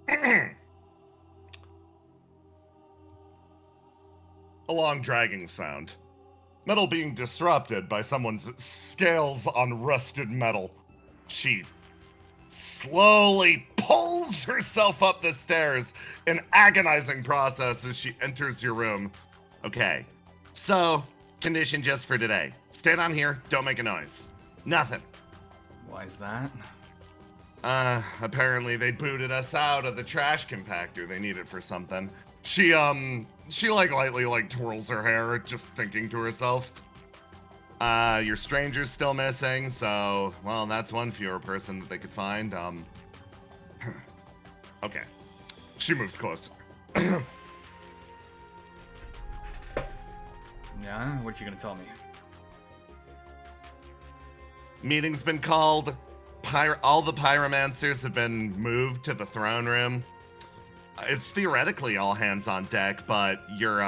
A long dragging sound. Metal being disrupted by someone's scales on rusted metal. She slowly pulls herself up the stairs, an agonizing process as she enters your room. Okay, so, condition just for today. Stay down here, don't make a noise. Nothing. Why is that? Apparently they booted us out of the trash compactor. They need it for something. She lightly twirls her hair, just thinking to herself. Your stranger's still missing, so, well, that's one fewer person that they could find. Okay. She moves close. Yeah? What you gonna tell me? Meeting's been called. All the pyromancers have been moved to the throne room. It's theoretically all hands on deck, but you're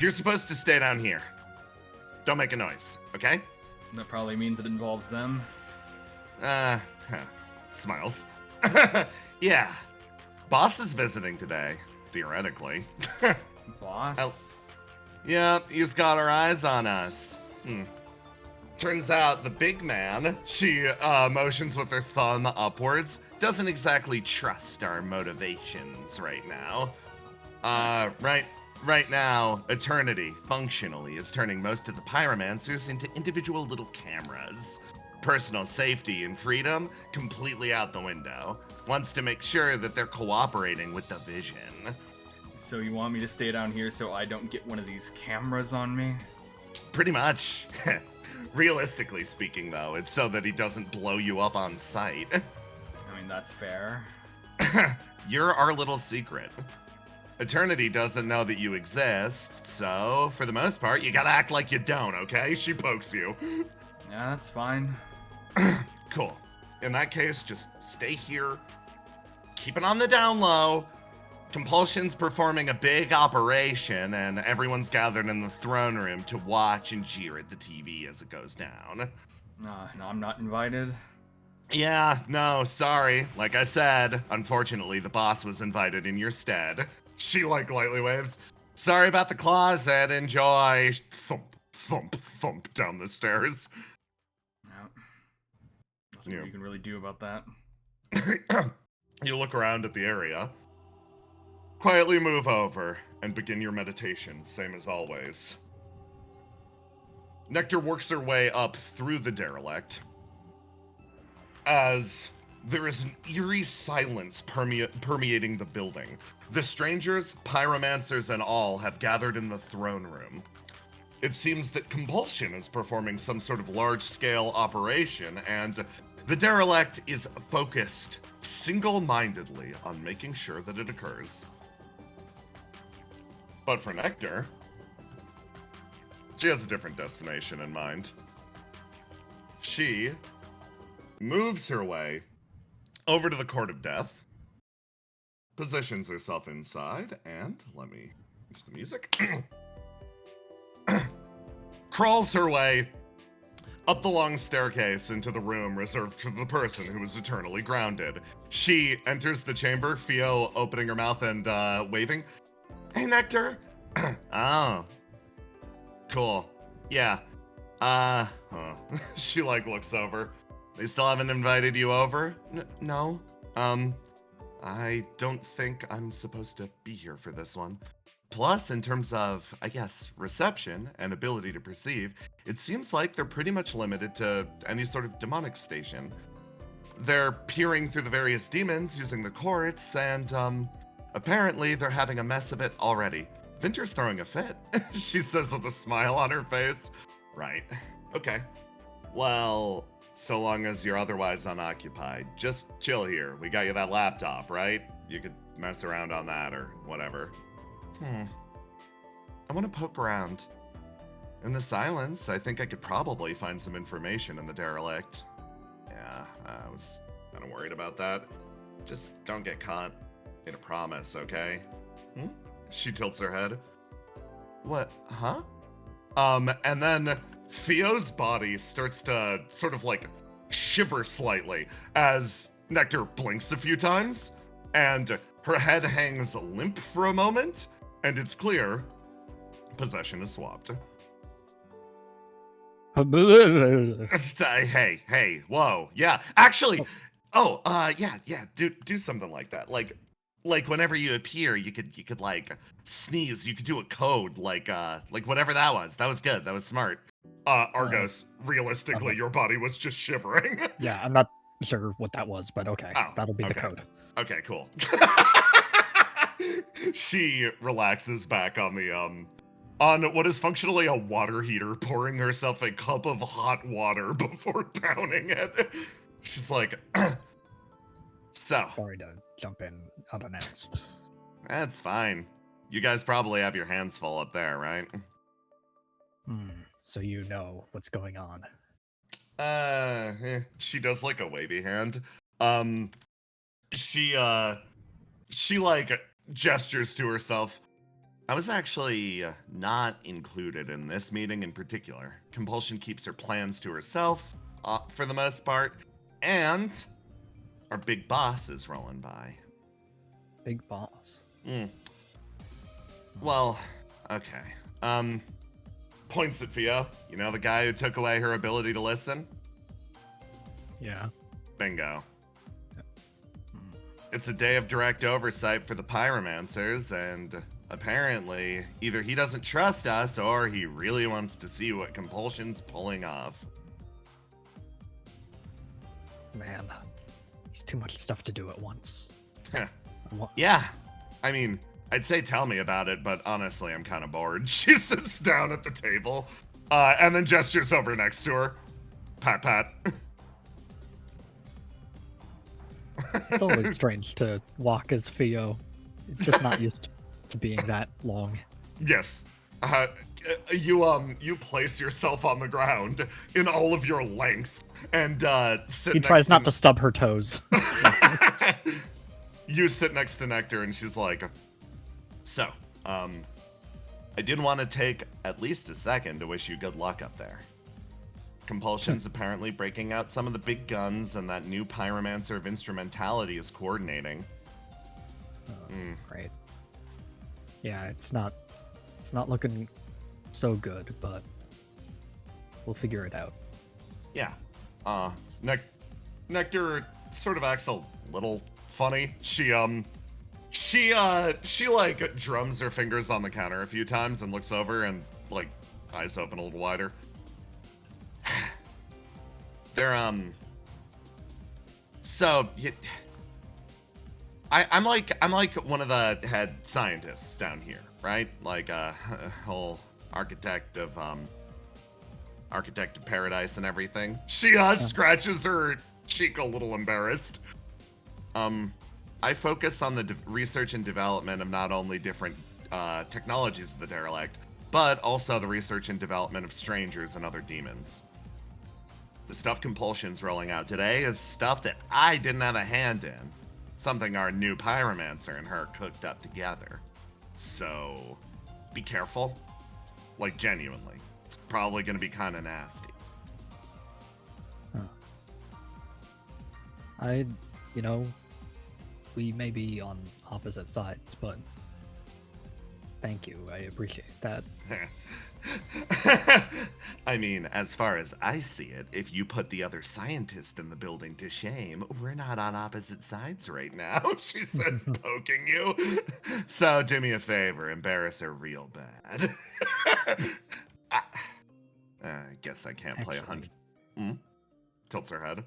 supposed to stay down here. Don't make a noise, okay? That probably means it involves them. Smiles. Yeah. Boss is visiting today, theoretically. Boss? Yeah, he's got her eyes on us. Turns out the big man, she motions with her thumb upwards, doesn't exactly trust our motivations right now. Right now, Eternity, functionally, is turning most of the pyromancers into individual little cameras. Personal safety and freedom, completely out the window. Wants to make sure that they're cooperating with the vision. So you want me to stay down here so I don't get one of these cameras on me? Pretty much. Realistically speaking, though, it's so that he doesn't blow you up on sight. I mean, that's fair. You're our little secret. Eternity doesn't know that you exist, so for the most part, you gotta act like you don't, okay? She pokes you. Yeah, that's fine. Cool. In that case, just stay here. Keep it on the down low. Compulsion's performing a big operation, and everyone's gathered in the throne room to watch and jeer at the TV as it goes down. No, I'm not invited. Yeah, no, sorry. Like I said, unfortunately, the boss was invited in your stead. She, lightly waves. Sorry about the closet. Enjoy. Thump, thump, thump down the stairs. Nothing you can really do about that. You look around at the area. Quietly move over and begin your meditation, same as always. Nectar works her way up through the derelict as there is an eerie silence permeating the building. The strangers, pyromancers, and all have gathered in the throne room. It seems that Compulsion is performing some sort of large-scale operation, and the derelict is focused single-mindedly on making sure that it occurs. But for Nectar, she has a different destination in mind. She moves her way over to the Court of Death, positions herself inside, and let me use the music. Crawls her way up the long staircase into the room reserved for the person who is eternally grounded. She enters the chamber, Theo opening her mouth and waving. Hey, Nectar. Oh. Cool. Yeah. She looks over. They still haven't invited you over? No. I don't think I'm supposed to be here for this one. Plus, in terms of, I guess, reception and ability to perceive, it seems like they're pretty much limited to any sort of demonic station. They're peering through the various demons using the courts, and, apparently they're having a mess of it already. Vinter's throwing a fit, she says with a smile on her face. Right. Okay. Well, so long as you're otherwise unoccupied, just chill here. We got you that laptop, right? You could mess around on that or whatever. I want to poke around. In the silence, I think I could probably find some information in the derelict. Yeah, I was kind of worried about that. Just don't get caught. Made a promise, okay? She tilts her head. What? Huh? And then Theo's body starts to sort of shiver slightly as Nectar blinks a few times, and her head hangs limp for a moment, and it's clear possession is swapped. Hey, whoa, yeah. Actually, yeah, do something like that. Like whenever you appear, you could like sneeze. You could do a code, like whatever that was. That was good. That was smart. Argos, realistically, your body was just shivering. Yeah, I'm not sure what that was, but okay, that'll be the code. Okay, cool. She relaxes back on the on what is functionally a water heater, pouring herself a cup of hot water before downing it. She's like, so. Sorry to jump in unannounced. That's fine. You guys probably have your hands full up there, right? So you know what's going on. She does like a wavy hand. She like gestures to herself. I was actually not included in this meeting in particular. Compulsion keeps her plans to herself, for the most part, and our big boss is rolling by. Big boss? Well, okay. Points at Theo. You know, the guy who took away her ability to listen? Yeah. Bingo. It's a day of direct oversight for the pyromancers, and apparently, either he doesn't trust us, or he really wants to see what Compulsion's pulling off. Man, he's too much stuff to do at once. Yeah. I mean, I'd say tell me about it, but honestly, I'm kind of bored. She sits down at the table, and then gestures over next to her. Pat, pat. It's always strange to walk as Theo. He's just not used to being that long. Yes. You place yourself on the ground in all of your length and sit He next tries to... not to stub her toes. You sit next to Nectar and she's like, so, I did want to take at least a second to wish you good luck up there. Compulsion's apparently breaking out some of the big guns, and that new pyromancer of instrumentality is coordinating. Great. Yeah, it's not looking so good, but we'll figure it out. Yeah. Nectar sort of acts a little funny. She like drums her fingers on the counter a few times and looks over and like eyes open a little wider. They're I'm like one of the head scientists down here, right? Like a whole architect of paradise and everything. She scratches her cheek a little embarrassed. I focus on the research and development of not only different technologies of the derelict, but also the research and development of strangers and other demons. The stuff Compulsion's rolling out today is stuff that I didn't have a hand in. Something our new pyromancer and her cooked up together. So, be careful. Like, genuinely. It's probably gonna be kind of nasty. We may be on opposite sides, but thank you. I appreciate that. I mean, as far as I see it, if you put the other scientist in the building to shame, we're not on opposite sides right now, she says, poking you. So do me a favor, embarrass her real bad. I guess I can't play 100. Tilts her head.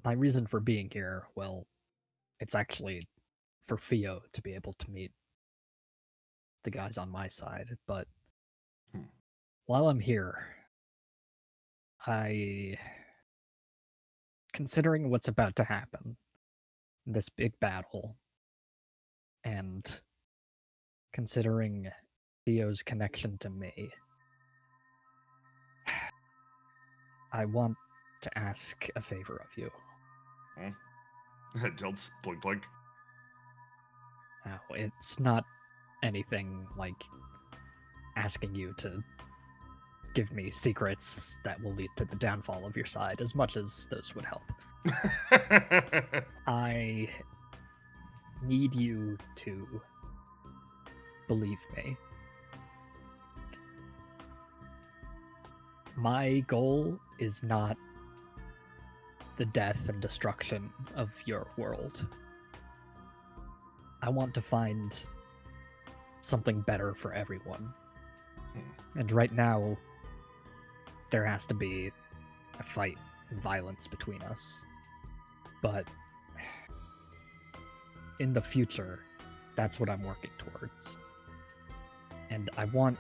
My reason for being here, well, it's actually for Theo to be able to meet the guys on my side, but while I'm here, considering what's about to happen, this big battle, and considering Theo's connection to me, I want to ask a favor of you. Tilts, blink, blink. Now, it's not anything like asking you to give me secrets that will lead to the downfall of your side, as much as those would help. I need you to believe me. My goal is not the death and destruction of your world. I want to find something better for everyone. And right now, there has to be a fight and violence between us. But in the future, that's what I'm working towards. And I want,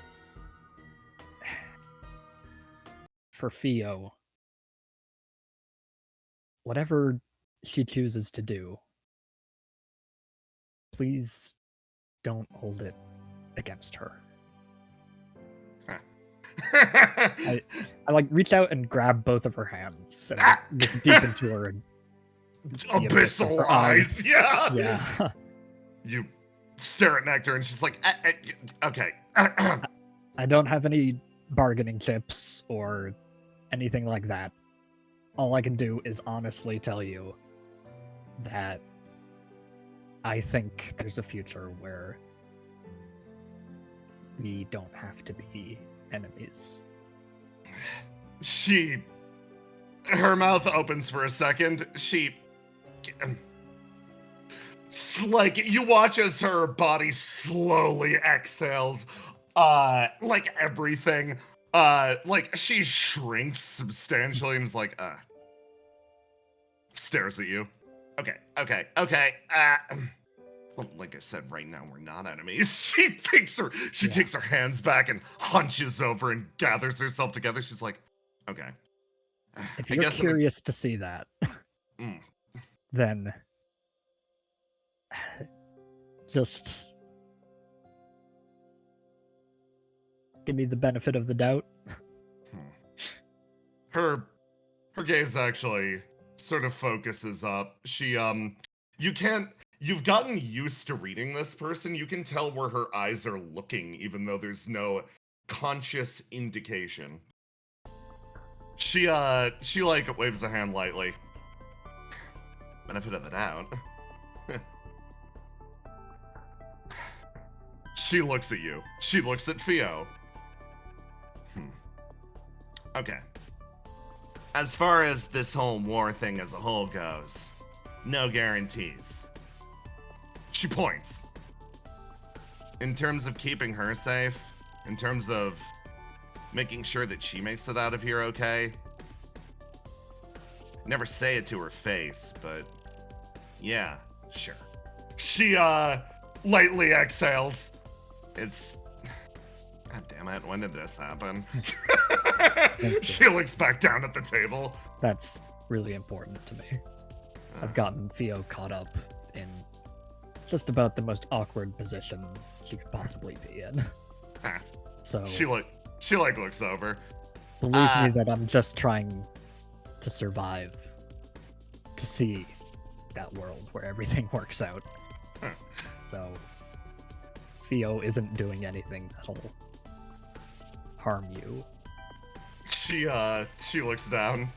for Fio, whatever she chooses to do, please don't hold it against her. I like reach out and grab both of her hands and look deep into her and the abyss of Abyssal her eyes. Yeah. Yeah. You stare at Nectar and she's like, okay. I don't have any bargaining chips or anything like that. All I can do is honestly tell you that I think there's a future where we don't have to be enemies. Her mouth opens for a second. Like, you watch as her body slowly exhales, like everything, like she shrinks substantially and is like, stares at you. Okay. Well, like I said, right now we're not enemies. She takes her hands back and hunches over and gathers herself together. She's like, okay. If you're curious to see that, then just give me the benefit of the doubt. Her gaze actually sort of focuses up. You've gotten used to reading this person. You can tell where her eyes are looking, even though there's no conscious indication. She like waves a hand lightly. Benefit of the doubt. She looks at you. She looks at Fio. Okay. As far as this whole war thing as a whole goes, no guarantees. She points. In terms of keeping her safe, in terms of making sure that she makes it out of here okay, never say it to her face, but yeah, sure. She lightly exhales. God damn it, when did this happen? She looks back down at the table. That's really important to me. I've gotten Fio caught up in just about the most awkward position she could possibly be in. So she looks over. Believe me that I'm just trying to survive, to see that world where everything works out. So Fio isn't doing anything that'll harm you. She looks down.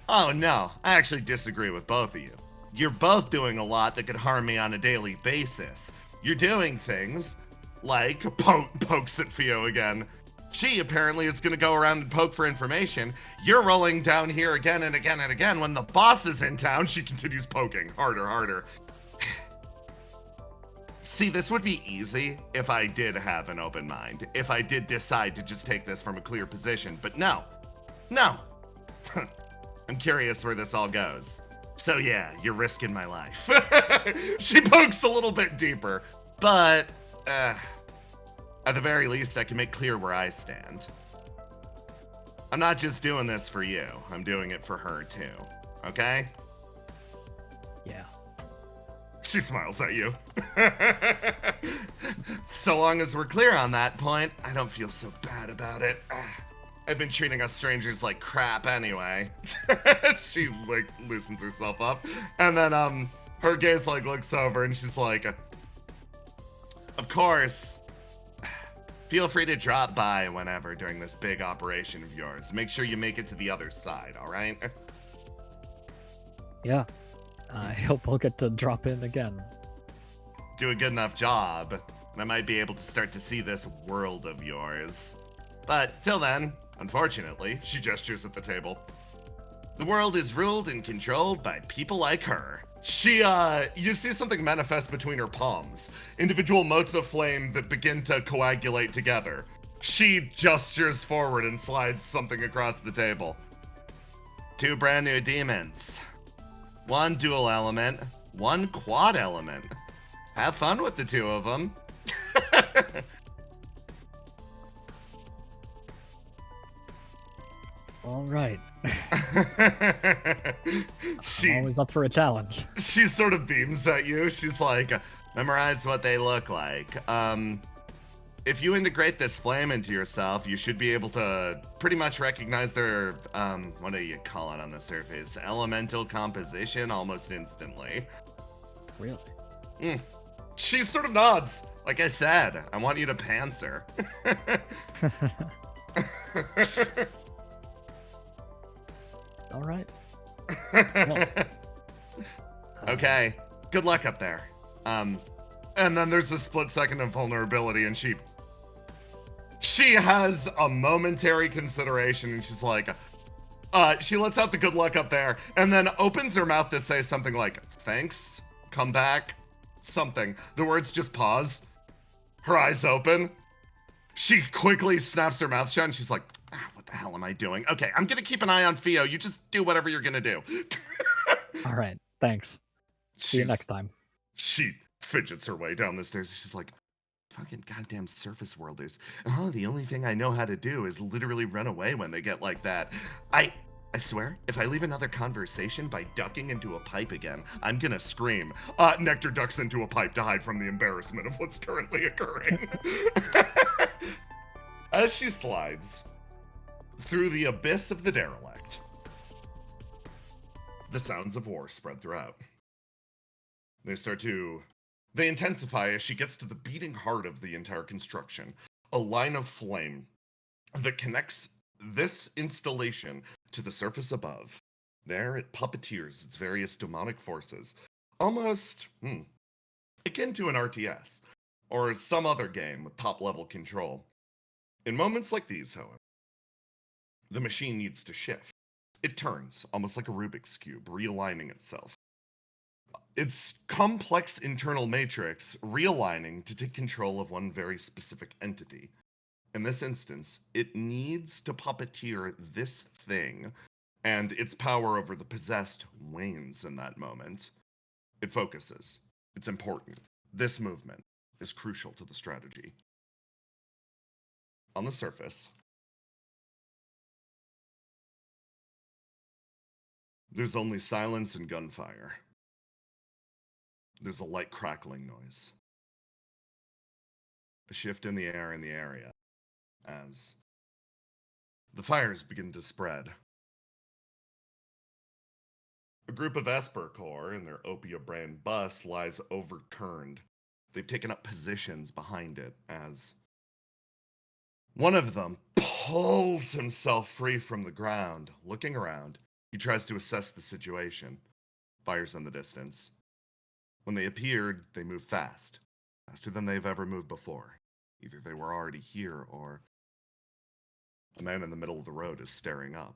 Oh no, I actually disagree with both of you. You're both doing a lot that could harm me on a daily basis. You're doing things like pokes at Fio again. She apparently is gonna go around and poke for information. You're rolling down here again and again and again. When the boss is in town, she continues poking harder. See, this would be easy if I did have an open mind, if I did decide to just take this from a clear position, but no. I'm curious where this all goes. So yeah, you're risking my life. She pokes a little bit deeper, but at the very least, I can make clear where I stand. I'm not just doing this for you, I'm doing it for her too, okay? Yeah. She smiles at you. So long as we're clear on that point, I don't feel so bad about it. I've been treating us strangers like crap anyway. She like loosens herself up, and then her gaze like looks over and she's like, of course, Feel free to drop by whenever during this big operation of yours. Make sure you make it to the other side, all right? Yeah. I hope I'll get to drop in again. Do a good enough job, and I might be able to start to see this world of yours. But till then, unfortunately, she gestures at the table. The world is ruled and controlled by people like her. You see something manifest between her palms. Individual motes of flame that begin to coagulate together. She gestures forward and slides something across the table. 2 brand new demons. 1 dual element, 1 quad element. Have fun with the 2 of them. All right. I'm always up for a challenge. She sort of beams at you. She's like, memorize what they look like. If you integrate this flame into yourself, you should be able to pretty much recognize their, what do you call it on the surface? Elemental composition almost instantly. Really? She sort of nods. Like I said, I want you to pants her. All right. Okay. Good luck up there. And then there's a split second of vulnerability, and she has a momentary consideration, and she's like, she lets out the good luck up there, and then opens her mouth to say something like, thanks, come back, something. The words just pause. Her eyes open. She quickly snaps her mouth shut, and she's like, what the hell am I doing? Okay, I'm gonna keep an eye on Theo. You just do whatever you're gonna do. All right. Thanks. See you next time. She fidgets her way down the stairs. She's like, fucking goddamn surface worlders. Oh, the only thing I know how to do is literally run away when they get like that. I swear, if I leave another conversation by ducking into a pipe again, I'm gonna scream. Nectar ducks into a pipe to hide from the embarrassment of what's currently occurring. As she slides through the abyss of the derelict, the sounds of war spread throughout. They intensify as she gets to the beating heart of the entire construction, a line of flame that connects this installation to the surface above. There it puppeteers its various demonic forces, almost akin to an RTS, or some other game with top-level control. In moments like these, however, the machine needs to shift. It turns, almost like a Rubik's Cube, realigning itself. Its complex internal matrix realigning to take control of one very specific entity. In this instance, it needs to puppeteer this thing, and its power over the possessed wanes in that moment. It focuses. It's important. This movement is crucial to the strategy. On the surface, there's only silence and gunfire. There's a light crackling noise. A shift in the air in the area as the fires begin to spread. A group of Esper Corps in their OPIA brand bus lies overturned. They've taken up positions behind it as one of them pulls himself free from the ground. Looking around, he tries to assess the situation. Fires in the distance. When they appeared, they moved fast. Faster than they've ever moved before. Either they were already here, or the man in the middle of the road is staring up.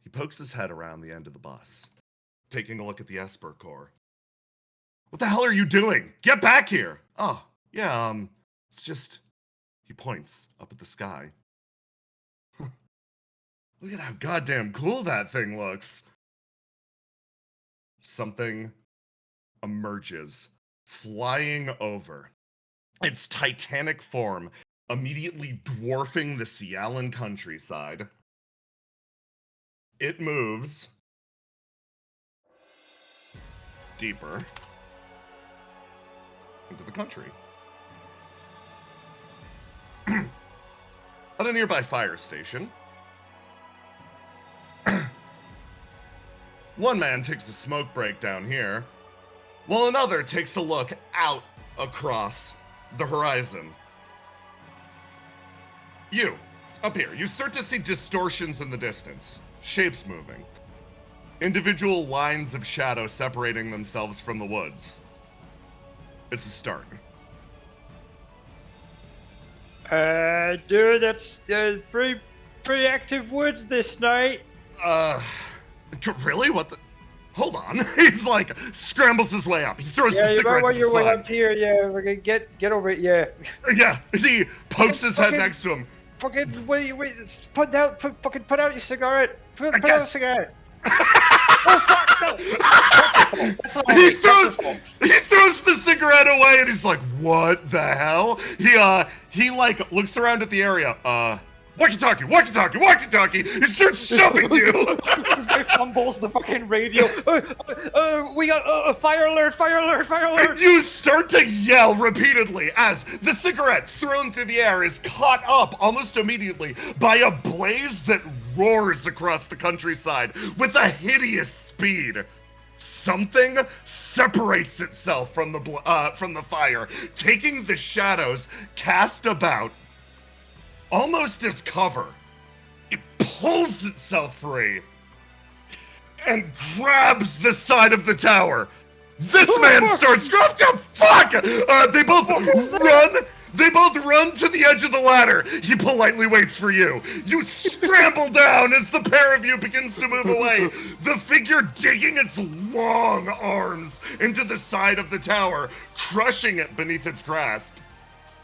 He pokes his head around the end of the bus, taking a look at the Esper Corps. What the hell are you doing? Get back here! Oh, yeah, it's just... He points up at the sky. Look at how goddamn cool that thing looks! Something emerges, flying over. Its titanic form immediately dwarfing the Ciallan countryside. It moves deeper into the country. At a nearby fire station, one man takes a smoke break down here, while another takes a look out across the horizon. You, up here, you start to see distortions in the distance, shapes moving. Individual lines of shadow separating themselves from the woods. It's a start. Dude, that's pretty active woods this night. Really? What the? Hold on. He's like, scrambles his way up. He throws the Yeah, you cigarette might to want the your way side. up here. Yeah, we're gonna get over it. Yeah. Yeah, he pokes his head Fucking- next to him. Fucking wait! Put out your cigarette. Put out the cigarette. Oh fuck! No. That's not He it. That's throws the cigarette away and he's like, what the hell? He like looks around at the area. Walkie-talkie. He starts shoving you. This guy fumbles the fucking radio. We got a fire alert! And you start to yell repeatedly as the cigarette thrown through the air is caught up almost immediately by a blaze that roars across the countryside with a hideous speed. Something separates itself from the fire, taking the shadows cast about almost as cover. It pulls itself free and grabs the side of the tower. This man starts screaming, fuck! They both run. They both run to the edge of the ladder. He politely waits for you. You scramble down as the pair of you begins to move away. The figure digging its long arms into the side of the tower, crushing it beneath its grasp.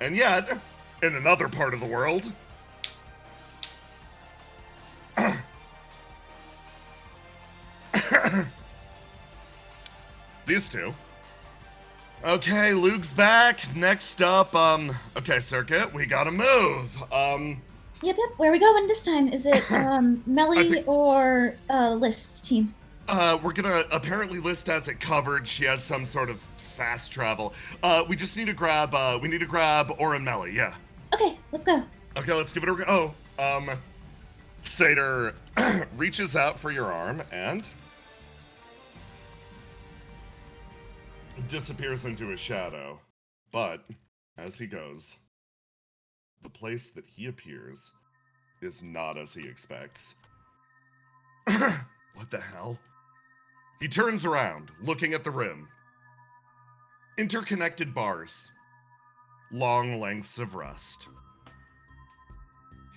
And yet, in another part of the world, these two. Okay, Luke's back. Next up, okay, Circuit, we gotta move. Yep. Where are we going this time? Is it Melly or List's team? We're gonna apparently List has it covered. She has some sort of fast travel. We just need to grab, Oren Melly, yeah. Okay, let's go. Okay, let's give it a go. Satyr reaches out for your arm and disappears into a shadow. But as he goes, the place that he appears is not as he expects. What the hell? He turns around, looking at the rim. Interconnected bars. Long lengths of rust.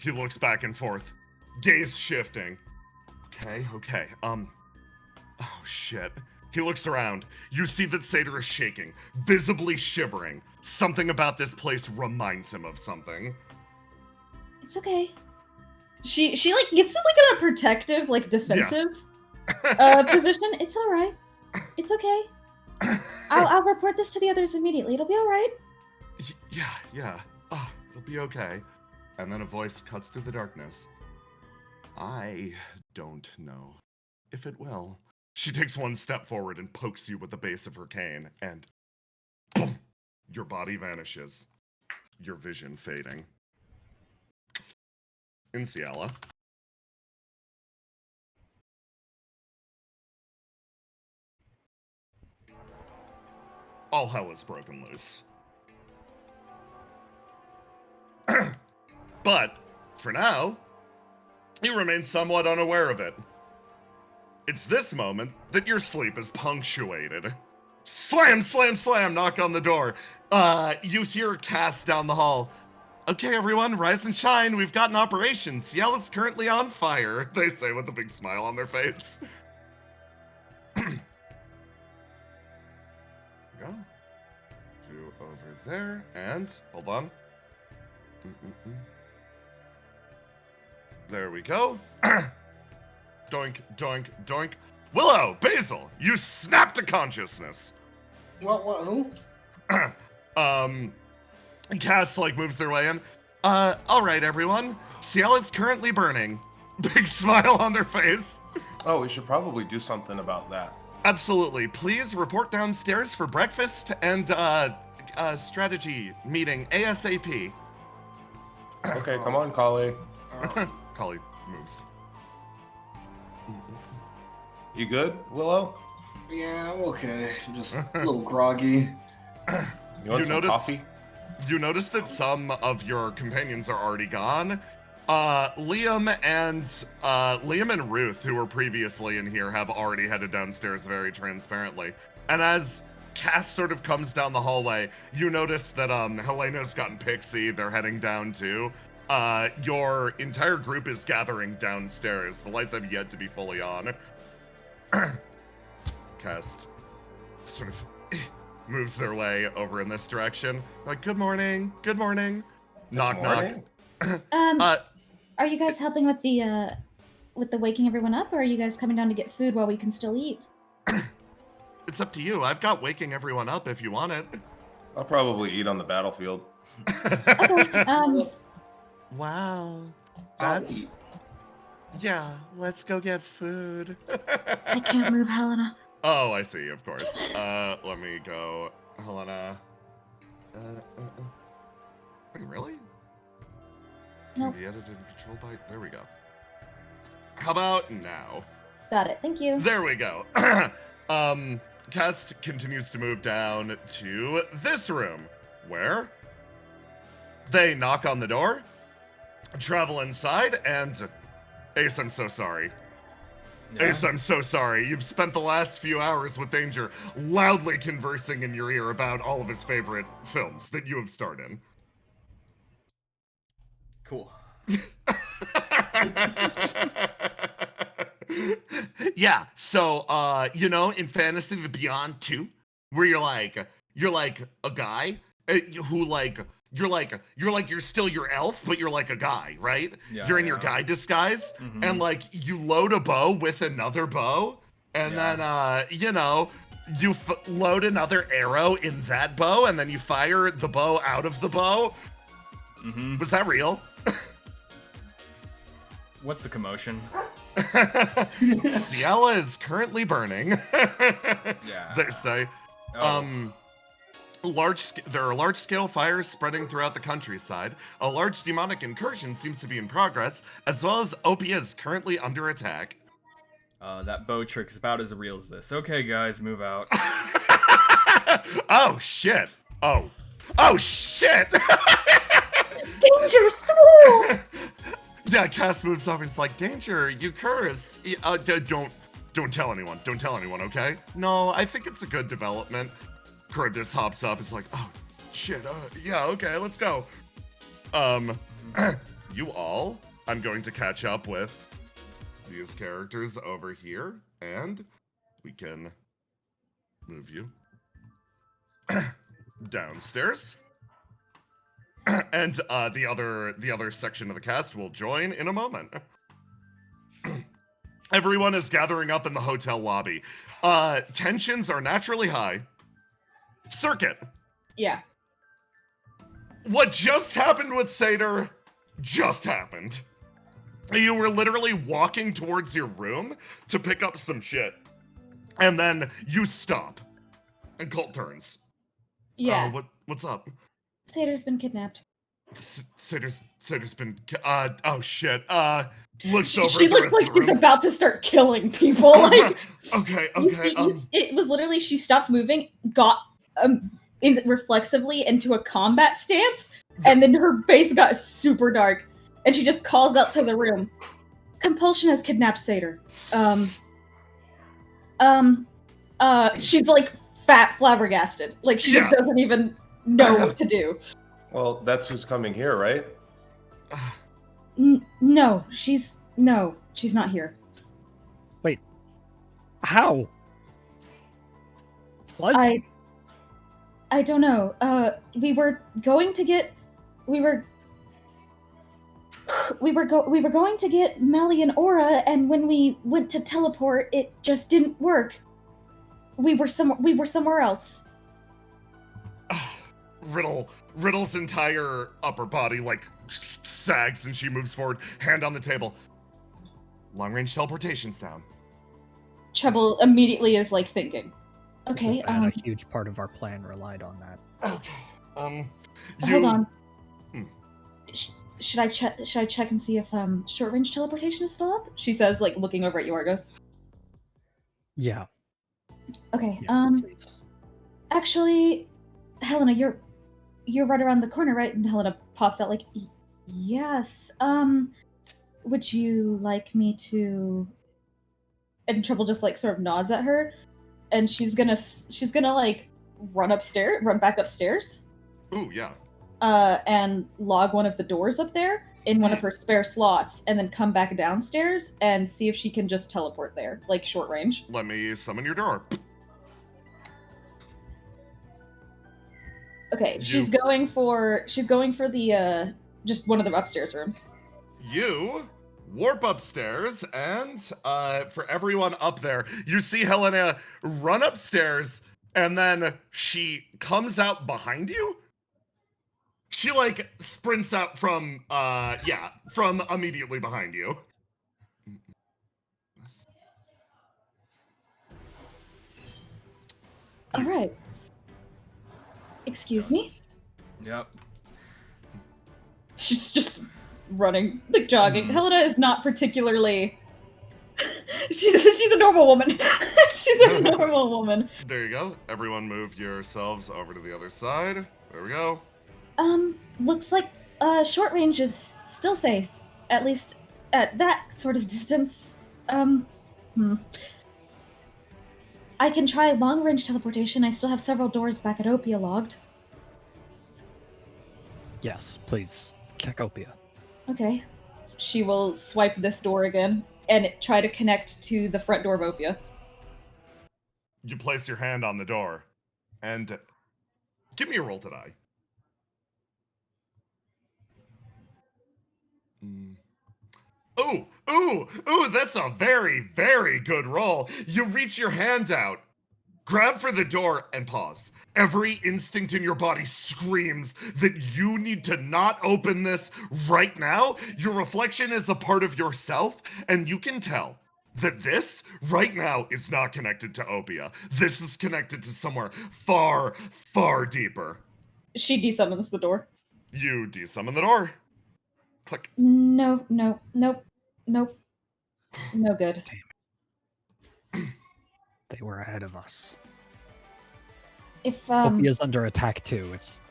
He looks back and forth, gaze shifting. Okay. Oh shit. He looks around. You see that Satyr is shaking, visibly shivering. Something about this place reminds him of something. It's okay. She like gets like in a protective, like defensive position. It's all right. It's okay. I'll report this to the others immediately. It'll be all right. Yeah. It'll be okay. And then a voice cuts through the darkness. I don't know if it will. She takes one step forward and pokes you with the base of her cane, and boom, your body vanishes, your vision fading. In Cialla. All hell is broken loose. But, for now, you remain somewhat unaware of it. It's this moment that your sleep is punctuated. Slam, knock on the door. You hear Cass down the hall. Okay, everyone, rise and shine. We've got an operation. Cialla's currently on fire, they say with a big smile on their face. Go. To over there, and hold on. There we go. Doink. Willow, Basil, you snap to consciousness. What, who? Cass, moves their way in. All right, everyone. Cialla's currently burning. Big smile on their face. Oh, we should probably do something about that. Absolutely. Please report downstairs for breakfast and, strategy meeting ASAP. Okay, come on, Kali. Kali moves. You good, Willow? Yeah, I'm okay. Just a little groggy. You want some notice- coffee? you notice that some of your companions are already gone. Liam and Ruth, who were previously in here, have already headed downstairs very transparently. And as Cass sort of comes down the hallway, you notice that Helena's gotten Pixie. They're heading down too. Your entire group is gathering downstairs. The lights have yet to be fully on. Cass sort of moves their way over in this direction. Like, good morning. Good morning. Knock, morning? knock. Are you guys helping with the waking everyone up, or are you guys coming down to get food while we can still eat? It's up to you. I've got waking everyone up if you want it. I'll probably eat on the battlefield. Okay. Wow. I'll That's... eat. Yeah, let's go get food. I can't move, Helena. Oh, I see, of course. Let me go. Helena. Wait, really? Nope. Can be edited and controlled by... There we go. How about now? Got it. Thank you. There we go. Cast continues to move down to this room, where they knock on the door, travel inside, and Ace, I'm so sorry. Yeah. Ace, I'm so sorry. You've spent the last few hours with Danger loudly conversing in your ear about all of his favorite films that you have starred in. Cool. Yeah, so in Fantasy the Beyond 2, where you're like a guy who you're still your elf, but you're like a guy, right? Yeah, you're in your yeah. guy disguise, Mhm. and like you load a bow with another bow, and Yeah. then you load another arrow in that bow, and then you fire the bow out of the bow. Mm-hmm. Was that real? What's the commotion? Cialla is currently burning. Yeah. They say. Oh. There are large-scale fires spreading throughout the countryside. A large demonic incursion seems to be in progress, as well as OPIA is currently under attack. That bow trick is about as real as this. Okay, guys, move out. Oh shit! Oh shit! Danger, swore! Yeah, Cass moves over. It's like, Danger, you cursed. Don't tell anyone. Don't tell anyone, okay? No, I think it's a good development. Charybdis hops up. It's like, oh shit. Yeah, okay, let's go. You all, I'm going to catch up with these characters over here, and we can move you downstairs. And the other section of the cast will join in a moment. Everyone is gathering up in the hotel lobby. Tensions are naturally high. Circuit. Yeah. What just happened with Seder just happened. You were literally walking towards your room to pick up some shit. And then you stop. And Colt turns. Yeah. What's up? Sater's been kidnapped. Seder's been oh shit. Looks over She at the looks rest like of the she's room. about to start killing people. Like, Okay. it was literally she stopped moving, got reflexively into a combat stance, and then her face got super dark, and she just calls out to the room. Compulsion has kidnapped Sater. She's like flabbergasted. Like she just doesn't even know what to do. Well, that's who's coming here, right? No, she's not here. Wait. How? What? I don't know. We were going to get Melly and Aura, and when we went to teleport, it just didn't work. We were somewhere else. Riddle's entire upper body like sags and she moves forward, hand on the table. Long range teleportation's down. Treble immediately is like thinking. This Okay, is bad. A huge part of our plan relied on that. Okay. Hold on. Hmm. Should I check and see if short range teleportation is still up? She says, like looking over at Yorgos. Yeah. Okay. Yeah, please. Actually, Helena, you're right around the corner, right? And Helena pops out like, yes. Would you like me to? And Trouble just like sort of nods at her, and she's gonna like run back upstairs. Ooh, yeah. And log one of the doors up there in one of her spare slots, and then come back downstairs and see if she can just teleport there, like short range. Let me summon your door. Okay, she's going for the just one of the upstairs rooms. You warp upstairs, and for everyone up there, you see Helena run upstairs, and then she comes out behind you. She like sprints out from from immediately behind you. All right. Excuse me? Yep. She's just running, like jogging. Helena is not particularly. she's a normal woman. She's a normal woman. There you go. Everyone move yourselves over to the other side. There we go. Looks like short range is still safe. At least at that sort of distance. I can try long range teleportation. I still have several doors back at OPIA logged. Yes, please. Check OPIA. Okay. She will swipe this door again and try to connect to the front door of OPIA. You place your hand on the door, and give me a roll to die. Ooh, that's a very, very good roll. You reach your hand out, grab for the door, and pause. Every instinct in your body screams that you need to not open this right now. Your reflection is a part of yourself, and you can tell that this right now is not connected to OPIA. This is connected to somewhere far, far deeper. She desummons the door. You desummon the door. Click. No, nope. No good. They were ahead of us. If OPIA's under attack too. It's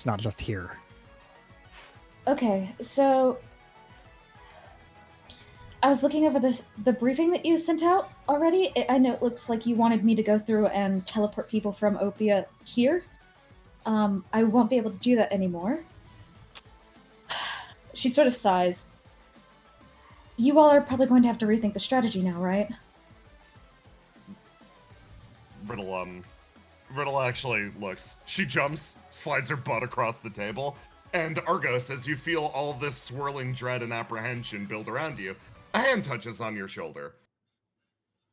not just here. Okay, so I was looking over the briefing that you sent out already. I know it looks like you wanted me to go through and teleport people from OPIA here. I won't be able to do that anymore. She sort of sighs. You all are probably going to have to rethink the strategy now, right? Riddle actually looks. She jumps, slides her butt across the table, and Argos, as you feel all this swirling dread and apprehension build around you, a hand touches on your shoulder.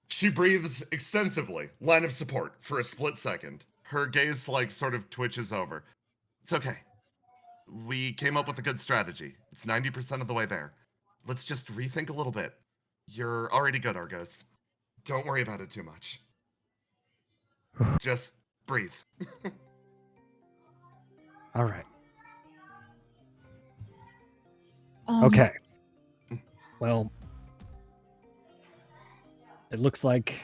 She breathes extensively, line of support, for a split second. Her gaze, sort of twitches over. It's okay. We came up with a good strategy. It's 90% of the way there. Let's just rethink a little bit. You're already good, Argos. Don't worry about it too much. Just breathe. All right. Okay. Well, it looks like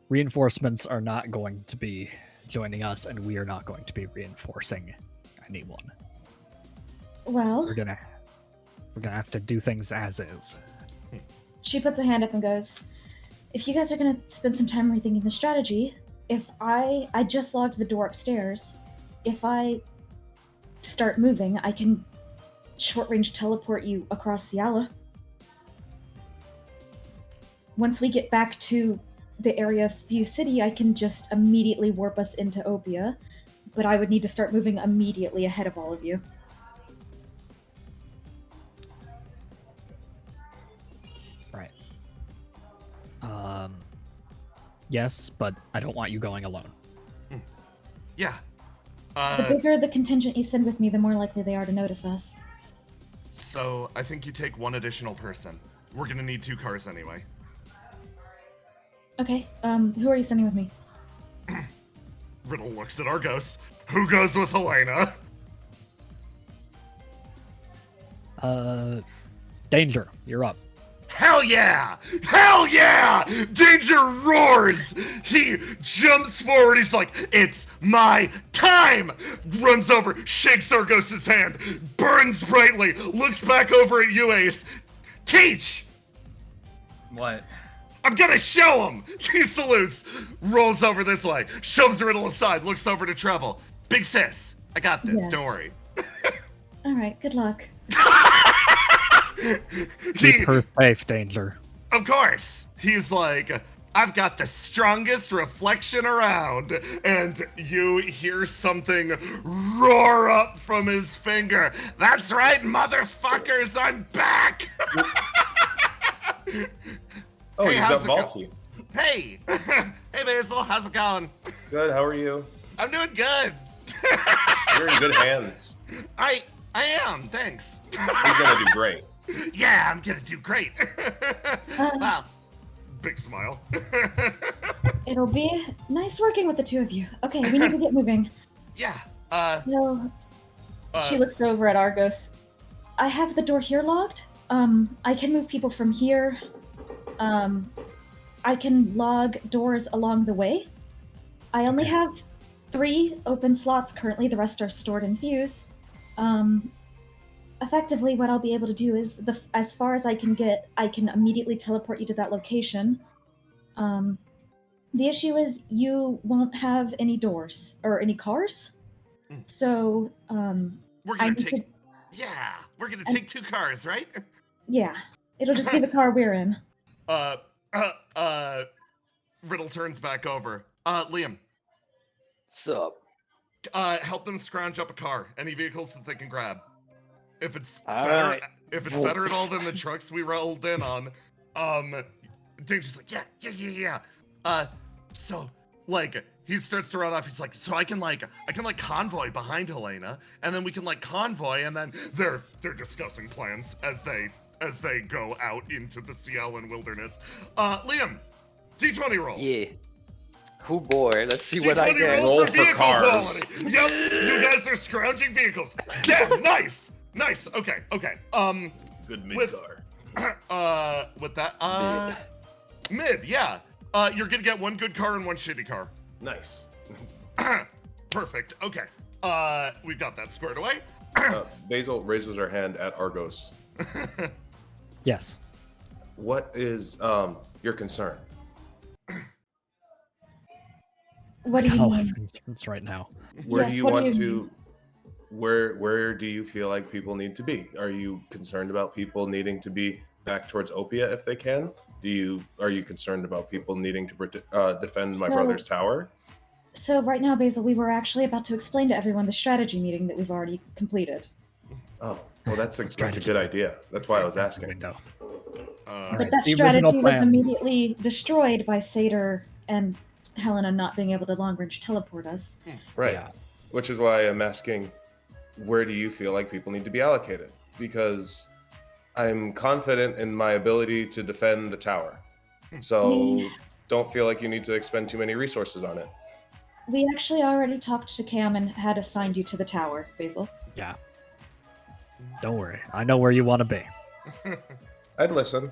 reinforcements are not going to be joining us, and we are not going to be reinforcing anyone. Well, We're gonna have to do things as is. she puts a hand up and goes, if you guys are gonna spend some time rethinking the strategy, if I just logged the door upstairs, if I start moving, I can short range teleport you across Cialla. Once we get back to the area of View City, I can just immediately warp us into OPIA, but I would need to start moving immediately ahead of all of you. Right. Yes, but I don't want you going alone. Yeah. The bigger the contingent you send with me, the more likely they are to notice us. So, I think you take one additional person. We're gonna need 2 cars anyway. Okay, who are you sending with me? Riddle looks at Argos. Who goes with Helena? Danger, you're up. Hell yeah! Hell yeah! Danger roars! He jumps forward, he's like, it's my time! Runs over, shakes Argos' hand, burns brightly, looks back over at you, Ace. Teach! What? I'm gonna show him! He salutes, rolls over this way, shoves Riddle aside, looks over to Treble. Big sis, I got this, Yes. don't worry. All right, good luck. Keep her safe, Danger. Of course. He's like, I've got the strongest reflection around. And you hear something roar up from his finger. That's right, motherfuckers, I'm back! Oh, Hey, you how's got it Balti. Hey! Hey, Basil, how's it going? Good, how are you? I'm doing good. You're in good hands. I am, thanks. You're gonna do great. Yeah, I'm gonna do great. Wow. Big smile. It'll be nice working with the two of you. Okay, we need to get moving. Yeah. So she looks over at Argos. I have the door here logged. I can move people from here. I can log doors along the way. I only have 3 open slots currently. The rest are stored in Fuse. Effectively, what I'll be able to do is, as far as I can get, I can immediately teleport you to that location. The issue is you won't have any doors or any cars. So, We're I gonna need take. to- Yeah, we're gonna take 2 cars, right? yeah, it'll just be the car we're in. Riddle turns back over. Liam, Sup? help them scrounge up a car. Any vehicles that they can grab. If it's All better, right. if it's better at all than the trucks we rolled in on, Danger's like, yeah. So like he starts to run off. He's like, so I can convoy behind Helena, and then we can convoy, and then they're discussing plans as they go out into the Cialla wilderness. Liam, D20 roll. Yeah. Oh boy, let's see what I D20 get. roll Roll for for vehicle cars. quality. Yep, you guys are scrounging vehicles. Yeah, nice. Okay. Good With- car. With that, mid, yeah. You're gonna get 1 good car and 1 shitty car. Nice. Perfect. Okay. We got that squared away. Basil raises her hand at Argos. Yes. What is your concern? What do you All mean? concerns right now. Where Yes, do you what do want you to? Where do you feel like people need to be? Are you concerned about people needing to be back towards Opia if they can? Are you concerned about people needing to defend my So- brother's tower? So right now, Basil, we were actually about to explain to everyone the strategy meeting that we've already completed. Oh, well, that's a Strategy. good idea. That's why I was Out the asking. window. But Right, that the original strategy was plan. immediately destroyed by Satyr and Helena not being able to long-range teleport us. Right. Yeah. Which is why I'm asking, where do you feel like people need to be allocated? Because I'm confident in my ability to defend the tower. So don't feel like you need to expend too many resources on it. We actually already talked to Cam and had assigned you to the tower, Basil. Yeah. Don't worry. I know where you want to be. I'd listen.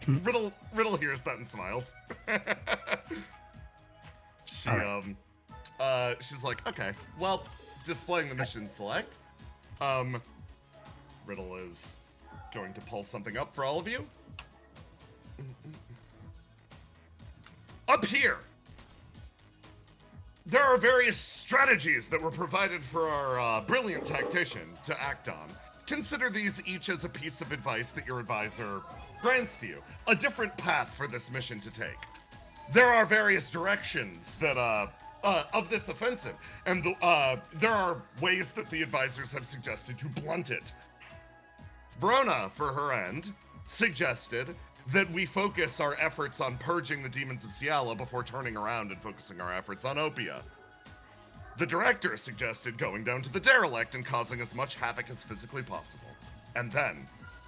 Riddle hears that and smiles. She's like, okay, well, displaying the mission select. Riddle is going to pull something up for all of you. Up here, there are various strategies that were provided for our brilliant tactician to act on. Consider these each as a piece of advice that your advisor grants to you, a different path for this mission to take. There are various directions that of this offensive, and there are ways that the advisors have suggested to blunt it. Verona, for her end, suggested that we focus our efforts on purging the demons of Cialla before turning around and focusing our efforts on Opia. The director suggested going down to the derelict and causing as much havoc as physically possible. And then,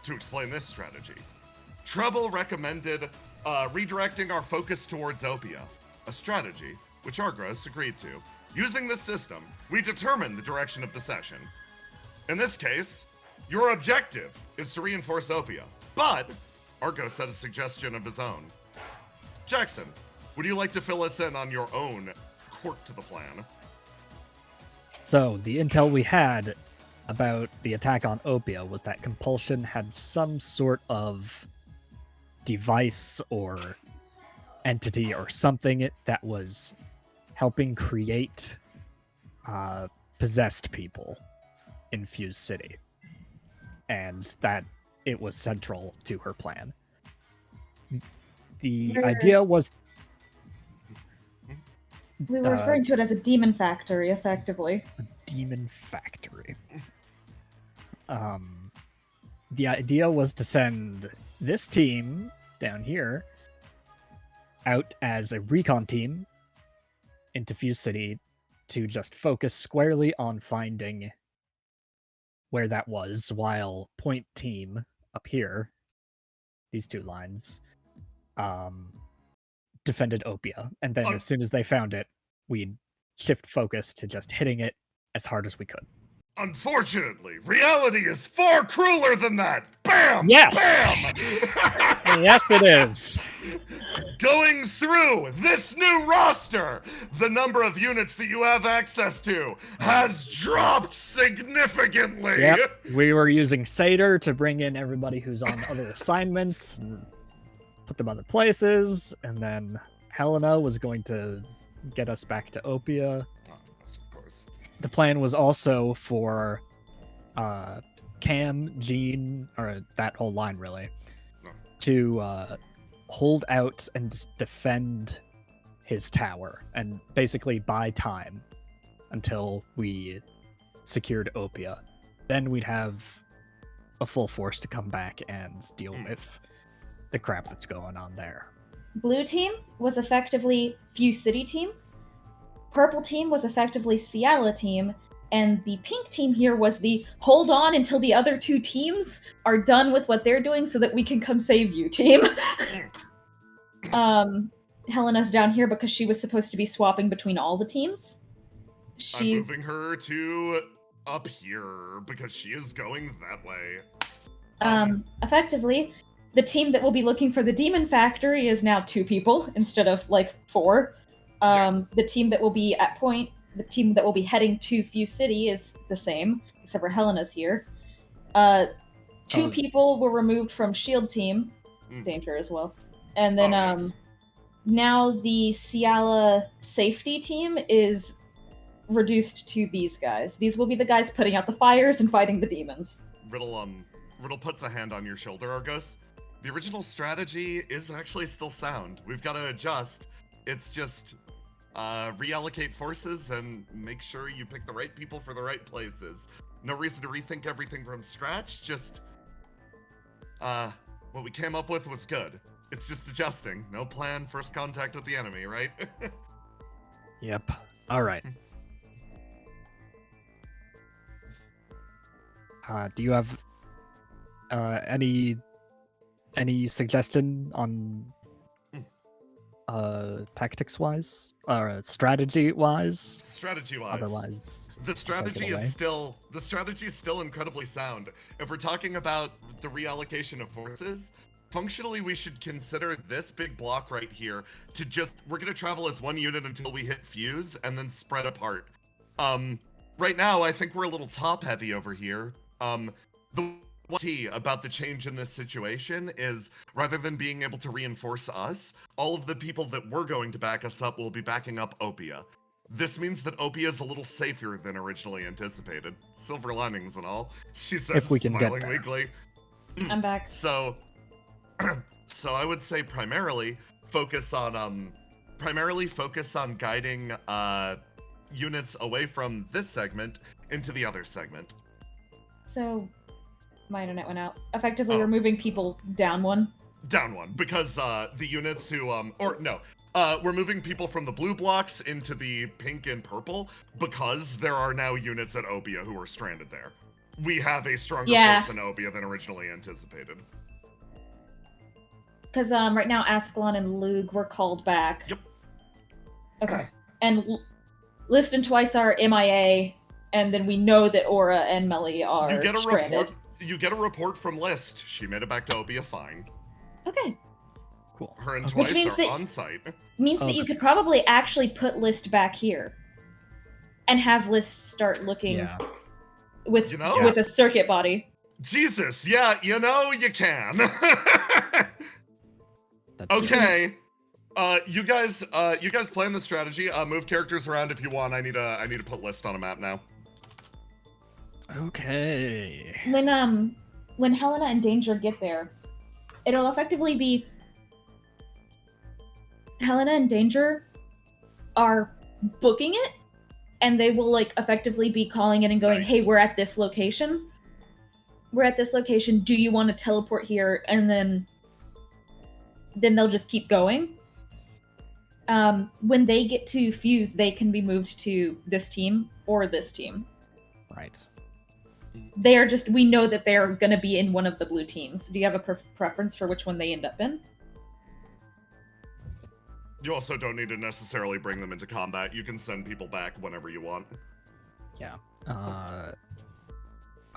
to explain this strategy, Trouble recommended redirecting our focus towards Opia, a strategy which Argos agreed to. Using this system, we determine the direction of the session. In this case, your objective is to reinforce Opia, but Argos had a suggestion of his own. Jackson, would you like to fill us in on your own quirk to the plan? So, the intel we had about the attack on OPIA was that Compulsion had some sort of device or entity or something that was helping create possessed people in Fuse City. And that it was central to her plan. The idea was... We were referring to it as a demon factory, effectively. Demon factory. The idea was to send this team down here out as a recon team into Fuse City to just focus squarely on finding where that was, while point team up here, these two lines, defended OPIA. And then as soon as they found it, we'd shift focus to just hitting it as hard as we could. Unfortunately, reality is far crueler than that! Bam! Yes! Bam! Yes, it is! Going through this new roster, the number of units that you have access to has dropped significantly! Yep, we were using Satyr to bring in everybody who's on other assignments, and put them other places, and then Helena was going to get us back to OPIA. Of course. The plan was also for Cam, Jean, or that whole line really, to hold out and defend his tower and basically buy time until we secured OPIA. Then we'd have a full force to come back and deal with the crap that's going on there. Blue team was effectively Fuse City team. Purple team was effectively Cialla team. And the pink team here was the hold on until the other two teams are done with what they're doing so that we can come save you team. Helena's down here because she was supposed to be swapping between all the teams. I'm moving her to up here because she is going that way. Effectively, the team that will be looking for the Demon Factory is now 2 people instead of, like, 4. The team that will be at point, the team that will be heading to Fuse City is the same, except for Helena's here. 2 people were removed from Shield team, danger as well. And then, yes. Now the Cialla safety team is reduced to these guys. These will be the guys putting out the fires and fighting the demons. Riddle puts a hand on your shoulder, Argos. The original strategy is actually still sound. We've got to adjust. It's just reallocate forces and make sure you pick the right people for the right places. No reason to rethink everything from scratch, just what we came up with was good. It's just adjusting. No plan, first contact with the enemy, right? Yep. All right. Do you have any suggestion on tactics wise or strategy wise? Strategy wise. Otherwise, the strategy is still incredibly sound. If we're talking about the reallocation of forces, functionally we should consider this big block right here to just, we're gonna travel as one unit until we hit Fuse and then spread apart. Right now I think we're a little top heavy over here. The one key about the change in this situation is, rather than being able to reinforce us, all of the people that were going to back us up will be backing up OPIA. This means that OPIA is a little safer than originally anticipated. Silver linings and all, she says, if we can smiling get there. weakly. I'm back. So I would say primarily focus on guiding units away from this segment into the other segment. So, my internet went out. Effectively, we're moving people down one. Down one, because the units who, we're moving people from the blue blocks into the pink and purple because there are now units at OPIA who are stranded there. We have a stronger force in OPIA than originally anticipated. Because right now, Ascalon and Lug were called back. Yep. Okay. And List and Twice are MIA, and then we know that Aura and Melly are stranded. You get a report from List. She made it back to OPIA fine. Okay. Cool. Her and Okay. Which Twice means are that- on site. Means Oh, that you that's could probably actually put List back here, and have List start looking Yeah. with You know? with a circuit body. Jesus, yeah, you know you can. That's good. Okay. You guys plan the strategy. Move characters around if you want. I need to put List on a map now. Okay. When Helena and Danger get there, it'll effectively be Helena and Danger are booking it, and they will like effectively be calling it and going, Nice. "Hey, we're at this location. We're at this location. Do you want to teleport here?" And then they'll just keep going. When they get to Fuse, they can be moved to this team or this team. Right. They are just, we know that they're going to be in one of the blue teams. Do you have a preference for which one they end up in? You also don't need to necessarily bring them into combat. You can send people back whenever you want. Yeah. I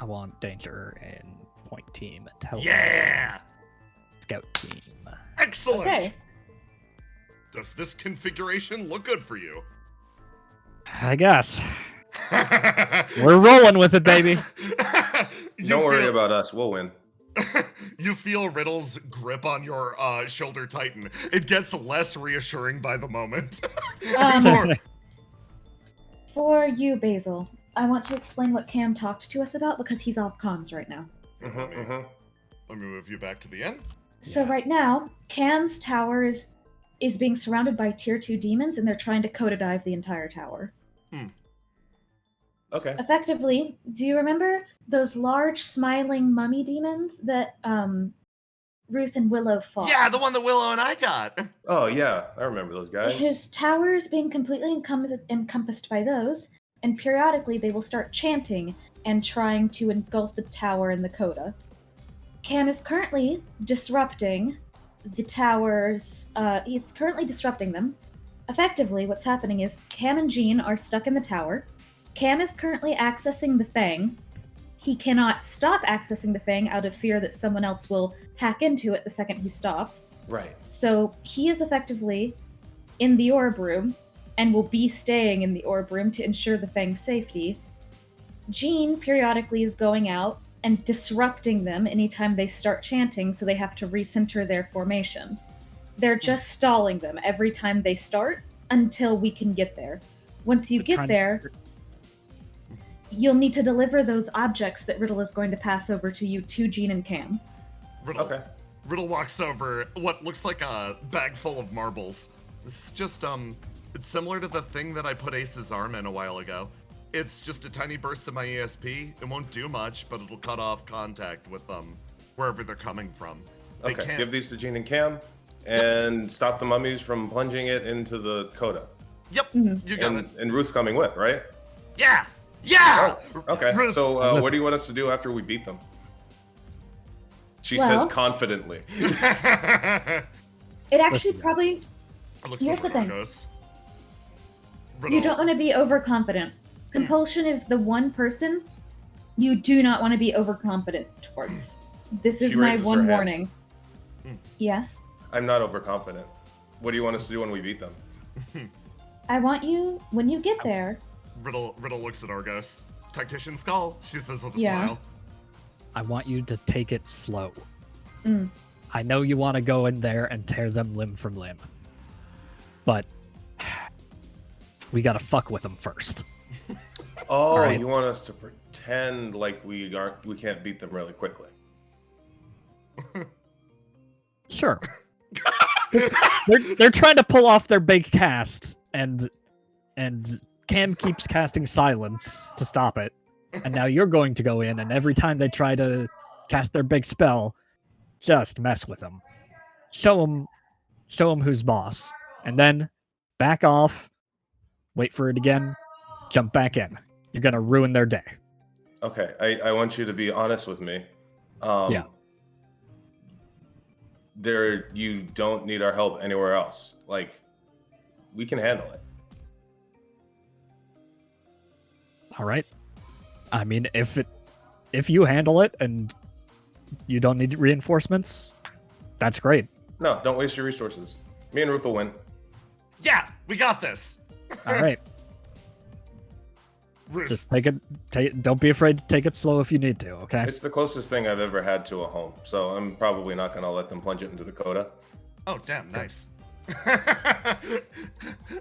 want Danger and Point Team and Helena Yeah! Scout Team. Excellent! Okay. Does this configuration look good for you? I guess. We're rolling with it, baby. Don't worry about us. We'll win. You feel Riddle's grip on your shoulder tighten. It gets less reassuring by the moment. More- For you, Basil, I want to explain what Cam talked to us about because he's off comms right now. Let me move you back to the end. So right now, Cam's tower is being surrounded by tier 2 demons, and they're trying to coda dive the entire tower. Okay. Effectively, do you remember those large smiling mummy demons that Ruth and Willow fought? Yeah, the one that Willow and I got. Oh yeah, I remember those guys. His tower is being completely encompassed by those, and periodically they will start chanting and trying to engulf the tower in the coda. Cam is currently disrupting the towers. It's currently disrupting them. Effectively, what's happening is Cam and Jean are stuck in the tower. Cam is currently accessing the Fang. He cannot stop accessing the Fang out of fear that someone else will hack into it the second he stops. Right. So he is effectively in the orb room and will be staying in the orb room to ensure the Fang's safety. Jean periodically is going out and disrupting them anytime they start chanting, so they have to recenter their formation. They're just stalling them every time they start until we can get there. Once you get there, you'll need to deliver those objects that Riddle is going to pass over to you to Jean and Cam. Riddle, Okay. Riddle walks over what looks like a bag full of marbles. This is just, it's similar to the thing that I put Ace's arm in a while ago. It's just a tiny burst of my ESP. It won't do much, but it'll cut off contact with wherever they're coming from. They Okay. can't- Give these to Jean and Cam, and stop the mummies from plunging it into the coda. Yep, Mhm. you got it. And Ruth's coming with, right? Yeah! Yeah! Okay. Ruth- So Listen. what do you want us to do after we beat them? She Well- says confidently. It actually Listen, probably... It looks Here's over the thing. Argos. You Riddle, don't want to be overconfident. Compulsion is the one person you do not want to be overconfident towards. This is She my raises one her hand. warning. Yes? I'm not overconfident. What do you want us to do when we beat them? I want you, when you get there, Riddle looks at Argos. Tactician skull, she says with a Yeah. smile. I want you to take it slow. Mm. I know you want to go in there and tear them limb from limb, but we gotta fuck with them first. Oh, Alright. you want us to pretend like we can't beat them really quickly. Sure. they're trying to pull off their big cast, and Cam keeps casting silence to stop it. And now you're going to go in, and every time they try to cast their big spell, just mess with them. Show them who's boss, and then back off. Wait for it again. Jump back in. You're gonna ruin their day. Okay, I want you to be honest with me. Yeah. You don't need our help anywhere else. Like, we can handle it. All right. I mean, if you handle it and you don't need reinforcements, That's great. No, don't waste your resources. Me and Ruth will win. Yeah, we got this. All right. Ruth, Just don't be afraid to take it slow if you need to, okay? It's the closest thing I've ever had to a home, so I'm probably not going to let them plunge it into Dakota. Oh, damn, nice.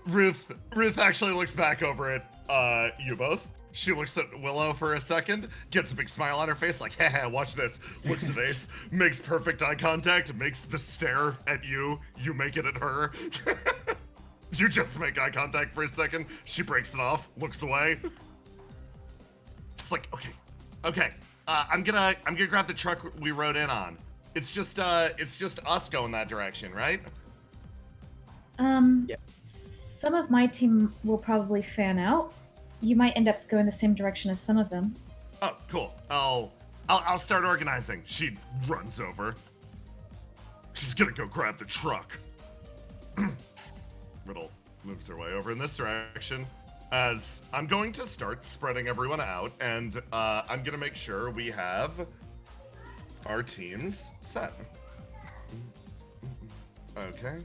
Ruth actually looks back over at you both. She looks at Willow for a second, gets a big smile on her face, like, haha, watch this. Looks at Ace, makes perfect eye contact, makes the stare at you. You make it at her. You just make eye contact for a second. She breaks it off, looks away. Just like, okay. I'm gonna grab the truck we rode in on. It's just us going that direction, right? Yep. Some of my team will probably fan out. You might end up going the same direction as some of them. Oh, cool. I'll start organizing. She runs over. She's gonna go grab the truck. Riddle moves her way over in this direction as I'm going to start spreading everyone out, and I'm gonna make sure we have our teams set. Okay.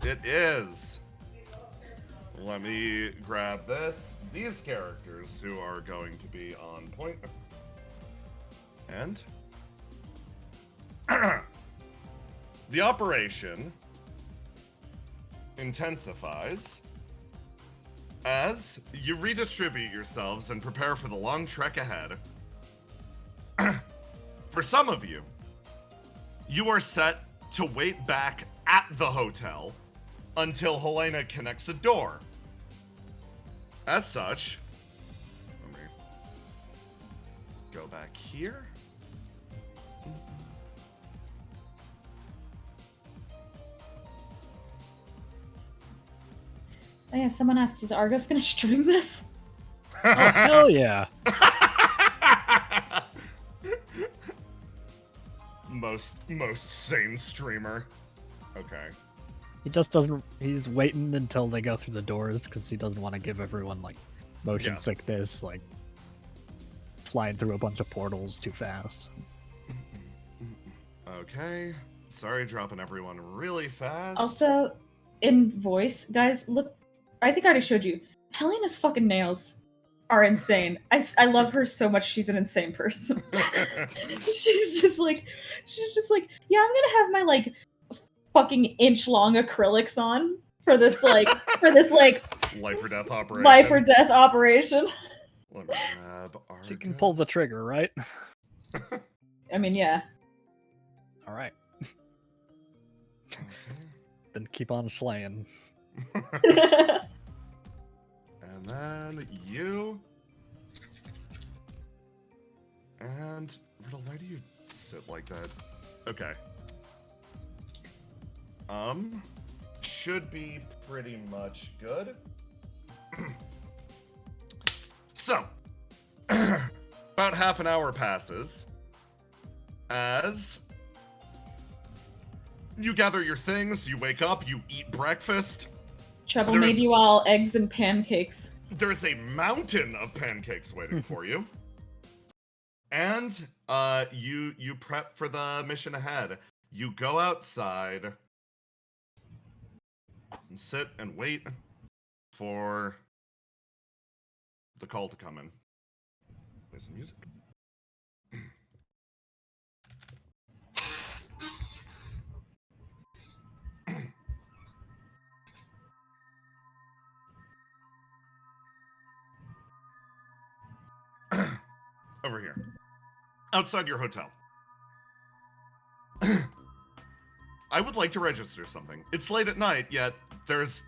It is. Let me grab these characters who are going to be on point. And the operation intensifies as you redistribute yourselves and prepare for the long trek ahead. For some of you, you are set to wait back at the hotel until Helena connects a door. As such, let me go back here. Oh yeah, someone asked, is Argos gonna stream this? Oh, hell yeah. most sane streamer. Okay. He just doesn't. He's waiting until they go through the doors because he doesn't want to give everyone like motion sickness, like flying through a bunch of portals too fast. Okay. Sorry, dropping everyone really fast. Also, in voice, guys, look, I think I already showed you. Helena's fucking nails are insane. I love her so much. She's an insane person. she's just like, yeah, I'm gonna have my like fucking inch-long acrylics on for this like life or death operation. Life or death operation. Let me grab She can pull the trigger, right? I mean, yeah. All right. Then keep on slaying. And then you. And Riddle, why do you sit like that? Okay. Should be pretty much good. So, about half an hour passes as you gather your things, you wake up, you eat breakfast. Treble made you all eggs and pancakes. There's a mountain of pancakes waiting for you. And you prep for the mission ahead. You go outside and sit and wait for the call to come in. Play some music. Over here. Outside your hotel. I would like to register something. It's late at night, yet there's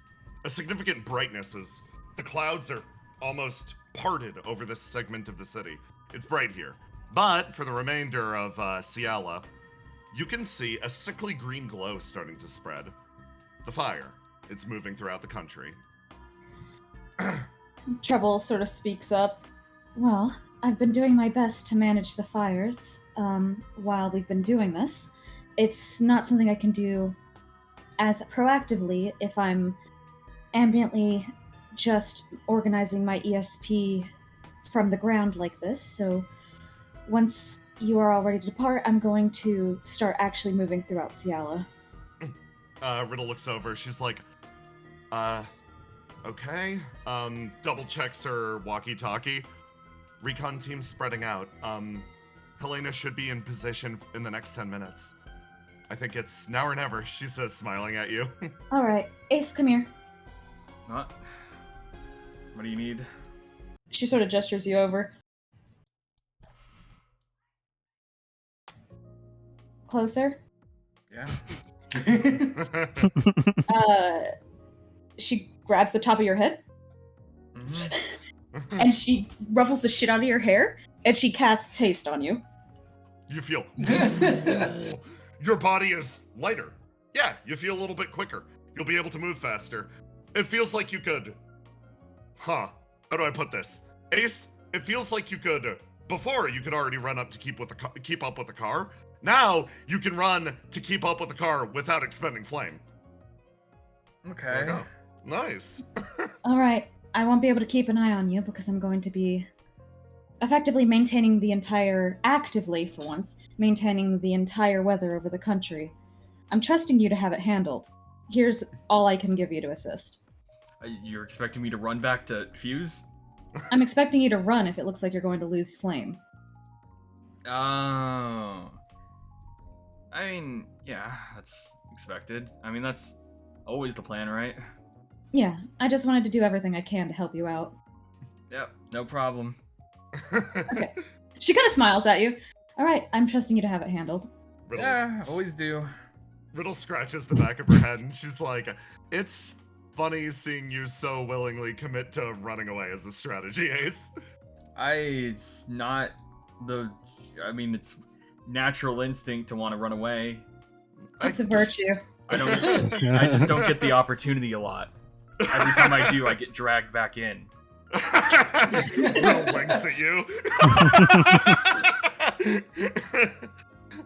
a significant brightness as the clouds are almost parted over this segment of the city. It's bright here. But for the remainder of Cialla, you can see a sickly green glow starting to spread. The fire. It's moving throughout the country. Treble sort of speaks up. Well, I've been doing my best to manage the fires while we've been doing this. It's not something I can do as proactively if I'm ambiently just organizing my ESP from the ground like this. So once you are all ready to depart, I'm going to start actually moving throughout Cialla. Riddle looks over. She's like, okay. Double checks her walkie-talkie. Recon team's spreading out. Helena should be in position in the next 10 minutes. I think it's now or never, she says, smiling at you. Alright, Ace, come here. What? What do you need? She sort of gestures you over. Closer. Yeah. She grabs the top of your head, Mm-hmm. and she ruffles the shit out of your hair, and she casts haste on you. You feel your body is lighter. Yeah, you feel a little bit quicker. You'll be able to move faster. It feels like you could. How do I put this? Ace, it feels like you could. Before you could already run up to keep up with the car. Now you can run to keep up with the car without expending flame. Okay. Like, oh, nice. Alright, I won't be able to keep an eye on you because I'm going to be effectively maintaining the entire, actively for once, maintaining the entire weather over the country. I'm trusting you to have it handled. Here's all I can give you to assist. You're expecting me to run back to Fuse? I'm expecting you to run if it looks like you're going to lose flame. Oh. I mean, yeah, that's expected. I mean, that's always the plan, right? Yeah, I just wanted to do everything I can to help you out. Yep, no problem. Okay. She kind of smiles at you. Alright, I'm trusting you to have it handled. Riddle, Yeah, always do. Riddle scratches the back of her head and she's like, it's funny seeing you so willingly commit to running away as a strategy, Ace. It's not the... I mean, it's natural instinct to want to run away. It's a virtue. I just don't get the opportunity a lot. Every time I do, I get dragged back in. Riddle winks at you.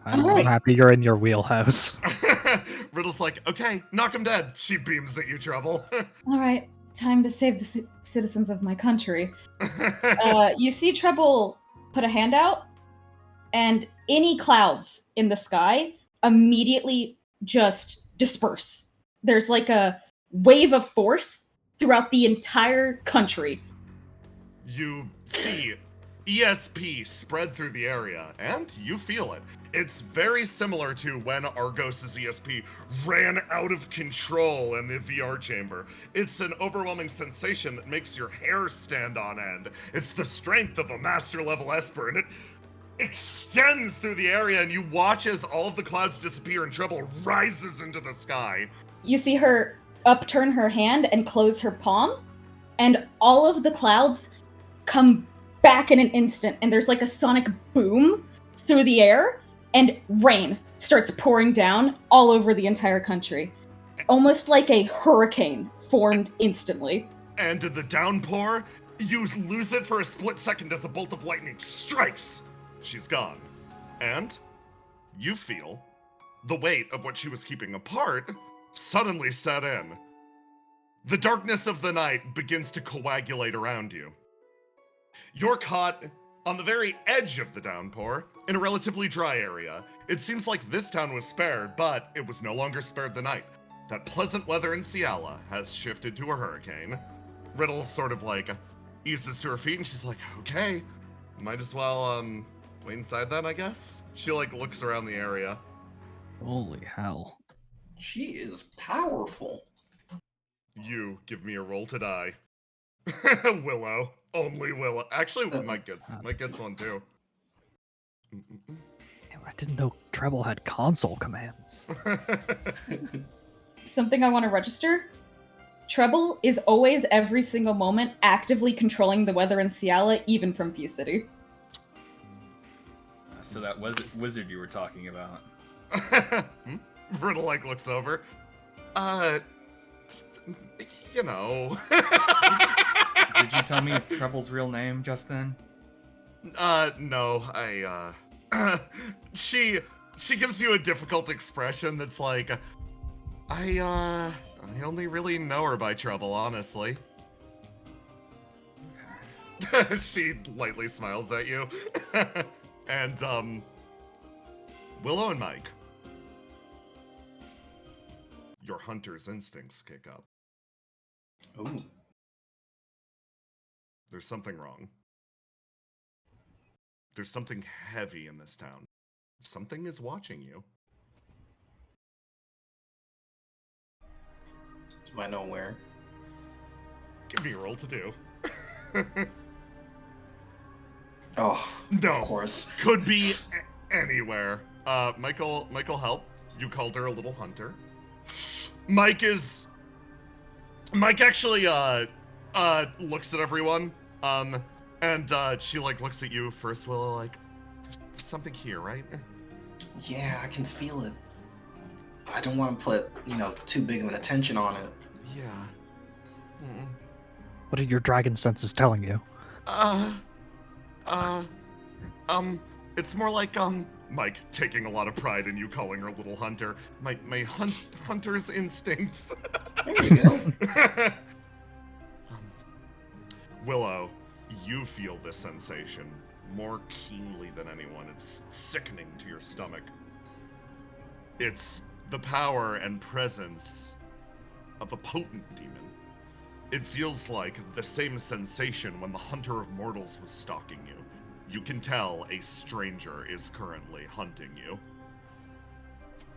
I'm Alright. happy you're in your wheelhouse. Riddle's like, okay, knock him dead. She beams at you, Trouble. Alright, time to save the citizens of my country. You see Treble put a hand out, and any clouds in the sky immediately just disperse. There's like a wave of force throughout the entire country. You see ESP spread through the area, and you feel it. It's very similar to when Argos' ESP ran out of control in the VR chamber. It's an overwhelming sensation that makes your hair stand on end. It's the strength of a master level Esper, and it extends through the area, and you watch as all of the clouds disappear and Treble rises into the sky. You see her upturn her hand and close her palm, and all of the clouds come back in an instant, and there's like a sonic boom through the air, and rain starts pouring down all over the entire country. Almost like a hurricane formed instantly. And in the downpour, you lose it for a split second as a bolt of lightning strikes. She's gone. And you feel the weight of what she was keeping apart suddenly set in. The darkness of the night begins to coagulate around you. You're caught on the very edge of the downpour, in a relatively dry area. It seems like this town was spared, but it was no longer spared the night. That pleasant weather in Cialla has shifted to a hurricane. Riddle sort of like eases to her feet and she's like, okay, might as well wait inside then, I guess? She like looks around the area. Holy hell. She is powerful. You give me a roll to die. Willow. Only Willow. Actually, Mike gets one too. Damn, I didn't know Treble had console commands. Something I want to register. Treble is always, every single moment, actively controlling the weather in Cialla, even from Fuse City. So that wizard you were talking about. Riddle like looks over. You know. Did you tell me Treble's real name just then? No, she gives you a difficult expression that's like, I only really know her by Trouble, honestly. She lightly smiles at you. And Willow and Mike, your hunter's instincts kick up. Ooh. There's something wrong. There's something heavy in this town. Something is watching you. Do I know where? Give me a roll to do. Oh, No. of course. Could be anywhere. Michael, help. You called her a little hunter. Mike actually looks at everyone. And she like looks at you first, Willow, like, there's something here, right? Yeah, I can feel it. I don't want to put, too big of an attention on it. Yeah. What are your dragon senses telling you? It's more like, Mike taking a lot of pride in you calling her little hunter. My hunter's instincts. There you go. Willow, you feel this sensation more keenly than anyone. It's sickening to your stomach. It's the power and presence of a potent demon. It feels like the same sensation when the Hunter of Mortals was stalking you. You can tell a stranger is currently hunting you.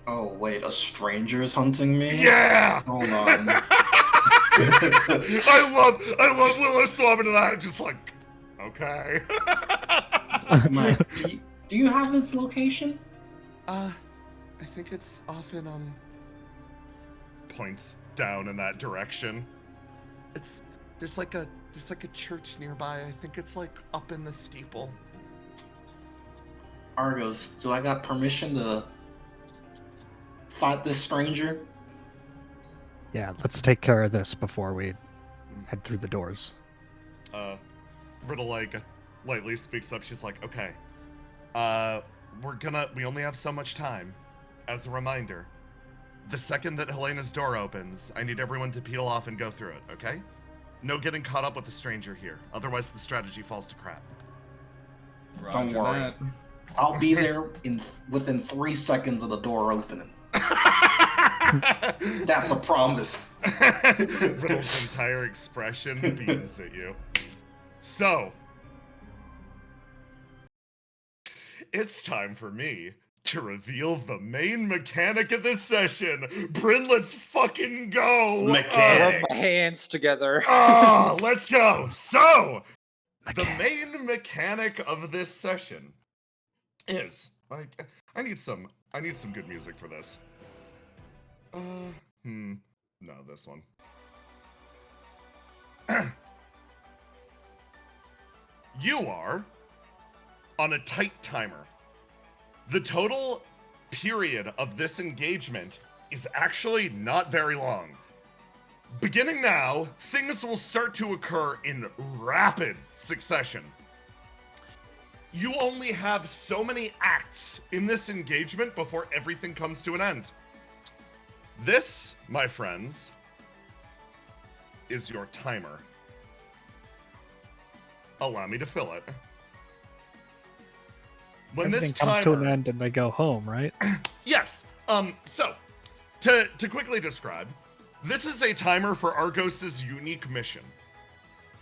Oh, wait, a stranger is hunting me? Yeah! Hold on. I love Willow swapping to that, just like, okay. Mike, do you have its location? I think it's off in, points down in that direction. There's like a church nearby. I think it's like up in the steeple. Argos, do I got permission to fight this stranger? Yeah, let's take care of this before we head through the doors. Riddle like lightly speaks up. She's like, okay, we only have so much time. As a reminder, the second that Helena's door opens, I need everyone to peel off and go through it, okay? No getting caught up with the stranger here. Otherwise, the strategy falls to crap. Don't worry. I'll be there within 3 seconds of the door opening. That's a promise. Riddle's entire expression beams at you. So, it's time for me to reveal the main mechanic of this session. Bryn, let's fucking go! Rub my hands together. Let's go! So, the main mechanic of this session is, like, I need some good music for this. No, this one. You are on a tight timer. The total period of this engagement is actually not very long. Beginning now, things will start to occur in rapid succession. You only have so many acts in this engagement before everything comes to an end. This, my friends, is your timer. Allow me to fill it. When Everything this timer comes to an end and they go home, right? Yes. So, to quickly describe, this is a timer for Argos's unique mission.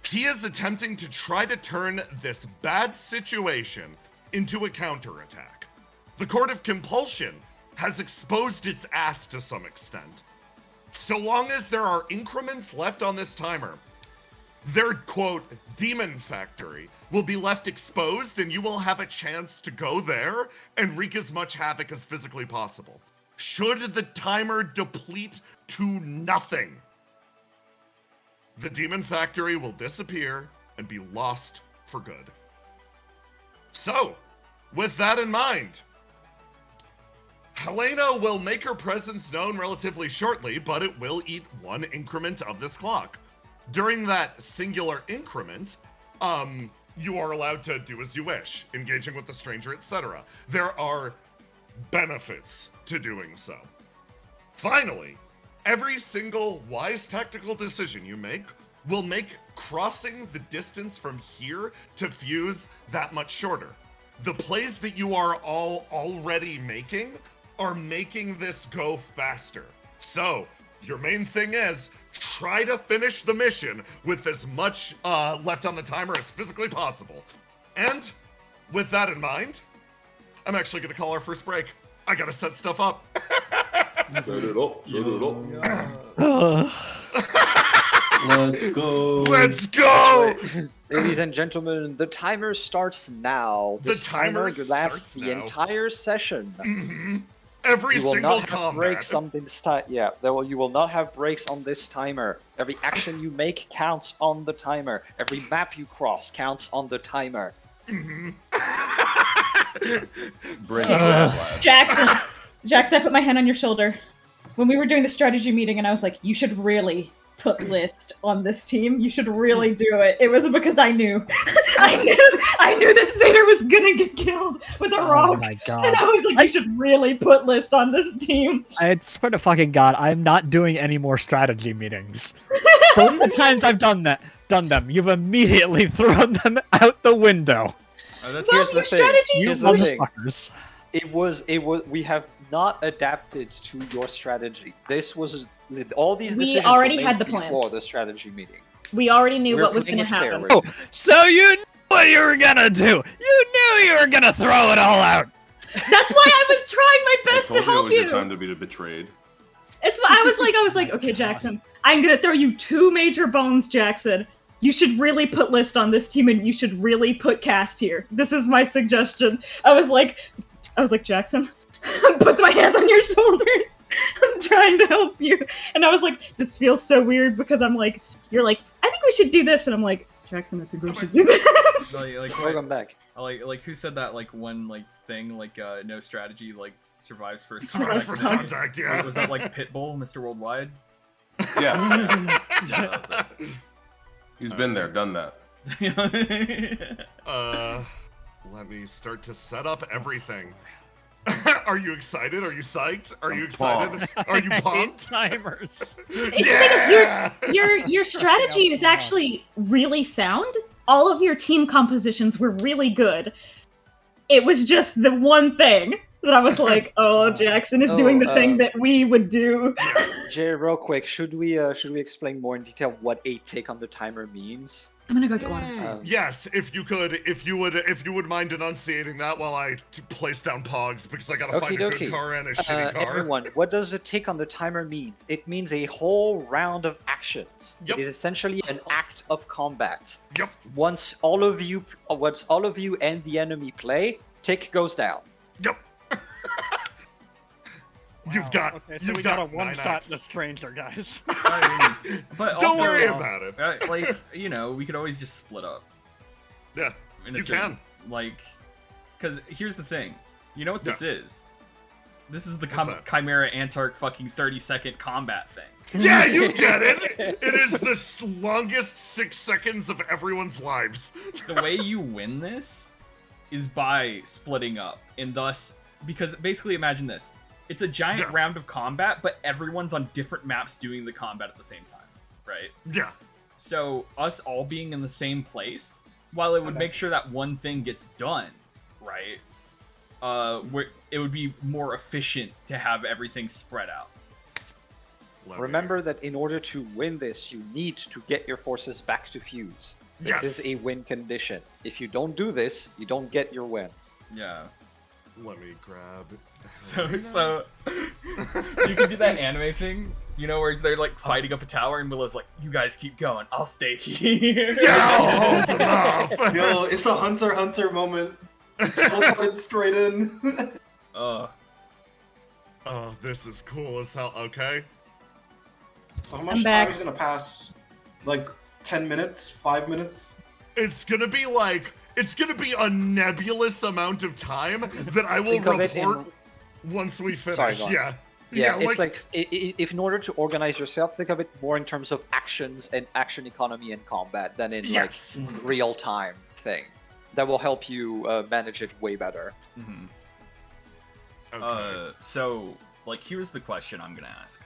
He is attempting to try to turn this bad situation into a counterattack. The Court of Compulsion has exposed its ass to some extent. So long as there are increments left on this timer, their, quote, demon factory will be left exposed and you will have a chance to go there and wreak as much havoc as physically possible. Should the timer deplete to nothing, the demon factory will disappear and be lost for good. So, with that in mind, Helena will make her presence known relatively shortly, but it will eat 1 increment of this clock. During that singular increment, you are allowed to do as you wish, engaging with the stranger, etc. There are benefits to doing so. Finally, every single wise tactical decision you make will make crossing the distance from here to Fuse that much shorter. the plays that you are all already making are making this go faster. So, your main thing is try to finish the mission with as much left on the timer as physically possible. And with that in mind, I'm actually gonna call our first break. I gotta set stuff up. Set it up. Let's go. Let's go! Ladies and gentlemen, the timer starts now. The This timer lasts starts the now. entire session. Mm-hmm. Every You will single not have combat. breaks on this time. Yeah, you will not have breaks on this timer. Every action you make counts on the timer. Every map you cross counts on the timer. Mm-hmm. Jackson, I put my hand on your shoulder. When we were doing the strategy meeting, and I was like, "You should really put list on this team. You should really do it." It was because I knew, I knew that Seder was gonna get killed with a rock. Oh my god. And I was like, "You should really put list on this team." I swear to fucking god, I'm not doing any more strategy meetings. From the times I've done them, you've immediately thrown them out the window. Here's the thing. strategy. Here's the thing. Motherfuckers. It was. We have not adapted to your strategy. This was all these We decisions already were had made the plan. before the strategy meeting. We already knew We're what was playing gonna it fair. happen. Oh, so you knew what you were gonna do. You knew you were gonna throw it all out. That's why I was trying my I best told to help it was you. your time to be betrayed. It's I was like, okay, Jackson, I'm gonna throw you 2 major bones, Jackson. You should really put list on this team, and you should really put cast here. This is my suggestion. I was like, Jackson, puts my hands on your shoulders. I'm trying to help you, and I was like, this feels so weird because I'm like, you're like, I think we should do this, and I'm like, Jackson, I think we should do this. Welcome back. Like who said that? Like one thing no strategy survives first Survives contact. first contact, yeah. Wait, was that like Pitbull, Mr. Worldwide? Yeah. Yeah, that was it. He's been there, done that. Let me start to set up everything. Are you excited? Are you psyched? Are you excited? Are you pumped? Timers. Yeah! Your strategy is actually really sound. All of your team compositions were really good. It was just the one thing that I was like, oh, Jackson is doing the thing that we would do. Jay, real quick, should we explain more in detail what a tick on the timer means? I'm gonna go get one. Yes, if you would mind enunciating that while I place down pogs, because I gotta find a good car and a shitty car. Everyone, what does a tick on the timer means? It means a whole round of actions. Yep. It is essentially an act of combat. Yep. Once all of you and the enemy play, tick goes down. Yep. You've got Okay, so you've we got got a one shot 9x. the stranger, guys. But Don't also, worry about it. We could always just split up. Yeah, In a you certain- can. Because here's the thing. You know what this is? This is the What's that? Chimera Antark fucking 30-second combat thing. Yeah, you get it. It is the longest 6 seconds of everyone's lives. The way you win this is by splitting up, and thus, because basically imagine this. It's a giant round of combat, but everyone's on different maps doing the combat at the same time, right? Yeah. So us all being in the same place, while it would make sure that one thing gets done, right? It would be more efficient to have everything spread out. Remember that in order to win this, you need to get your forces back to fuse. This is a win condition. If you don't do this, you don't get your win. Yeah. Let me grab. So you can do that anime thing, where they're fighting up a tower, and Willow's like, "You guys keep going, I'll stay here." Yeah, I'll hold them off. Yo, it's a Hunter x Hunter moment. Teleported straight in. Oh, this is cool as hell. Okay. So how much time is gonna pass? 10 minutes? 5 minutes? It's gonna be a nebulous amount of time that I will report once we finish. Sorry, yeah. Yeah, it's if in order to organize yourself, think of it more in terms of actions and action economy and combat than in real time thing. That will help you manage it way better. Mm-hmm. Okay. So here's the question I'm gonna ask.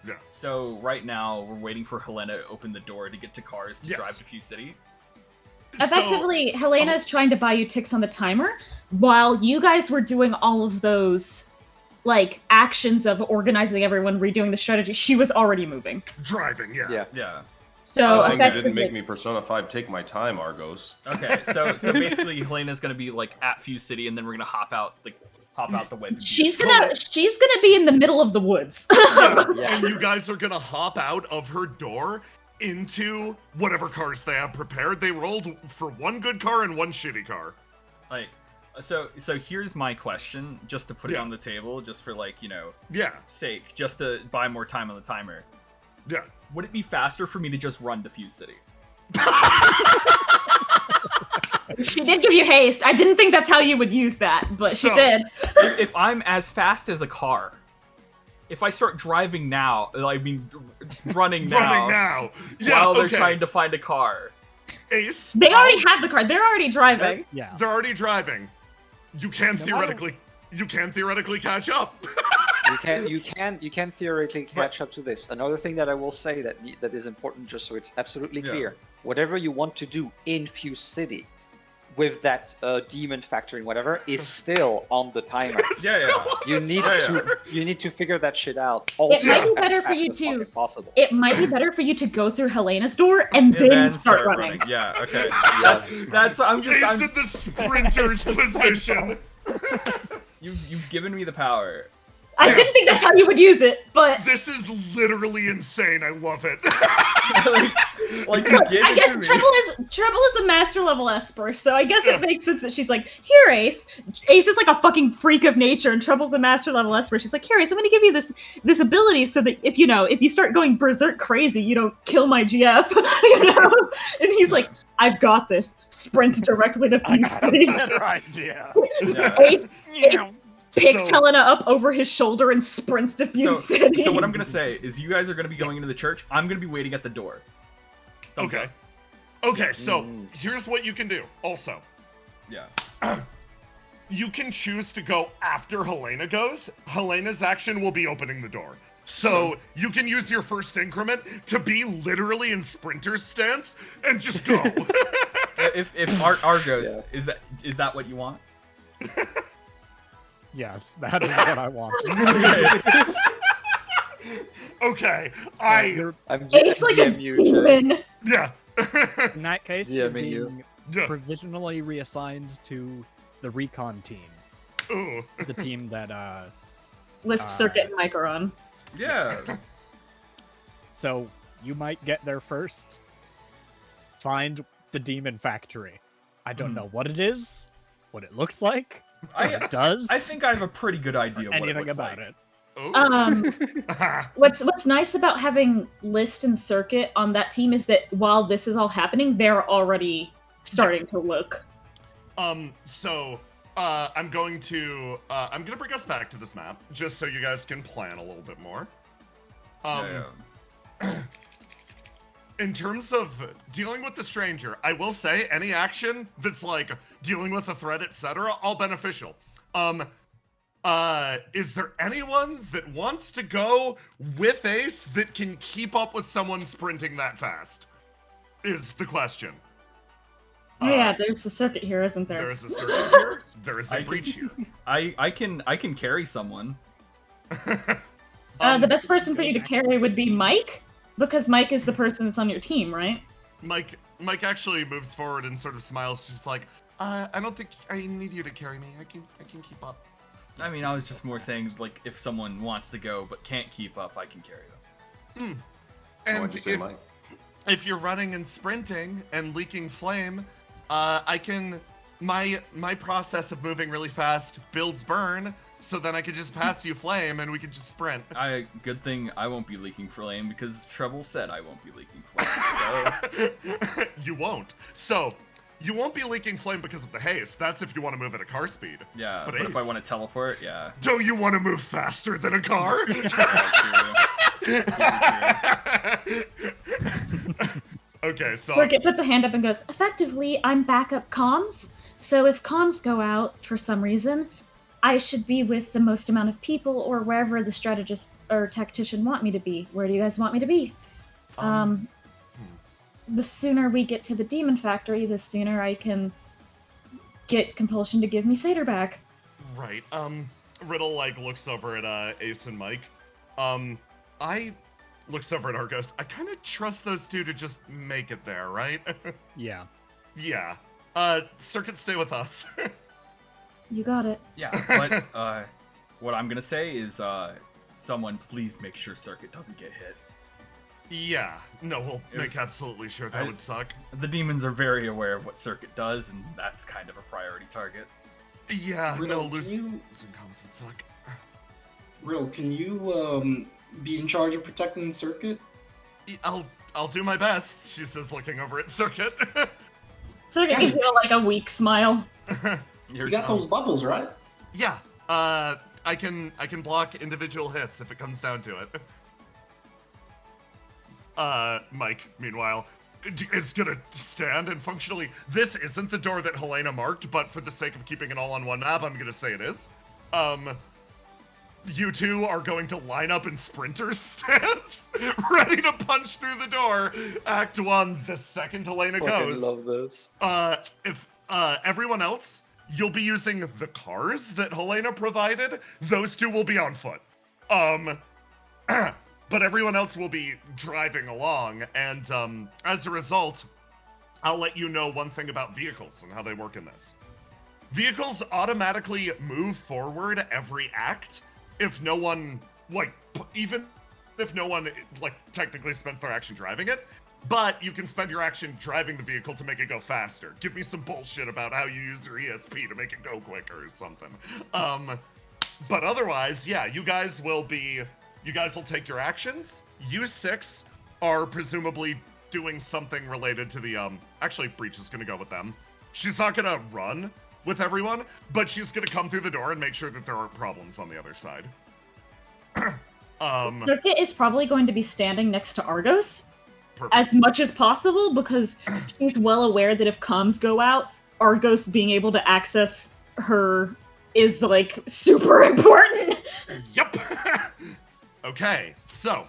Yeah. So right now we're waiting for Helena to open the door to get to cars to drive to Fuse City. Effectively, Helena is trying to buy you ticks on the timer while you guys were doing all of those, like, actions of organizing everyone, redoing the strategy. She was already moving. Driving, yeah. So I think you effectively, didn't make me Persona 5 take my time, Argos. Okay, so basically Helena's gonna be like at Fuse City, and then we're gonna hop out the way. she's gonna be in the middle of the woods. And you guys are gonna hop out of her door into whatever cars they have prepared. They rolled for one good car and one shitty car. Like, so here's my question, just to put it on the table, just for like, sake, just to buy more time on the timer. Yeah. Would it be faster for me to just run to Fuse City? She did give you haste. I didn't think that's how you would use that, but she did. If I'm as fast as a car, if I start driving now, running now, while they're trying to find a car. Ace. They already have the car. They're already driving. Yeah. They're already driving. You can theoretically catch up. You can theoretically catch up to this. Another thing that I will say that is important, just so it's absolutely clear. Whatever you want to do in Fuse City with that demon factoring, whatever, is still on the timer. You need to figure that shit out. Also, it might be better for you to. Possible. It might be better for you to go through Helena's door and then start running. Yeah. Okay. That's. I'm in the sprinter's position. You've given me the power. I didn't think that's how you would use it, but this is literally insane. I love it. I guess Treble is a master level Esper, so I guess it makes sense that she's like, here, Ace. Ace is like a fucking freak of nature, and Treble's a master level Esper. She's like, here, Ace, I'm gonna give you this ability so that if you start going berserk crazy, you don't kill my GF. And he's like, I've got this. Sprint directly to Fuse City. Better idea. Ace picks Helena up over his shoulder and sprints to Fuse City. So what I'm gonna say is, you guys are gonna be going into the church. I'm gonna be waiting at the door. Okay, so here's what you can do. Also, you can choose to go after Helena goes. Helena's action will be opening the door. So you can use your first increment to be literally in sprinter's stance and just go. if Argos, is that what you want? Yes, that is what I want. Okay, Ace like a demon. Yeah. In that case, you're being provisionally reassigned to the recon team. Ooh. The team that List, Circuit, and Mike are on. Yeah. So you might get there first. Find the demon factory. I don't know what it is, what it looks like, what it does. I think I have a pretty good idea of anything what it looks about like. it. What's nice about having List and Circuit on that team is that while this is all happening, they're already starting to look. So I'm gonna bring us back to this map just so you guys can plan a little bit more. In terms of dealing with the stranger, I will say any action that's like dealing with a threat, etc., all beneficial. Is there anyone that wants to go with Ace that can keep up with someone sprinting that fast? Is the question. Oh yeah, there's a circuit here, isn't there? There is a circuit here. There is a breach here. I can carry someone. The best person for you to carry would be Mike, because Mike is the person that's on your team, right? Mike actually moves forward and sort of smiles, just like, I don't think I need you to carry me. I can keep up. I mean, I was just more saying, like, if someone wants to go but can't keep up, I can carry them. And if you're running and sprinting and leaking flame, my process of moving really fast builds burn, so then I could just pass you flame and we could just sprint. Good thing I won't be leaking flame, because Treble said I won't be leaking flame, so... You won't. So, you won't be leaking flame because of the haste. That's if you want to move at a car speed. Yeah, but if I want to teleport, yeah. Do you want to move faster than a car? Okay, so... Circuit puts a hand up and goes, effectively, I'm backup comms, so if comms go out for some reason, I should be with the most amount of people or wherever the strategist or tactician want me to be. Where do you guys want me to be? the sooner we get to the demon factory, the sooner I can get Compulsion to give me Satyr back. Right. Riddle like looks over at Ace and Mike. I looks over at Argos. I kind of trust those two to just make it there, right? Yeah. Yeah. Circuit, stay with us. You got it. Yeah, but what I'm gonna say is, someone please make sure Circuit doesn't get hit. Yeah. No, we'll make absolutely sure. That would suck. The demons are very aware of what Circuit does, and that's kind of a priority target. Yeah. Riddle, no, losing comms would suck. Riddle, can you be in charge of protecting Circuit? I'll do my best. She says, looking over at Circuit. Circuit gives you like a weak smile. You got those bubbles, right? Yeah. I can block individual hits if it comes down to it. Mike, meanwhile, is gonna stand and functionally. This isn't the door that Helena marked, but for the sake of keeping it all on one map, I'm gonna say it is. You two are going to line up in sprinter stance, ready to punch through the door. Act 1, the second Helena goes. I love this. If everyone else, you'll be using the cars that Helena provided. Those two will be on foot. But everyone else will be driving along, and as a result, I'll let you know one thing about vehicles and how they work in this. Vehicles automatically move forward every act if no one, even if no one, technically spends their action driving it, but you can spend your action driving the vehicle to make it go faster. Give me some bullshit about how you use your ESP to make it go quicker or something. But otherwise, yeah, you guys will take your actions. You 6 are presumably doing something related to the, actually, Breach is gonna go with them. She's not gonna run with everyone, but she's gonna come through the door and make sure that there aren't problems on the other side. Circuit is probably going to be standing next to Argos. Perfect. As much as possible, because she's well aware that if comms go out, Argos being able to access her is, super important. Yep. Okay, so,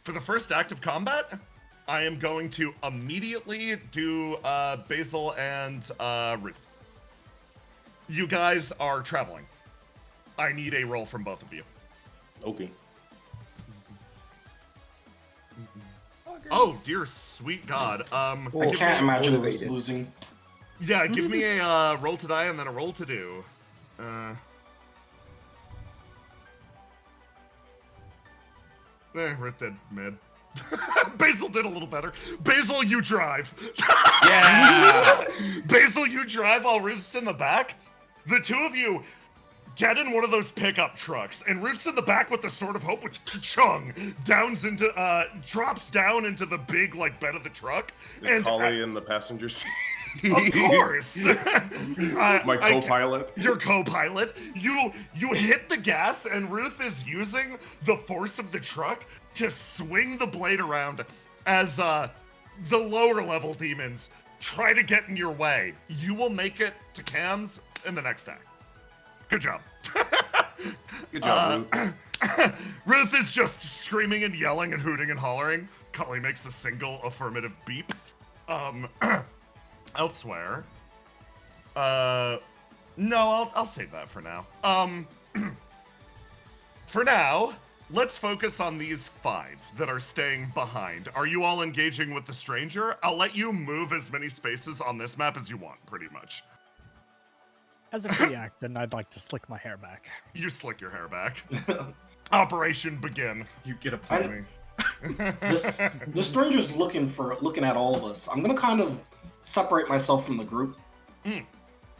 for the first act of combat, I am going to immediately do Basil and Ruth. You guys are traveling. I need a roll from both of you. Okay. Oh, dear sweet God. I can't imagine losing. Yeah, give me a roll to die and then a roll to do. Ruth did mid. Basil did a little better. Basil, you drive. Yeah! Basil, you drive while Ruth's in the back. The two of you get in one of those pickup trucks, and Ruth's in the back with the Sword of Hope, which ka-chung, drops down into the big, bed of the truck. Is Collie in the passenger seat? Of course. My co-pilot. Your co-pilot. You hit the gas, and Ruth is using the force of the truck to swing the blade around as the lower level demons try to get in your way. You will make it to cams in the next act. Good job. Good job, Ruth. Ruth is just screaming and yelling and hooting and hollering. Cully makes a single affirmative beep. Elsewhere. No, I'll save that for now. For now, let's focus on these 5 that are staying behind. Are you all engaging with the stranger? I'll let you move as many spaces on this map as you want, pretty much. As a free act, then I'd like to slick my hair back. You slick your hair back. Operation begin. You get a point. The stranger's looking at all of us. I'm gonna kind of separate myself from the group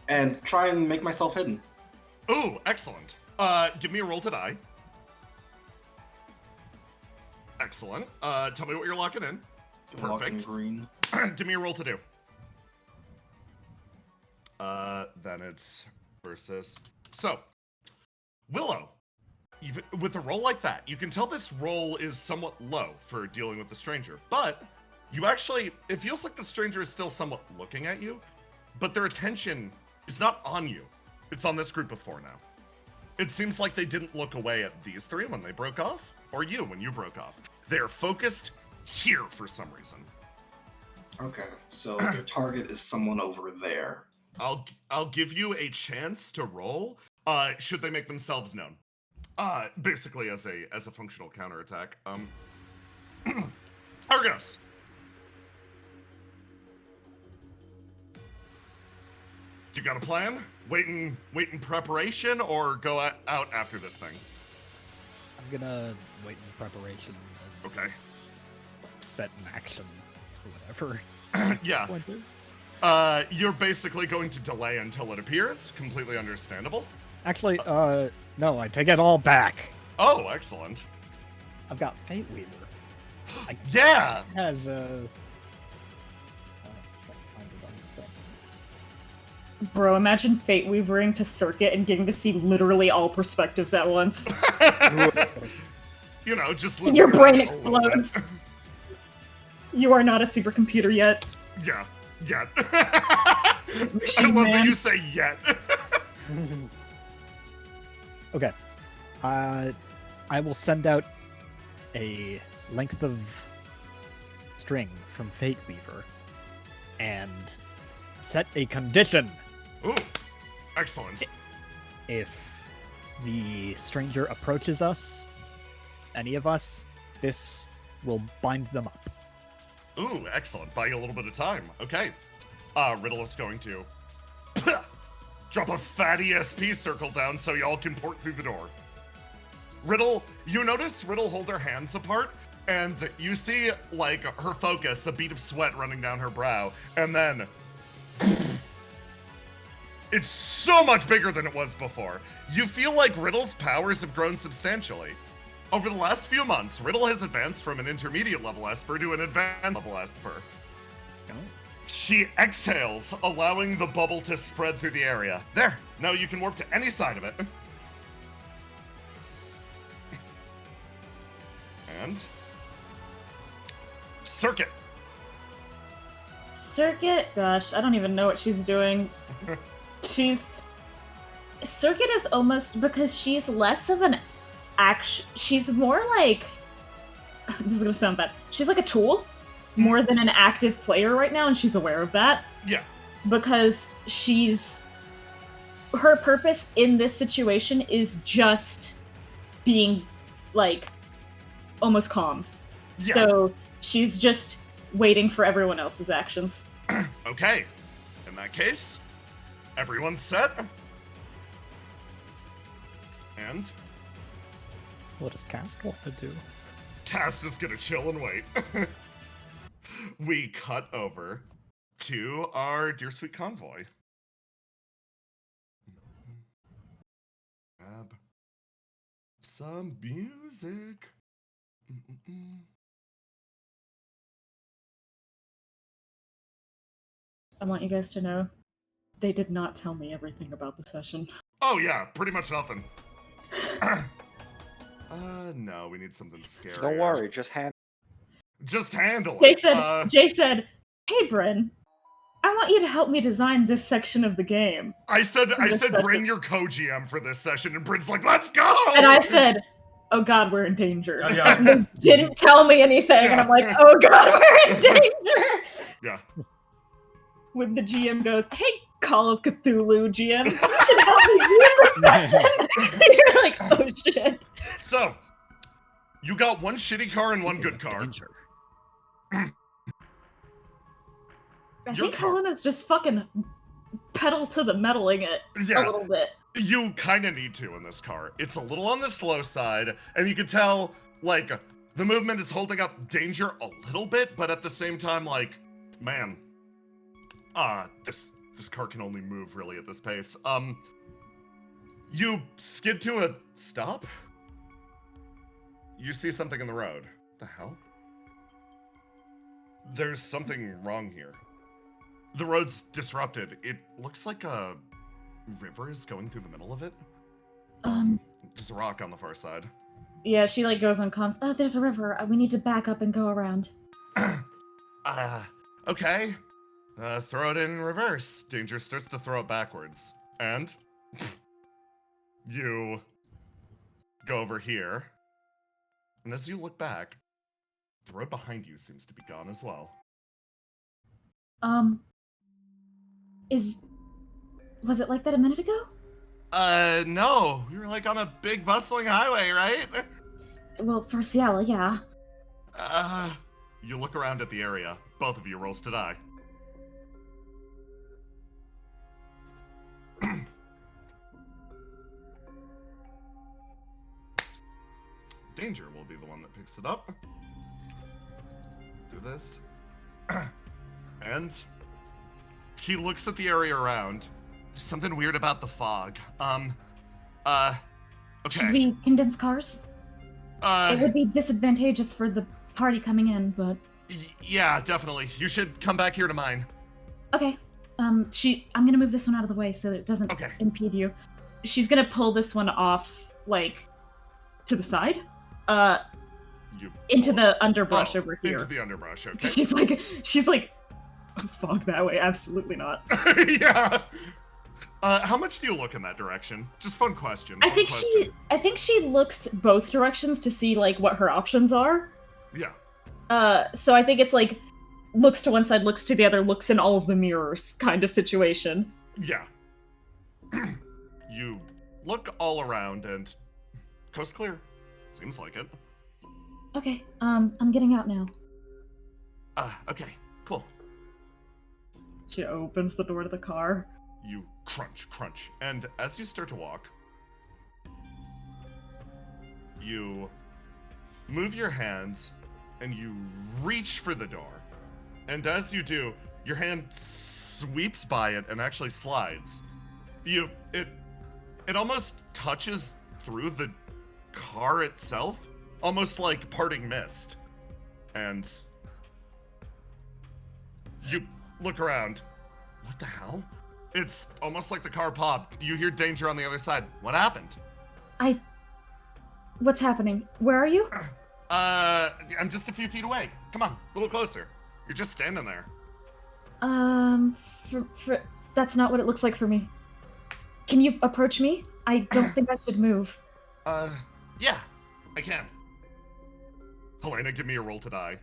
and try and make myself hidden. Ooh, excellent. Give me a roll to die. Excellent. Tell me what you're locking in. Locking Perfect. green. Give me a roll to do. Then it's versus. So, Willow, even with a roll like that, you can tell this roll is somewhat low for dealing with the stranger, but you actually, it feels like the stranger is still somewhat looking at you, but their attention is not on you. It's on this group of 4 now. It seems like they didn't look away at these 3 when they broke off, or you when you broke off. They're focused here for some reason. Okay, so their target is someone over there. I'll give you a chance to roll. Should they make themselves known? Basically as a functional counterattack. Argos. Do you got a plan? Wait in preparation, or go out after this thing? I'm gonna wait in preparation. And Okay. Set in action or whatever. Yeah. Point is. You're basically going to delay until it appears. Completely understandable. Actually, no, I take it all back. Oh, excellent. I've got Fate Weaver. Yeah. It has a. Just gotta find it on the thing. Bro, imagine Fate Weavering to Circuit and getting to see literally all perspectives at once. You know, just Your brain a little bit. explodes. You are not a supercomputer yet. Yeah, yet. I love that you say yet. Okay. I will send out a length of string from Fate Weaver and set a condition. Ooh, excellent. If the stranger approaches us, any of us, this will bind them up. Ooh, excellent. Buy you a little bit of time. Okay. Riddle is going to drop a fatty SP circle down so y'all can port through the door. Riddle, you notice Riddle hold her hands apart, and you see, like, her focus, a bead of sweat running down her brow, and then it's so much bigger than it was before. You feel like Riddle's powers have grown substantially. Over the last few months, Riddle has advanced from an intermediate level Esper to an advanced level Esper. She exhales, allowing the bubble to spread through the area. There, now you can warp to any side of it. And Circuit. Circuit, gosh, I don't even know what she's doing. Circuit is almost, because she's less of an action, she's more like, this is gonna sound bad, she's like a tool more than an active player right now, and she's aware of that. Yeah. Because her purpose in this situation is just being, like, almost comms. Yeah. So she's just waiting for everyone else's actions. Okay. In that case, everyone's set. And What does Cast want to do? Cast is gonna chill and wait. We cut over to our dear sweet convoy. Grab some music. I want you guys to know, they did not tell me everything about the session. Oh yeah, pretty much nothing. No, we need something scary. Don't worry, just handle it. Jay said, "Hey, Bryn, I want you to help me design this section of the game." I said, session. bring your co-GM for this session, and Bryn's like, let's go! And I said, "Oh God, we're in danger." Oh, yeah. And they didn't tell me anything, and I'm like, "Oh God, we're in danger." Yeah. When the GM goes, "Hey, Call of Cthulhu GM, you should help me win this session." You're like, "Oh shit." So, you got one shitty car and one good car. Danger. I Your think car- Helena's just fucking pedal to the metaling it Yeah. a little bit. You kind of need to in this car. It's a little on the slow side, and you can tell, like, the movement is holding up danger a little bit, but at the same time, like, man, this car can only move really at this pace. You skid to a stop. You see something in the road. The hell? There's something wrong here. The road's disrupted. It looks like a river is going through the middle of it. There's a rock on the far side. Yeah, she like goes on comms. "Oh, there's a river. We need to back up and go around." Okay. Throw it in reverse. Danger starts to throw it backwards. And you go over here. And as you look back, the road behind you seems to be gone as well. Was it like that a minute ago? No. We were like on a big bustling highway, right? Well, for Cialla, yeah. You look around at the area. Both of you rolls to die. Danger will be the one that picks it up. Do this. And he looks at the area around. There's something weird about the fog. Okay. Should we condense cars? It would be disadvantageous for the party coming in, but... Yeah, definitely. You should come back here to mine. Okay. I'm gonna move this one out of the way so that it doesn't impede you. She's gonna pull this one off, like, to the side. Into the underbrush over here. Into the underbrush, okay. She's like, fog that way, absolutely not. Yeah. How much do you look in that direction? Just fun question. I think she looks both directions to see like what her options are. Yeah. So I think it's like looks to one side, looks to the other, looks in all of the mirrors kind of situation. Yeah. You look all around and coast clear. Seems like it. Okay, I'm getting out now. Okay, cool. She opens the door to the car. You crunch, and as you start to walk, you move your hands and you reach for the door. And as you do, your hand sweeps by it and actually slides. It almost touches through the car itself, almost like parting mist. And you look around. What the hell? It's almost like the car popped. You hear danger on the other side. What happened? What's happening? Where are you? I'm just a few feet away. Come on, a little closer. You're just standing there. That's not what it looks like for me. Can you approach me? I don't think I should move. Yeah, I can. Helena, give me a roll to die.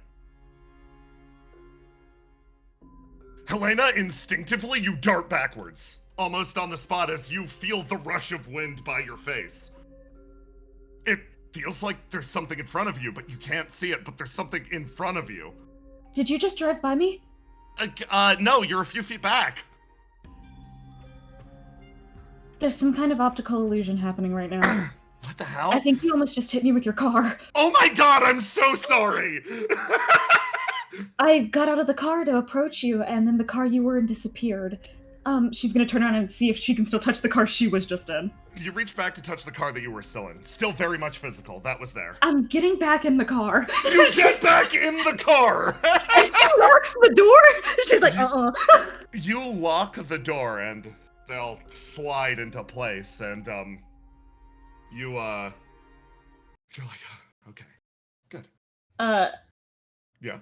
Helena, instinctively, you dart backwards, almost on the spot as you feel the rush of wind by your face. It feels like there's something in front of you, but you can't see it, but there's something in front of you. Did you just drive by me? No, you're a few feet back. There's some kind of optical illusion happening right now. What the hell? I think you almost just hit me with your car. Oh my god, I'm so sorry! I got out of the car to approach you, and then the car you were in disappeared. She's gonna turn around and see if she can still touch the car she was just in. You reach back to touch the car that you were still in. Still very much physical. That was there. I'm getting back in the car. You get back in the car! And she locks the door! She's like, You lock the door, and they'll slide into place, and, you're like, okay, good. Yeah?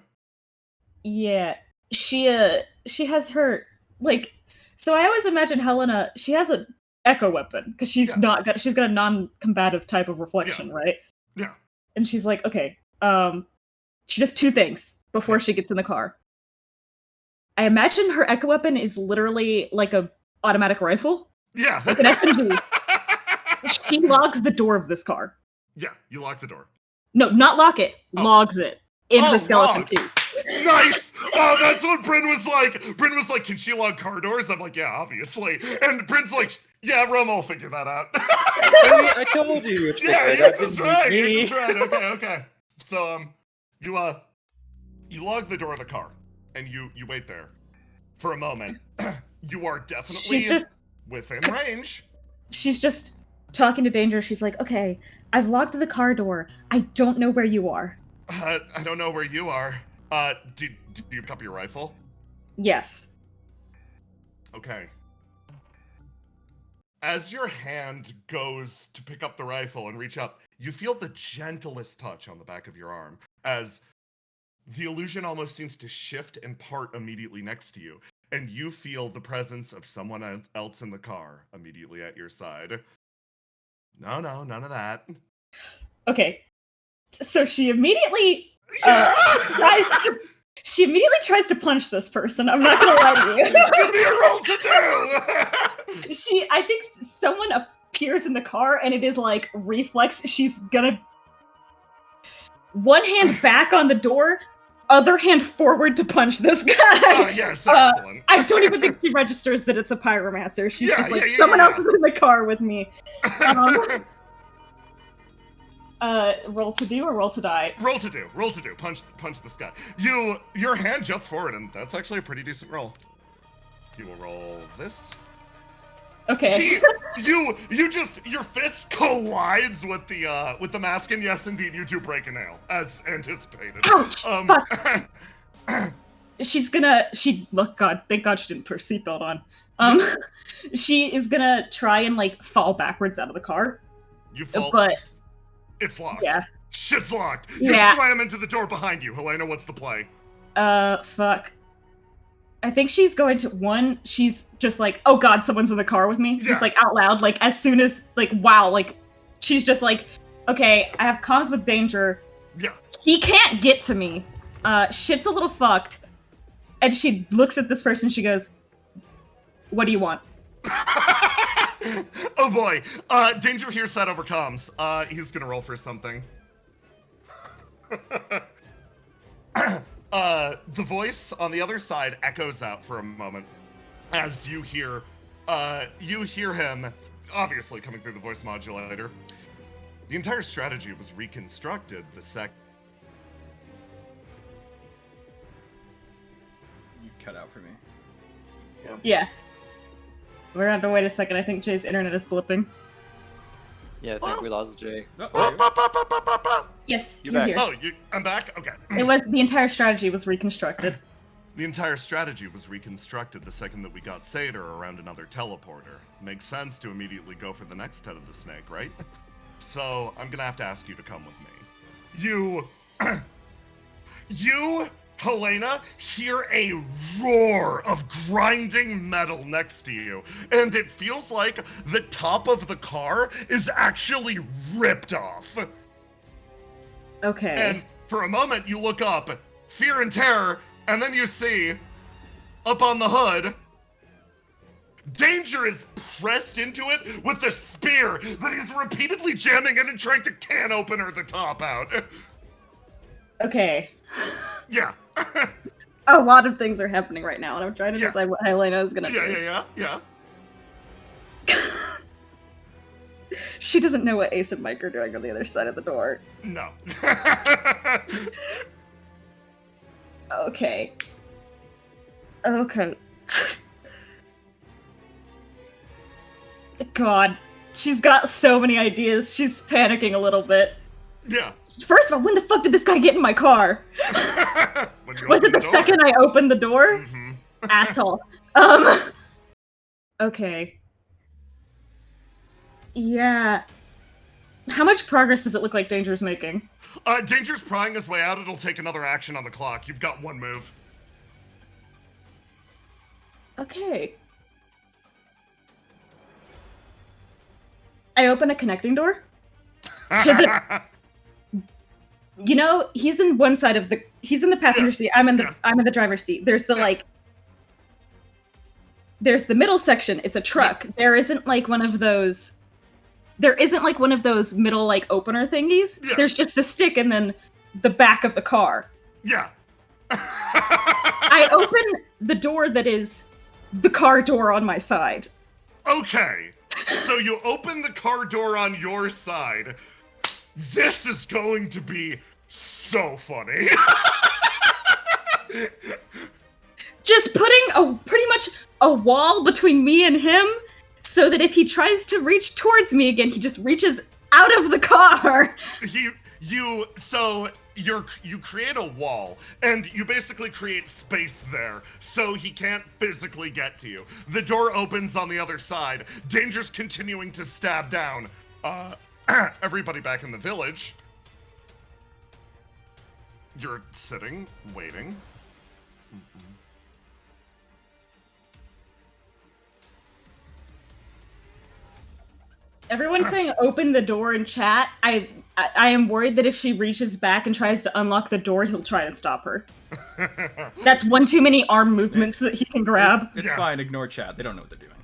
Yeah. She has her, like, so I always imagine Helena, she has an echo weapon, because she's she's got a non-combative type of reflection, right? Yeah. And she's like, okay, she does two things before she gets in the car. I imagine her echo weapon is literally like a automatic rifle. Yeah. Like an SMG. She logs the door of this car. Yeah, you lock the door. No, not lock it. Logs it. In her skeleton key. Nice! Oh, that's what Bryn was like. Bryn was like, can she log car doors? I'm like, yeah, obviously. And Bryn's like, yeah, Roma will figure that out. I told you. Yeah, you're just right. You're just right. Okay. So, you log the door of the car, and you wait there for a moment. You are definitely within range. She's just talking to Danger. She's like, okay, I've locked the car door. I don't know where you are. I don't know where you are. Did you pick up your rifle? Yes. Okay. As your hand goes to pick up the rifle and reach up, you feel the gentlest touch on the back of your arm, as the illusion almost seems to shift and part immediately next to you, and you feel the presence of someone else in the car immediately at your side. No, none of that. Okay. So she immediately She immediately tries to punch this person. I'm not gonna lie to you. Give me a roll to do! I think someone appears in the car, and it is like reflex. She's gonna one hand back on the door, other hand forward to punch this guy. Yes, excellent. I don't even think she registers that it's a pyromancer. She's just like, yeah, someone yeah. else is in the car with me. Roll to do or roll to die? Roll to do. Punch this guy. Your hand jumps forward, and that's actually a pretty decent roll. You will roll this. Okay. Your fist collides with the mask, and yes, indeed, you do break a nail, as anticipated. Ouch! Fuck. Look, God, thank God she didn't put her seatbelt on. She is gonna try and like fall backwards out of the car. You fall, but it's locked. Yeah. Shit's locked. You slam into the door behind you. Helena, what's the play? Fuck. I think she's going to she's just like, oh God, someone's in the car with me. Just like out loud, like as soon as like, wow, like she's just like, okay, I have comms with Danger. Yeah. He can't get to me. Shit's a little fucked. And she looks at this person, she goes, what do you want? Oh boy. Danger hears that over comms. He's gonna roll for something. The voice on the other side echoes out for a moment as you hear him, obviously coming through the voice modulator. The entire strategy was reconstructed the sec. You cut out for me. Yeah. We're gonna have to wait a second. I think Jay's internet is blipping. Yeah, I think we lost Jay. Yes, You're you're back. here. Oh, I'm back? Okay. The entire strategy was reconstructed. The entire strategy was reconstructed the second that we got Seder around another teleporter. Makes sense to immediately go for the next head of the snake, right? So, I'm gonna have to ask you to come with me. You, Helena, hear a roar of grinding metal next to you, and it feels like the top of the car is actually ripped off. Okay. And for a moment, you look up, fear and terror, and then you see, up on the hood, Danger is pressed into it with a spear that he's repeatedly jamming in and trying to can opener the top out. Okay. Yeah. A lot of things are happening right now, and I'm trying to decide what Helena is gonna do. Yeah. She doesn't know what Ace and Mike are doing on the other side of the door. No. Okay. God, she's got so many ideas. She's panicking a little bit. Yeah. First of all, when the fuck did this guy get in my car? Was it the second I opened the door? Mm-hmm. Asshole. Okay. Yeah. How much progress does it look like Danger's making? Danger's prying his way out. It'll take another action on the clock. You've got one move. Okay. I open a connecting door. You know, he's in one side of he's in the passenger seat. I'm in the driver's seat. There's there's the middle section. It's a truck. There isn't one of those middle opener thingies. Yeah. There's just the stick and then the back of the car. Yeah. I open the door that is the car door on my side. Okay. So you open the car door on your side. This is going to be so funny. Just putting pretty much a wall between me and him so that if he tries to reach towards me again, he just reaches out of the car. You create a wall, and you basically create space there, so he can't physically get to you. The door opens on the other side. Danger's continuing to stab down. Everybody back in the village. You're sitting, waiting. Everyone's saying open the door in chat. I am worried that if she reaches back and tries to unlock the door, he'll try and stop her. That's one too many arm movements that he can grab. It's fine. Ignore chat. They don't know what they're doing.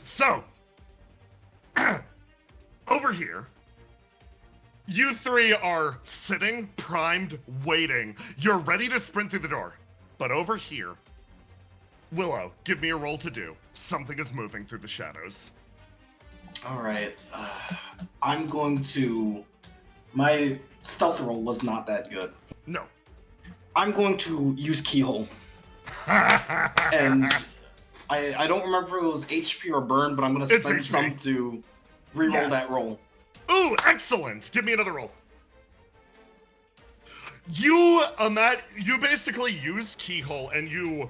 So, over here, you three are sitting, primed, waiting. You're ready to sprint through the door. But over here, Willow, give me a roll to do. Something is moving through the shadows. All right. I'm going to... My stealth roll was not that good. No. I'm going to use Keyhole. And I don't remember if it was HP or burn, but I'm going to spend some to reroll that roll. Ooh, excellent! Give me another roll. You basically use Keyhole and you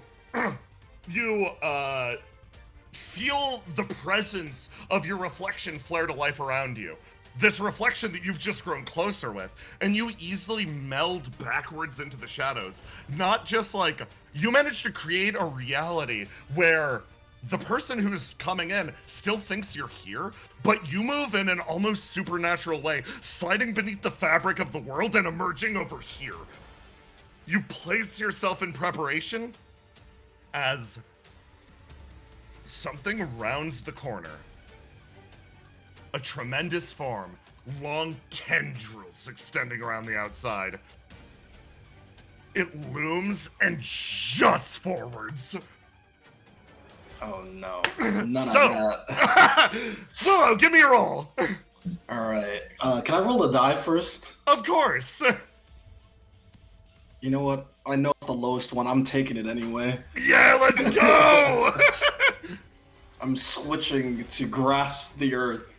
feel the presence of your reflection flare to life around you. This reflection that you've just grown closer with, and you easily meld backwards into the shadows. Not just like, you managed to create a reality where the person who's coming in still thinks you're here, but you move in an almost supernatural way, sliding beneath the fabric of the world and emerging over here. You place yourself in preparation as something rounds the corner. A tremendous form, long tendrils extending around the outside. It looms and juts forwards. Oh no, none of that. Willow, give me a roll. All right, can I roll the die first? Of course. You know what? I know it's the lowest one. I'm taking it anyway. Yeah, let's go. I'm switching to grasp the earth.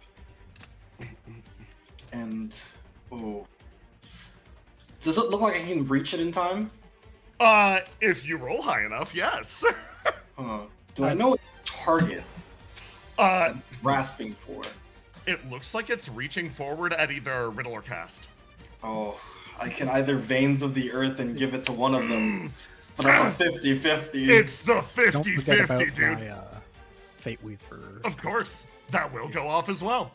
And oh, does it look like I can reach it in time? If you roll high enough, yes. Do I know what target I'm grasping for? It looks like it's reaching forward at either riddle or cast. Oh, I can either veins of the earth and give it to one of them, but that's a 50-50. It's the Don't forget 50-50, about dude. my Fate Weaver. Of course, that will go off as well.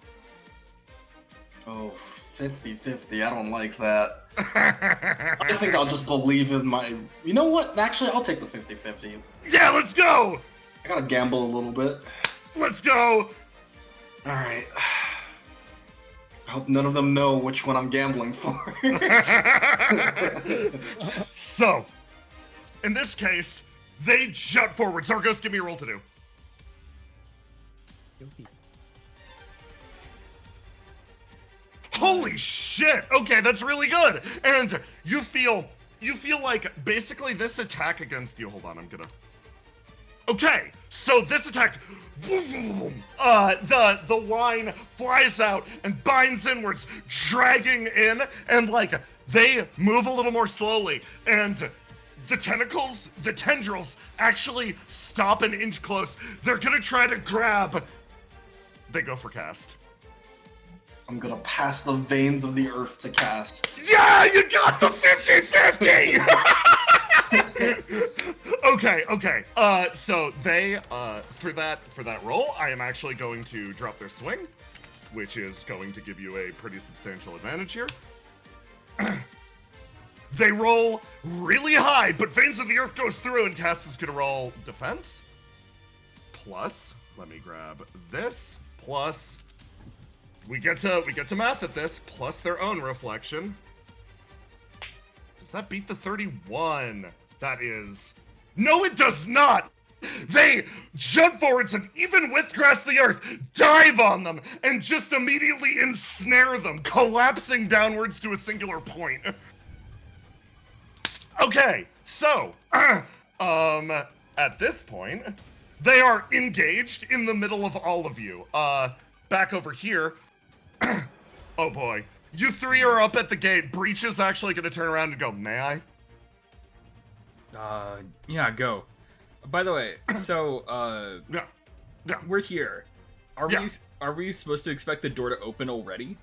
Oh, 50-50, I don't like that. I think I'll just believe in my... You know what? Actually, I'll take the 50-50. Yeah, let's go! I gotta gamble a little bit. Let's go! Alright. I hope none of them know which one I'm gambling for. So, in this case, they jut forward. Zargos, give me a roll to do. Holy shit! Okay, that's really good. And you feel like basically this attack against you. Hold on, I'm gonna. Okay, so this attack, the line flies out and binds inwards, dragging in, and like they move a little more slowly, and the tendrils actually stop an inch close. They're gonna try to grab. They go for cast. I'm gonna pass the veins of the earth to cast. Yeah, you got the 50-50! Okay. So they, for that roll, I am actually going to drop their swing, which is going to give you a pretty substantial advantage here. They roll really high, but Veins of the Earth goes through, and Cass is gonna roll defense. Plus, let me grab this, plus we get to math at this, plus their own reflection. Does that beat the 31? That is... No, it does not! They jump forwards and even with Grasp the Earth, dive on them and just immediately ensnare them, collapsing downwards to a singular point. Okay, so, at this point, they are engaged in the middle of all of you. Back over here, oh boy. You three are up at the gate. Breach is actually going to turn around and go, may I? Yeah, go. By the way, so, Yeah. we're here. Are we supposed to expect the door to open already?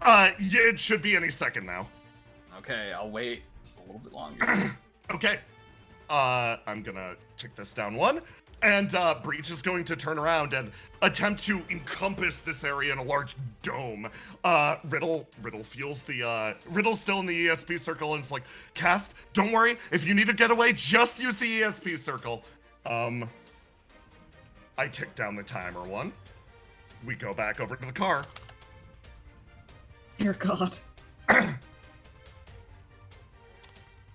Yeah, it should be any second now. Okay, I'll wait just a little bit longer. Okay. I'm gonna tick this down one. And Breach is going to turn around and attempt to encompass this area in a large dome. Riddle feels the Riddle's still in the ESP circle and it's like, Cast, don't worry. If you need to get away, just use the ESP circle. I tick down the timer 1. We go back over to the car. Dear God.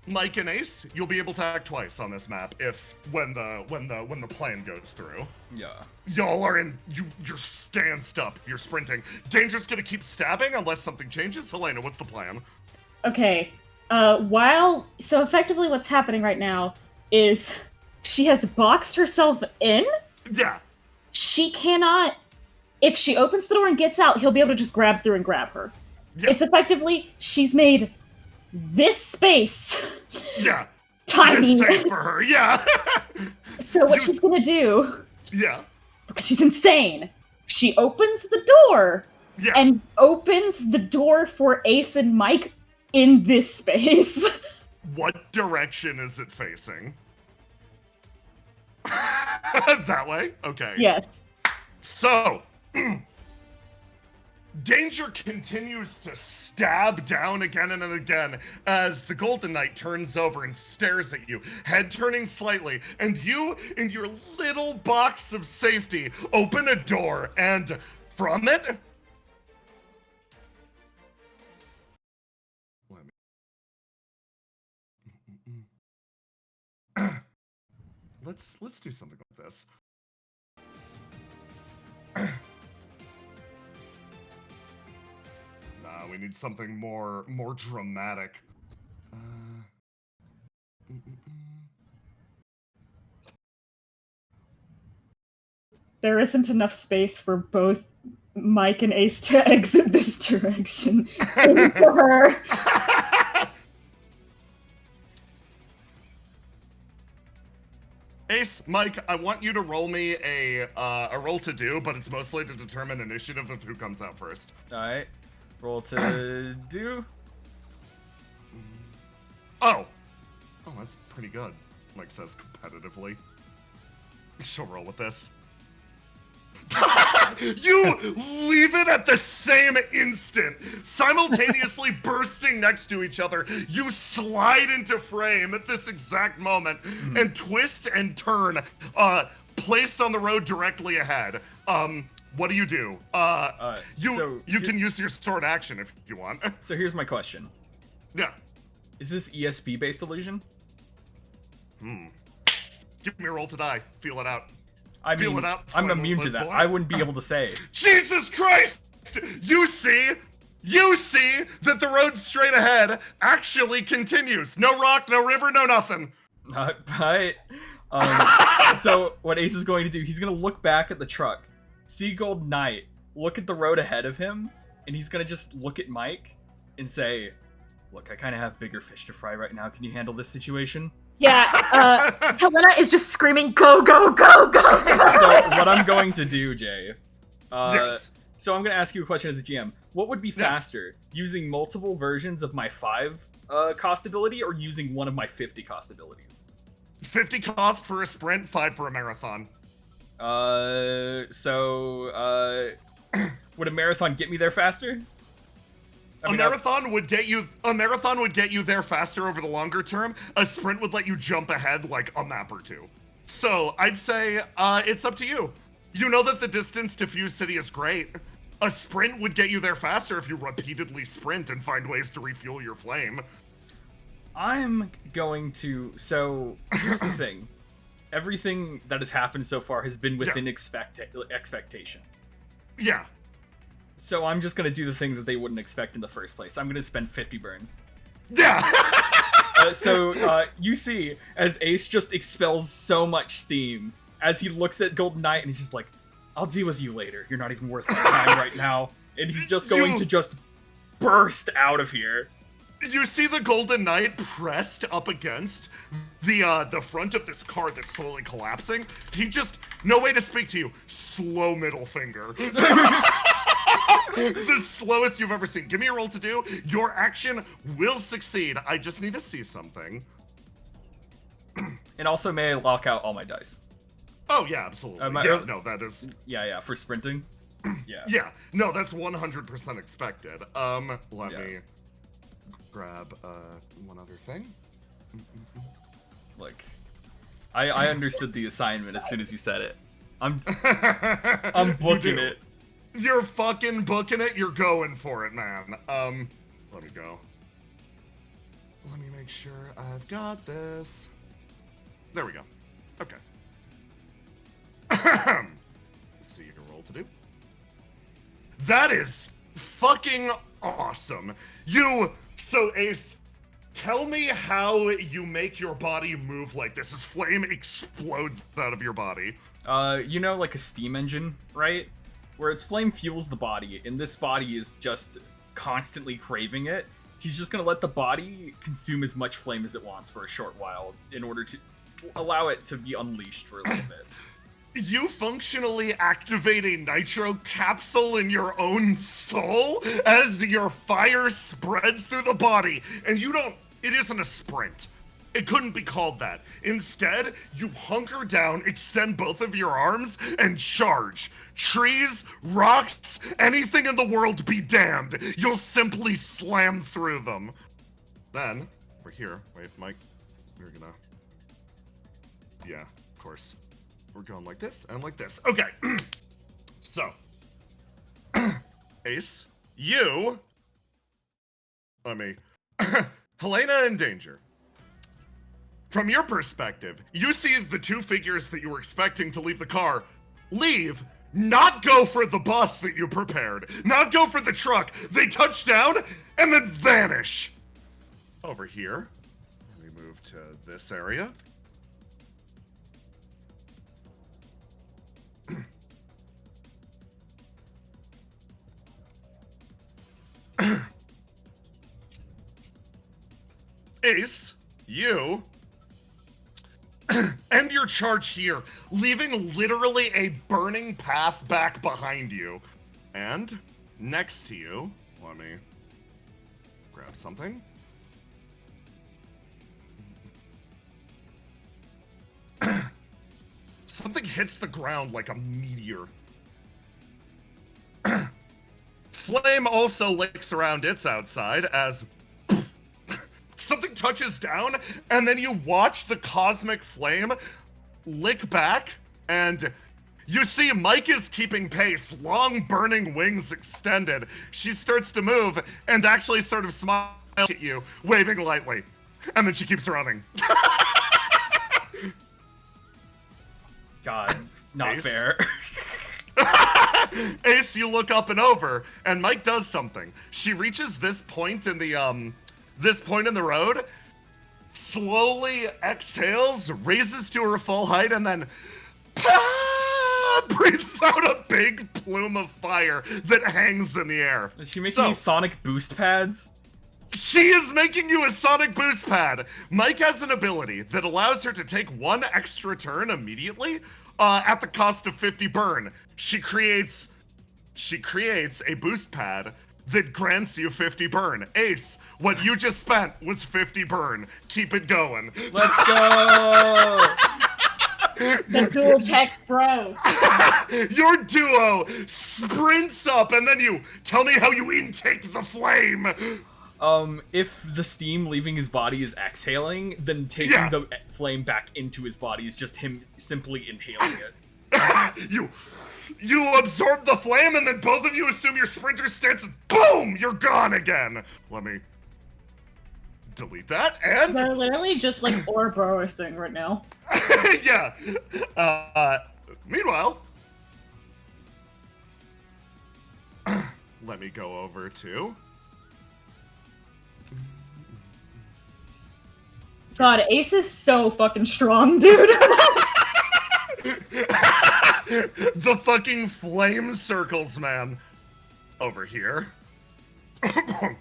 Mike and Ace, you'll be able to act twice on this map when the plan goes through. Yeah. Y'all are you're stanced up. You're sprinting. Danger's gonna keep stabbing unless something changes. Helena, what's the plan? Okay. So effectively what's happening right now is she has boxed herself in. Yeah. She cannot. If she opens the door and gets out, he'll be able to just grab through and grab her. Yeah. It's effectively she's made this space. Yeah. Tiny. It's safe for her. Yeah. So what she's gonna do? Yeah. Because she's insane. She opens the door. Yeah. And opens the door for Ace and Mike in this space. What direction is it facing? That way? Okay. Yes. So, Danger continues to stab down again and again as the Golden Knight turns over and stares at you, head turning slightly, and you, in your little box of safety, open a door, and from it... Let's do something like this. Nah, we need something more dramatic. There isn't enough space for both Mike and Ace to exit this direction into her. Ace, Mike, I want you to roll me a roll to do, but it's mostly to determine initiative of who comes out first. All right. Roll to do. Oh, that's pretty good. Mike says competitively. She'll roll with this. You leave it at the same instant, simultaneously bursting next to each other. You slide into frame at this exact moment and twist and turn, placed on the road directly ahead. What do? You can use your sword action if you want. So here's my question. Yeah. Is this ESP based illusion? Give me a roll to die. Feel it out. I mean, I'm immune to that. I wouldn't be able to say. Jesus Christ! You see that the road straight ahead actually continues. No rock, no river, no nothing. Right. So what Ace is going to do, he's going to look back at the truck, see Gold Knight, look at the road ahead of him, and he's going to just look at Mike and say, look, I kind of have bigger fish to fry right now. Can you handle this situation? Yeah, Helena is just screaming, go, go, go, go, go! So what I'm going to do, Jay, yes. So I'm going to ask you a question as a GM. What would be faster, using multiple versions of my 5 cost ability or using one of my 50 cost abilities? 50 cost for a sprint, 5 for a marathon. Would a marathon get me there faster? A marathon would get you there faster over the longer term. A sprint would let you jump ahead like a map or two. So I'd say it's up to you. You know that the distance to Fuse City is great. A sprint would get you there faster if you repeatedly sprint and find ways to refuel your flame. I'm going to... So, here's the thing. Everything that has happened so far has been within expectation. Yeah. So I'm just going to do the thing that they wouldn't expect in the first place. I'm going to spend 50 burn. Yeah! You see, as Ace just expels so much steam, as he looks at Golden Knight and he's just like, I'll deal with you later. You're not even worth my time right now. And he's just going to just burst out of here. You see the Golden Knight pressed up against the front of this car that's slowly collapsing. He just, no way to speak to you, slow middle finger. The slowest you've ever seen. Give me a roll to do. Your action will succeed. I just need to see something. And also, may I lock out all my dice? Oh yeah, absolutely. No, that is. Yeah, for sprinting. Yeah. Yeah, no, that's 100% expected. Let me grab one other thing. Look, I understood the assignment as soon as you said it. I'm booking it. You're fucking booking it. You're going for it, man. Let me go. Let me make sure I've got this. There we go. Okay. Let's see your roll to do. That is fucking awesome. So Ace, tell me how you make your body move like this as flame explodes out of your body. You know, like a steam engine, right? Where its flame fuels the body, and this body is just constantly craving it. He's just gonna let the body consume as much flame as it wants for a short while in order to allow it to be unleashed for a little bit. You functionally activate a nitro capsule in your own soul as your fire spreads through the body, and it isn't a sprint. It couldn't be called that. Instead, you hunker down, extend both of your arms, and charge. Trees, rocks, anything in the world be damned. You'll simply slam through them. Then, we're here. Wait, Mike, we're gonna... Yeah, of course. We're going like this and like this. Okay. So, Ace, you... Helena in danger. From your perspective, you see the two figures that you were expecting to leave the car leave, not go for the bus that you prepared, not go for the truck. They touch down and then vanish. Over here, let me move to this area. Ace, you end your charge here, leaving literally a burning path back behind you. And next to you, let me grab something. Something hits the ground like a meteor. Flame also licks around its outside as something touches down, and then you watch the cosmic flame lick back, and you see Mike is keeping pace, long burning wings extended. She starts to move and actually sort of smile at you, waving lightly, and then she keeps running. God, not Ace? fair. Ace, you look up and over, and Mike does something. She reaches this point in the road, slowly exhales, raises to her full height, and then breathes out a big plume of fire that hangs in the air. Is she making you sonic boost pads? She is making you a sonic boost pad. Mike has an ability that allows her to take one extra turn immediately at the cost of 50 burn. She creates a boost pad that grants you 50 burn. Ace, what you just spent was 50 burn. Keep it going. Let's go! The dual text bro. Your duo sprints up, and then you tell me how you intake the flame. If the steam leaving his body is exhaling, then taking the flame back into his body is just him simply inhaling it. You absorb the flame, and then both of you assume your sprinter stance, and boom, you're gone again. Let me delete that, and... They're literally just like Ouroboros thing right now. Yeah. Meanwhile... let me go over to... God, Ace is so fucking strong, dude. The fucking flame circles, man. Over here. A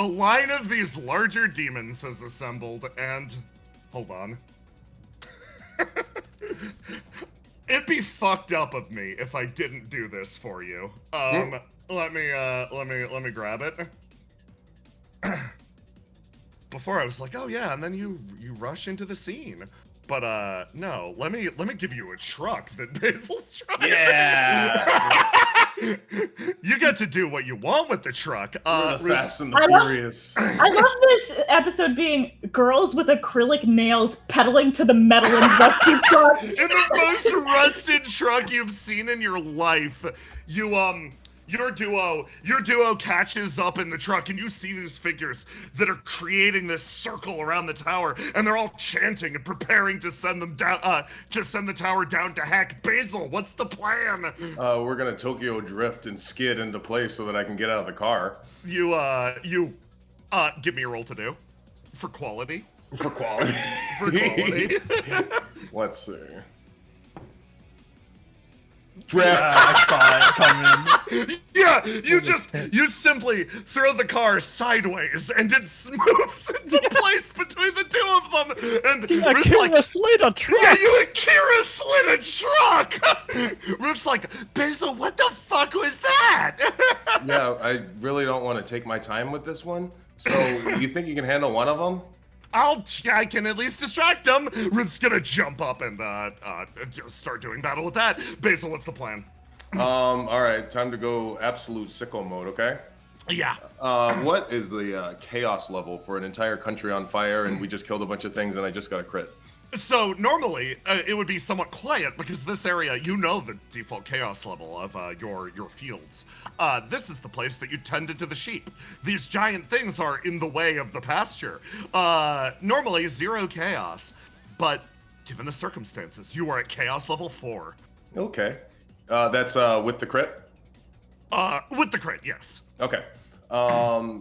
line of these larger demons has assembled, and hold on. It'd be fucked up of me if I didn't do this for you. Let me grab it. Before I was like, oh yeah, and then you rush into the scene. But no, let me give you a truck that Basil's driving. Yeah. You get to do what you want with the truck. We're the Fast and the I love- Furious. I love this episode being girls with acrylic nails pedaling to the metal and rusty trucks. In the most rusted truck you've seen in your life, your duo catches up in the truck, and you see these figures that are creating this circle around the tower, and they're all chanting and preparing to send them down, to send the tower down to heck. Basil, what's the plan? We're gonna Tokyo drift and skid into place so that I can get out of the car. You give me a roll to do, for quality. For quality. For quality. Let's see. Drift. I saw it coming. Yeah, you simply throw the car sideways and it moves into place between the two of them. And Ruth's Akira like, slid a truck! yeah, you Akira slid a truck! Ruth's like, Basil, what the fuck was that? Yeah, I really don't want to take my time with this one. So, you think you can handle one of them? I can at least distract him. Ruth's gonna jump up and just start doing battle with that. Basil, what's the plan? All right, time to go absolute sicko mode, okay? Yeah. What is the chaos level for an entire country on fire and we just killed a bunch of things and I just got a crit? So normally it would be somewhat quiet because this area, you know the default chaos level of your fields. This is the place that you tended to the sheep. These giant things are in the way of the pasture. Normally 0 chaos, but given the circumstances, you are at chaos level 4. Okay. That's with the crit? With the crit, yes. Okay.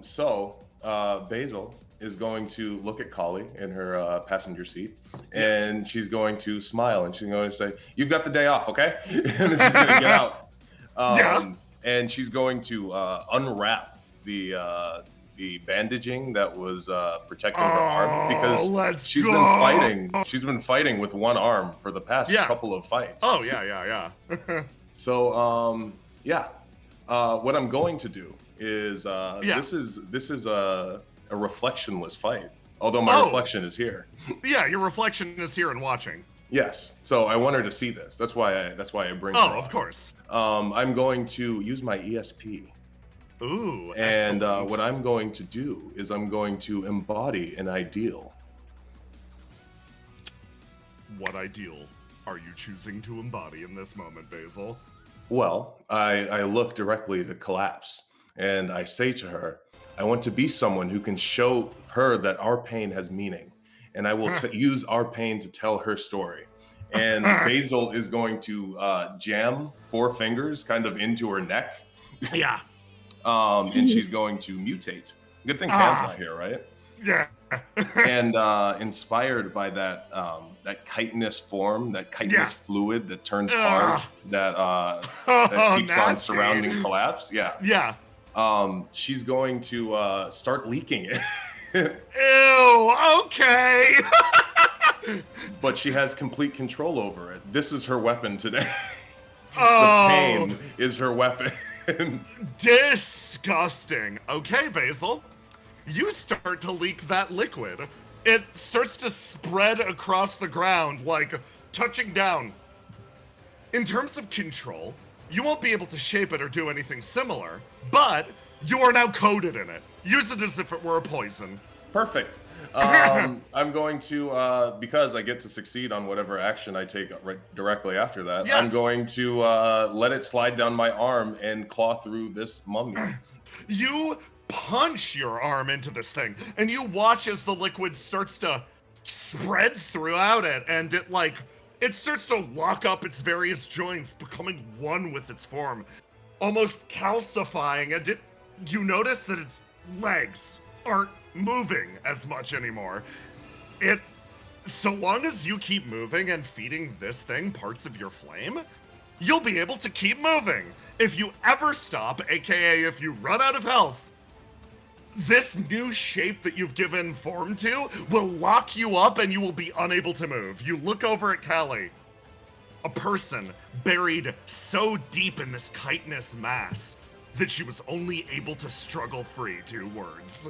So Basil is going to look at Kali in her passenger seat, and she's going to smile, and she's going to say, "You've got the day off, okay?" And then she's going to get out. And she's going to unwrap the bandaging that was protecting her arm because she's been fighting with one arm for the past couple of fights. Oh yeah. So what I'm going to do is this is a reflectionless fight. Although my reflection is here. Yeah, your reflection is here and watching. Yes. So I want her to see this. That's why I bring her Oh, on. of course. I'm going to use my ESP. Ooh, and excellent. what I'm going to do is I'm going to embody an ideal. What ideal are you choosing to embody in this moment, Basil? Well, I look directly to Collapse, and I say to her, I want to be someone who can show her that our pain has meaning, and I will use our pain to tell her story. And Basil is going to jam 4 fingers kind of into her neck. Yeah. And she's going to mutate. Good thing Pam's not here, right? Yeah. And inspired by that chitinous form, that chitinous fluid that turns hard, that keeps on surrounding Collapse. Yeah. She's going to start leaking it. Ew, okay. But she has complete control over it. This is her weapon today. Oh. The pain is her weapon. Disgusting. Okay, Basil. You start to leak that liquid. It starts to spread across the ground, like touching down. In terms of control, you won't be able to shape it or do anything similar, but you are now coated in it. Use it as if it were a poison. Perfect. I'm going to, because I get to succeed on whatever action I take right directly after that, I'm going to let it slide down my arm and claw through this mummy. You punch your arm into this thing, and you watch as the liquid starts to spread throughout it, and it starts to lock up its various joints, becoming one with its form, almost calcifying, and you notice that its legs aren't moving as much anymore. So long as you keep moving and feeding this thing parts of your flame, you'll be able to keep moving. If you ever stop, aka if you run out of health, this new shape that you've given form to will lock you up and you will be unable to move. You look over at Callie, a person buried so deep in this chitinous mass that she was only able to struggle free. 2 words.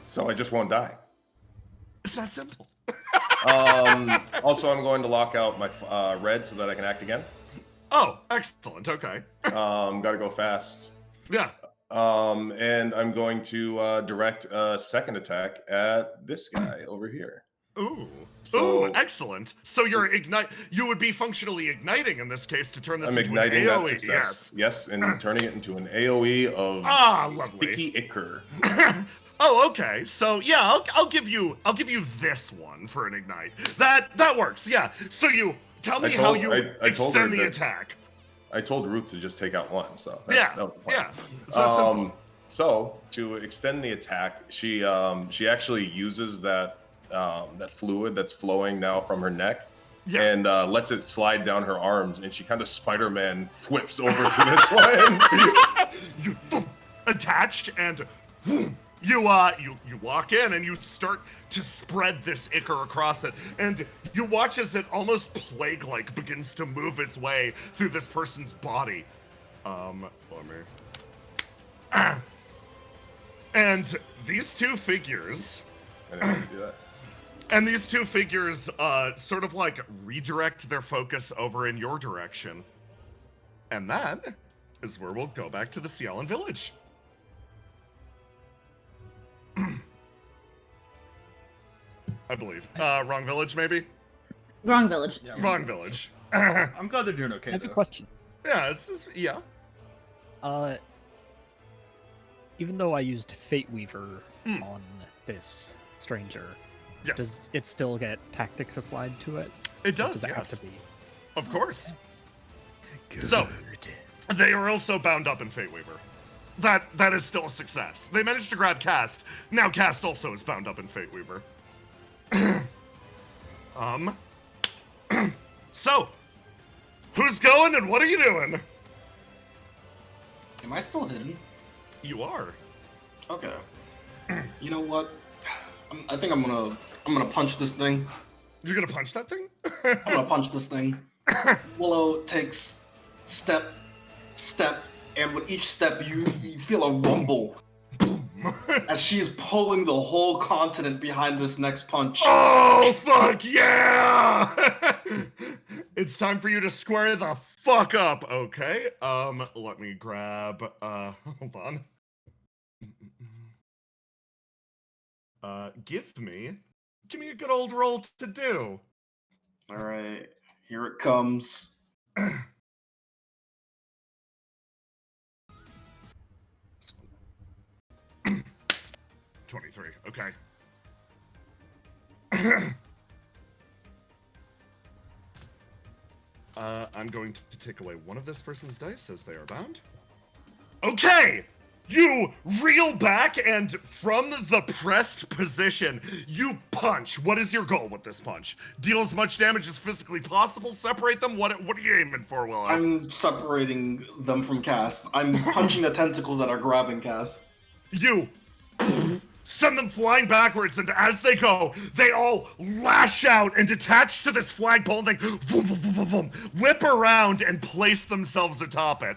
So I just won't die. It's that simple. Also, I'm going to lock out my red so that I can act again. Oh, excellent. Okay. Gotta go fast. Yeah. And I'm going to direct a second attack at this guy over here. Ooh. So, Ooh, excellent. So you're you would be functionally igniting in this case to turn this I'm into igniting an that AoE. success. Yes, and turning it into an AoE of lovely. sticky ichor. Oh, okay. So yeah, I'll give you this one for an ignite. That works. Yeah. So you tell me how you extend the attack. I told Ruth to just take out one, so that was the plan. Yeah. So to extend the attack, she actually uses that fluid that's flowing now from her neck, and lets it slide down her arms, and she kind of Spider-Man whips over to this one. You attached, and you walk in, and you start to spread this ichor across it, and you watch as it almost plague-like begins to move its way through this person's body. Let me. And these two figures. I didn't have to do that. And these two figures sort of like redirect their focus over in your direction. And that is where we'll go back to the Ciallan village. I believe. Wrong village, maybe? Wrong village. Yeah, Wrong village. I'm glad they're doing okay. I have a though. question. Yeah, yeah. Even though I used Fate Weaver on this stranger, Yes. does it still get tactics applied to it? It Or does, does it have yes. to be? Of course. Good. So, they are also bound up in Fate Weaver. That is still a success. They managed to grab Cast. Now Cast also is bound up in Fate Weaver. So, who's going and what are you doing? Am I still hidden? You are. Okay. You know what? I think I'm gonna punch this thing. You're gonna punch that thing? I'm gonna punch this thing. Willow takes step, and with each step you feel a rumble as she is pulling the whole continent behind this next punch. Oh, fuck yeah! It's time for you to square the fuck up, okay? Let me grab, hold on. Give me a good old roll to do. All right, here it comes. 23, okay. I'm going to take away one of this person's dice as they are bound. Okay! You reel back and from the pressed position, you punch. What is your goal with this punch? Deal as much damage as physically possible, separate them? What are you aiming for, Willow? I'm separating them from Cast. I'm punching the tentacles that are grabbing Cast. You send them flying backwards, and as they go, they all lash out and attach to this flagpole, and they vroom, vroom, vroom, vroom, whip around and place themselves atop it.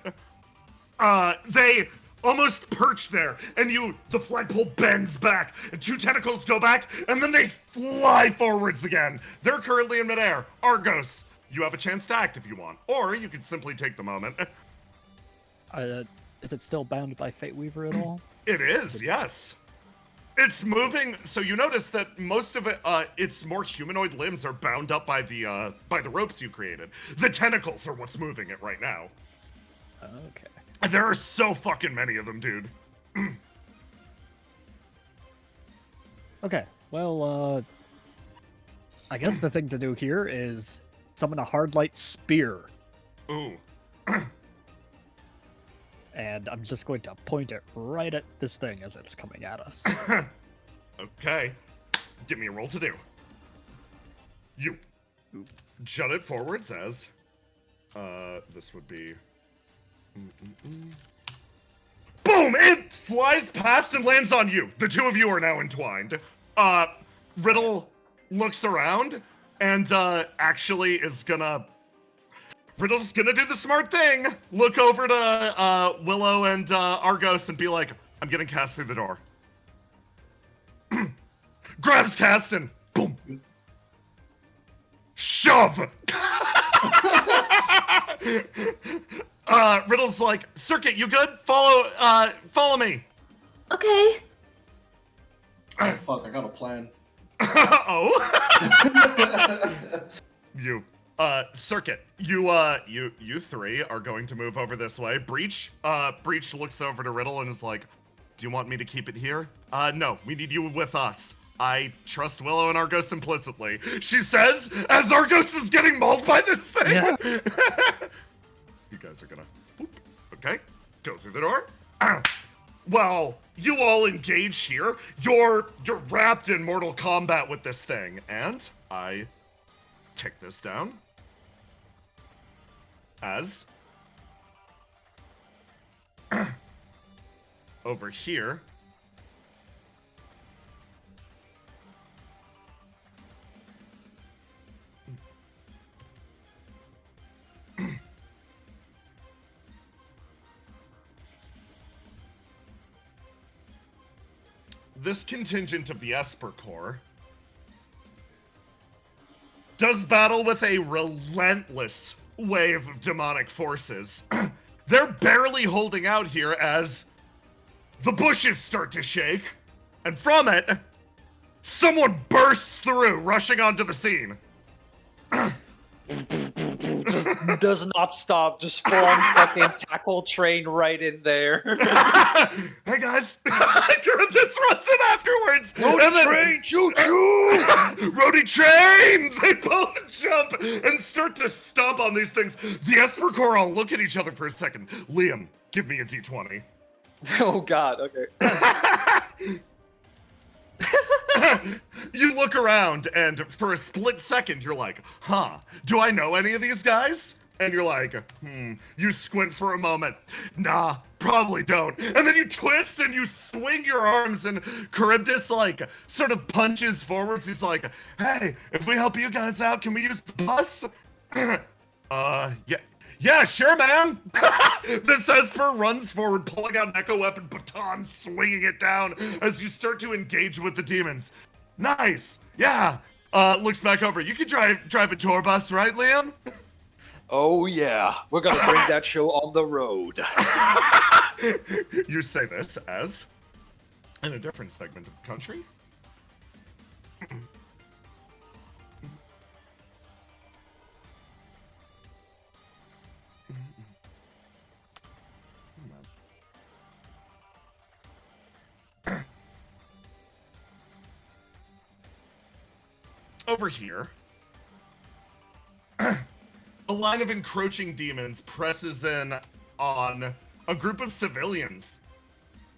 They almost perch there, and the flagpole bends back, and two tentacles go back, and then they fly forwards again. They're currently in midair. Argos, you have a chance to act if you want, or you could simply take the moment. Is it still bound by Fate Weaver at all? It is, yes. It's moving, so you notice that most of it, its more humanoid limbs are bound up by the ropes you created. The tentacles are what's moving it right now. Okay. There are so fucking many of them, dude. Okay, well, I guess the thing to do here is summon a hard light spear. Ooh. And I'm just going to point it right at this thing as it's coming at us. Okay. Give me a roll to do. You jut it forwards as this would be boom! It flies past and lands on you. The two of you are now entwined. Riddle looks around and actually is gonna Riddle's gonna do the smart thing. Look over to Willow and Argos and be like, I'm getting Cast through the door. Grabs Cast and boom. shove. Riddle's like, Circuit, you good? Follow me. Okay. Oh, fuck, I got a plan. Oh. Circuit, you three are going to move over this way. Breach looks over to Riddle and is like, do you want me to keep it here? No, we need you with us. I trust Willow and Argos implicitly. She says, as Argos is getting mauled by this thing. Yeah. You guys are gonna, okay, go through the door. Well, you all engage here. You're wrapped in mortal combat with this thing, and I take this down as over here. This contingent of the Esper Corps does battle with a relentless wave of demonic forces. They're barely holding out here as the bushes start to shake, and from it, someone bursts through, rushing onto the scene. Just does not stop. Just full on fucking tackle train right in there. Hey guys, this runs in afterwards. Roadie train, choo choo! Roadie train! They both jump and start to stomp on these things. The Esper Corps all look at each other for a second. Liam, give me a d20. Oh god, okay. You look around, and for a split second, you're like, huh, do I know any of these guys? And you're like, you squint for a moment. Nah, probably don't. And then you twist and you swing your arms, and Charybdis, like, sort of punches forwards. He's like, hey, if we help you guys out, can we use the bus? Yeah, sure, man. This Esper runs forward, pulling out an echo weapon baton, swinging it down as you start to engage with the demons. Nice. Yeah. Looks back over. You can drive a tour bus, right, Liam? Oh yeah, we're gonna bring that show on the road. You say this as, in a different segment of the country. Over here, a line of encroaching demons presses in on a group of civilians.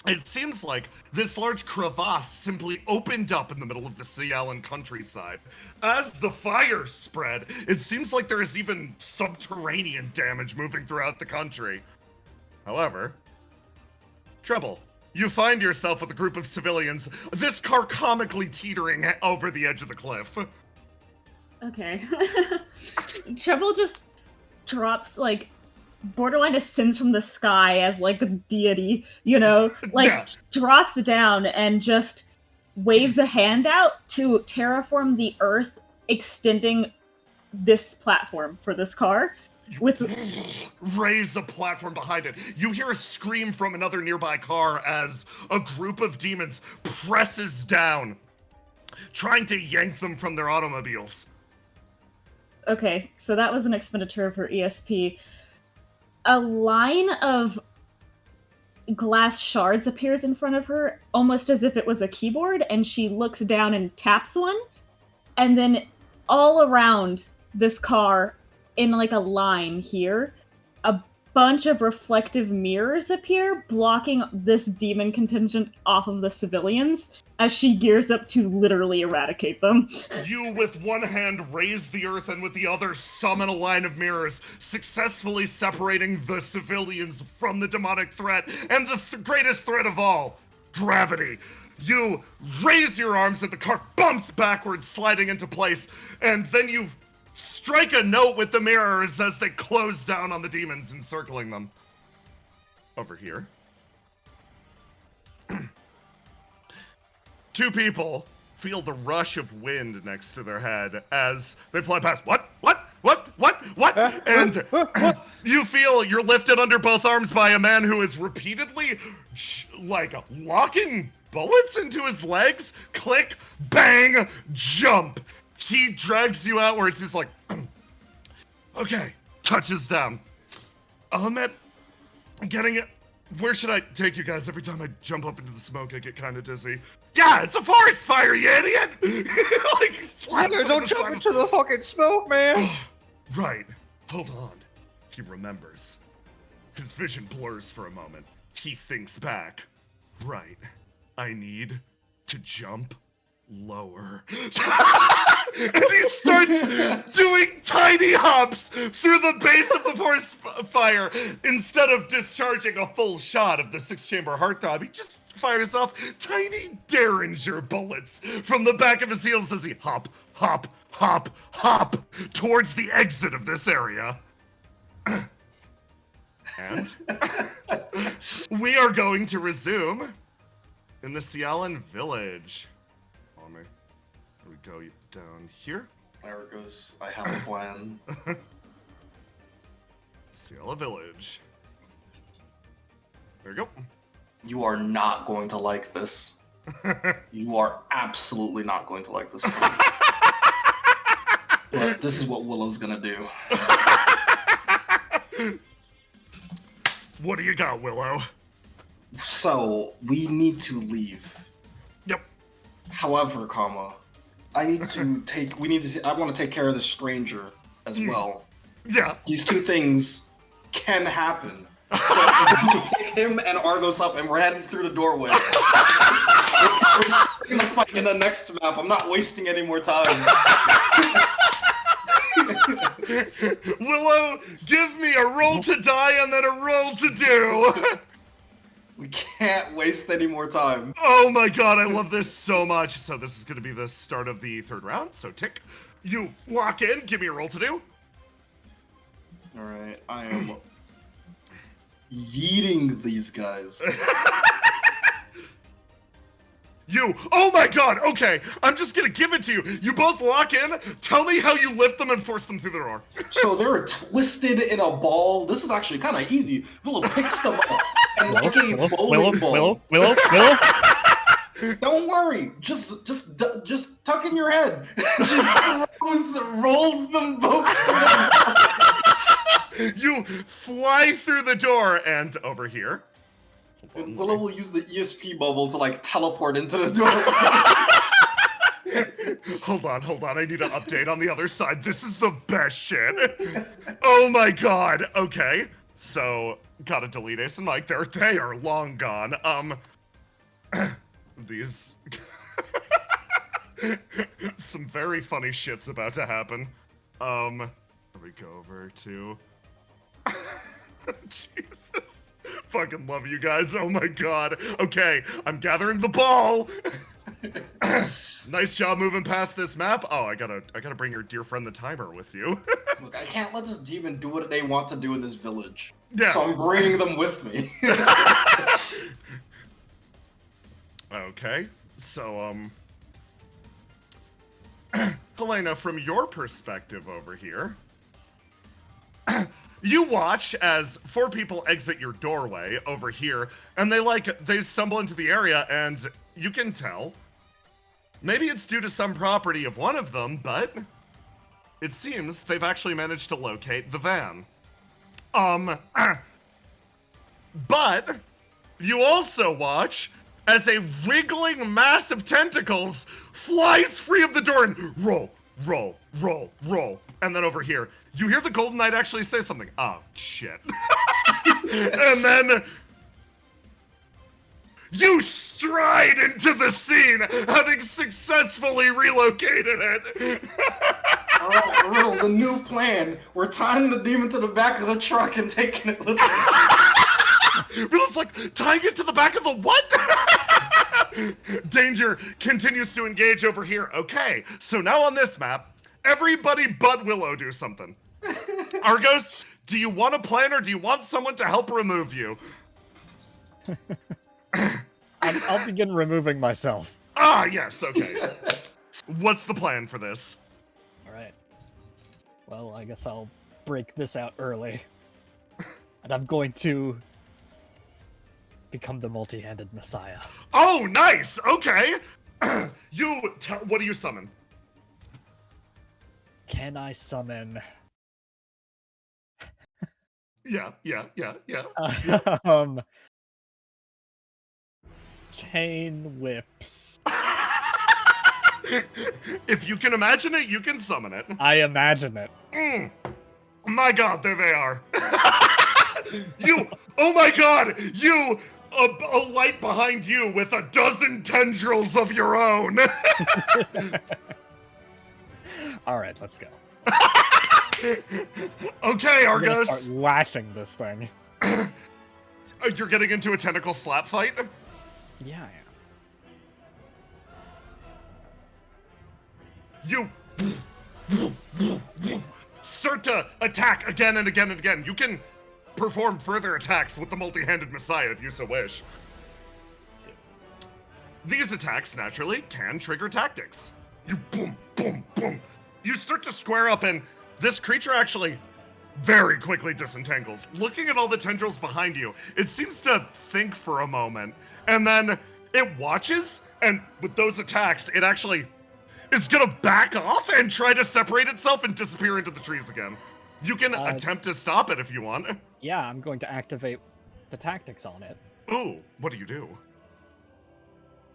It seems like this large crevasse simply opened up in the middle of the Ciallan countryside. As the fire spread, it seems like there is even subterranean damage moving throughout the country. However, Treble, you find yourself with a group of civilians, this car comically teetering over the edge of the cliff. Okay. Treble just drops, like, borderline ascends from the sky as, like, a deity, you know? Like, Yeah. Drops down and just waves a hand out to terraform the earth, extending this platform for this car. With Raise the platform behind it. You hear a scream from another nearby car as a group of demons presses down, trying to yank them from their automobiles. Okay, so that was an expenditure of her ESP. A line of glass shards appears in front of her, almost as if it was a keyboard, and she looks down and taps one. And then all around this car, in like a line here, a bunch of reflective mirrors appear, blocking this demon contingent off of the civilians as she gears up to literally eradicate them. You, with one hand, raise the earth and with the other summon a line of mirrors, successfully separating the civilians from the demonic threat and the greatest threat of all, gravity. You raise your arms and the car bumps backwards, sliding into place, and then you strike a note with the mirrors as they close down on the demons, encircling them. Over here. Two people feel the rush of wind next to their head as they fly past. What? And you feel you're lifted under both arms by a man who is repeatedly, like, locking bullets into his legs. Click, bang, jump. He drags you outwards. He's like, okay, touches down. I'll admit, getting it. Where should I take you guys? Every time I jump up into the smoke, I get kind of dizzy. Yeah, it's a forest fire, you idiot! Like, Don't jump into the fucking smoke, man! Right. Hold on. He remembers. His vision blurs for a moment. He thinks back. Right. I need to jump lower. And he starts doing tiny hops through the base of the forest fire. Instead of discharging a full shot of the 6-chamber heart throb, he just fires off tiny Derringer bullets from the back of his heels as he hop towards the exit of this area. And we are going to resume in the Ciallan village. Follow me. Here we go down here. There it goes. I have a plan. Cialla village. There you go. You are not going to like this. You are absolutely not going to like this one. But this is what Willow's gonna do. What do you got, Willow? So, we need to leave. Yep. However, I want to take care of this stranger as well. Yeah. These two things can happen. So I'm going to pick him and Argos up, and we're heading through the doorway. We're starting the fight in the next map. I'm not wasting any more time. Willow, give me a roll to die and then a roll to do. We can't waste any more time. Oh my god, I love this so much. So this is going to be the start of the third round. So tick. You lock in. Give me a roll to do. All right, I am yeeting these guys. Oh my god, okay, I'm just gonna give it to you. You both lock in, tell me how you lift them and force them through the door. So they're twisted in a ball. This is actually kind of easy. Willow picks them up and like a bowling ball. Willow. Don't worry, just tuck in your head. She rolls them both. You fly through the door and over here. Willow will use the ESP bubble to like teleport into the door. Hold on, I need an update on the other side. This is the best shit. Oh my god, okay. So, gotta delete Ace and Mike. They are long gone. These... Some very funny shit's about to happen. Here we go over to... Jesus. Fucking love you guys. Oh my god. Okay, I'm gathering the ball. Nice job moving past this map. Oh, I gotta bring your dear friend the timer with you. Look, I can't let this demon do what they want to do in this village. Yeah. So I'm bringing them with me. Okay. So Helena, from your perspective over here, you watch as 4 people exit your doorway over here, and they stumble into the area, and you can tell. Maybe it's due to some property of one of them, but it seems they've actually managed to locate the van. But you also watch as a wriggling mass of tentacles flies free of the door and roll. And then over here, you hear the Golden Knight actually say something. Oh, shit. And then you stride into the scene, having successfully relocated it. All right, Riddle, the new plan. We're tying the demon to the back of the truck and taking it with us. Riddle's like, tying it to the back of the what? Danger continues to engage over here. Okay, so now on this map, everybody but Willow do something. Argos, do you want a plan or do you want someone to help remove you? I'll begin removing myself. Ah, yes, okay. What's the plan for this? All right. Well, I guess I'll break this out early. And I'm going to become the multi-handed messiah. Oh, nice! Okay! What do you summon? Can I summon... Yeah. Chain whips. If you can imagine it, you can summon it. I imagine it. My god, there they are. Oh my god, a light behind you with a dozen tendrils of your own. All right, let's go. Okay, I'm gonna Argus. start lashing this thing. You're getting into a tentacle slap fight? Yeah, I am. You start to attack again and again and again. You can perform further attacks with the multi-handed messiah if you so wish. These attacks, naturally, can trigger tactics. You boom, boom, boom. You start to square up, and this creature actually very quickly disentangles. Looking at all the tendrils behind you, it seems to think for a moment, and then it watches, and with those attacks, it actually is gonna back off and try to separate itself and disappear into the trees again. You can attempt to stop it if you want. Yeah, I'm going to activate the tactics on it. Ooh, what do you do?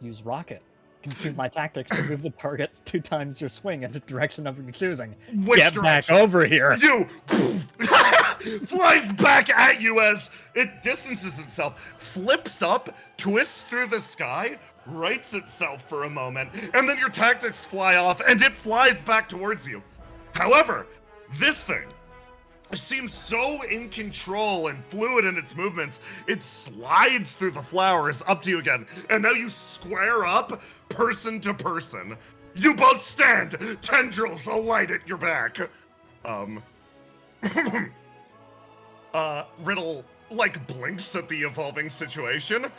Use rocket. Consume my tactics to move the target 2 times your swing in the direction of your choosing. Which Get direction? back over here! You flies back at you as it distances itself, flips up, twists through the sky, rights itself for a moment, and then your tactics fly off and it flies back towards you. However, this thing seems so in control and fluid in its movements, it slides through the flowers up to you again, and now you square up person to person. You both stand, tendrils alight at your back. Riddle, blinks at the evolving situation.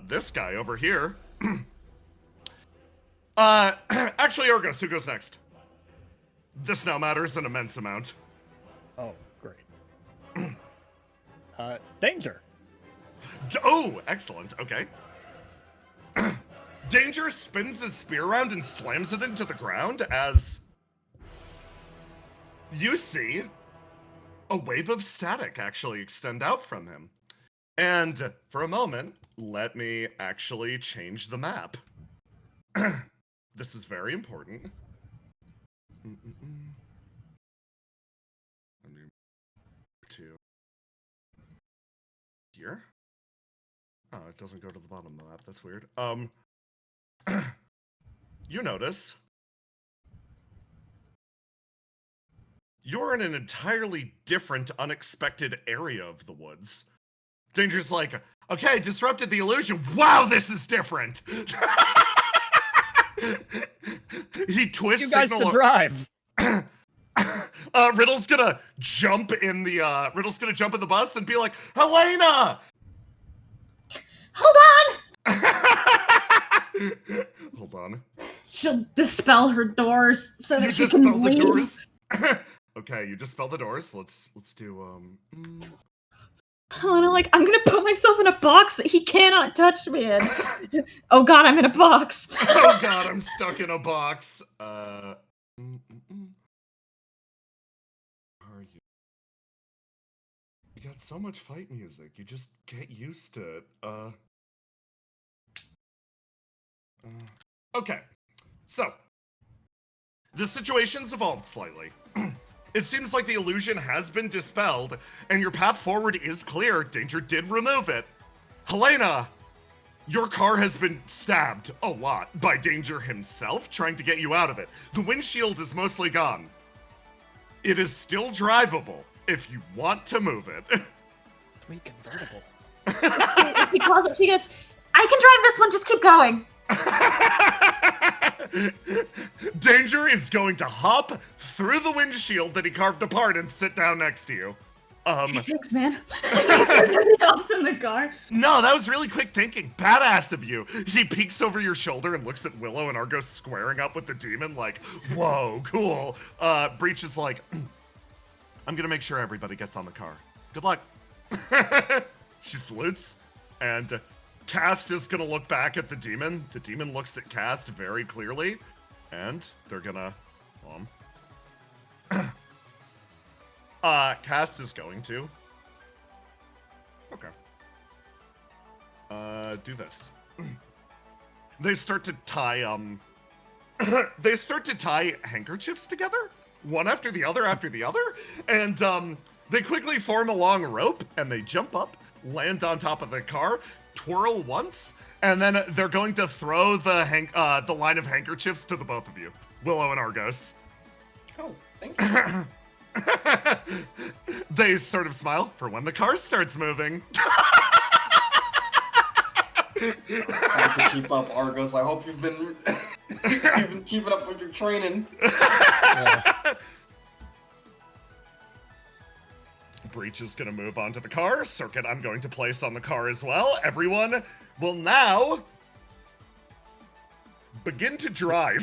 This guy over here. Actually, Argus, who goes next? This now matters an immense amount. Oh, great. Danger. Oh, excellent. Okay. Danger spins his spear around and slams it into the ground as you see a wave of static actually extend out from him. And for a moment, let me actually change the map. This is very important. To here? Oh, it doesn't go to the bottom of the map. That's weird. You notice you're in an entirely different, unexpected area of the woods. Danger's like, okay, disrupted the illusion. Wow, this is different. He twists. You guys to drive. Riddle's gonna jump in the bus and be like, Helena! Hold on! Hold on. She'll dispel her doors so that she dispel can the leave. doors. Okay, you dispel the doors. Let's do Oh, and I'm gonna put myself in a box that he cannot touch me in. Oh god, I'm in a box. Oh god, I'm stuck in a box. Are you? You got so much fight music. You just get used to it. Okay. So, the situation's evolved slightly. It seems like the illusion has been dispelled, and your path forward is clear. Danger did remove it. Helena, your car has been stabbed a lot by Danger himself, trying to get you out of it. The windshield is mostly gone. It is still drivable if you want to move it. Sweet convertible. She calls it, she goes, I can drive this one, just keep going. Danger is going to hop through the windshield that he carved apart and sit down next to you. Thanks, man. Somebody else in the car. No, that was really quick thinking. Badass of you. He peeks over your shoulder and looks at Willow and Argo squaring up with the demon like, whoa, cool. Breach is like, I'm gonna make sure everybody gets on the car. Good luck. She salutes, and Cast is gonna look back at the demon. The demon looks at Cast very clearly, and they're gonna, Cast is going to. Okay. Do this. They start to tie, they start to tie handkerchiefs together, one after the other, and, they quickly form a long rope, and they jump up, land on top of the car, twirl once, and then they're going to throw the line of handkerchiefs to the both of you, Willow and Argos. Oh, thank you. They sort of smile for when the car starts moving. Time to keep up, Argos. I hope you've been keeping up with your training. Breach is gonna move onto the car. Circuit I'm going to place on the car as well. Everyone will now begin to drive.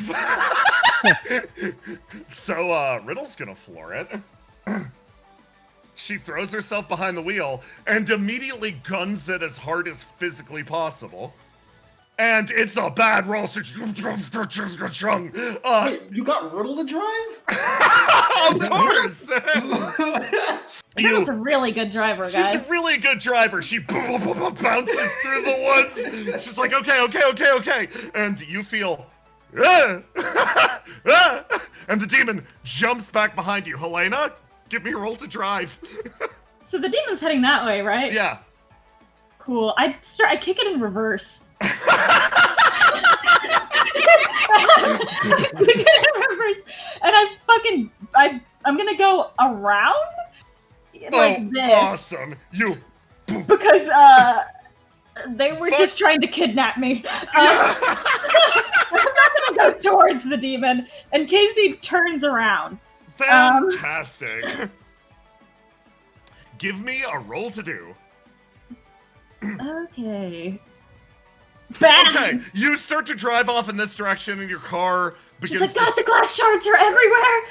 So, Riddle's gonna floor it. She throws herself behind the wheel and immediately guns it as hard as physically possible. And it's a bad roll. Wait, you got Riddle to drive? Of course! Riddle's a really good driver, guys. She's a really good driver. She bounces through the woods. She's like, okay. And you feel, and the demon jumps back behind you. Helena, give me a roll to drive. So the demon's heading that way, right? Yeah. Cool. I kick it in reverse. I kick it in reverse, and I'm gonna go around like this. Awesome. Because they were just trying to kidnap me. I'm not gonna go towards the demon, and Casey turns around. Fantastic. Give me a roll to do. Okay. Bam! Okay, you start to drive off in this direction, and your car begins. She's like, God, the glass shards are everywhere.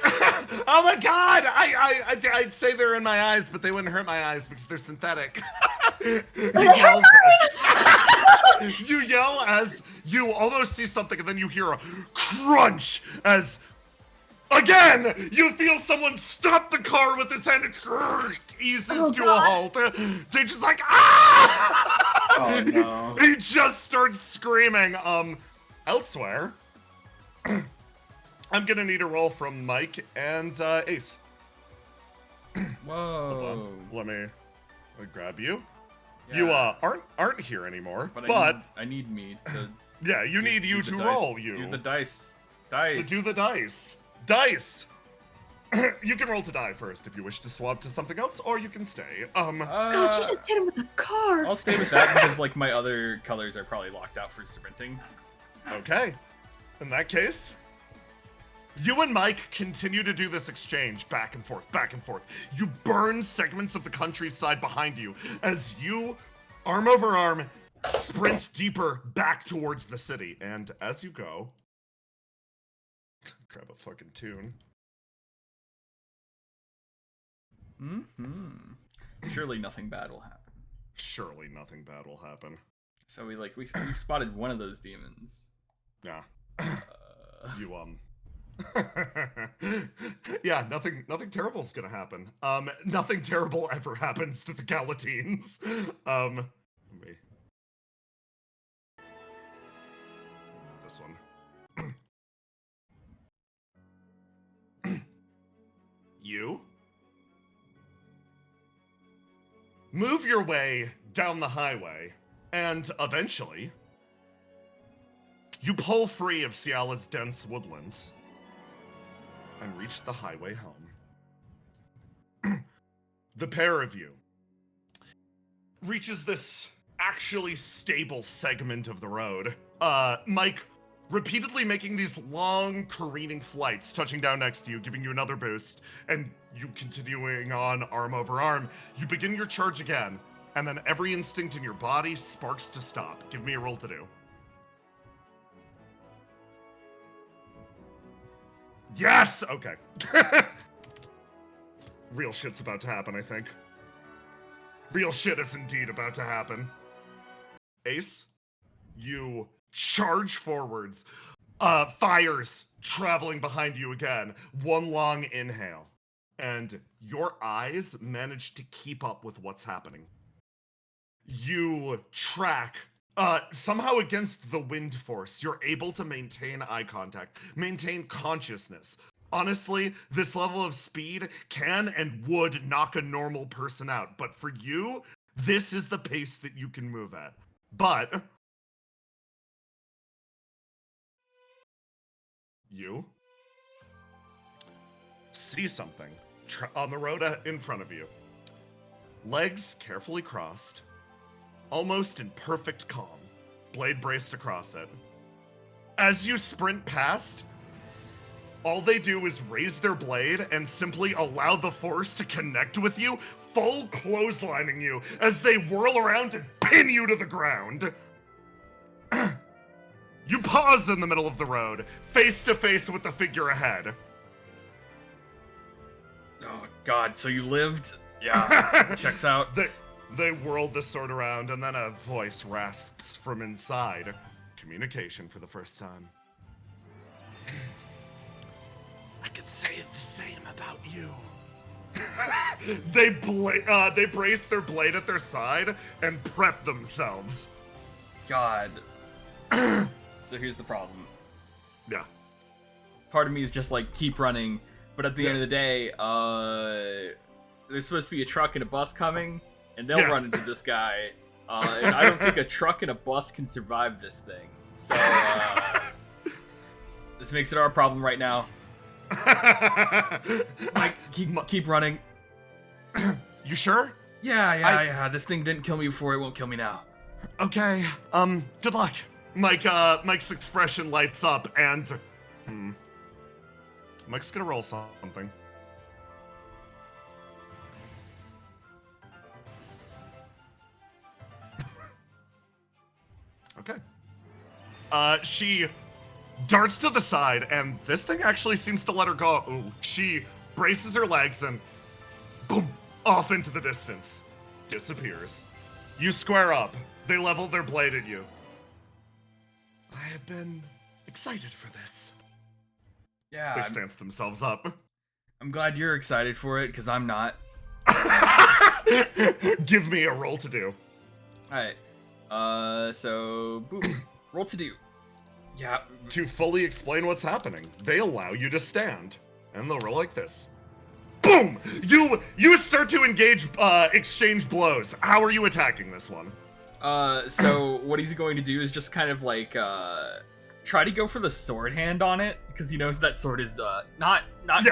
Oh my God! I'd say they're in my eyes, but they wouldn't hurt my eyes because they're synthetic. You yell as you almost see something, and then you hear a crunch as. Again, you feel someone stop the car with his hand and eases to a halt. They just like, ah! Oh no. He just starts screaming. Elsewhere, I'm gonna need a roll from Mike and Ace. Whoa. Let me grab you. Yeah. You aren't here anymore, but I need me to. Yeah, you need you to roll. Do the dice. To do the dice. Dice! You can roll to die first if you wish to swap to something else, or you can stay. God, she just hit him with a car. I'll stay with that because like my other colors are probably locked out for sprinting. Okay. In that case, you and Mike continue to do this exchange back and forth. You burn segments of the countryside behind you as you, arm over arm, sprint deeper back towards the city. And as you go, grab a fucking tune. Surely nothing bad will happen. Surely nothing bad will happen. So we've spotted one of those demons. Yeah. You yeah, nothing terrible's gonna happen. Nothing terrible ever happens to the Galatines. Let me. This one. You move your way down the highway, and eventually, you pull free of Cialla's dense woodlands and reach the highway home. The pair of you reaches this actually stable segment of the road. Mike repeatedly making these long careening flights, touching down next to you, giving you another boost, and you continuing on arm over arm. You begin your charge again, and then every instinct in your body sparks to stop. Give me a roll to do. Yes! Okay. Real shit's about to happen, I think. Real shit is indeed about to happen. Ace, you charge forwards. Fires traveling behind you again. One long inhale. And your eyes manage to keep up with what's happening. You track, somehow against the wind force, you're able to maintain eye contact, maintain consciousness. Honestly, this level of speed can and would knock a normal person out, but for you, this is the pace that you can move at. But you see something on the road in front of you. Legs carefully crossed, almost in perfect calm, blade braced across it. As you sprint past, all they do is raise their blade and simply allow the force to connect with you, full clotheslining you as they whirl around and pin you to the ground. You pause in the middle of the road, face to face with the figure ahead. Oh god, so you lived? Yeah, checks out. They whirled the sword around, and then a voice rasps from inside. Communication for the first time. I could say the same about you. They brace their blade at their side and prep themselves. God. So here's the problem. Yeah. Part of me is just like, keep running, but at the end of the day, there's supposed to be a truck and a bus coming, and they'll run into this guy. And I don't think a truck and a bus can survive this thing. So, this makes it our problem right now. Mike, keep running. You sure? Yeah. This thing didn't kill me before, it won't kill me now. Okay, good luck. Mike's expression lights up, and... Mike's gonna roll something. Okay. She darts to the side, and this thing actually seems to let her go. Ooh. She braces her legs and boom, off into the distance. Disappears. You square up. They level their blade at you. I have been excited for this. Yeah. They stance themselves up. I'm glad you're excited for it, because I'm not. Give me a roll to do. Alright. So, boom. Roll to do. Yeah. To fully explain what's happening, they allow you to stand. And they'll roll like this. Boom! You start to exchange blows. How are you attacking this one? So what he's going to do is just kind of like, try to go for the sword hand on it, because he knows that sword is, not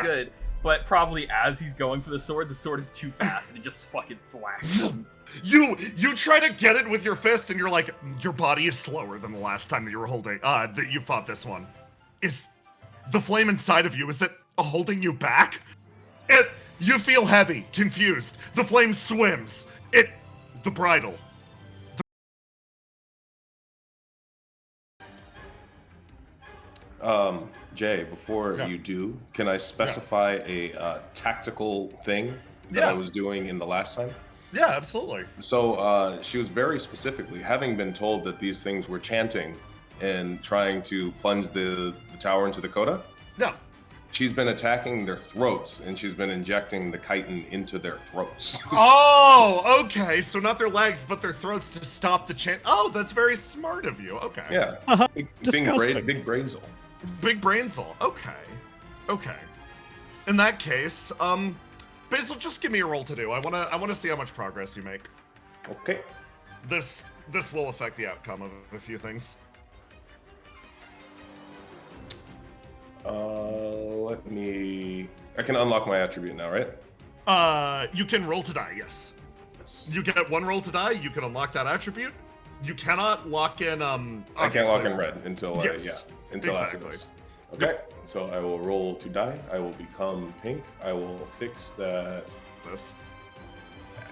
good. But probably as he's going for the sword is too fast, and it just fucking thwacks him. You try to get it with your fist, and you're like, your body is slower than the last time that you were holding, that you fought this one. Is the flame inside of you, is it holding you back? You feel heavy, confused. The flame swims. The bridle. Jay, before you do, can I specify a tactical thing that I was doing in the last time? Yeah, absolutely. So she was very specifically, having been told that these things were chanting and trying to plunge the tower into the coda. No. She's been attacking their throats, and she's been injecting the chitin into their throats. Oh, okay. So not their legs, but their throats to stop the chant. Oh, that's very smart of you. Okay. Yeah. Big brainzel. Big brainzel. Okay. In that case, Basil, just give me a roll to do. I wanna see how much progress you make. Okay. This will affect the outcome of a few things. I can unlock my attribute now, right? You can roll to die, yes. You get one roll to die, you can unlock that attribute. You cannot lock in, I can't lock in red until, until after Exactly. this. Okay, so I will roll to die. I will become pink. I will fix that This.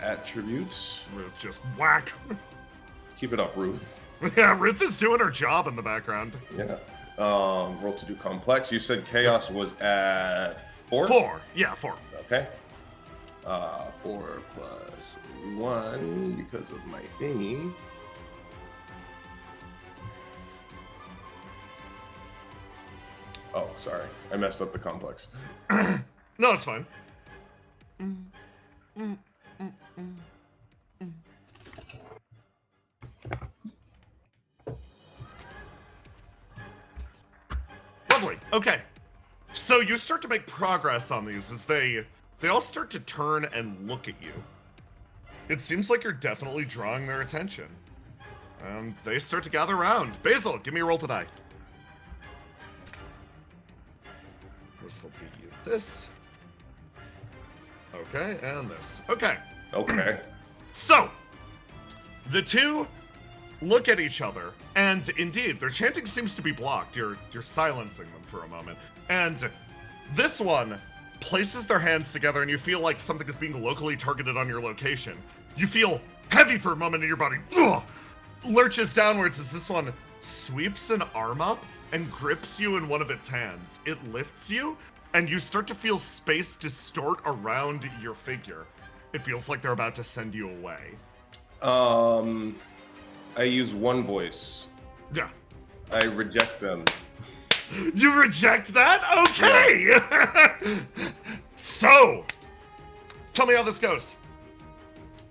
attribute. Ruth just whack. Keep it up, Ruth. Yeah, Ruth is doing her job in the background. Yeah. Roll to do complex. You said chaos was at 4? 4. Yeah, 4. Okay. 4 plus 1 because of my thingy. Oh, sorry. I messed up the complex. No, it's fine. Lovely. Okay. So you start to make progress on these as they all start to turn and look at you. It seems like you're definitely drawing their attention. And they start to gather around. Basil, give me a roll to die. This will be you this. Okay, and this. Okay. Okay. So, the two look at each other, and indeed, their chanting seems to be blocked. You're silencing them for a moment. And this one places their hands together, and you feel like something is being locally targeted on your location. You feel heavy for a moment in your body. Ugh! Lurches downwards as this one sweeps an arm up and grips you in one of its hands. It lifts you, and you start to feel space distort around your figure. It feels like they're about to send you away. I use one voice. Yeah. I reject them. You reject that? Okay! So, tell me how this goes.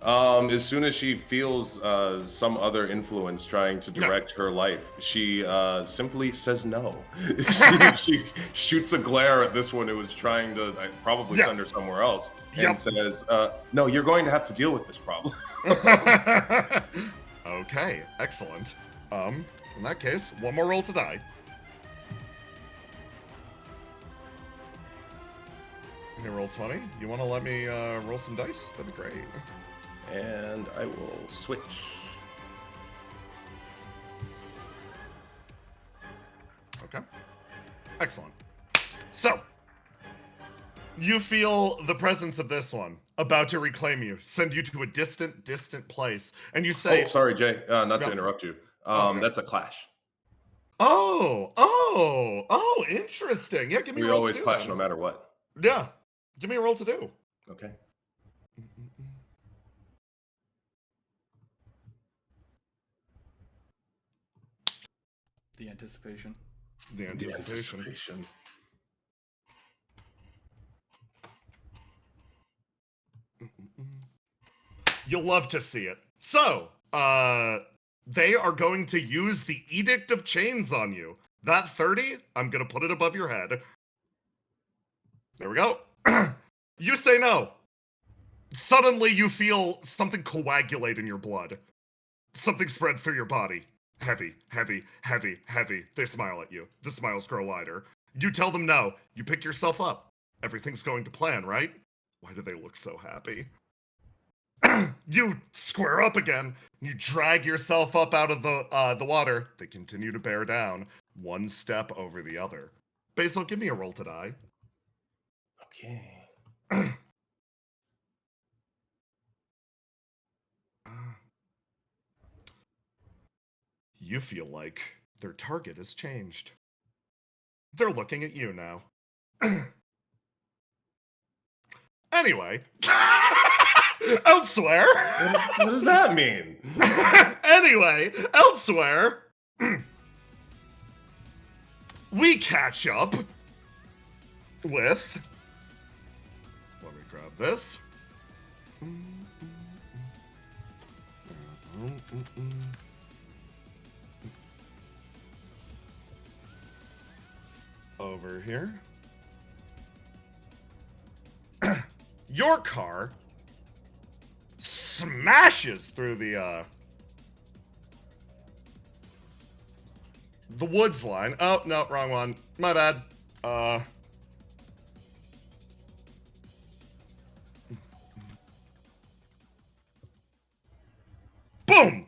As soon as she feels some other influence trying to direct her life, she simply says no. she shoots a glare at this one who was trying to probably send her somewhere else, and says, no, you're going to have to deal with this problem. Okay, excellent. In that case, one more roll to die. Okay, roll 20. You want to let me roll some dice? That'd be great. And I will switch. Okay. Excellent. So, you feel the presence of this one about to reclaim you, send you to a distant, distant place, and you say... Oh, sorry, Jay. Not to interrupt you. Okay. That's a clash. Oh, interesting. Yeah, give me a We roll always to do clash then. no matter what. Yeah, give me a roll to do. Okay. The anticipation. The anticipation. You'll love to see it. So, they are going to use the Edict of Chains on you. That 30, I'm going to put it above your head. There we go. You say no. Suddenly you feel something coagulate in your blood. Something spreads through your body. Heavy, heavy, heavy, heavy. They smile at you. The smiles grow wider. You tell them no. You pick yourself up. Everything's going to plan, right? Why do they look so happy? You square up again. You drag yourself up out of the water. They continue to bear down, one step over the other. Basil, give me a roll to die. Okay. You feel like their target has changed. They're looking at you now. Anyway. Elsewhere. What does that mean? Anyway, elsewhere. We catch up with... Let me grab this. Over here. Your car smashes through the woods line. Oh, no, wrong one. My bad. Boom!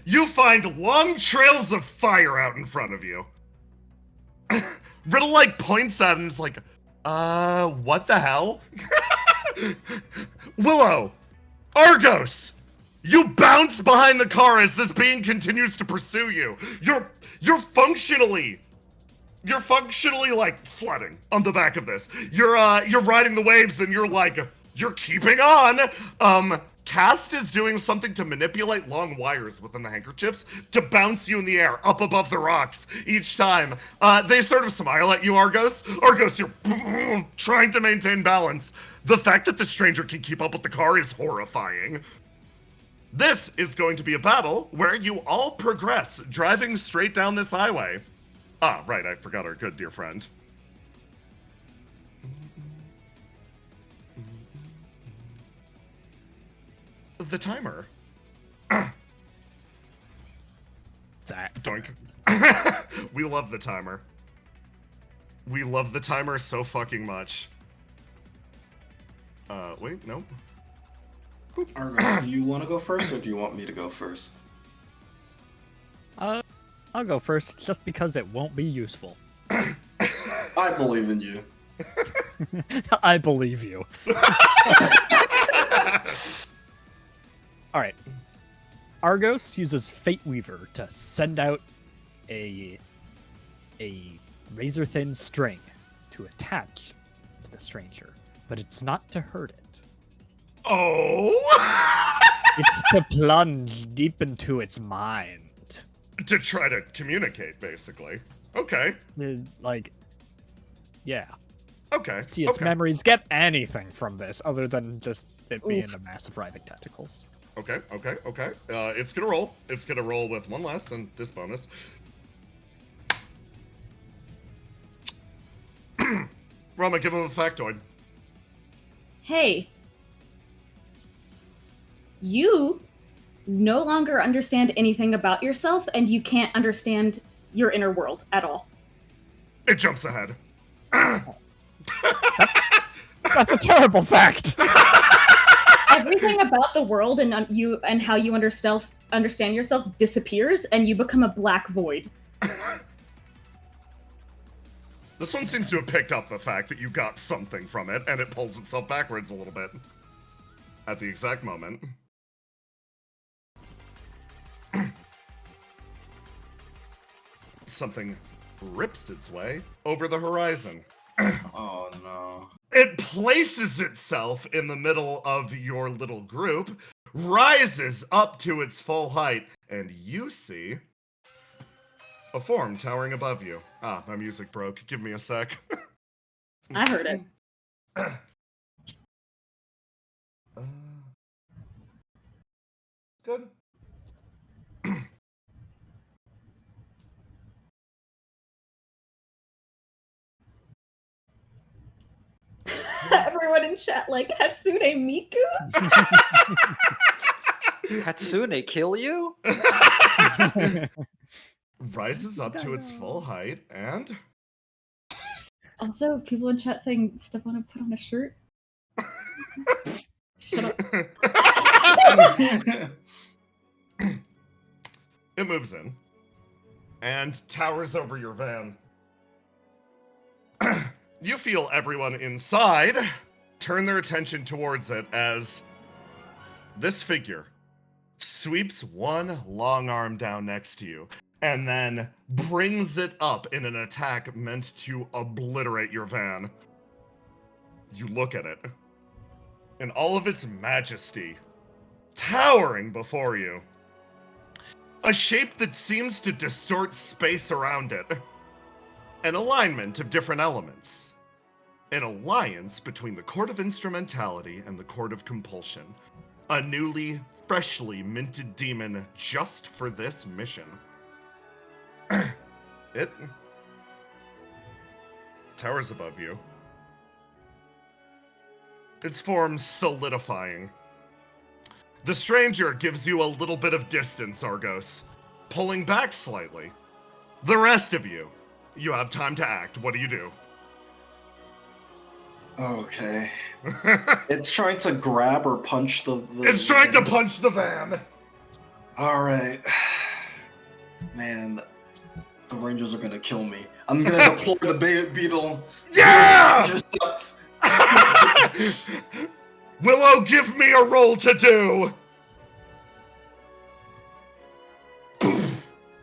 You find long trails of fire out in front of you. Riddle like points at it and is like, what the hell? Willow, Argos, you bounce behind the car as this being continues to pursue you. You're functionally like flooding on the back of this. You're riding the waves and you're keeping on. Cast is doing something to manipulate long wires within the handkerchiefs to bounce you in the air up above the rocks each time. They sort of smile at you, Argos. Argos, you're trying to maintain balance. The fact that the stranger can keep up with the car is horrifying. This is going to be a battle where you all progress, driving straight down this highway. Ah, right, I forgot our good dear friend. The timer. Doink. We love the timer. We love the timer so fucking much. Wait, nope. Argos, do you want to go first, or do you want me to go first? I'll go first, just because it won't be useful. I believe in you. I believe you. All right. Argos uses Fate Weaver to send out a razor-thin string to attach to the stranger, but it's not to hurt it. Oh! It's to plunge deep into its mind. To try to communicate, basically. Okay. Yeah. Okay. See its memories, get anything from this other than just it being a massive writhing tentacles. Okay. It's gonna roll. It's gonna roll with one less and this bonus. Rama, give him a factoid. Hey, you no longer understand anything about yourself, and you can't understand your inner world at all. It jumps ahead. That's a terrible fact. Everything about the world and you and how you understand yourself disappears, and you become a black void. This one seems to have picked up the fact that you got something from it, and it pulls itself backwards a little bit at the exact moment. Something rips its way over the horizon. Oh no. It places itself in the middle of your little group, rises up to its full height, and you see a form towering above you. Ah, my music broke. Give me a sec. I heard it. Good. Everyone in chat like Hatsune Miku. Hatsune kill you? Rises up to its full height and Also, people in chat saying stuff want to put on a shirt. Shut up. it moves in and towers over your van. You feel everyone inside turn their attention towards it as this figure sweeps one long arm down next to you and then brings it up in an attack meant to obliterate your van. You look at it in all of its majesty, towering before you. A shape that seems to distort space around it. An alignment of different elements. An alliance between the Court of Instrumentality and the Court of Compulsion. A newly, freshly minted demon just for this mission. It towers above you. Its form solidifying. The stranger gives you a little bit of distance, Argos, pulling back slightly. The rest of you, you have time to act. What do you do? Okay. It's trying to grab or punch the It's trying to punch the van. All right. Man, the Rangers are gonna kill me. I'm gonna deploy the beetle. Yeah! Intercept. Willow, give me a roll to do!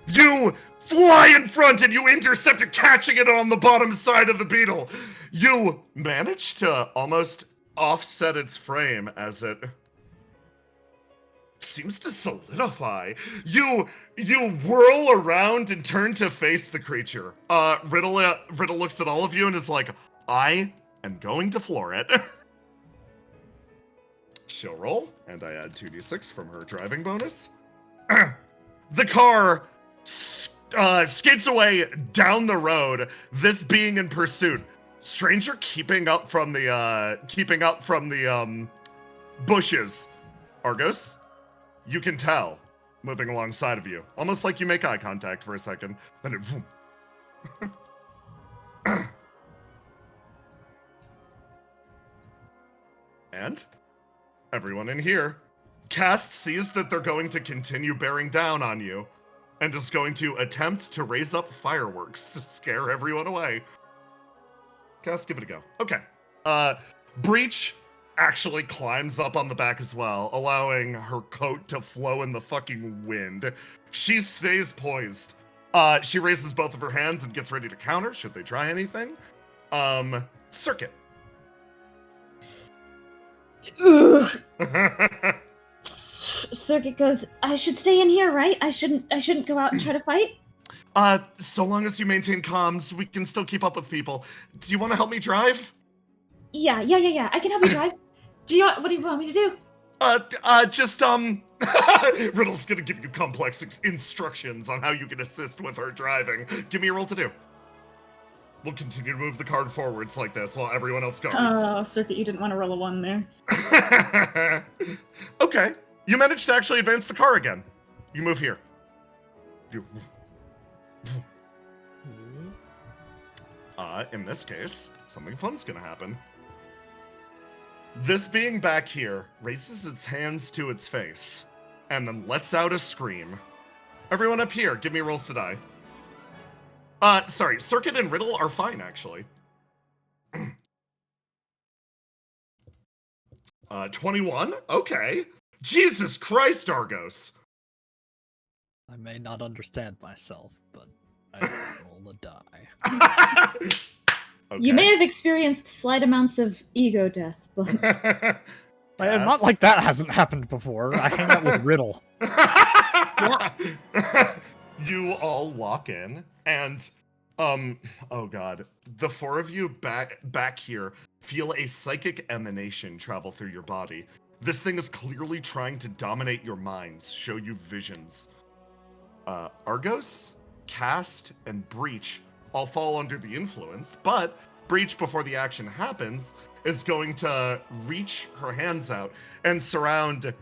You fly in front and you intercept it, catching it on the bottom side of the beetle. You manage to almost offset its frame as it seems to solidify. You whirl around and turn to face the creature. Riddle looks at all of you and is like, I am going to floor it. She'll roll, and I add 2d6 from her driving bonus. The car skates away down the road, this being in pursuit. Stranger keeping up from the bushes. Argos, you can tell, moving alongside of you, almost like you make eye contact for a second, then it and everyone in here, Cast sees that they're going to continue bearing down on you and is going to attempt to raise up fireworks to scare everyone away. Cast, give it a go. Okay. Breach actually climbs up on the back as well, allowing her coat to flow in the fucking wind. She stays poised. She raises both of her hands and gets ready to counter should they try anything. Circuit. Ugh. Circuit goes, I should stay in here, right? I shouldn't go out and try to fight? So long as you maintain comms, we can still keep up with people. Do you want to help me drive? Yeah. I can help you drive. What do you want me to do? Riddle's gonna give you complex instructions on how you can assist with her driving. Give me a roll to do. We'll continue to move the card forwards like this while everyone else guards. Oh, Circuit, you didn't want to roll a 1 there. Okay. You managed to actually advance the car again. You move here. In this case, something fun's gonna happen. This being back here raises its hands to its face and then lets out a scream. Everyone up here, give me rolls to die. Sorry, Circuit and Riddle are fine, actually. 21? Okay. Jesus Christ, Argos! I may not understand myself, but I will roll a die. Okay. You may have experienced slight amounts of ego death, but... Not like that hasn't happened before. I hang out with Riddle. You all walk in, and oh god, the four of you back here feel a psychic emanation travel through your body. This thing is clearly trying to dominate your minds, show you visions. Argos, Cast, and Breach all fall under the influence, but Breach, before the action happens, is going to reach her hands out and surround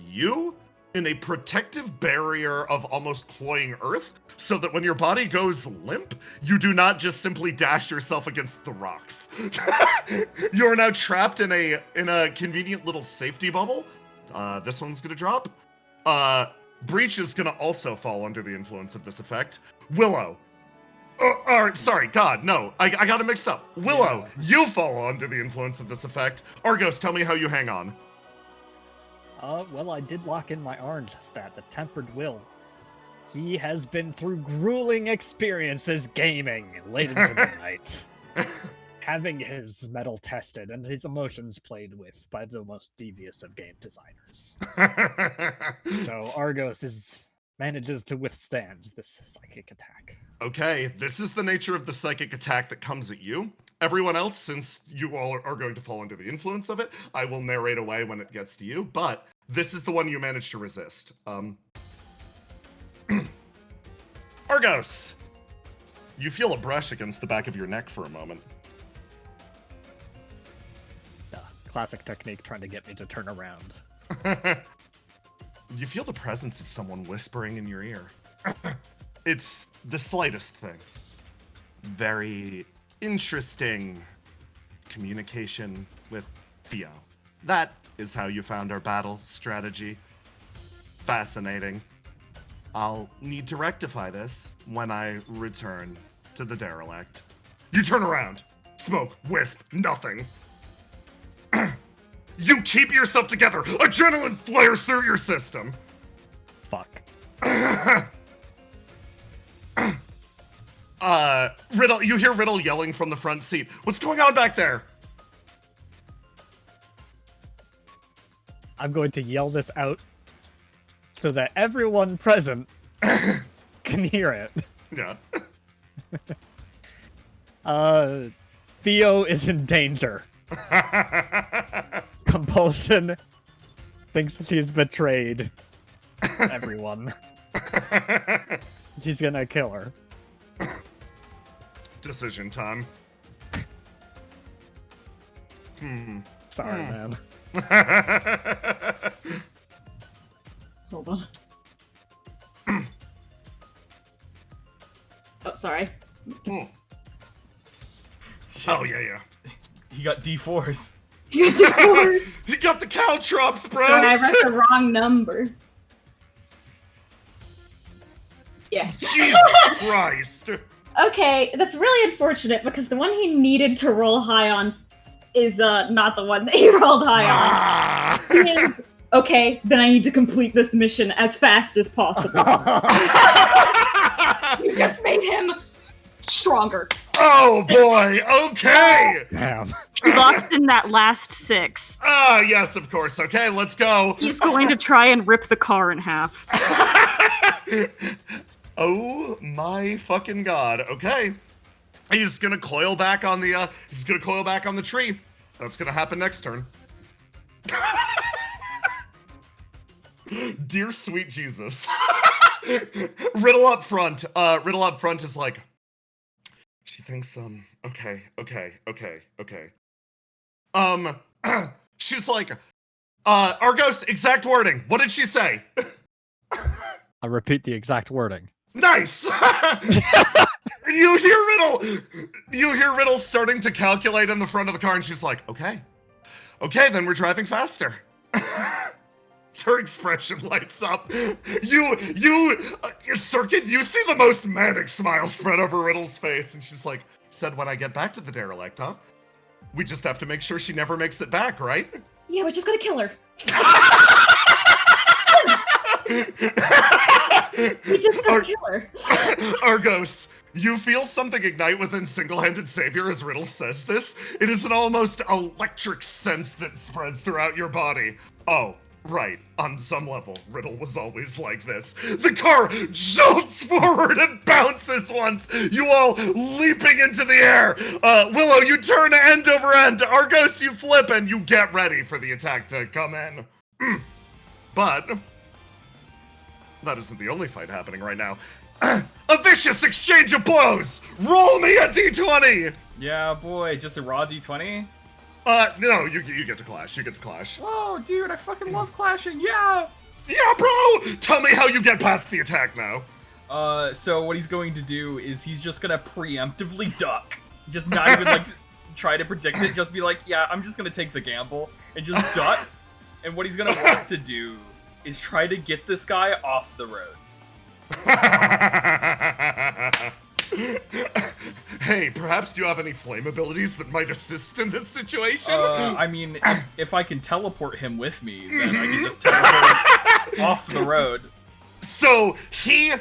you in a protective barrier of almost cloying earth, so that when your body goes limp, you do not just simply dash yourself against the rocks. You're now trapped in a convenient little safety bubble. This one's gonna drop. Breach is gonna also fall under the influence of this effect. Willow. Sorry, God, no, I got it mixed up. Willow, you fall under the influence of this effect. Argos, tell me how you hang on. Well, I did lock in my orange stat, the Tempered Will. He has been through grueling experiences gaming late into the night, having his mettle tested and his emotions played with by the most devious of game designers. So Argos manages to withstand this psychic attack. Okay, this is the nature of the psychic attack that comes at you. Everyone else, since you all are going to fall under the influence of it, I will narrate away when it gets to you, but this is the one you managed to resist. Argos! You feel a brush against the back of your neck for a moment. Classic technique trying to get me to turn around. You feel the presence of someone whispering in your ear. It's the slightest thing. Very interesting communication with Theo. That is how you found our battle strategy. Fascinating. I'll need to rectify this when I return to the derelict. You turn around. Smoke, wisp, nothing. You keep yourself together. Adrenaline flares through your system. Fuck. Riddle, you hear Riddle yelling from the front seat. What's going on back there? I'm going to yell this out so that everyone present can hear it. Yeah. Theo is in danger. Compulsion thinks she's betrayed everyone. She's gonna kill her. Decision time. Sorry, man. Hold on. Oh, sorry. Oh, yeah. He got D4s. You did. He got the caltrops, bro! Sorry, I read the wrong number. Yeah. Jesus Christ! Okay, that's really unfortunate because the one he needed to roll high on is not the one that he rolled high on. He is, okay, then I need to complete this mission as fast as possible. You just made him stronger. Oh boy, okay! Damn. He locked in that last 6. Ah, yes, of course. Okay, let's go. He's going to try and rip the car in half. Oh my fucking god. Okay. He's gonna coil back on the tree. That's gonna happen next turn. Dear sweet Jesus. Riddle up front is like, she thinks, okay. She's like, Argos, exact wording. What did she say? I'll repeat the exact wording. Nice! You hear Riddle starting to calculate in the front of the car, and she's like, okay, then we're driving faster. Her expression lights up. Circuit, you see the most manic smile spread over Riddle's face, and she's like, said when I get back to the derelict, huh? We just have to make sure she never makes it back, right? Yeah, we're just gonna kill her. We just gotta kill her. Argos, you feel something ignite within single-handed savior as Riddle says this. It is an almost electric sense that spreads throughout your body. Oh, right. On some level, Riddle was always like this. The car jolts forward and bounces once, you all leaping into the air. Willow, you turn end over end. Argos, you flip, and you get ready for the attack to come in. But that isn't the only fight happening right now. A vicious exchange of blows! Roll me a d20! Yeah, boy, just a raw D20? No, you get to clash. You get to clash. Oh, dude, I fucking love clashing, yeah! Yeah, bro! Tell me how you get past the attack now. So what he's going to do is he's just gonna preemptively duck. Just not even, like, try to predict it, just be like, yeah, I'm just gonna take the gamble. And just ducks, and what he's gonna want to do is try to get this guy off the road. Hey, perhaps do you have any flame abilities that might assist in this situation? I mean, if I can teleport him with me, then I can just teleport him off the road. So, you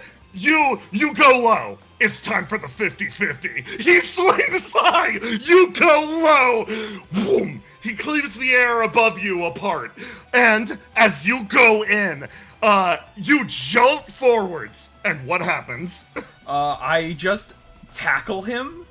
go low. It's time for the 50-50. He swings high. You go low. Boom. He cleaves the air above you apart. And as you go in, you jolt forwards. And what happens? I just tackle him,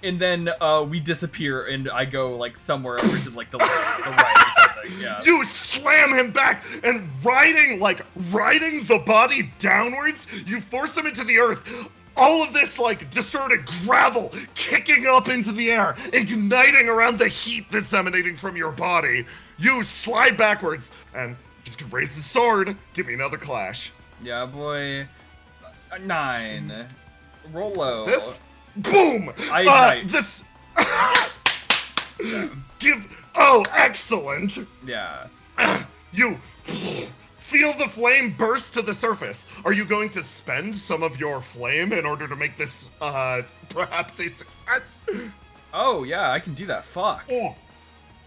and then we disappear, and I go like somewhere over to like the right or something. Yeah. You slam him back, and riding the body downwards, you force him into the earth. All of this, like, distorted gravel kicking up into the air, igniting around the heat that's emanating from your body. You slide backwards, and just raise the sword. Give me another clash. Yeah, boy. 9. Roll low. This? Boom! I ignite. This... Yeah. Oh, excellent! Yeah. You feel the flame burst to the surface. Are you going to spend some of your flame in order to make this perhaps a success? Oh yeah, I can do that. Fuck. Oh.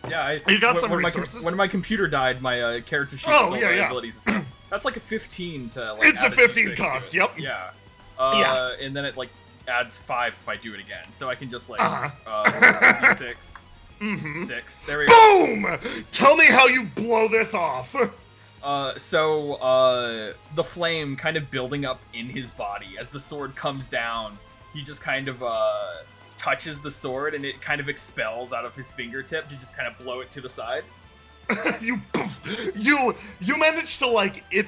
Yeah, You got some resources? When my computer died, my character sheet Oh, with all yeah, my yeah. abilities and stuff. That's like a 15 to like. It's a add 15 D6 cost, to it. yep. Yeah. Yeah. And then it like adds 5 if I do it again, so I can just like Uh-huh. 6. Mm-hmm. 6. There we go. Boom! Tell me how you blow this off. So the flame kind of building up in his body as the sword comes down. He just kind of touches the sword and it kind of expels out of his fingertip to just kind of blow it to the side. you managed to like it.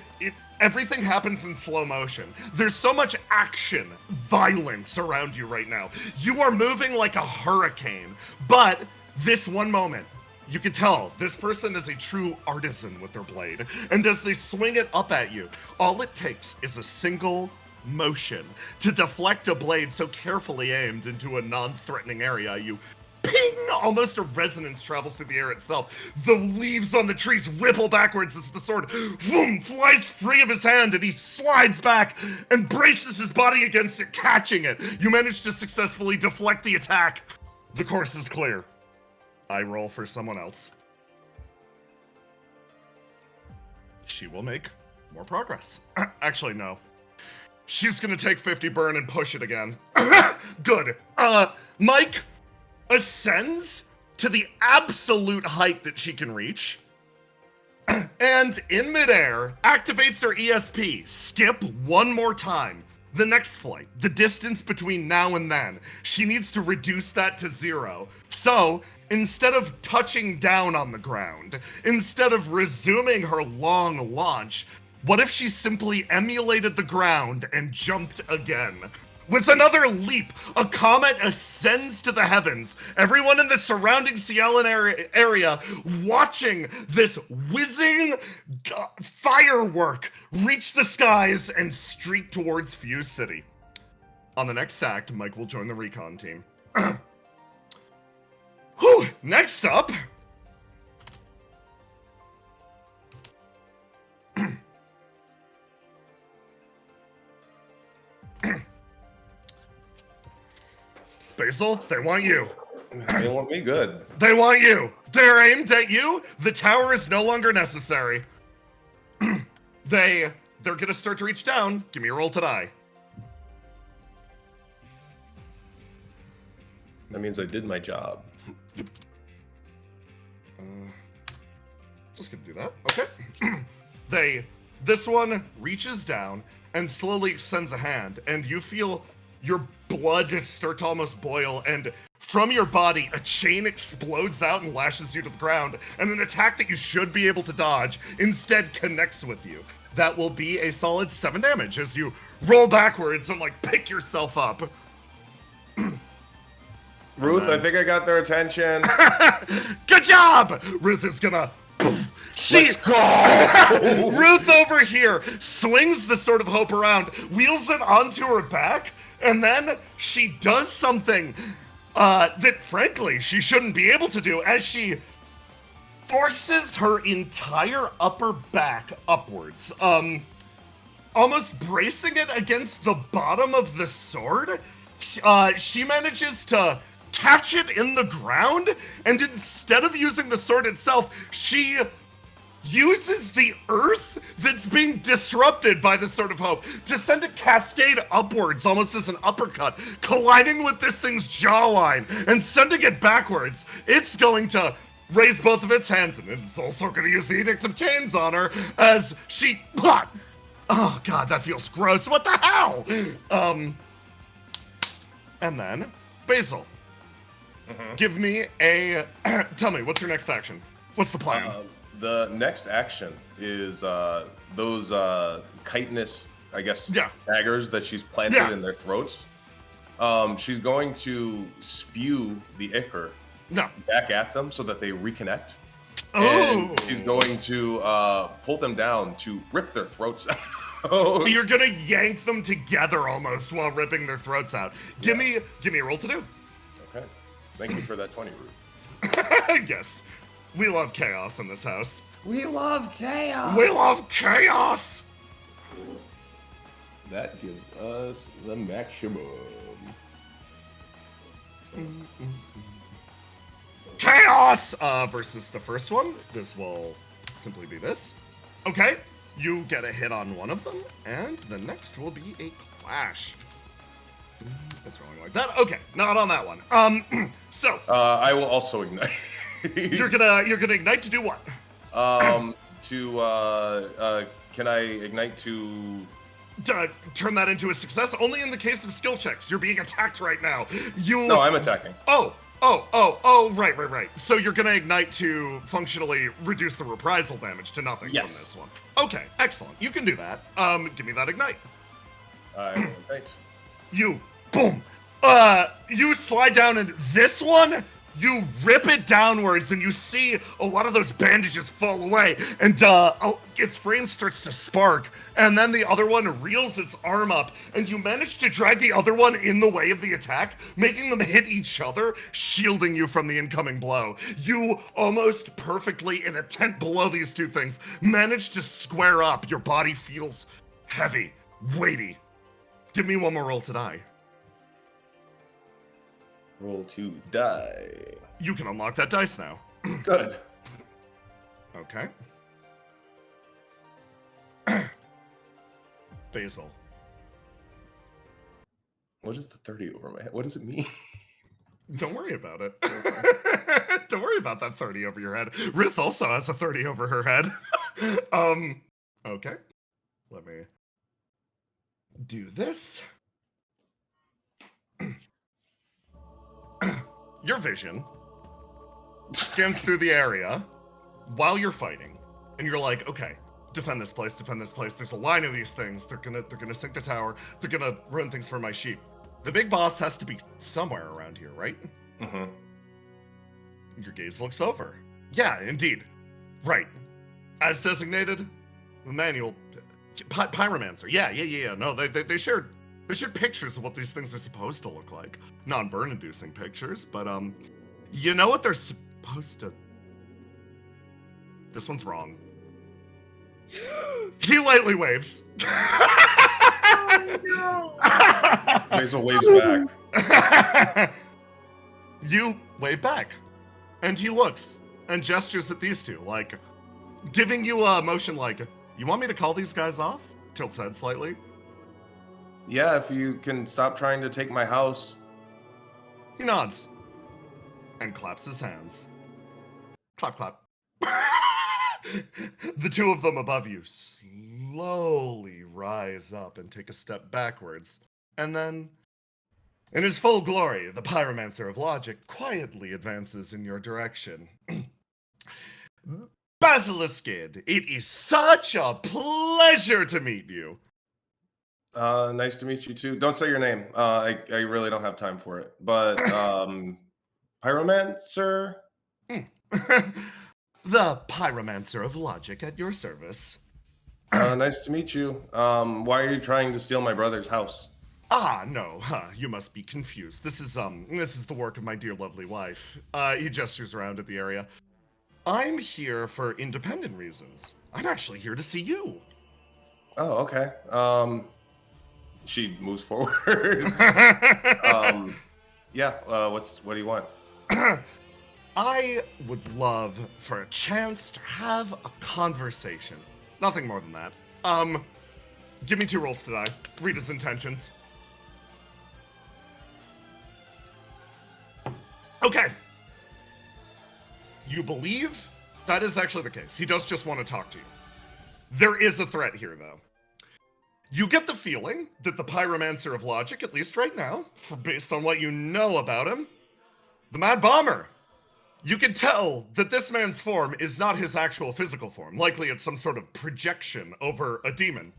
Everything happens in slow motion. There's so much action, violence around you right now. You are moving like a hurricane. But this one moment, you can tell this person is a true artisan with their blade. And as they swing it up at you, all it takes is a single motion to deflect a blade so carefully aimed into a non-threatening area. You ping! Almost a resonance travels through the air itself. The leaves on the trees ripple backwards as the sword boom, flies free of his hand, and he slides back and braces his body against it, catching it. You manage to successfully deflect the attack. The course is clear. I roll for someone else. She will make more progress. Actually, no. She's gonna take 50 burn and push it again. Good. Mike ascends to the absolute height that she can reach, and in midair activates her ESP. Skip one more time. The next flight, the distance between now and then, she needs to reduce that to 0. So, instead of touching down on the ground, instead of resuming her long launch, what if she simply emulated the ground and jumped again? With another leap, a comet ascends to the heavens. Everyone in the surrounding Cialla area watching this whizzing firework reach the skies and streak towards Fuse City. On the next act, Mike will join the recon team. Whew, next up... Basil, they want you. They want me good. They want you. They're aimed at you. The tower is no longer necessary. They're gonna start to reach down. Give me a roll to die. That means I did my job. Just gonna do that. Okay. This one reaches down and slowly extends a hand, and you feel your blood start to almost boil, and from your body, a chain explodes out and lashes you to the ground, and an attack that you should be able to dodge instead connects with you. That will be a solid 7 damage as you roll backwards and, like, pick yourself up. Ruth, I think I got their attention. Good job! Ruth is gonna... Let's go! Ruth over here swings the Sword of Hope around, wheels it onto her back, and then she does something that, frankly, she shouldn't be able to do, as she forces her entire upper back upwards, almost bracing it against the bottom of the sword. She manages to catch it in the ground, and instead of using the sword itself, she uses the earth that's being disrupted by the Sword of Hope to send a cascade upwards, almost as an uppercut, colliding with this thing's jawline and sending it backwards. It's going to raise both of its hands, and it's also going to use the Edict of Chains on her as she... Oh god, that feels gross. What the hell? And then, Basil. Give me a... Tell me, what's your next action? What's the plan? The next action is those chitinous, I guess, daggers that she's planted in their throats. She's going to spew the ichor back at them so that they reconnect. And she's going to pull them down to rip their throats out. You're gonna yank them together almost while ripping their throats out. Give me a roll to do. Okay. Thank you for that 20, Ruth. Yes. We love chaos in this house. We love chaos. We love chaos. That gives us the maximum. Chaos versus the first one. This will simply be this. Okay, you get a hit on one of them, and the next will be a clash. What's wrong like that? Okay, not on that one. So I will also ignite. you're gonna ignite to do what? Can I ignite to? Turn that into a success only in the case of skill checks. You're being attacked right now. No, I'm attacking. Right. So you're gonna ignite to functionally reduce the reprisal damage to nothing from this one. Okay, excellent. You can do that. Give me that ignite. I will ignite. You, boom. You slide down, and this one, you rip it downwards, and you see a lot of those bandages fall away, and its frame starts to spark, and then the other one reels its arm up, and you manage to drag the other one in the way of the attack, making them hit each other, shielding you from the incoming blow. You almost perfectly, in a tent below these two things, manage to square up. Your body feels heavy, weighty. Give me one more roll to die. Roll to die. You can unlock that dice now. Good. Okay. Basil. What is the 30 over my head? What does it mean? Don't worry about it. Don't worry about that 30 over your head. Rith also has a 30 over her head. Okay. Let me do this. Your vision scans through the area while you're fighting, and you're like, okay, defend this place, defend this place. There's a line of these things. They're gonna sink the tower. They're gonna ruin things for my sheep. The big boss has to be somewhere around here, right? Mm-hmm. Your gaze looks over. Yeah, indeed. Right. As designated, the manual, pyromancer. Yeah. No, they shared pictures of what these things are supposed to look like. Non-burn inducing pictures, but you know what they're supposed to. This one's wrong. He lightly waves. Basil waves back. You wave back, and he looks and gestures at these two, like giving you a motion like, you want me to call these guys off? Tilts head slightly. Yeah, if you can stop trying to take my house. He nods and claps his hands. Clap, clap. The two of them above you slowly rise up and take a step backwards. And then, in his full glory, the pyromancer of logic quietly advances in your direction. Basiliskid, it is such a pleasure to meet you. Nice to meet you too. Don't say your name. I really don't have time for it. But pyromancer? The pyromancer of logic at your service. Nice to meet you. Why are you trying to steal my brother's house? No, you must be confused. This is the work of my dear lovely wife. He gestures around at the area. I'm here for independent reasons. I'm actually here to see you. Oh, okay. She moves forward. What do you want? I would love for a chance to have a conversation. Nothing more than that. Give me 2 rolls to die. Read his intentions. Okay. You believe that is actually the case. He does just want to talk to you. There is a threat here, though. You get the feeling that the pyromancer of logic, at least right now, based on what you know about him, the Mad Bomber, you can tell that this man's form is not his actual physical form. Likely it's some sort of projection over a demon.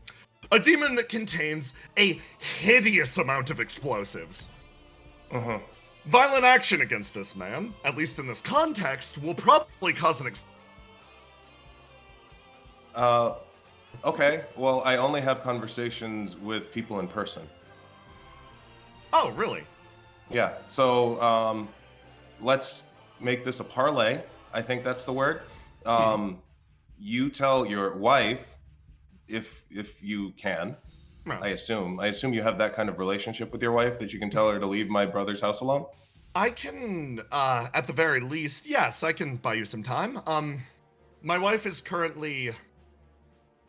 A demon that contains a hideous amount of explosives. Uh-huh. Violent action against this man, at least in this context, will probably cause an Okay. Well, I only have conversations with people in person. Oh, really? Yeah. So, let's make this a parlay. I think that's the word. you tell your wife, if you can. Well, I assume you have that kind of relationship with your wife that you can tell her to leave my brother's house alone. I can, at the very least, yes, I can buy you some time. My wife is currently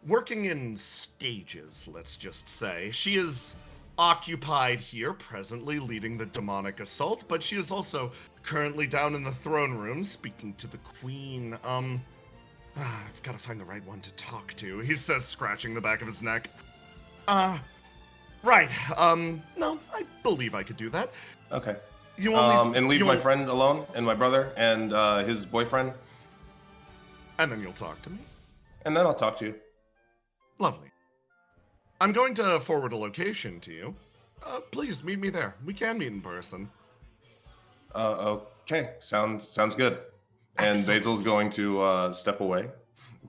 working in stages, let's just say. She is occupied here, presently leading the demonic assault, but she is also currently down in the throne room speaking to the queen. I've got to find the right one to talk to, he says, scratching the back of his neck. Right, no, I believe I could do that. Okay. You only and leave my friend alone, and my brother, and his boyfriend. And then you'll talk to me? And then I'll talk to you. Lovely. I'm going to forward a location to you. Please meet me there. We can meet in person. Okay, sounds good. And Excellent. Basil's going to step away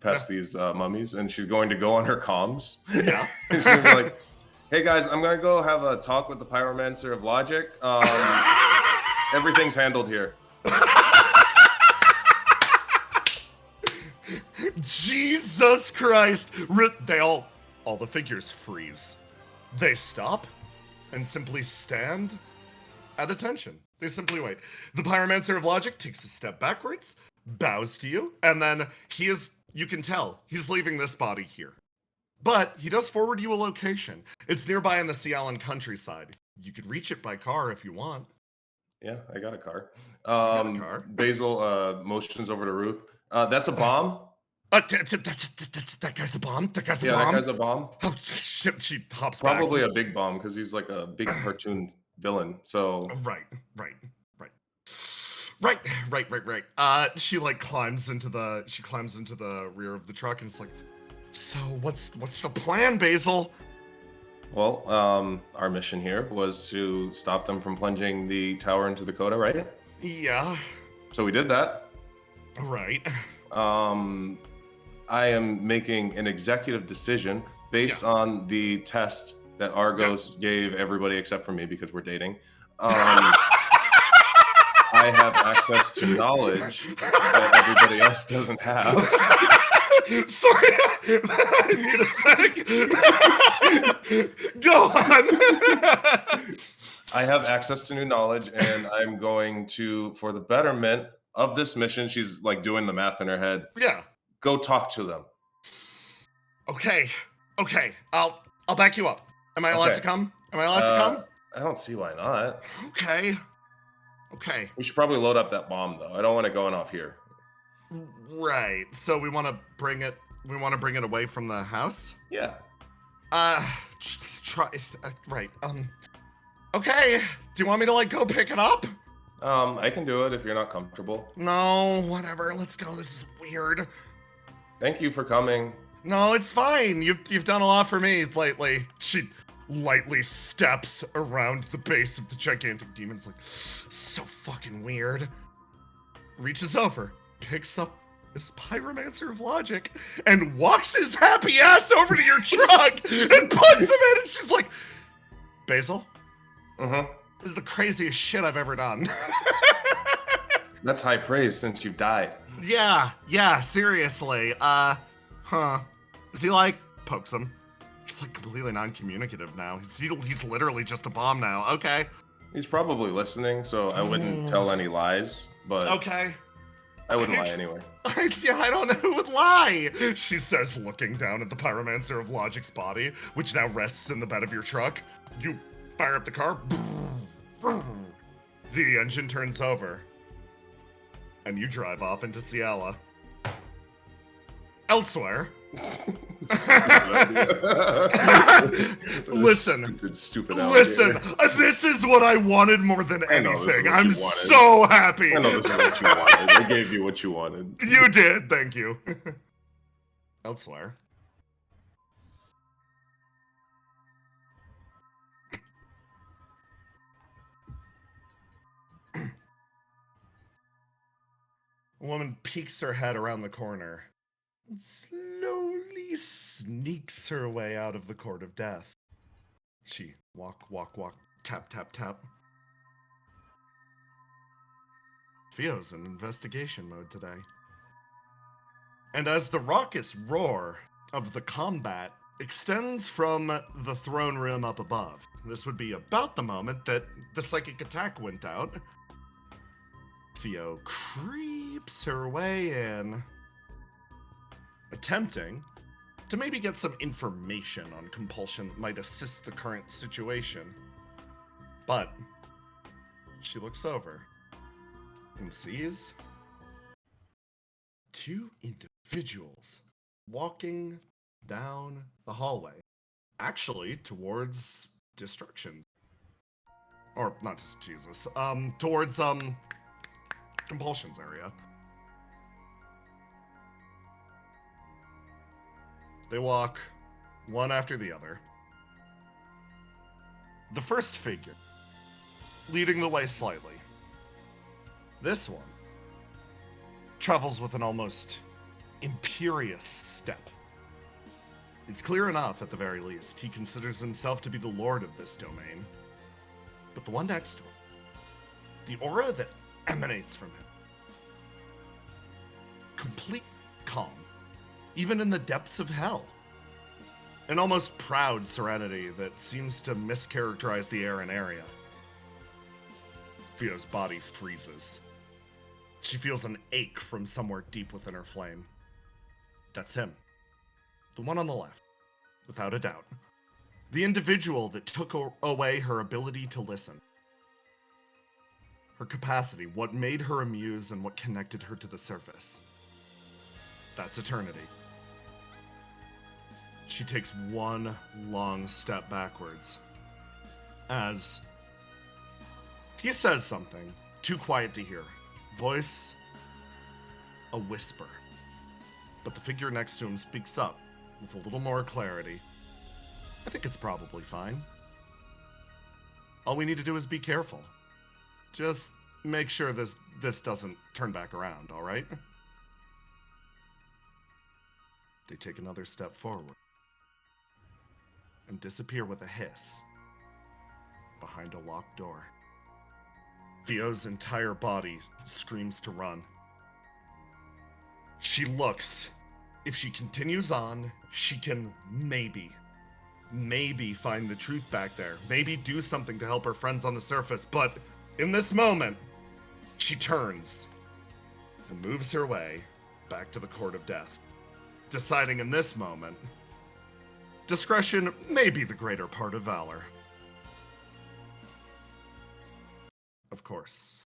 past these mummies, and she's going to go on her comms. Yeah. And she's going to be like, hey guys, I'm going to go have a talk with the Pyromancer of Logic. Everything's handled here. Jesus Christ! All the figures freeze. They stop and simply stand at attention. They simply wait. The Pyromancer of Logic takes a step backwards, bows to you, and then you can tell, he's leaving this body here. But he does forward you a location. It's nearby in the Ciallan countryside. You could reach it by car if you want. Yeah, I got a car. got a car? Basil motions over to Ruth. That's a bomb? That guy's a bomb? That guy's a bomb? Yeah, that guy's a bomb. Oh, shit, she hops Probably back. a big bomb, because he's like a big cartoon villain, so... Right. She like climbs into the rear of the truck and it's like, so what's the plan, Basil? Well, our mission here was to stop them from plunging the tower into the Coda, right? Yeah. So we did that. Right. I am making an executive decision based on the test that Argos gave everybody except for me because we're dating. I have access to knowledge that everybody else doesn't have. Sorry, I need a sec. Go on. I have access to new knowledge, and I'm going to, for the betterment of this mission, she's like doing the math in her head. Yeah. Go talk to them. Okay. I'll back you up. Am I allowed to come? Am I allowed to come? I don't see why not. Okay. We should probably load up that bomb though. I don't want it going off here. Right. So we want to bring it away from the house? Yeah. Try right. Okay. Do you want me to like go pick it up? I can do it if you're not comfortable. No, whatever. Let's go. This is weird. Thank you for coming. No, it's fine. You've done a lot for me lately. She lightly steps around the base of the gigantic demon's like, so fucking weird. Reaches over, picks up this Pyromancer of Logic, and walks his happy ass over to your truck and puts him in, and she's like, Basil? Mm-hmm. This is the craziest shit I've ever done. That's high praise since you've died. Yeah, seriously. Is he like, pokes him. He's like completely non-communicative now. He's literally just a bomb now. Okay. He's probably listening, so I wouldn't tell any lies, but okay. I wouldn't lie anyway. I don't know who would lie, she says, looking down at the Pyromancer of Logic's body, which now rests in the bed of your truck. You fire up the car. The engine turns over. And you drive off into Cialla. Elsewhere. Listen, stupid listen. This is what I wanted more than anything. I'm so happy. I know this is what you wanted. I gave you what you wanted. You did. Thank you. Elsewhere. A woman peeks her head around the corner and slowly sneaks her way out of the court of death. She walk, tap, tap, tap. Theo's in investigation mode today. And as the raucous roar of the combat extends from the throne room up above, this would be about the moment that the psychic attack went out. Theo creeps her way in, attempting to maybe get some information on compulsion that might assist the current situation. But she looks over and sees two individuals walking down the hallway, actually towards destruction. Or not Jesus, towards Compulsion's area. They walk one after the other. The first figure, leading the way slightly. This one travels with an almost imperious step. It's clear enough, at the very least, he considers himself to be the lord of this domain. But the one next to him, the aura that emanates from him, complete calm, even in the depths of hell. An almost proud serenity that seems to mischaracterize the air and area. Theo's body freezes. She feels an ache from somewhere deep within her flame. That's him. The one on the left, without a doubt. The individual that took away her ability to listen. Her capacity, what made her amuse and what connected her to the surface. That's eternity. She takes one long step backwards as he says something too quiet to hear. Voice a whisper. But the figure next to him speaks up with a little more clarity. I think it's probably fine. All we need to do is be careful. Just make sure this doesn't turn back around, all right? They take another step forward and disappear with a hiss behind a locked door. Theo's entire body screams to run. She looks. If she continues on, she can maybe find the truth back there. Maybe do something to help her friends on the surface. But in this moment, she turns and moves her way back to the Court of Death, deciding in this moment, discretion may be the greater part of valor. Of course,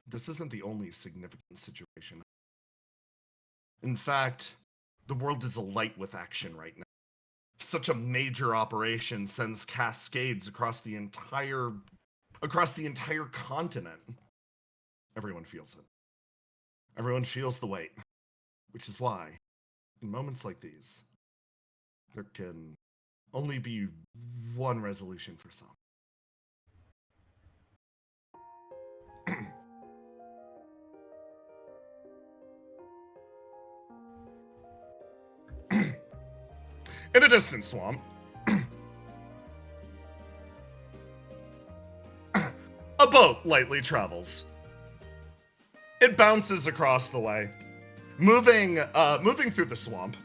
this isn't the only significant situation. In fact, the world is alight with action right now. Such a major operation sends cascades across the entire continent. Everyone feels it. Everyone feels the weight, which is why, in moments like these, there can only be one resolution for some. In a distant swamp, a boat lightly travels. It bounces across the way, moving through the swamp,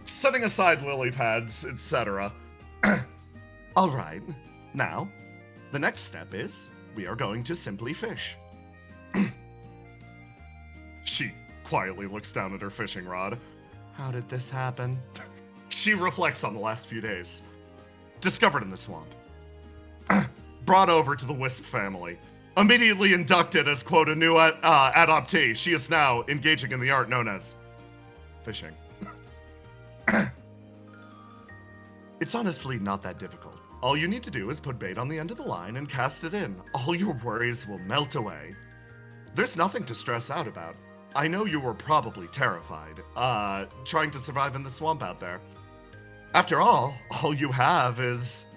setting aside lily pads, etc. All right, now, the next step is we are going to simply fish. She quietly looks down at her fishing rod. How did this happen? She reflects on the last few days. Discovered in the swamp. Brought over to the Wisp family. Immediately inducted as, quote, a new adoptee. She is now engaging in the art known as fishing. It's honestly not that difficult. All you need to do is put bait on the end of the line and cast it in. All your worries will melt away. There's nothing to stress out about. I know you were probably terrified, trying to survive in the swamp out there. After all you have is...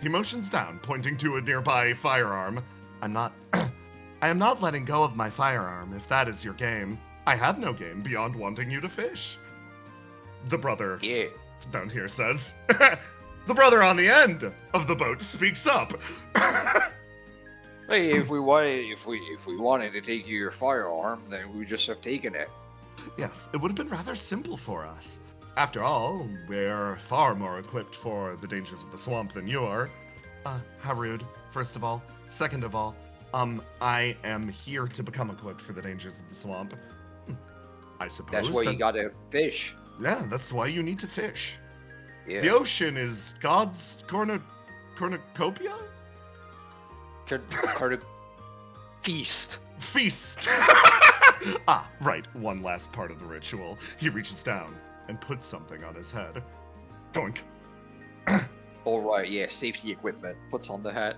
He motions down, pointing to a nearby firearm. I am not letting go of my firearm, if that is your game. I have no game beyond wanting you to fish. The brother down here says. The brother on the end of the boat speaks up. Hey, if we wanted to take your firearm, then we would just have taken it. Yes, it would have been rather simple for us. After all, we're far more equipped for the dangers of the swamp than you are. How rude, first of all. Second of all, I am here to become equipped for the dangers of the swamp. I suppose. That's why you gotta fish. Yeah, that's why you need to fish. Yeah. The ocean is God's cornucopia? Feast. Feast! Right, one last part of the ritual. He reaches down and puts something on his head. Doink. Alright, yeah, safety equipment. Puts on the hat.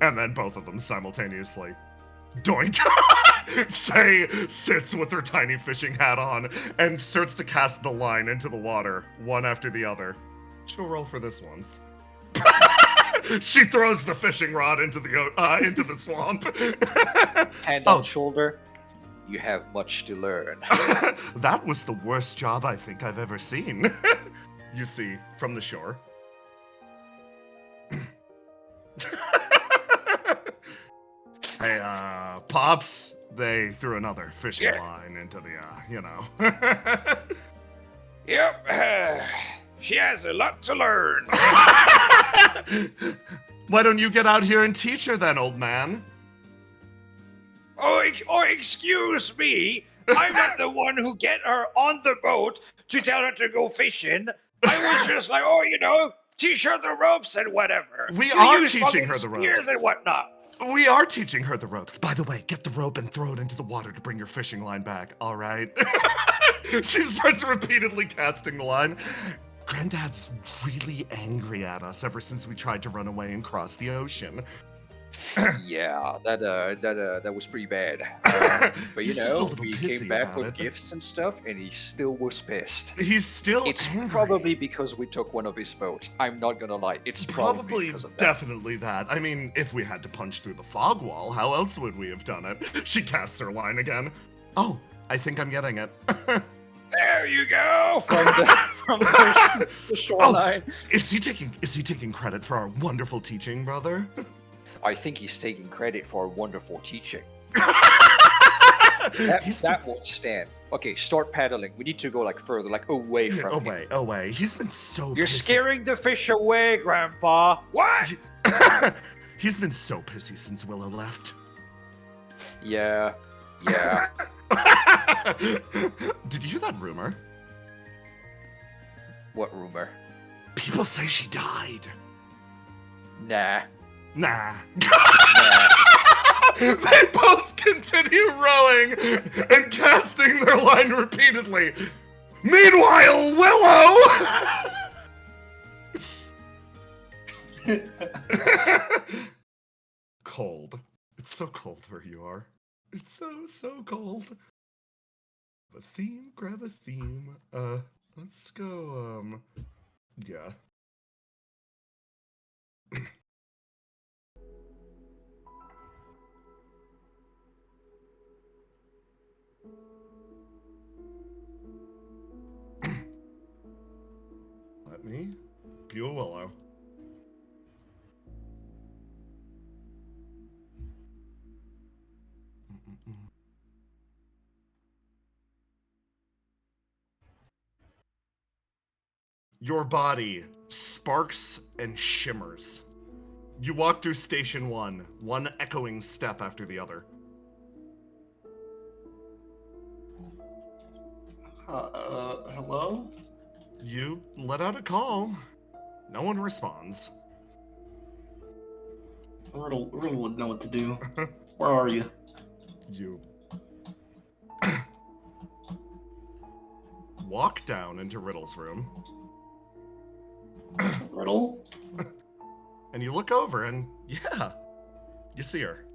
And then both of them simultaneously. Doink! Sits with her tiny fishing hat on and starts to cast the line into the water, one after the other. She'll roll for this once. She throws the fishing rod into the swamp. Hand on shoulder. You have much to learn. That was the worst job I think I've ever seen. You see, from the shore. Hey, Pops, they threw another fishing line into the, Yep, she has a lot to learn. Why don't you get out here and teach her then, old man? Oh, excuse me. I'm not the one who get her on the boat to tell her to go fishing. I was just like, teach her the ropes and whatever. We You are use teaching fucking her the spears ropes. and whatnot. We are teaching her the ropes. By the way, get the rope and throw it into the water to bring your fishing line back, all right? She starts repeatedly casting the line. Granddad's really angry at us ever since we tried to run away and cross the ocean. Yeah, that was pretty bad. But He's just a little we pissy came back about with it. gifts and stuff, and he still was pissed. He's still It's angry. probably because we took one of his boats. I'm not gonna lie. It's probably because of that. Definitely that. I mean, if we had to punch through the fog wall, how else would we have done it? She casts her line again. Oh, I think I'm getting it. There you go. From the shoreline. Is he taking credit for our wonderful teaching, brother? I think he's taking credit for a wonderful teaching. He's That won't stand. Okay, start paddling. We need to go further, away from him. away. He's been so You're pissy. scaring the fish away, Grandpa. What? He's been so pissy since Willow left. Yeah. Did you hear that rumor? What rumor? People say she died. Nah. Nah. Nah. They both continue rowing and casting their line repeatedly. Meanwhile, Willow! Cold. It's so cold where you are. It's so cold. A theme, grab a theme. Let's go, yeah. Let me be a Willow. Your body sparks and shimmers. You walk through Station 1, one echoing step after the other. Hello? You let out a call. No one responds. Riddle would know what to do. Where are you? You walk down into Riddle's room. Riddle? And you look over and, yeah, you see her.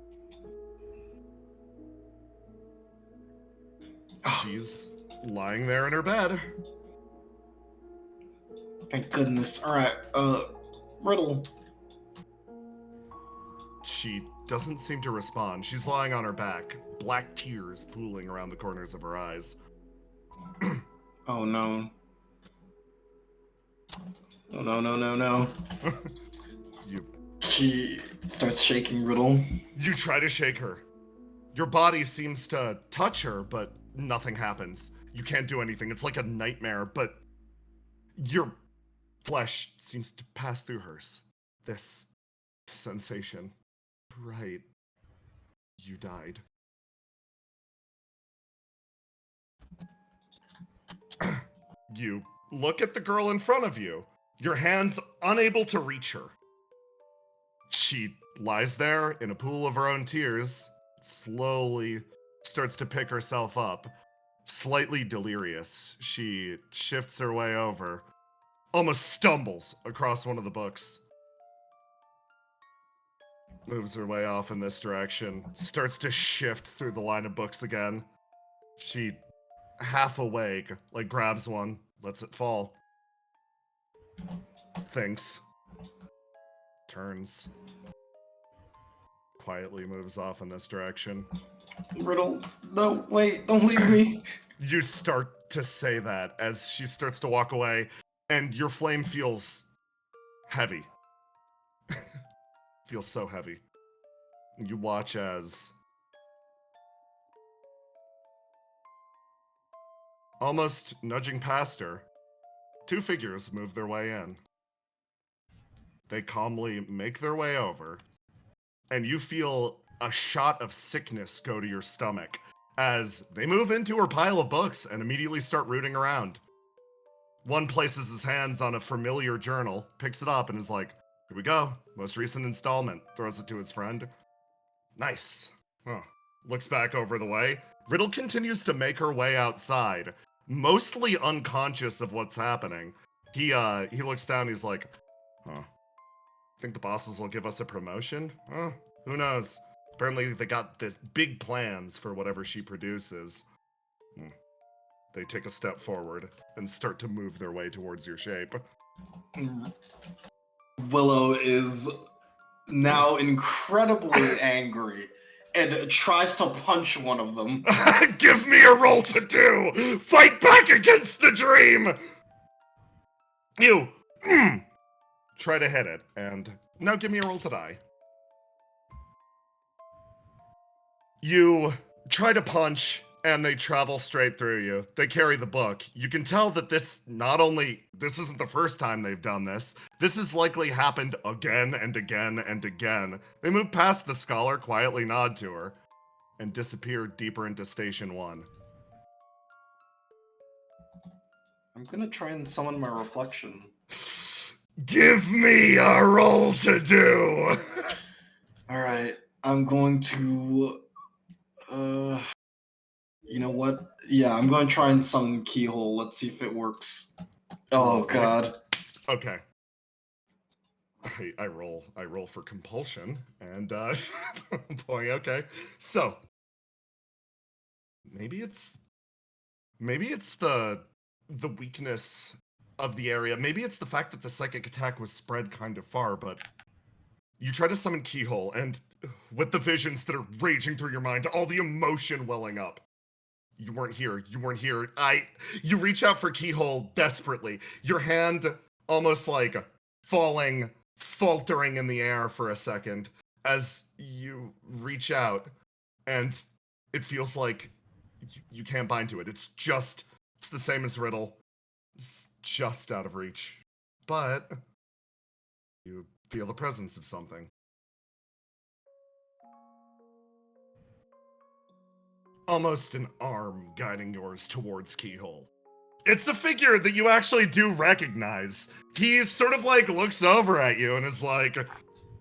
She's lying there in her bed. Thank goodness. Alright, Riddle. She doesn't seem to respond. She's lying on her back, black tears pooling around the corners of her eyes. Oh no. No. You She starts shaking Riddle. try to shake her. Your body seems to touch her, but nothing happens. You can't do anything. It's like a nightmare, but your flesh seems to pass through hers. This sensation. Right. You died. You look at the girl in front of you, your hands unable to reach her. She lies there in a pool of her own tears, slowly starts to pick herself up. Slightly delirious, she shifts her way over, almost stumbles across one of the books. Moves her way off in this direction, starts to shift through the line of books again. She, half awake, like grabs one, lets it fall. Thinks. Turns. Quietly moves off in this direction. Riddle, no, wait, don't leave me. You start to say that as she starts to walk away, and your flame feels heavy. Feels so heavy. You watch as almost nudging past her, two figures move their way in. They calmly make their way over, and you feel a shot of sickness go to your stomach as they move into her pile of books and immediately start rooting around. One places his hands on a familiar journal, picks it up, and is like, here we go, most recent installment, throws it to his friend. Nice. Huh. Looks back over the way. Riddle continues to make her way outside, mostly unconscious of what's happening. He looks down, he's like, huh. Think the bosses will give us a promotion? Huh, who knows? Apparently they got this big plans for whatever she produces. They take a step forward and start to move their way towards your shape. Willow is now incredibly angry and tries to punch one of them. Give me a roll to do! Fight back against the dream! You try to hit it, and now give me a roll to die. You try to punch, and they travel straight through you. They carry the book. You can tell that this isn't the first time they've done this. This has likely happened again and again and again. They move past the scholar, quietly nod to her, and disappear deeper into Station 1. I'm gonna try and summon my reflection. Give me a roll to do! Alright, I'm going to... You know what? Yeah, I'm going to try and summon Keyhole. Let's see if it works. Oh, God. Okay. I roll for Compulsion, and, boy, okay. So, maybe it's the weakness of the area. Maybe it's the fact that the psychic attack was spread kind of far, but you try to summon Keyhole, and with the visions that are raging through your mind, all the emotion welling up. You weren't here. You reach out for Keyhole desperately. Your hand almost like faltering in the air for a second as you reach out, and it feels like you can't bind to it. It's the same as Riddle. It's just out of reach. But you feel the presence of something. Almost an arm guiding yours towards Keyhole. It's a figure that you actually do recognize. He sort of like looks over at you and is like,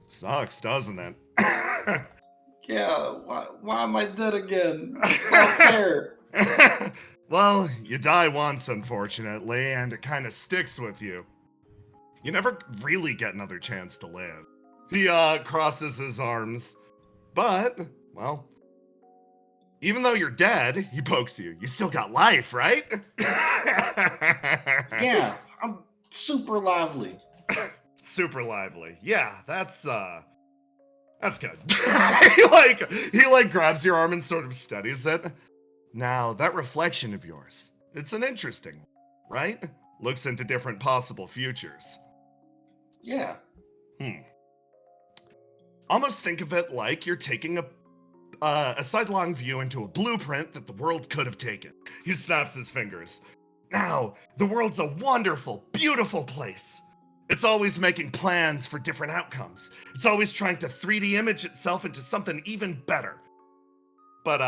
sucks, doesn't it? Yeah, why am I dead again? It's not fair. Well, you die once, unfortunately, and it kind of sticks with you. You never really get another chance to live. He crosses his arms, but, well, even though you're dead, he pokes you. You still got life, right? Yeah, I'm super lively. Super lively. Yeah, that's good. he grabs your arm and sort of studies it. Now, that reflection of yours, it's an interesting one, right? Looks into different possible futures. Yeah. Almost think of it like you're taking a sidelong view into a blueprint that the world could have taken. He snaps his fingers. Now, the world's a wonderful, beautiful place. It's always making plans for different outcomes. It's always trying to 3D image itself into something even better. But,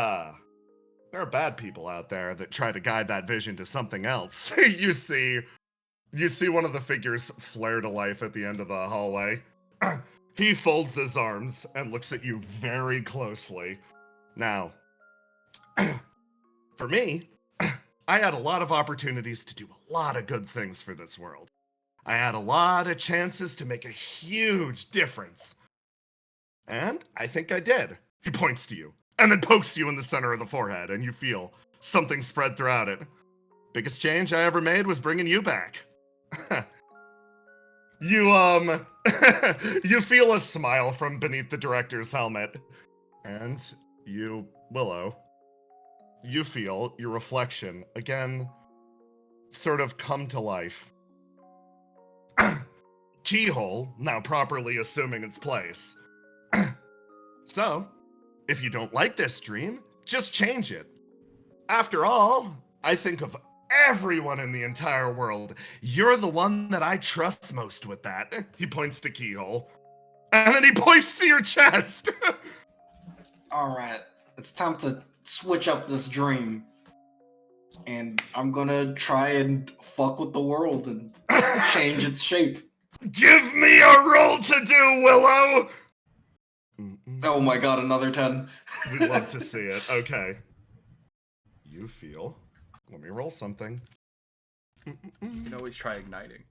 there are bad people out there that try to guide that vision to something else. You see one of the figures flare to life at the end of the hallway. He folds his arms and looks at you very closely. Now, for me, I had a lot of opportunities to do a lot of good things for this world. I had a lot of chances to make a huge difference. And I think I did. He points to you, and then pokes you in the center of the forehead, and you feel something spread throughout it. Biggest change I ever made was bringing you back. You, you feel a smile from beneath the director's helmet. And you, Willow, you feel your reflection again sort of come to life. Keyhole now properly assuming its place. So, if you don't like this dream, just change it. After all, I think of everyone in the entire world. You're the one that I trust most with that. He points to Keyhole. And then he points to your chest. Alright, it's time to switch up this dream. And I'm gonna try and fuck with the world and change its shape. Give me a roll to do, Willow! Oh my god, another 10. We'd love to see it. Okay. You feel... Let me roll something. You can always try igniting.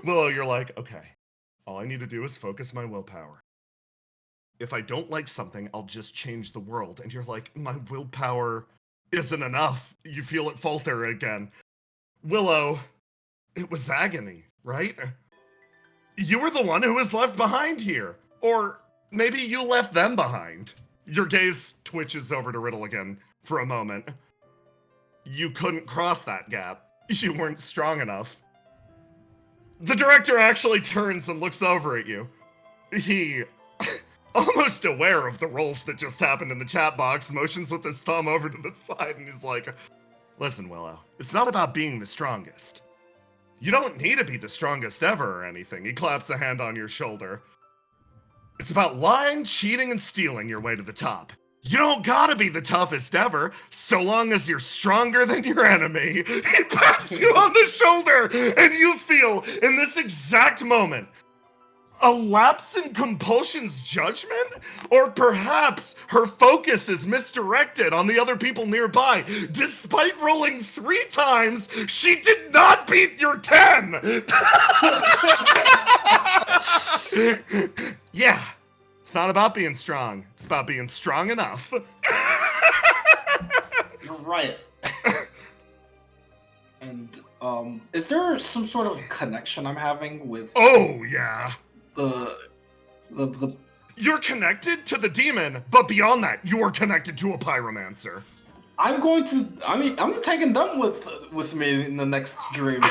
Willow, you're like, okay. All I need to do is focus my willpower. If I don't like something, I'll just change the world. And you're like, my willpower isn't enough. You feel it falter again. Willow, it was agony, right? You were the one who was left behind here. Or maybe you left them behind. Your gaze twitches over to Riddle again for a moment. You couldn't cross that gap. You weren't strong enough. The director actually turns and looks over at you. He, almost aware of the rolls that just happened in the chat box, motions with his thumb over to the side and he's like, listen, Willow, it's not about being the strongest. You don't need to be the strongest ever or anything. He claps a hand on your shoulder. It's about lying, cheating, and stealing your way to the top. You don't gotta be the toughest ever, so long as you're stronger than your enemy. He pats you on the shoulder, and you feel, in this exact moment, a lapse in Compulsion's judgment? Or perhaps her focus is misdirected on the other people nearby. Despite rolling 3 times, she did not beat your 10! Yeah, it's not about being strong. It's about being strong enough. You're right. And, is there some sort of connection I'm having with... Oh, yeah. The You're connected to the demon, but beyond that, you're connected to a pyromancer. I'm taking them with me in the next dream.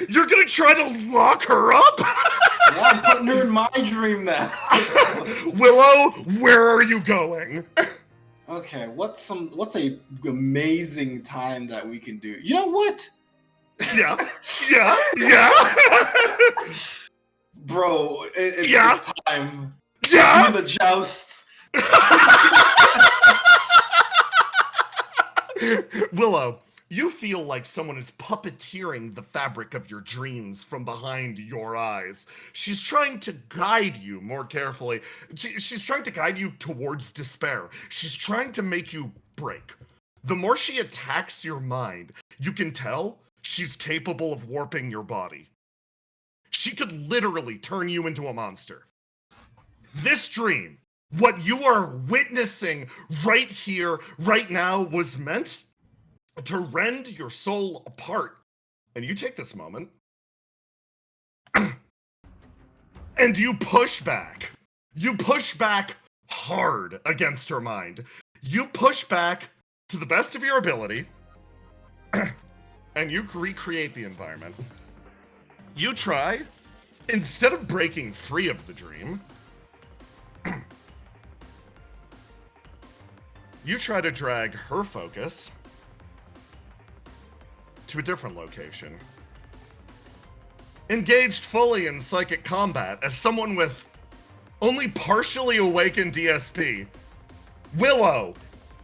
You're gonna try to lock her up? Yeah, I'm putting her in my dream now. Willow, where are you going? Okay, what's a amazing time that we can do? You know what? Yeah. Bro, it's time. Yeah. Do the jousts. Willow, you feel like someone is puppeteering the fabric of your dreams from behind your eyes. She's trying to guide you more carefully. She's trying to guide you towards despair. She's trying to make you break. The more she attacks your mind, you can tell she's capable of warping your body. She could literally turn you into a monster. This dream, what you are witnessing right here, right now, was meant to rend your soul apart. And you take this moment and you push back. You push back hard against her mind. You push back to the best of your ability and you recreate the environment. You try, instead of breaking free of the dream, you try to drag her focus to a different location. Engaged fully in psychic combat as someone with only partially awakened DSP, Willow,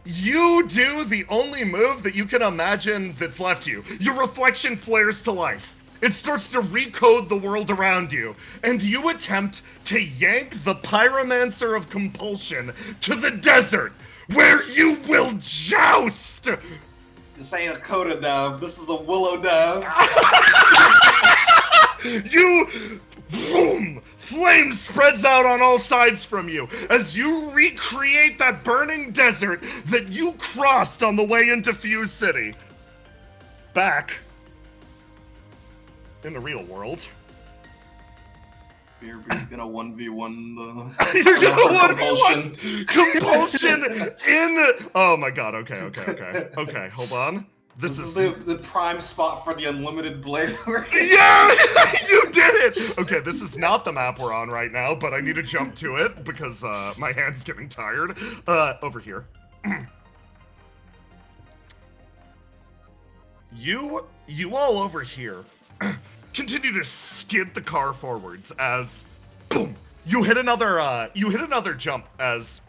you do the only move that you can imagine that's left you. Your reflection flares to life. It starts to recode the world around you, and you attempt to yank the Pyromancer of Compulsion to the desert, where you will joust! This ain't a Coda dove, this is a Willow dove. You, boom, flame spreads out on all sides from you as you recreate that burning desert that you crossed on the way into Fuse City. Back in the real world. You're gonna 1v1 You're gonna Compulsion. 1v1 Compulsion in... Oh my god, okay, hold on. This is the prime spot for the unlimited blade. Yeah! You did it! Okay, this is not the map we're on right now, but I need to jump to it because my hand's getting tired. Over here. You all over here continue to skid the car forwards as boom! You hit another jump as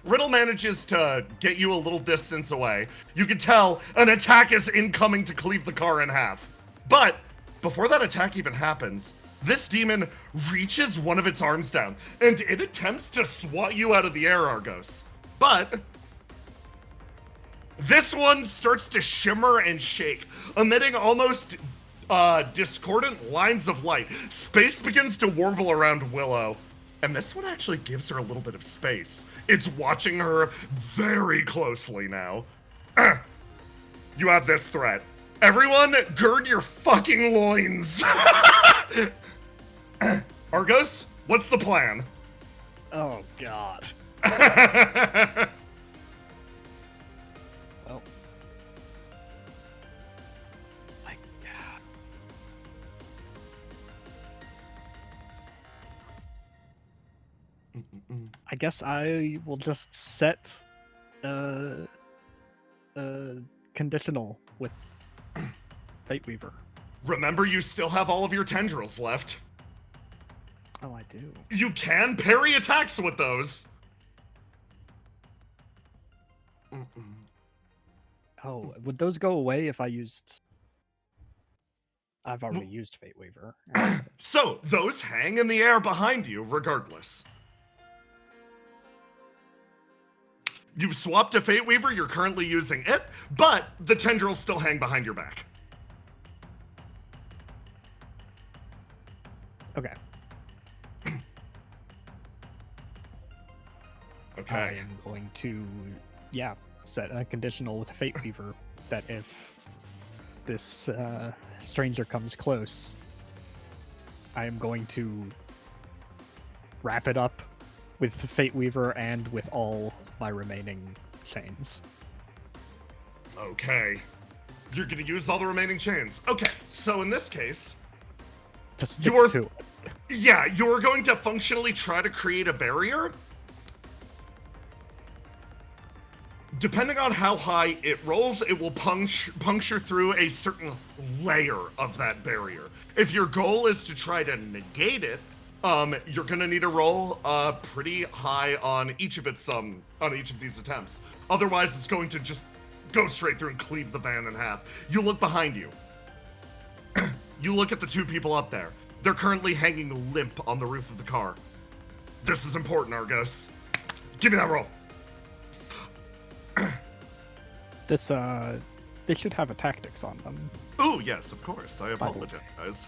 Riddle manages to get you a little distance away. You can tell an attack is incoming to cleave the car in half. But before that attack even happens, this demon reaches one of its arms down and it attempts to swat you out of the air, Argos. But this one starts to shimmer and shake, emitting almost discordant lines of light. Space begins to warble around Willow. And this one actually gives her a little bit of space. It's watching her very closely now. You have this threat. Everyone, gird your fucking loins. Argos, what's the plan? Oh, God. Well. My God. I guess I will just set a conditional with Fate Weaver. Remember, you still have all of your tendrils left. Oh, I do. You can parry attacks with those. Oh, would those go away if I used... I've already used Fate Weaver. So, those hang in the air behind you regardless. You've swapped to Fate Weaver, you're currently using it, but the tendrils still hang behind your back. Okay. Okay. I am going to, set a conditional with Fate Weaver that if this stranger comes close, I am going to wrap it up with Fate Weaver and with all my remaining chains. Okay. You're gonna use all the remaining chains. Okay, so in this case, To stick to it. Yeah, you're going to functionally try to create a barrier. Depending on how high it rolls, it will puncture through a certain layer of that barrier. If your goal is to try to negate it, you're gonna need to roll pretty high on each of these attempts. Otherwise, it's going to just go straight through and cleave the van in half. You look behind you. You look at the two people up there. They're currently hanging limp on the roof of the car. This is important, Argos. Give me that roll. They should have a tactics on them. Ooh, yes, of course. I apologize.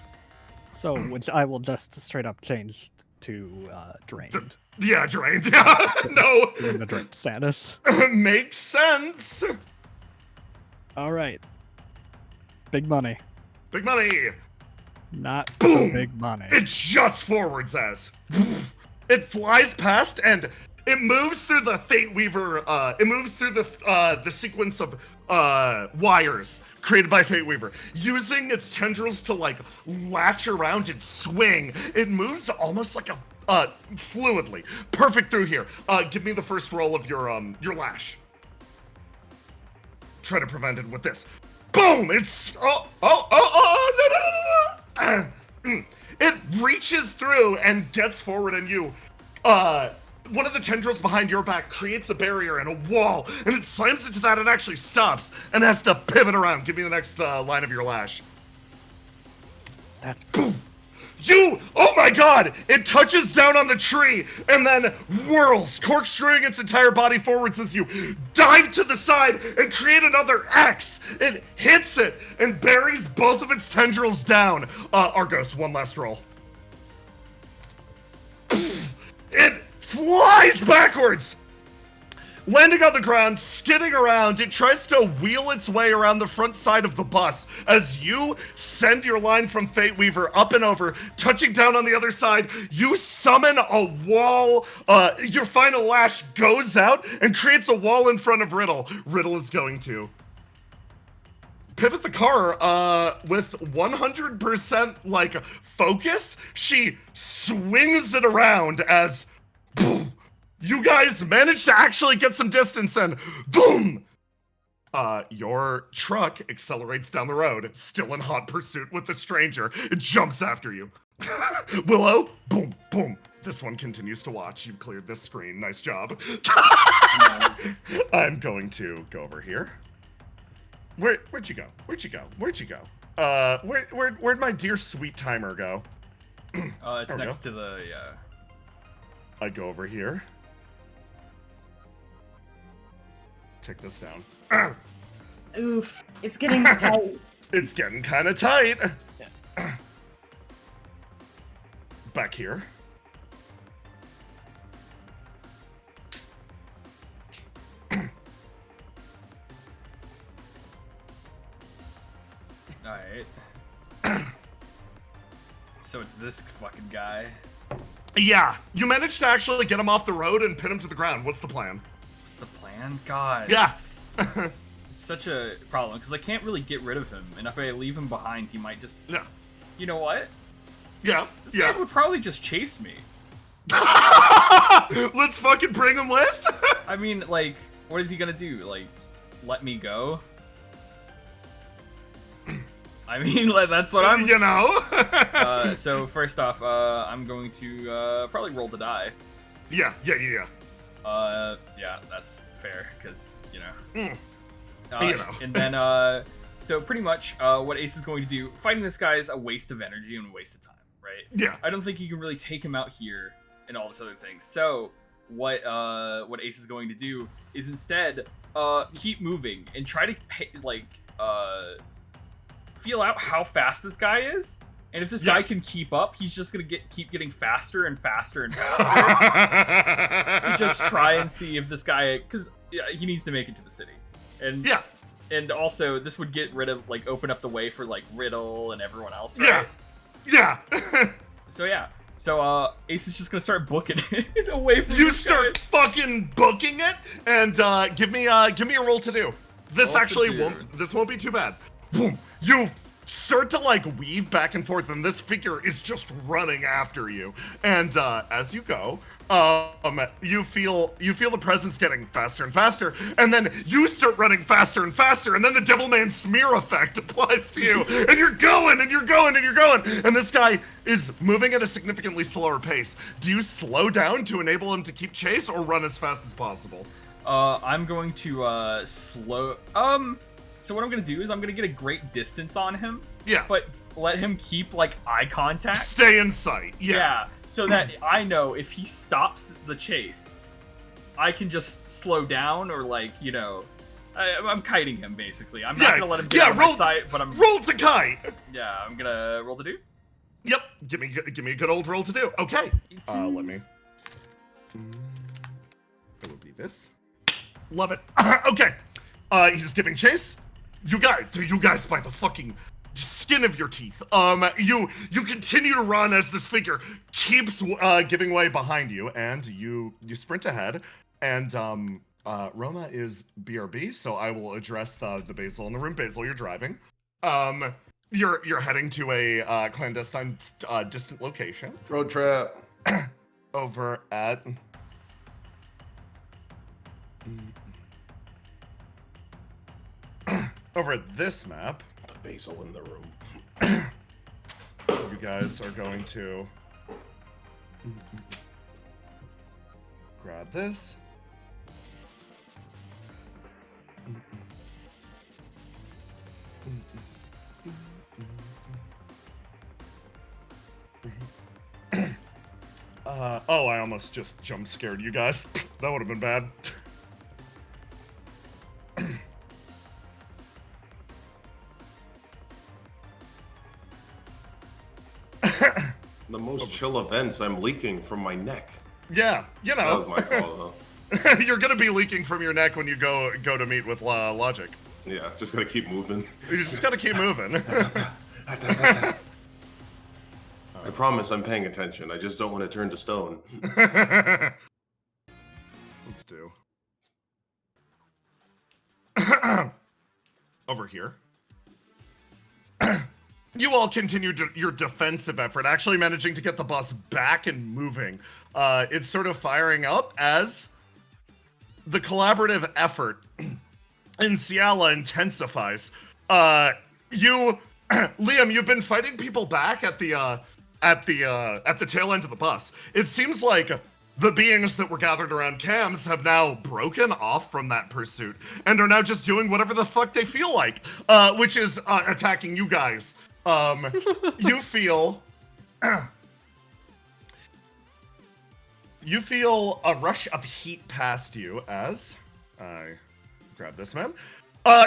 So, which I will just straight up change to drained. Yeah, drained. Yeah, no. In the drained status. Makes sense. All right. Big money. Big money. Not Boom! so big money. It juts forwards as it flies past, and It moves through the Fate Weaver. It moves through the sequence of wires created by Fate Weaver, using its tendrils to like latch around and swing. It moves almost like a fluidly. Perfect through here. Give me the first roll of your lash. Try to prevent it with this. Boom! It's no. It reaches through and gets forward, and you. One of the tendrils behind your back creates a barrier and a wall, and it slams into that and actually stops and has to pivot around. Give me the next line of your lash. That's boom. Oh my god! It touches down on the tree and then whirls, corkscrewing its entire body forwards as you dive to the side and create another X. It hits it and buries both of its tendrils down. Argos, one last roll. It flies backwards, landing on the ground, skidding around. It tries to wheel its way around the front side of the bus as you send your line from Fate Weaver up and over, touching down on the other side. You summon a wall. Your final lash goes out and creates a wall in front of Riddle. Riddle is going to pivot the car with 100% like focus. She swings it around as boom, you guys managed to actually get some distance, and boom! Your truck accelerates down the road, still in hot pursuit with the stranger. It jumps after you. Willow, boom, boom. This one continues to watch. You've cleared this screen. Nice job. I'm going to go over here. Where'd you go? Where'd you go? Where'd you go? Where'd my dear sweet timer go? It's next to the, I go over here. Take this down. Oof, it's getting tight. It's getting kind of tight. Back here. Alright. So it's this fucking guy. Yeah, you managed to actually get him off the road and pin him to the ground. What's the plan? What's the plan? God. Yeah. It's such a problem, because I can't really get rid of him, and if I leave him behind, he might just... Yeah. You know what? Yeah. This guy would probably just chase me. Let's fucking bring him with. I mean, like, what is he gonna do? Like, let me go? I mean, that's what I'm... You know? So, first off, I'm going to probably roll to die. Yeah. Yeah, that's fair, because, you know. You know. And then, so pretty much, what Ace is going to do, fighting this guy is a waste of energy and a waste of time, right? Yeah. I don't think you can really take him out here and all this other things. So, what Ace is going to do is instead, keep moving and try to, feel out how fast this guy is, and if this guy can keep up, he's just gonna keep getting faster and faster and faster to just try and see if this guy, because he needs to make it to the city, and and also this would get rid of open up the way for Riddle and everyone else, right? Yeah. So Ace is just gonna start booking it away from you. This start guy. fucking booking it, and give me a roll to do. This This won't be too bad. Boom. You start to weave back and forth, and this figure is just running after you. And as you go, you feel the presence getting faster and faster, and then you start running faster and faster, and then the Devilman smear effect applies to you, and you're going, and you're going, and you're going, and this guy is moving at a significantly slower pace. Do you slow down to enable him to keep chase, or run as fast as possible? I'm going to slow. So what I'm gonna do is I'm gonna get a great distance on him. Yeah. But let him keep eye contact. Stay in sight. Yeah. So that I know if he stops the chase, I can just slow down or I'm kiting him basically. I'm not gonna let him get out of my sight, but I'm roll to kite. Yeah, I'm gonna roll to do. Yep. Give me a good old roll to do. Okay. Let me. It would be this. Love it. Okay. He's giving chase. You guys, by the fucking skin of your teeth. You continue to run as this figure keeps giving way behind you, and you sprint ahead. And Roma is BRB, so I will address the Basil in the room. Basil, you're driving. You're heading to a clandestine, distant location. Road trip. Over at. Over at this map. The Basil in the room. You guys are going to grab this. Oh, I almost just jump scared you guys. That would have been bad. The most chill events, I'm leaking from my neck. Yeah, you know. That was my fault, You're gonna be leaking from your neck when you go to meet with Logic. Yeah, just gotta keep moving. You just gotta keep moving. I promise I'm paying attention. I just don't want to turn to stone. Let's do. Over here. You all continue your defensive effort, actually managing to get the bus back and moving. It's sort of firing up as the collaborative effort in Cialla intensifies. Liam, you've been fighting people back at the tail end of the bus. It seems like the beings that were gathered around Cam's have now broken off from that pursuit and are now just doing whatever the fuck they feel like, which is attacking you guys. You feel a rush of heat past you as I grab this man.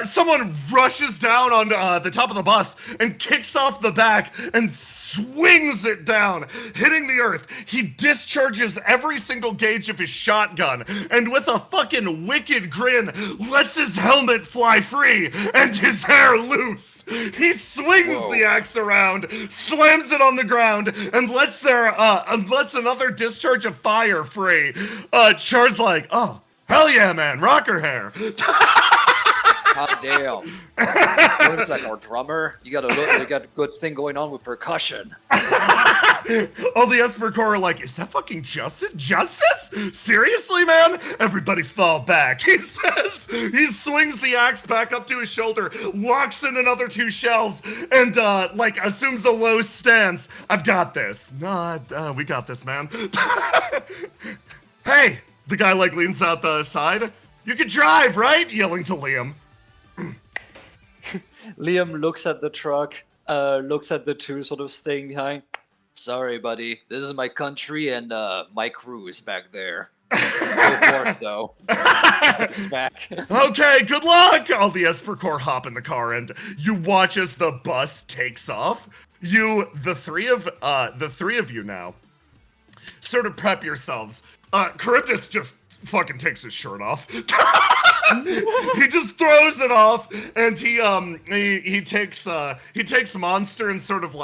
Someone rushes down on the top of the bus and kicks off the back and swings it down, hitting the earth. He discharges every single gauge of his shotgun and with a fucking wicked grin lets his helmet fly free and his hair loose. He swings the axe around, slams it on the ground, and lets another discharge of fire free. Char's like, oh, hell yeah, man, rocker hair. God damn. Looks like our drummer. You got a good thing going on with percussion. All the Esper Corps are like, is that fucking Justice? Justice? Seriously, man? Everybody fall back. He says. He swings the axe back up to his shoulder, locks in another 2 shells, and assumes a low stance. I've got this. No, we got this, man. Hey, the guy leans out the side. You can drive, right? Yelling to Liam. Liam looks at the truck, looks at the 2 sort of staying behind. Sorry, buddy. This is my country, and my crew is back there. Go forth, though. Smack. Okay, good luck! All the Esper Corps hop in the car, and you watch as the bus takes off. The three of you now, sort of prep yourselves. Charybdis just fucking takes his shirt off. He just throws it off, and he takes Monster and sort of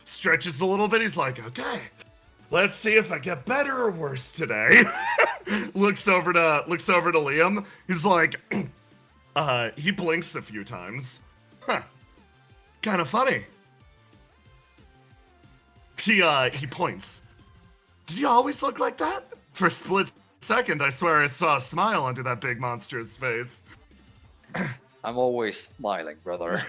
stretches a little bit. He's like, okay, let's see if I get better or worse today. looks over to Liam. He's like, he blinks a few times. Huh. Kind of funny. He points. Did you always look like that? For a split second, I swear I saw a smile under that big monster's face. I'm always smiling, brother.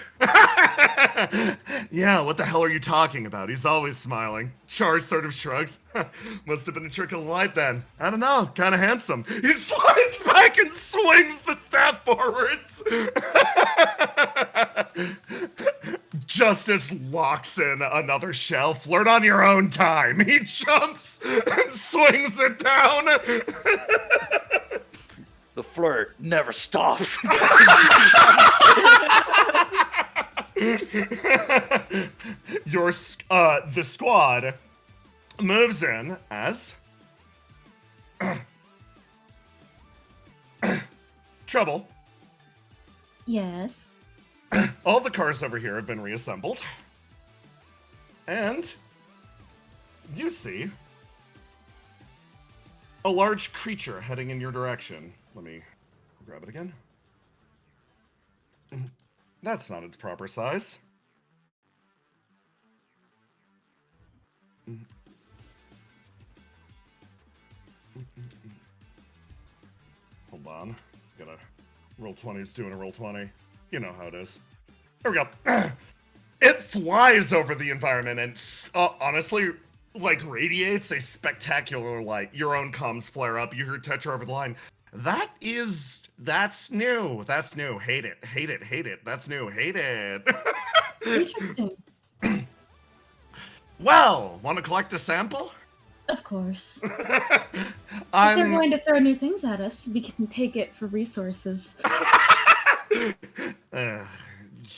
Yeah, what the hell are you talking about? He's always smiling. Char sort of shrugs. Must have been a trick of the light then. I don't know, kind of handsome. He slides back and swings the staff forwards. Justice locks in another shell. Flirt on your own time. He jumps and swings it down. The flirt never stops. The squad moves in as Trouble. Yes. All the cars over here have been reassembled. And you see a large creature heading in your direction. Let me grab it again. That's not its proper size. Hold on. Gotta roll 20's doing a roll 20. You know how it is. There we go. It flies over the environment and honestly, like, radiates a spectacular light. Your own comms flare up. You hear Tetra over the line. That's new. That's new. Hate it. Hate it. Hate it. That's new. Hate it. Interesting. Well, want to collect a sample? Of course. If they're going to throw new things at us, we can take it for resources.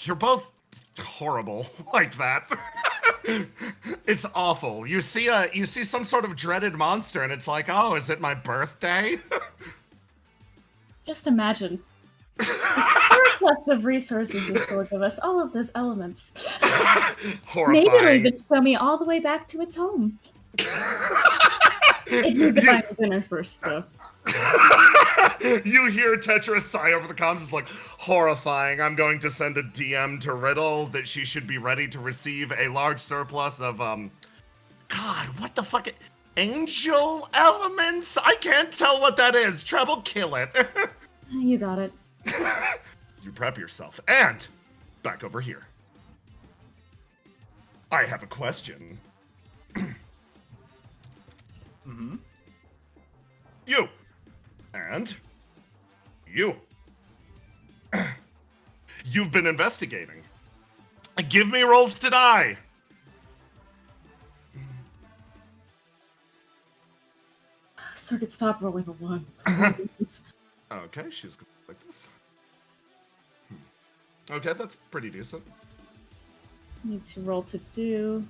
You're both horrible like that. It's awful. You see some sort of dreaded monster, and it's like, oh, is it my birthday? Just imagine. Surplus of resources is going to give us all of those elements. Horrifying. Maybe it'll even show me all the way back to its home. It needs to buy me dinner first, though. You hear Tetra sigh over the comms. It's like, horrifying. I'm going to send a DM to Riddle that she should be ready to receive a large surplus of, God, what the fuck? Angel elements? I can't tell what that is. Treble, kill it. You got it. You prep yourself. And back over here. I have a question. Mm-hmm. You. And you. You've been investigating. Give me rolls to die. Circuit, stop rolling a 1. Please. Okay, she's going like this. Okay, that's pretty decent. Need to roll to do.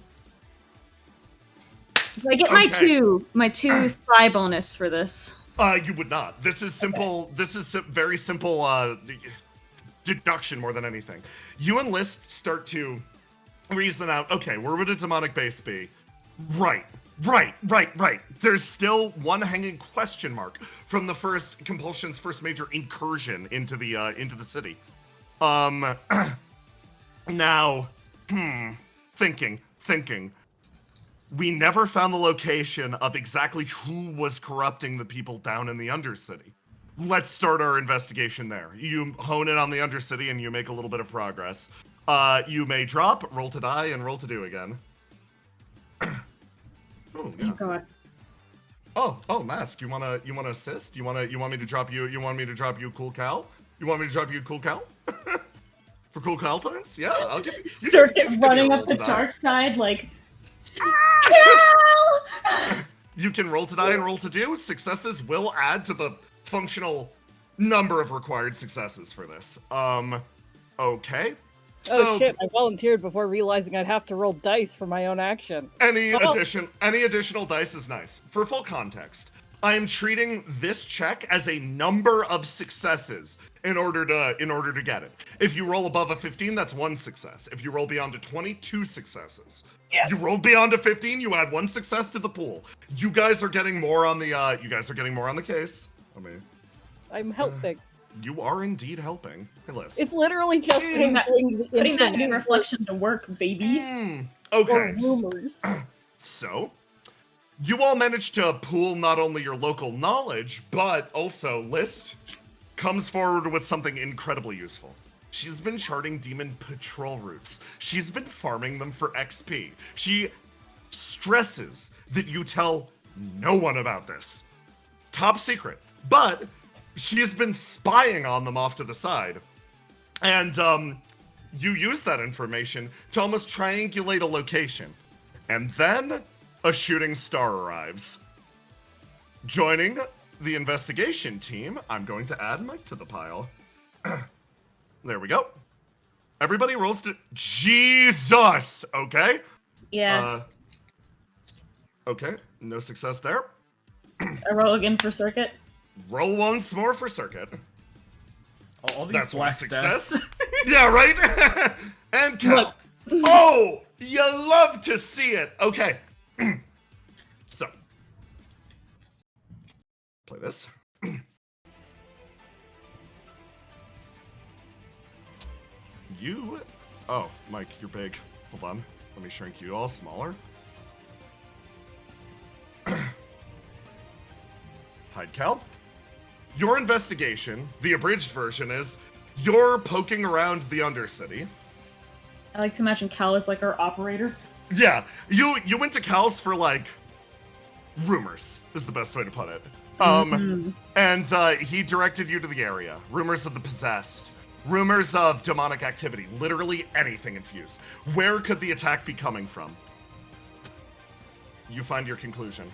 Do I get my two spy bonus for this? You would not. This is simple. Okay. This is very simple deduction more than anything. You and List start to reason out, okay, where would a demonic base be? Right. There's still one hanging question mark from the first Compulsion's first major incursion into the city. Now, thinking. We never found the location of exactly who was corrupting the people down in the Undercity. Let's start our investigation there. You hone in on the Undercity and you make a little bit of progress. You may drop, roll to die, and roll to do again. Oh, yeah. Oh God. Oh, Mask, you wanna assist? You want me to drop you Cool Cal? You want me to drop you Cool Cal? For Cool Cal times? Yeah, I'll give you. Circuit running up the dark side like. You can roll to die and roll to do. Successes will add to the functional number of required successes for this. Okay. Oh shit, I volunteered before realizing I'd have to roll dice for my own action. Any additional dice is nice. For full context, I am treating this check as a number of successes in order to get it. If you roll above a 15, that's 1 success. If you roll beyond a 20, 2 successes. Yes. You roll beyond a 15, you add 1 success to the pool. You guys are getting more on the case. I mean, I'm helping. You are indeed helping. Hey, Liz. It's literally just putting that new reflection to work, baby. Okay. Or rumors. So, you all managed to pool not only your local knowledge, but also List comes forward with something incredibly useful. She's been charting demon patrol routes. She's been farming them for XP. She stresses that you tell no one about this. Top secret. But she has been spying on them off to the side. And you use that information to almost triangulate a location. And then a shooting star arrives. Joining the investigation team, I'm going to add Mike to the pile. There we go. Everybody rolls to... Jesus! Okay. Yeah. Okay, no success there. I roll again for Circuit. Roll once more for Circuit. All these That's black one success. stats. Yeah, right? And Cal. Look. Oh, you love to see it. Okay. So, play this. You... Oh, Mike, you're big. Hold on. Let me shrink you all smaller. Hide Cal. Your investigation, the abridged version, is you're poking around the Undercity. I like to imagine Cal is like our operator. Yeah, you went to Cal's for, like, rumors, is the best way to put it. And he directed you to the area. Rumors of the possessed. Rumors of demonic activity. Literally anything infused. Where could the attack be coming from? You find your conclusion.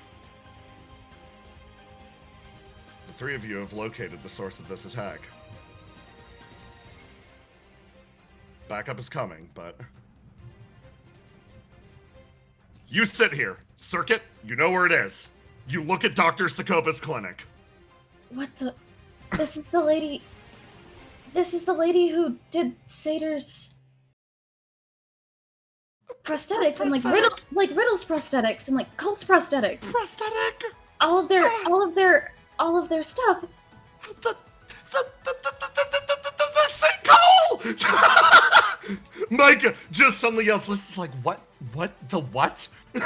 The three of you have located the source of this attack. Backup is coming, but... You sit here. Circuit, you know where it is. You look at Dr. Sokova's clinic. What the? This is the lady. This is the lady who did Satyrs prosthetics and like Riddle's prosthetics and like Colt's prosthetics. Prosthetic? All of their stuff. The sinkhole! Micah just suddenly yells, Liz is like, what? What? The what? The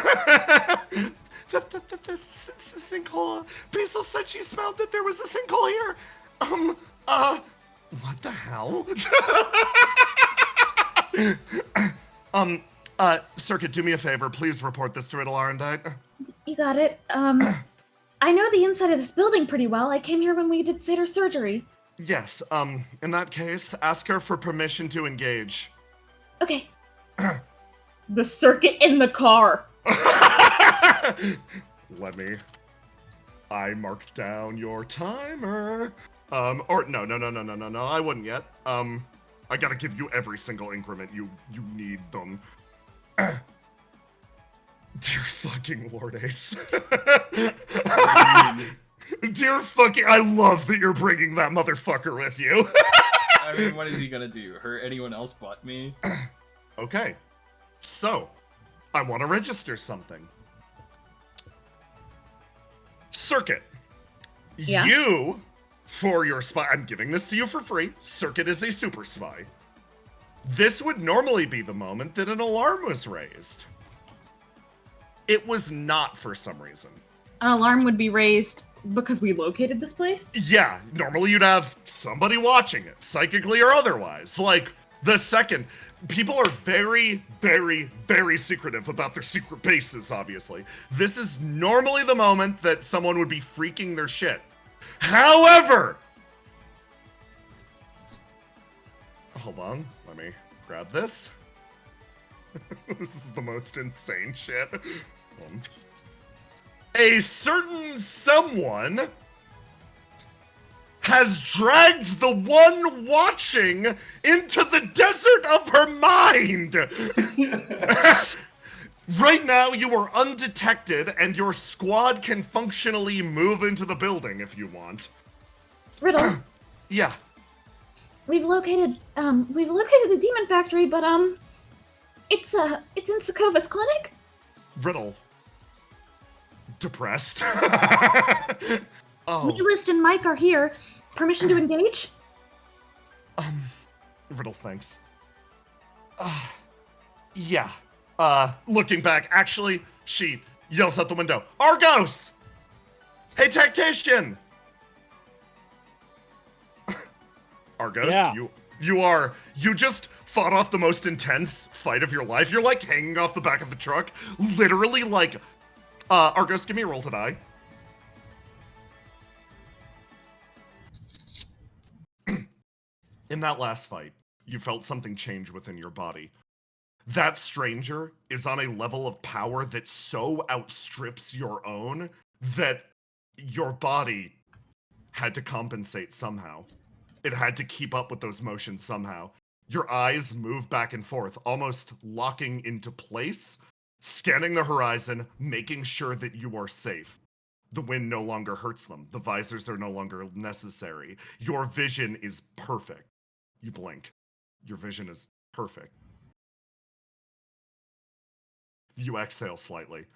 sinkhole. Basil said she smelled that there was a sinkhole here. What the hell? Circuit, do me a favor. Please report this to Riddle Arendite. You got it. I know the inside of this building pretty well. I came here when we did Satyr surgery. Yes, in that case, ask her for permission to engage. Okay. The circuit in the car. Let me. I marked down your timer. Or no, I wouldn't yet. I gotta give you every single increment. You need them. Dear fucking Lord Ace. Dear fucking, I love that you're bringing that motherfucker with you. I mean, what is he gonna do? Hurt anyone else but me? Okay. So, I want to register something. Circuit. Yeah? You, for your spy, I'm giving this to you for free. Circuit is a super spy. This would normally be the moment that an alarm was raised. It was not for some reason. An alarm would be raised because we located this place? Yeah, normally you'd have somebody watching it, psychically or otherwise. Like, the second, people are very, very, very secretive about their secret bases, obviously. This is normally the moment that someone would be freaking their shit. However, hold on, let me grab this. This is the most insane shit. A certain someone has dragged the one watching into the desert of her mind. Right now, you are undetected, and your squad can functionally move into the building if you want. Riddle. Yeah. We've located the demon factory, but it's in Sokova's clinic. Riddle. Depressed. Oh. Nihilist and Mike are here. Permission to engage? Riddle, thanks. Yeah. Looking back, actually, she yells out the window, Argos! Hey, tactician! Argos, Yeah. you just fought off the most intense fight of your life. You're like hanging off the back of the truck, literally like, Argos, give me a roll to die. In that last fight, you felt something change within your body. That stranger is on a level of power that so outstrips your own that your body had to compensate somehow. It had to keep up with those motions somehow. Your eyes move back and forth, almost locking into place, scanning the horizon, making sure that you are safe. The wind no longer hurts them. The visors are no longer necessary. Your vision is perfect. You blink. Your vision is perfect. You exhale slightly.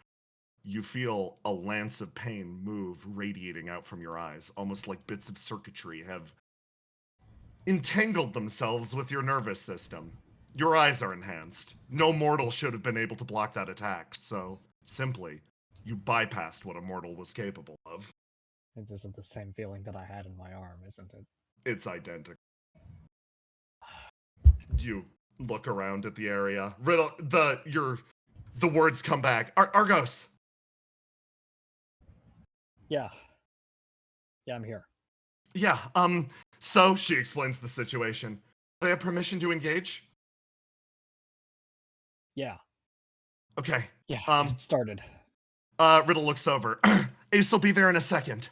You feel a lance of pain move, radiating out from your eyes, almost like bits of circuitry have entangled themselves with your nervous system. Your eyes are enhanced. No mortal should have been able to block that attack, so simply, you bypassed what a mortal was capable of. It isn't the same feeling that I had in my arm, isn't it? It's identical. You look around at the area. Riddle, the words come back. Argos. Yeah. Yeah, I'm here. Yeah, so she explains the situation. Do I have permission to engage? Yeah. Okay. Yeah, get it started. Riddle looks over. Ace will be there in a second.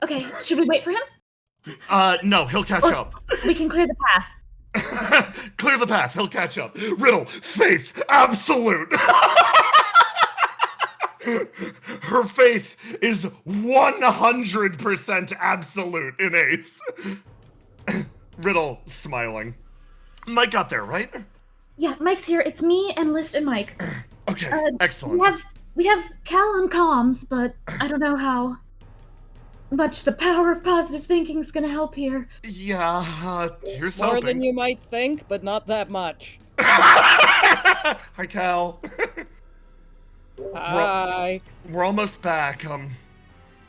Okay, should we wait for him? No, he'll catch up. We can clear the path. Clear the path, he'll catch up. Riddle, faith, absolute. Her faith is 100% absolute in Ace. Riddle, smiling. Mike got there, right? Yeah, Mike's here. It's me and List and Mike. Okay, excellent. We have Cal on comms, but I don't know how much the power of positive thinking is gonna help here. Yeah, here's More hoping. than you might think, but not that much. Hi, Cal. Hi. We're almost back.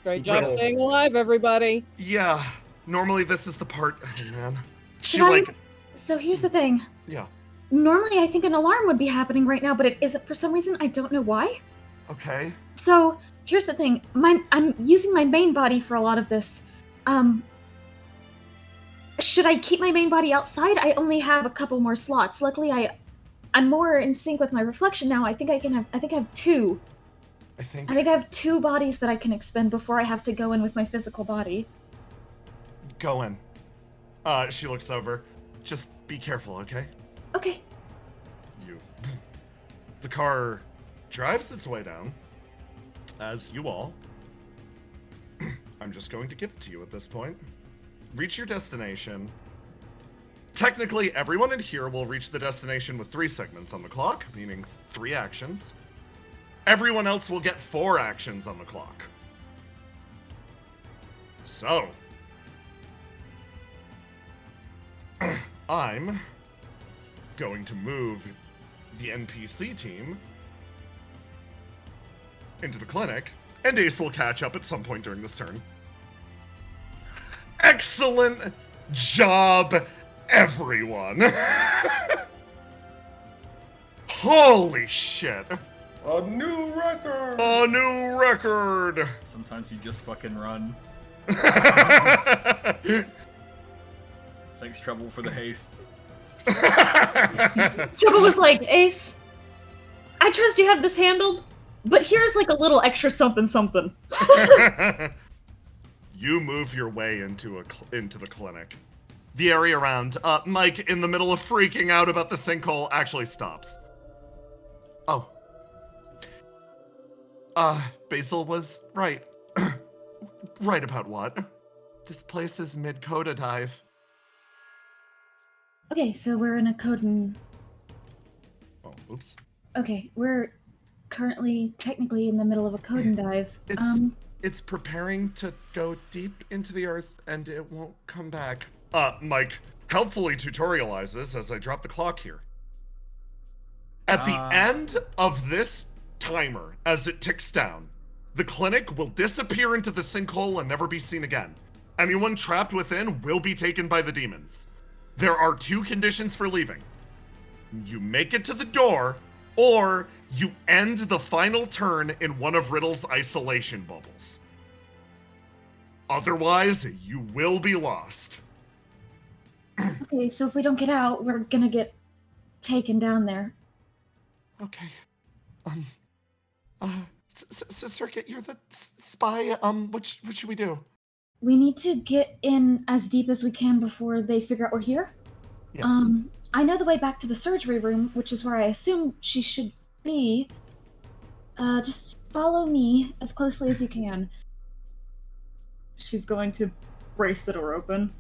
Great job Riddle. staying alive, everybody. Yeah. Normally this is the part. Oh man. She Should I- like. So here's the thing. Yeah. Normally I think an alarm would be happening right now, but it isn't for some reason. I don't know why. Okay. So here's the thing. I'm using my main body for a lot of this. Should I keep my main body outside? I only have a couple more slots. Luckily, I'm more in sync with my reflection now. I think I have two. I think I have two bodies that I can expend before I have to go in with my physical body. go in. She looks over. Just be careful, okay? Okay. The car drives its way down. As you all. I'm just going to give it to you at this point. Reach your destination. Technically, everyone in here will reach the destination with 3 segments on the clock, meaning 3 actions. Everyone else will get 4 actions on the clock. So, I'm going to move the NPC team into the clinic, and Ace will catch up at some point during this turn. Excellent job, everyone! Holy shit! A new record! A new record! Sometimes you just fucking run. Thanks, Trouble, for the haste. Trouble was like, Ace, I trust you have this handled, but here's like a little extra something something. You move your way into the clinic. The area around Mike, in the middle of freaking out about the sinkhole, actually stops. Oh. Basil was right. Right about what? This place is mid-Coda dive. Okay, so we're in a Coden. Oh, oops. Okay, we're currently technically in the middle of a Coden dive. It's preparing to go deep into the earth, and it won't come back. Mike helpfully tutorializes as I drop the clock here. At the end of this timer, as it ticks down, the clinic will disappear into the sinkhole and never be seen again. Anyone trapped within will be taken by the demons. There are 2 conditions for leaving. You make it to the door, or you end the final turn in one of Riddle's isolation bubbles. Otherwise, you will be lost. Okay, so if we don't get out, we're gonna get taken down there. Okay. Circuit, you're the spy. What should we do? We need to get in as deep as we can before they figure out we're here. Yes. I know the way back to the surgery room, which is where I assume she should be. Just follow me as closely as you can. She's going to brace the door open.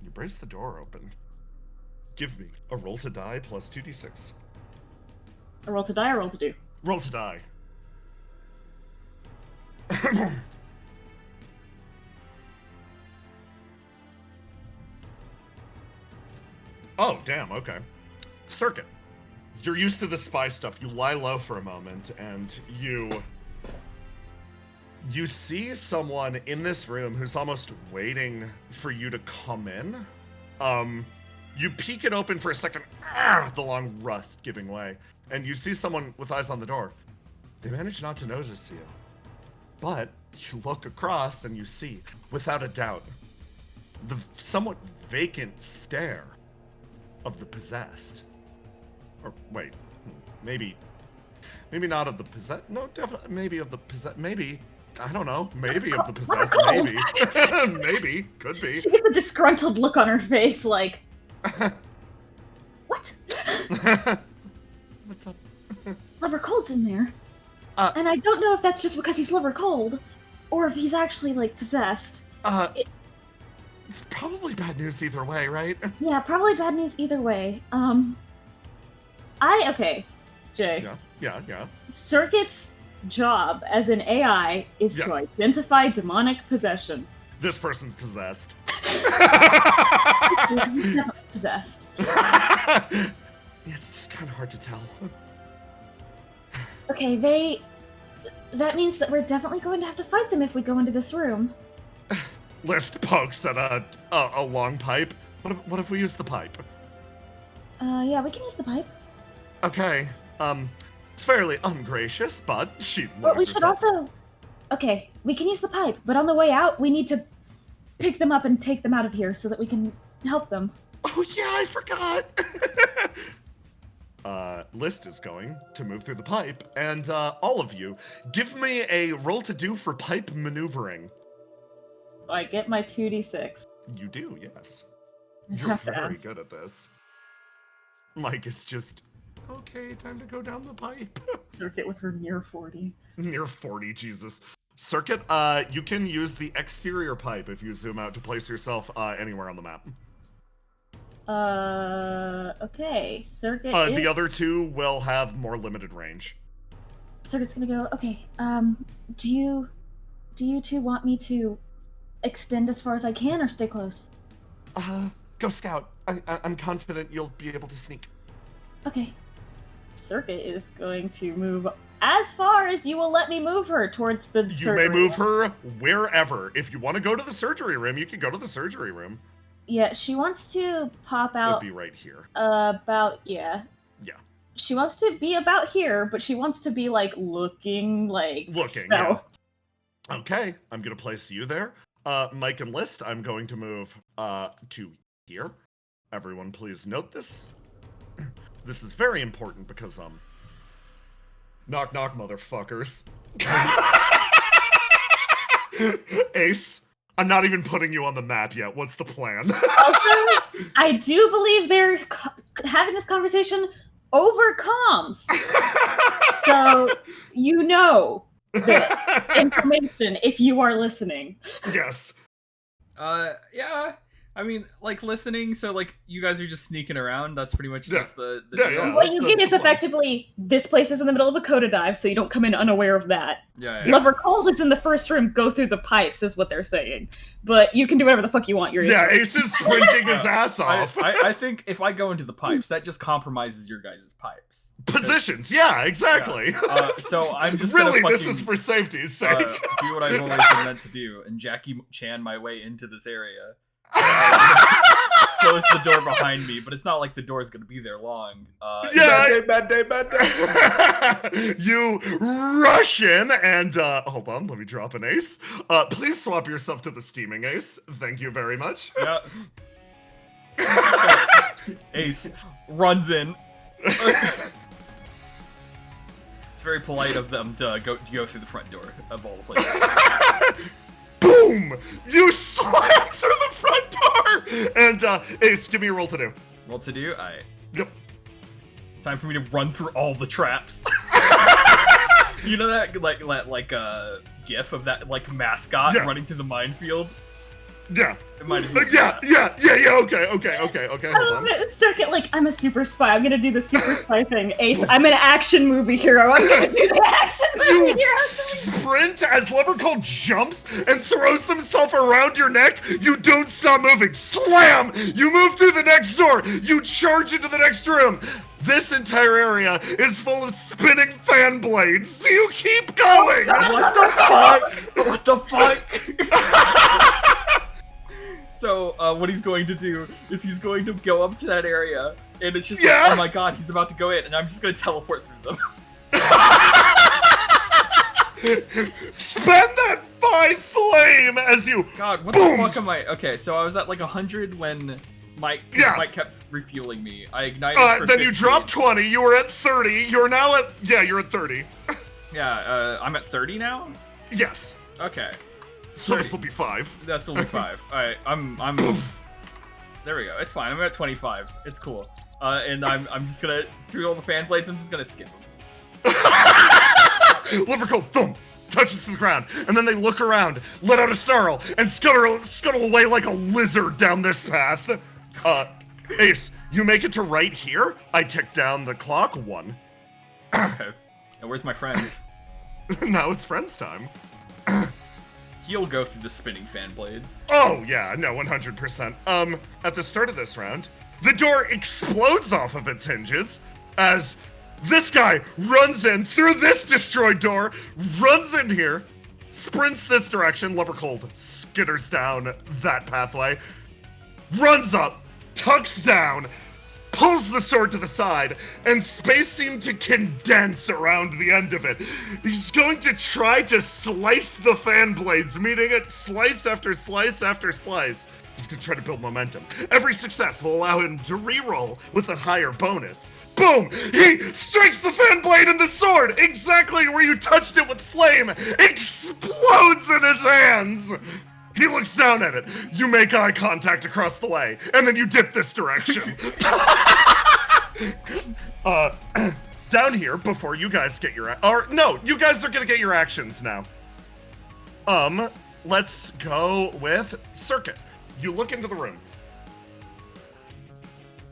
You brace the door open. give me a roll to die plus 2d6. A roll to die or roll to do? Roll to die. Oh, damn, okay. Circuit. You're used to the spy stuff. You lie low for a moment, and you see someone in this room who's almost waiting for you to come in. You peek it open for a second, the long rust giving way, and you see someone with eyes on the door. They manage not to notice you. But you look across and you see, without a doubt, the somewhat vacant stare of the possessed. Or wait, maybe not of the possessed. No, definitely, maybe of the possessed. Maybe, I don't know. Maybe of the possessed. Maybe, maybe, could be. She gets a disgruntled look on her face, like, what? What's up? Liver Cold's in there, and I don't know if that's just because he's Liver Cold, or if he's actually like possessed. It's probably bad news either way, right? Yeah, probably bad news either way. Okay, Jay. Yeah. Circuit's job as an AI is to identify demonic possession. This person's possessed. He's definitely possessed. Yeah, it's just kind of hard to tell. Okay, that means that we're definitely going to have to fight them if we go into this room. List pokes at a long pipe. What if we use the pipe? Yeah, we can use the pipe. Okay, it's fairly ungracious, but she But we should also... Okay, we can use the pipe, but on the way out, we need to pick them up and take them out of here so that we can help them. Oh yeah, I forgot! List is going to move through the pipe, and all of you, give me a roll to do for pipe maneuvering. I get my 2d6. You do, yes. I You're have to very ask. good at this. Mike is just, okay, time to go down the pipe. Circuit with her near 40. Near 40, Jesus. Circuit, you can use the exterior pipe if you zoom out to place yourself anywhere on the map. Okay. Circuit The other two will have more limited range. Circuit's gonna go, okay, do you two want me to extend as far as I can or stay close? Go scout. I'm confident you'll be able to sneak. Okay. Circuit is going to move as far as you will let me move her towards the You surgery may move room. her wherever. If you want to go to the surgery room, you can go to the surgery room. Yeah, she wants to pop It'll out be right here. Yeah. Yeah. She wants to be about here, but she wants to be like looking south. Yeah. Okay, I'm gonna place you there. Mike and List, I'm going to move to here. Everyone please note this. This is very important because knock knock motherfuckers. Ace, I'm not even putting you on the map yet. What's the plan? Also, I do believe they're having this conversation over comms. So you know the information if you are listening. Yes. Yeah. I mean, like, listening, so, like, you guys are just sneaking around. That's pretty much just the Yeah, deal. yeah. What you that's get is the plan. effectively, this place is in the middle of a coda dive, so you don't come in unaware of that. Yeah. Lover Cold is in the first room, go through the pipes, is what they're saying. But you can do whatever the fuck you want. You're Yeah, Ace is sprinting his ass off. I think if I go into the pipes, that just compromises your guys' pipes. Positions, yeah, exactly. Yeah. So I'm just really, gonna this is for safety's sake. do what I've always been meant to do, and Jackie Chan my way into this area. Close the door behind me, but it's not like the door is going to be there long. Bad day. You rush in and hold on, let me drop an ace. Please swap yourself to the steaming ace. Thank you very much. Yeah. So, Ace runs in. It's very polite of them to go through the front door of all the places. Boom! You slam through the front door! And Ace, give me a roll to do. Roll to do? Alright. Yep. Time for me to run through all the traps. You know that like gif of that like mascot running through the minefield? Yeah. It might as well be Yeah, that. yeah, okay, hold on. Circuit, like, I'm a super spy. I'm gonna do the super spy thing. Ace, I'm an action movie hero. I'm gonna do the action movie hero thing. Sprint as Levercall jumps and throws himself around your neck. You don't stop moving. Slam! You move through the next door. You charge into the next room. This entire area is full of spinning fan blades. So you keep going. What the fuck? What the fuck? So, what he's going to do is he's going to go up to that area, and it's just like, oh my god, he's about to go in, and I'm just going to teleport through them. Spend that 5 flame as you. God, what the fuck am I? Okay, so I was at like 100 when Mike kept refueling me. I ignited for then 15. you dropped 20, you were at 30, you're now at. Yeah, you're at 30. Yeah, I'm at 30 now? Yes. Okay. So 30. this will be 5. That's only 5. Alright, I'm there we go. It's fine. I'm at 25. It's cool. And I'm just gonna, through all the fan blades, I'm just gonna skip them. Livercole, thump, touches to the ground, and then they look around, let out a snarl, and scuttle away like a lizard down this path. Ace, you make it to right here. I tick down the clock 1. Okay. Now where's my friend? Now it's friends time. He'll go through the spinning fan blades. Oh, yeah, no, 100%. At the start of this round, the door explodes off of its hinges as this guy runs in through this destroyed door, runs in here, sprints this direction, Levercold skitters down that pathway, runs up, tucks down, pulls the sword to the side, and space seemed to condense around the end of it. He's going to try to slice the fan blades, meaning it slice after slice after slice. He's going to try to build momentum. Every success will allow him to reroll with a higher bonus. Boom! He strikes the fan blade and the sword exactly where you touched it with flame. Explodes in his hands. He looks down at it. You make eye contact across the way, and then you dip this direction. Down here, before you guys get your... you guys are gonna get your actions now. Let's go with Circuit. You look into the room.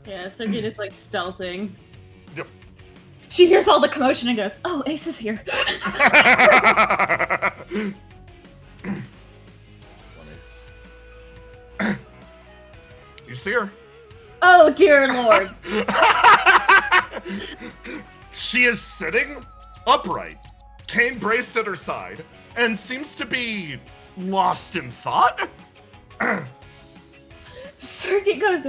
Yeah, Circuit is like stealthing. Yep. She hears all the commotion and goes, "Oh, Ace is here." You see her? Oh, dear Lord. She is sitting upright, cane braced at her side, and seems to be lost in thought. Circuit goes,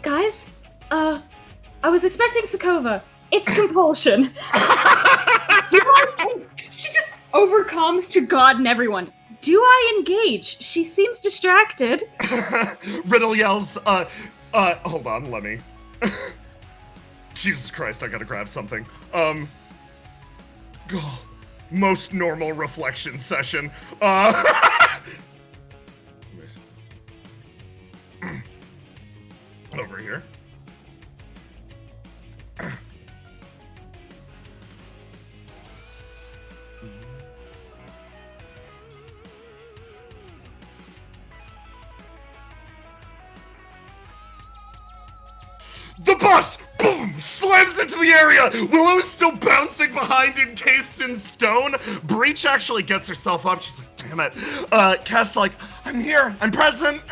"Guys, I was expecting Sakova. It's Compulsion." She just overcomes to God and everyone. Do I engage? She seems distracted. Riddle yells, hold on, let me. Jesus Christ, I gotta grab something. Most normal reflection session. Over here. The bus, boom, slams into the area. Willow is still bouncing behind, encased in stone. Breach actually gets herself up. She's like, damn it. Cass like, I'm here, I'm present.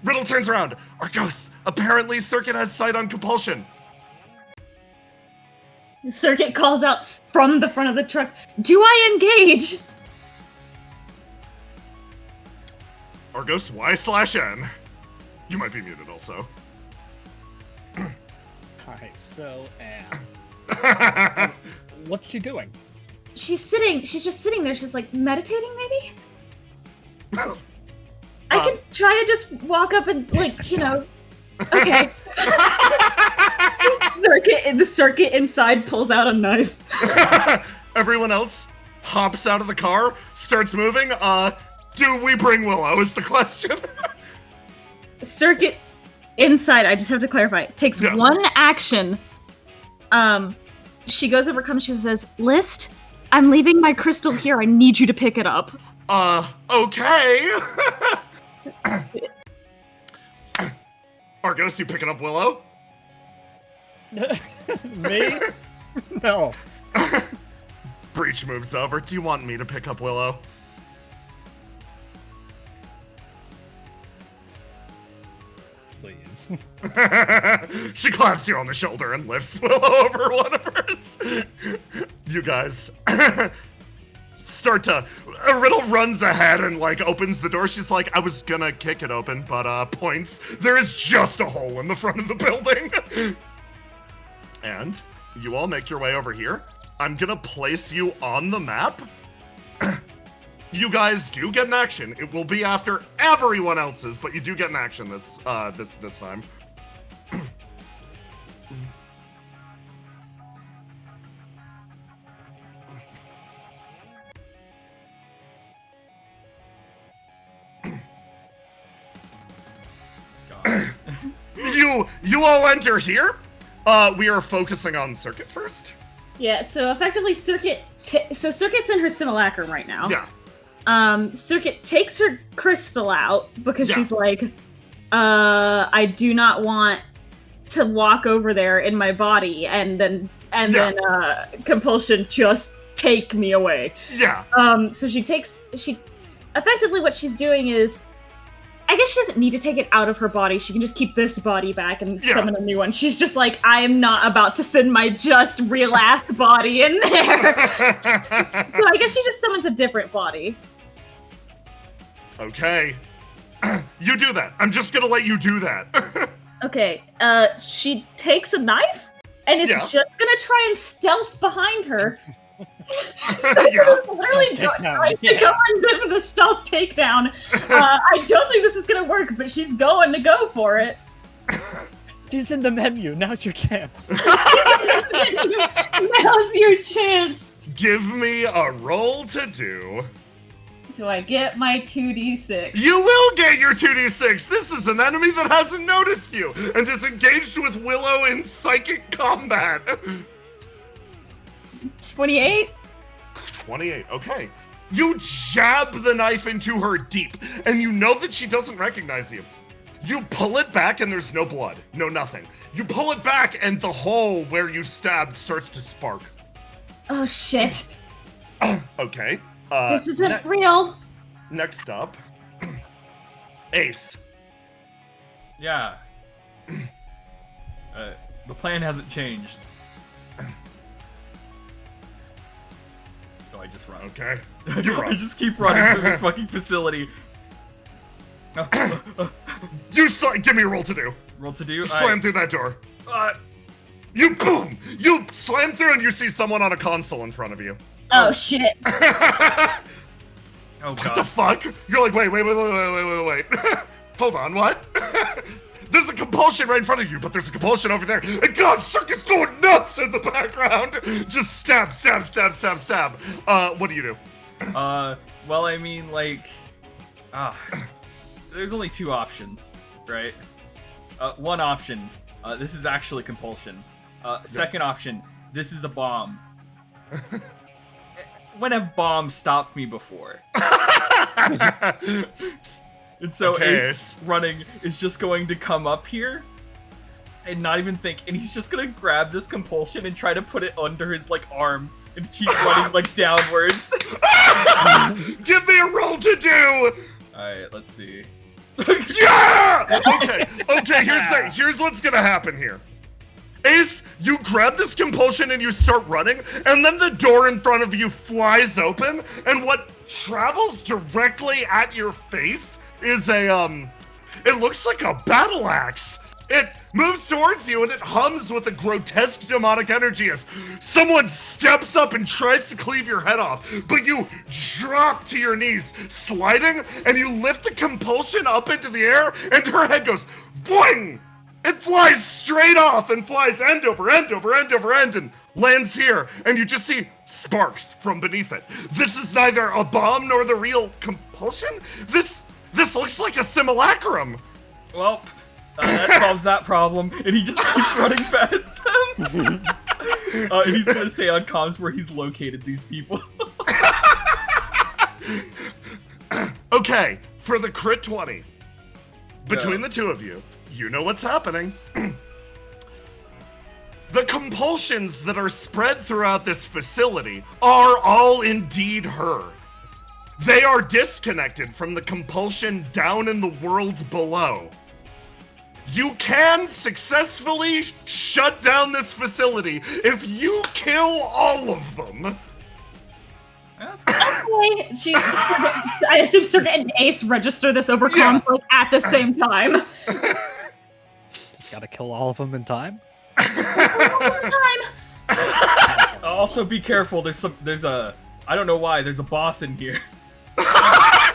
Riddle turns around. Argos, apparently Circuit has sight on Compulsion. Circuit calls out from the front of the truck, "Do I engage?" Argos, Y/N. You might be muted also. Alright, so, what's she doing? She's just sitting there. She's like meditating, maybe? I could try and just walk up and, like, you know. Okay. The circuit inside pulls out a knife. Everyone else hops out of the car, starts moving. Do we bring Willow is the question. Circuit inside, I just have to clarify, takes one action. She goes over, she says, "List, I'm leaving my crystal here. I need you to pick it up." Okay. Argos, you picking up Willow? Me? No. Breach moves over. Do you want me to pick up Willow? Please. She claps you on the shoulder and lifts Willow over one of hers. You guys start to... Riddle runs ahead and, like, opens the door. She's like, I was gonna kick it open, but, points. There is just a hole in the front of the building. And you all make your way over here. I'm gonna place you on the map. You guys do get an action. It will be after everyone else's, but you do get an action this time. You all enter here. We are focusing on Circuit first. Yeah, so effectively Circuit's in her simulacrum right now. Yeah. Circuit takes her crystal out because she's like, I do not want to walk over there in my body and then Compulsion just take me away. Yeah. So she effectively what she's doing is, I guess she doesn't need to take it out of her body. She can just keep this body back and summon a new one. She's just like, I am not about to send my just real ass body in there. So I guess she just summons a different body. Okay. You do that. I'm just gonna let you do that. Okay, she takes a knife and is just gonna try and stealth behind her. So literally trying to go and give the stealth takedown. I don't think this is gonna work, but she's going to go for it. She's in the menu. Now's your chance. Now's your chance. Give me a roll to do. Do I get my 2d6? You will get your 2d6! This is an enemy that hasn't noticed you and is engaged with Willow in psychic combat. 28? 28, okay. You jab the knife into her deep, and you know that she doesn't recognize you. You pull it back and there's no blood, no nothing. You pull it back and the hole where you stabbed starts to spark. Oh shit. Okay. This isn't real. Next up, Ace. Yeah. The plan hasn't changed. So I just run. Okay. You run. I just keep running through this fucking facility. Give me a roll to do. Roll to do? Slam through that door. You boom! You slam through and you see someone on a console in front of you. Oh shit. Oh god. What the fuck? You're like, wait. Hold on, what? There's a compulsion right in front of you, but there's a compulsion over there. And God, Circuit's going nuts in the background. Just stab. What do you do? Well, I mean, like, there's only two options, right? One option, this is actually compulsion. Second option, this is a bomb. When have bombs stopped me before? And so Ace running is just going to come up here and not even think, and he's just gonna grab this compulsion and try to put it under his like arm and keep running like downwards. Give me a roll to do. Alright, let's see. Yeah! Okay, here's what's gonna happen here. Ace, you grab this compulsion and you start running, and then the door in front of you flies open, and what travels directly at your face is it looks like a battle axe. It moves towards you and it hums with a grotesque demonic energy as someone steps up and tries to cleave your head off, but you drop to your knees, sliding, and you lift the compulsion up into the air, and her head goes boing! It flies straight off and flies end over end and lands here, and you just see sparks from beneath it. This is neither a bomb nor the real compulsion. This looks like a simulacrum. Well, that solves that problem, and he just keeps running past them. And he's gonna say on comms where he's located these people. Okay, for the crit 20, between the two of you, you know what's happening. The compulsions that are spread throughout this facility are all indeed her. They are disconnected from the compulsion down in the world below. You can successfully shut down this facility if you kill all of them. Okay, I assume Certain and Ace register this over conflict at the same time. Just gotta kill all of them in time. Also, be careful. There's a. I don't know why. There's a boss in here. I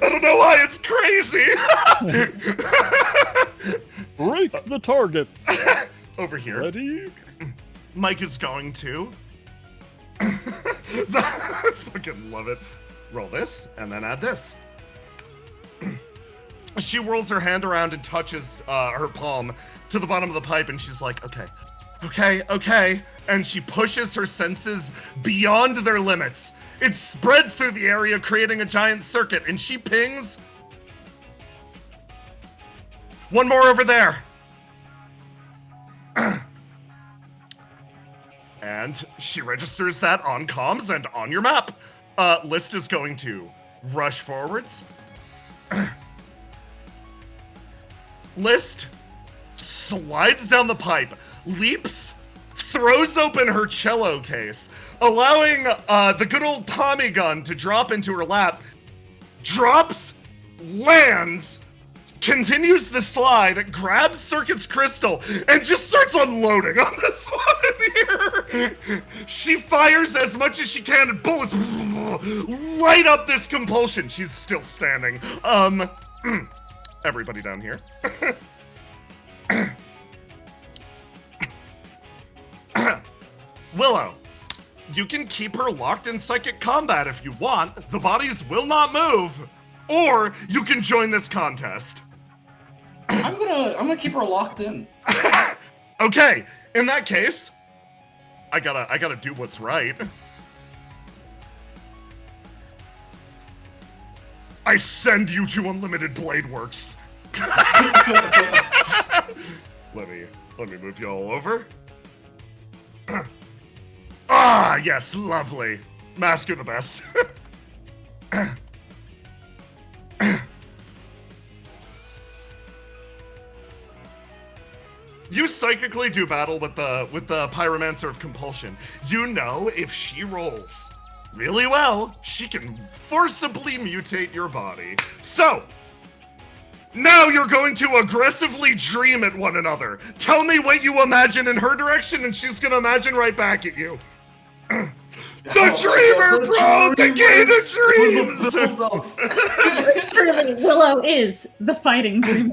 don't know why it's crazy. Break the targets. Over here. Ready? Mike is going to. I fucking love it. Roll this, and then add this. She whirls her hand around and touches her palm to the bottom of the pipe, and she's like, okay. And she pushes her senses beyond their limits. It spreads through the area, creating a giant circuit, and she pings. One more over there. And she registers that on comms and on your map. List is going to rush forwards. List slides down the pipe, leaps, throws open her cello case, allowing the good old Tommy gun to drop into her lap, drops, lands, continues the slide, grabs Circuit's crystal, and just starts unloading on this one here. She fires as much as she can, and bullets light up this compulsion. She's still standing. Everybody down here. Willow, you can keep her locked in psychic combat if you want. The bodies will not move. Or you can join this contest. I'm gonna keep her locked in. Okay, in that case, I gotta do what's right. I send you to Unlimited Blade Works. Let me move you all over. Ah, yes, lovely. Mask, you're the best. You psychically do battle with the Pyromancer of Compulsion. You know if she rolls really well, she can forcibly mutate your body. So, now you're going to aggressively dream at one another. Tell me what you imagine in her direction, and she's gonna imagine right back at you. The dreamer, bro! The gate of dreams! Truly, Willow is the fighting dreamer.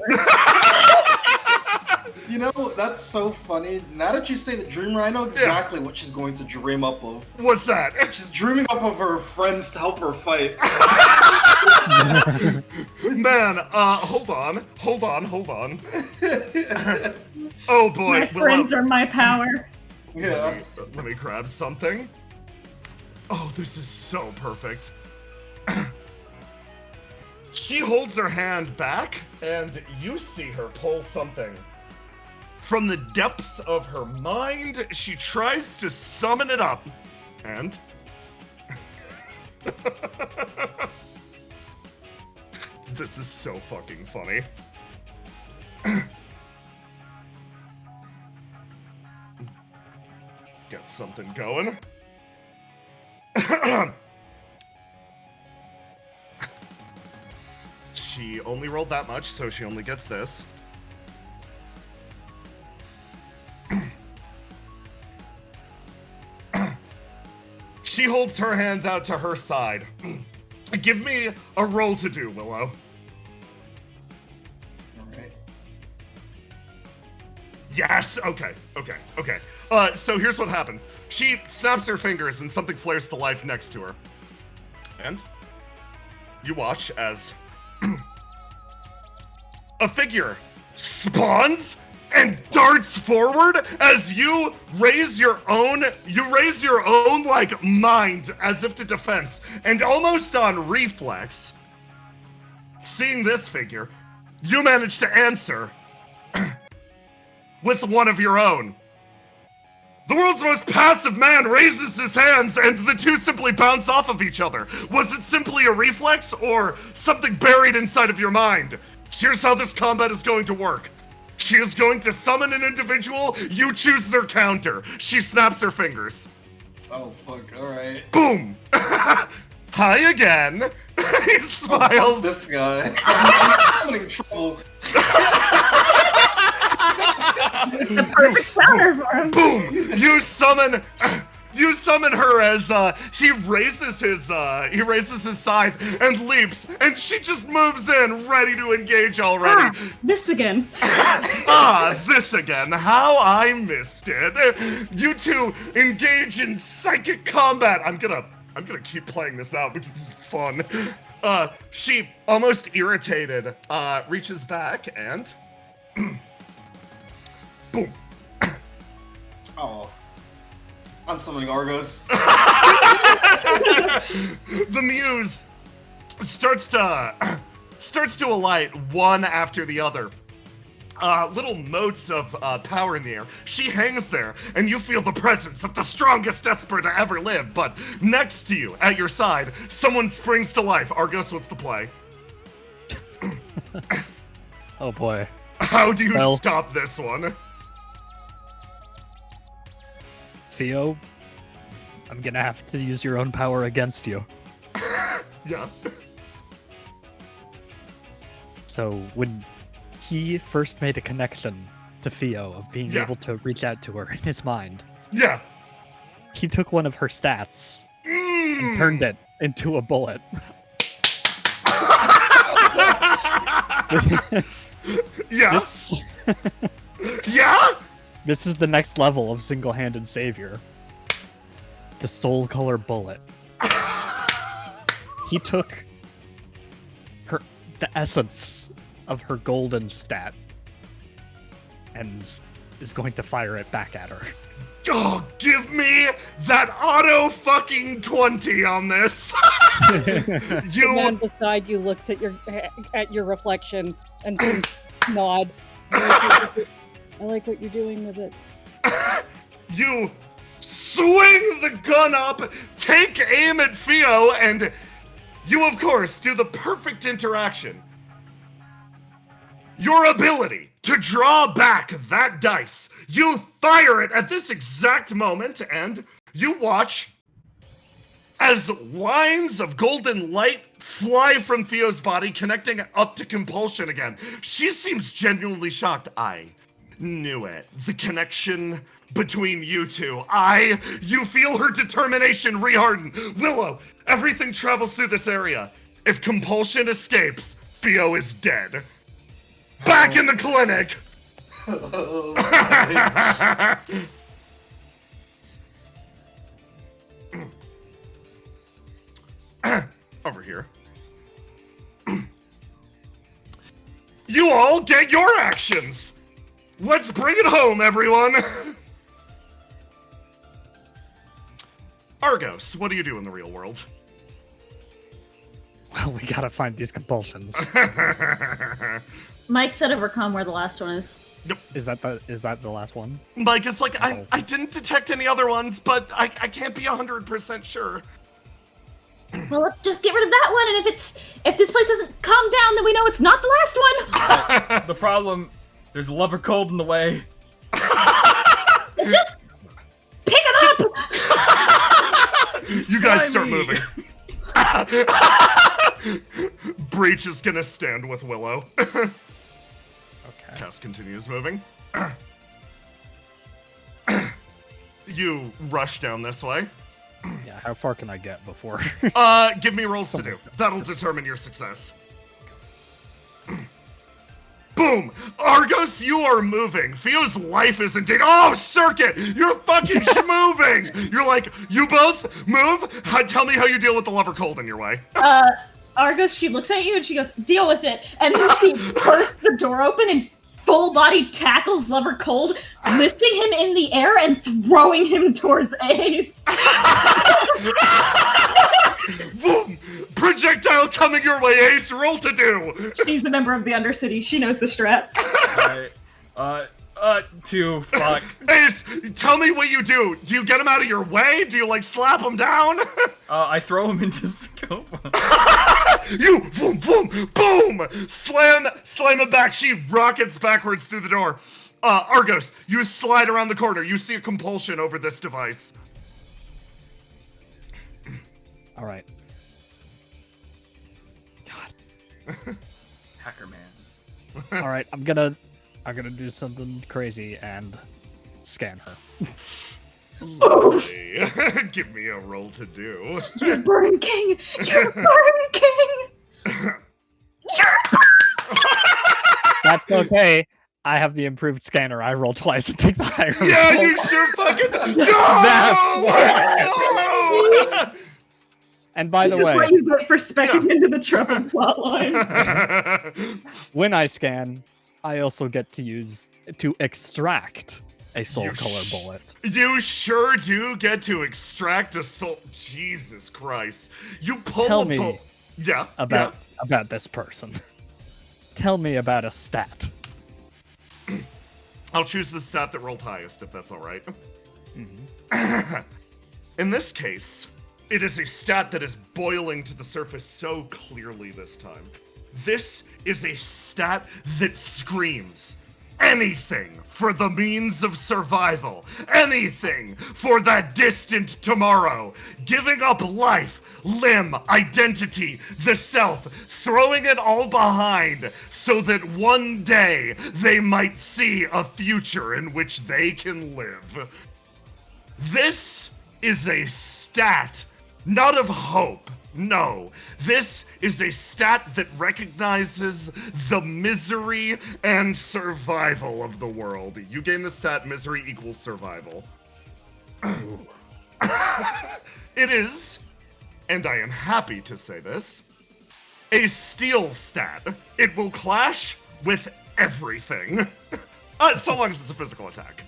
You know, that's so funny. Now that you say the dreamer, I know exactly what she's going to dream up of. What's that? She's dreaming up of her friends to help her fight. Man, hold on. Oh boy. My friends are my power. Yeah. Let me grab something. Oh, this is so perfect. She holds her hand back, and you see her pull something. From the depths of her mind, she tries to summon it up. And... this is so fucking funny. Get something going. She only rolled that much, so she only gets this. She holds her hands out to her side. Give me a roll to do, Willow. Alright. Yes! Okay. So here's what happens. She snaps her fingers and something flares to life next to her. And you watch as a figure spawns and darts forward as you raise your own like mind as if to defense, and almost on reflex, seeing this figure, you manage to answer with one of your own. The world's most passive man raises his hands and the two simply bounce off of each other. Was it simply a reflex or something buried inside of your mind? Here's how this combat is going to work. She is going to summon an individual, you choose their counter. She snaps her fingers. Oh, fuck, alright. Boom! Hi again. He smiles. Oh, this guy. I'm summoning trouble. Perfect counter for him. Boom! You summon her as he raises his scythe and leaps, and she just moves in, ready to engage already. This again. This again. How I missed it. You two engage in psychic combat. I'm gonna keep playing this out because this is fun. She, almost irritated, reaches back and boom. Oh. I'm summoning Argos. The muse starts to alight one after the other. Little motes of power in the air. She hangs there, and you feel the presence of the strongest Esper to ever live. But next to you, at your side, someone springs to life. Argos, what's the play? Oh boy. How do you stop this one? Theo, I'm gonna have to use your own power against you. Yeah. So when he first made a connection to Theo of being able to reach out to her in his mind, he took one of her stats and turned it into a bullet. This is the next level of single-handed savior. The soul color bullet. He took the essence of her golden stat and is going to fire it back at her. Oh, give me that auto fucking 20 on this. The man beside you looks at your reflection and nod. I like what you're doing with it. You swing the gun up, take aim at Theo, and you, of course, do the perfect interaction. Your ability to draw back that dice. You fire it at this exact moment, and you watch as lines of golden light fly from Theo's body, connecting up to Compulsion again. She seems genuinely shocked. I knew it. The connection between you two. You feel her determination reharden. Willow, everything travels through this area. If Compulsion escapes, Theo is dead. Back in the clinic! Over here. You all get your actions! Let's bring it home, everyone! Argos, what do you do in the real world? Well, we gotta find these compulsions. Mike said overcome where the last one is. Yep. Is that the last one? Mike is like, I didn't detect any other ones, but I can't be 100% sure. Well, let's just get rid of that one, and if this place doesn't calm down, then we know it's not the last one. The problem, there's a lover cold in the way. Just pick it up. You guys start moving. Breach is gonna stand with Willow. Okay. Cass continues moving. You rush down this way. Yeah, how far can I get before? Give me rolls to do. That'll determine your success. Boom! Argos, you are moving. Theo's life is in danger. Oh, Circuit! You're fucking schmoving! You're like, you both move? Tell me how you deal with the lover cold in your way. Argos, she looks at you and she goes, deal with it. And then she bursts the door open and full body tackles Lover Cold, lifting him in the air and throwing him towards Ace. Boom! Projectile coming your way, Ace. Roll to do. She's a member of the Undercity. She knows the strat. Two, fuck. Ace, tell me what you do. Do you get him out of your way? Do you, like, slap him down? I throw him into scope. You, boom, boom, boom! Slam him back. She rockets backwards through the door. Argos, you slide around the corner. You see a compulsion over this device. All right. Hacker mans. All right, I'm gonna do something crazy and scan her. Lovely. Give me a roll to do. You're Burn King! You're Burn King! That's okay. I have the improved scanner. I roll twice and take the higher Yeah, result. you sure fucking go! And by the This is way, what you get for specking into the trouble plotline. when I scan, I also get to extract a soul color bullet. You sure do get to extract a soul. Jesus Christ! You pull Tell a me Yeah. about this person. Tell me about a stat. I'll choose the stat that rolled highest, if that's all right. Mm-hmm. In this case, it is a stat that is boiling to the surface so clearly this time. This is a stat that screams anything for the means of survival, anything for that distant tomorrow, giving up life, limb, identity, the self, throwing it all behind so that one day they might see a future in which they can live. This is a stat, not of hope. No, this is a stat that recognizes the misery and survival of the world. You gain the stat misery equals survival. It is, and I am happy to say this, a steal stat. It will clash with everything. So long as it's a physical attack.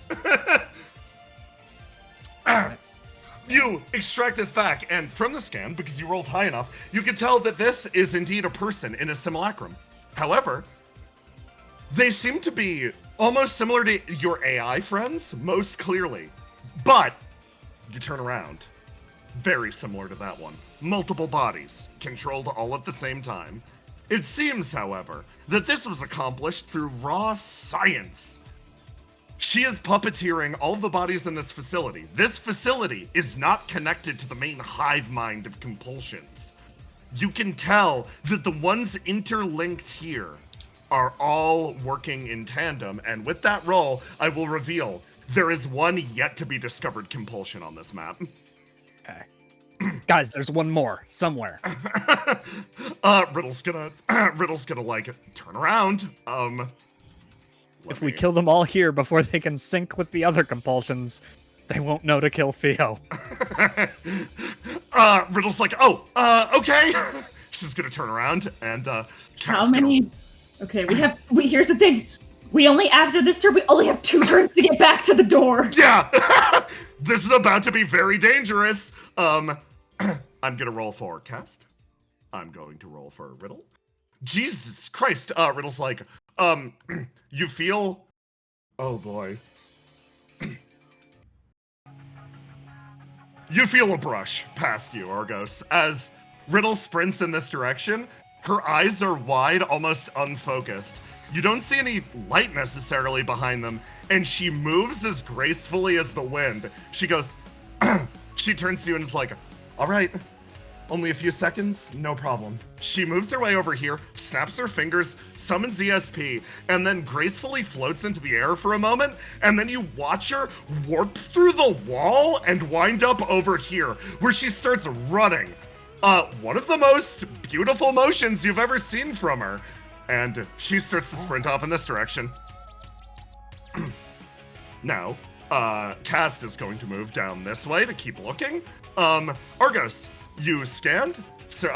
You extract this back, and from the scan, because you rolled high enough, you can tell that this is indeed a person in a simulacrum. However, they seem to be almost similar to your AI friends, most clearly. But you turn around, very similar to that one. Multiple bodies, controlled all at the same time. It seems, however, that this was accomplished through raw science. She is puppeteering all of the bodies in this facility. This facility is not connected to the main hive mind of compulsions. You can tell that the ones interlinked here are all working in tandem, and with that roll, I will reveal there is one yet to be discovered compulsion on this map. Okay. Guys, there's one more somewhere. Riddle's gonna like turn around. If we kill them all here before they can sync with the other compulsions, they won't know to kill Theo. Riddle's like, okay. She's gonna turn around and How many? Okay, here's the thing. We only, after this turn, we only have 2 turns to get back to the door. Yeah! This is about to be very dangerous. I'm gonna roll for Cast. I'm going to roll for Riddle. Jesus Christ. Riddle's like, you feel... Oh boy. You feel a brush past you, Argos. As Riddle sprints in this direction, her eyes are wide, almost unfocused. You don't see any light necessarily behind them, and she moves as gracefully as the wind. She goes, she turns to you and is like, all right, only a few seconds, no problem. She moves her way over here, snaps her fingers, summons ESP, and then gracefully floats into the air for a moment, and then you watch her warp through the wall and wind up over here, where she starts running. One of the most beautiful motions you've ever seen from her. And she starts to sprint off in this direction. Now, Cast is going to move down this way to keep looking. Argos, you scanned. So,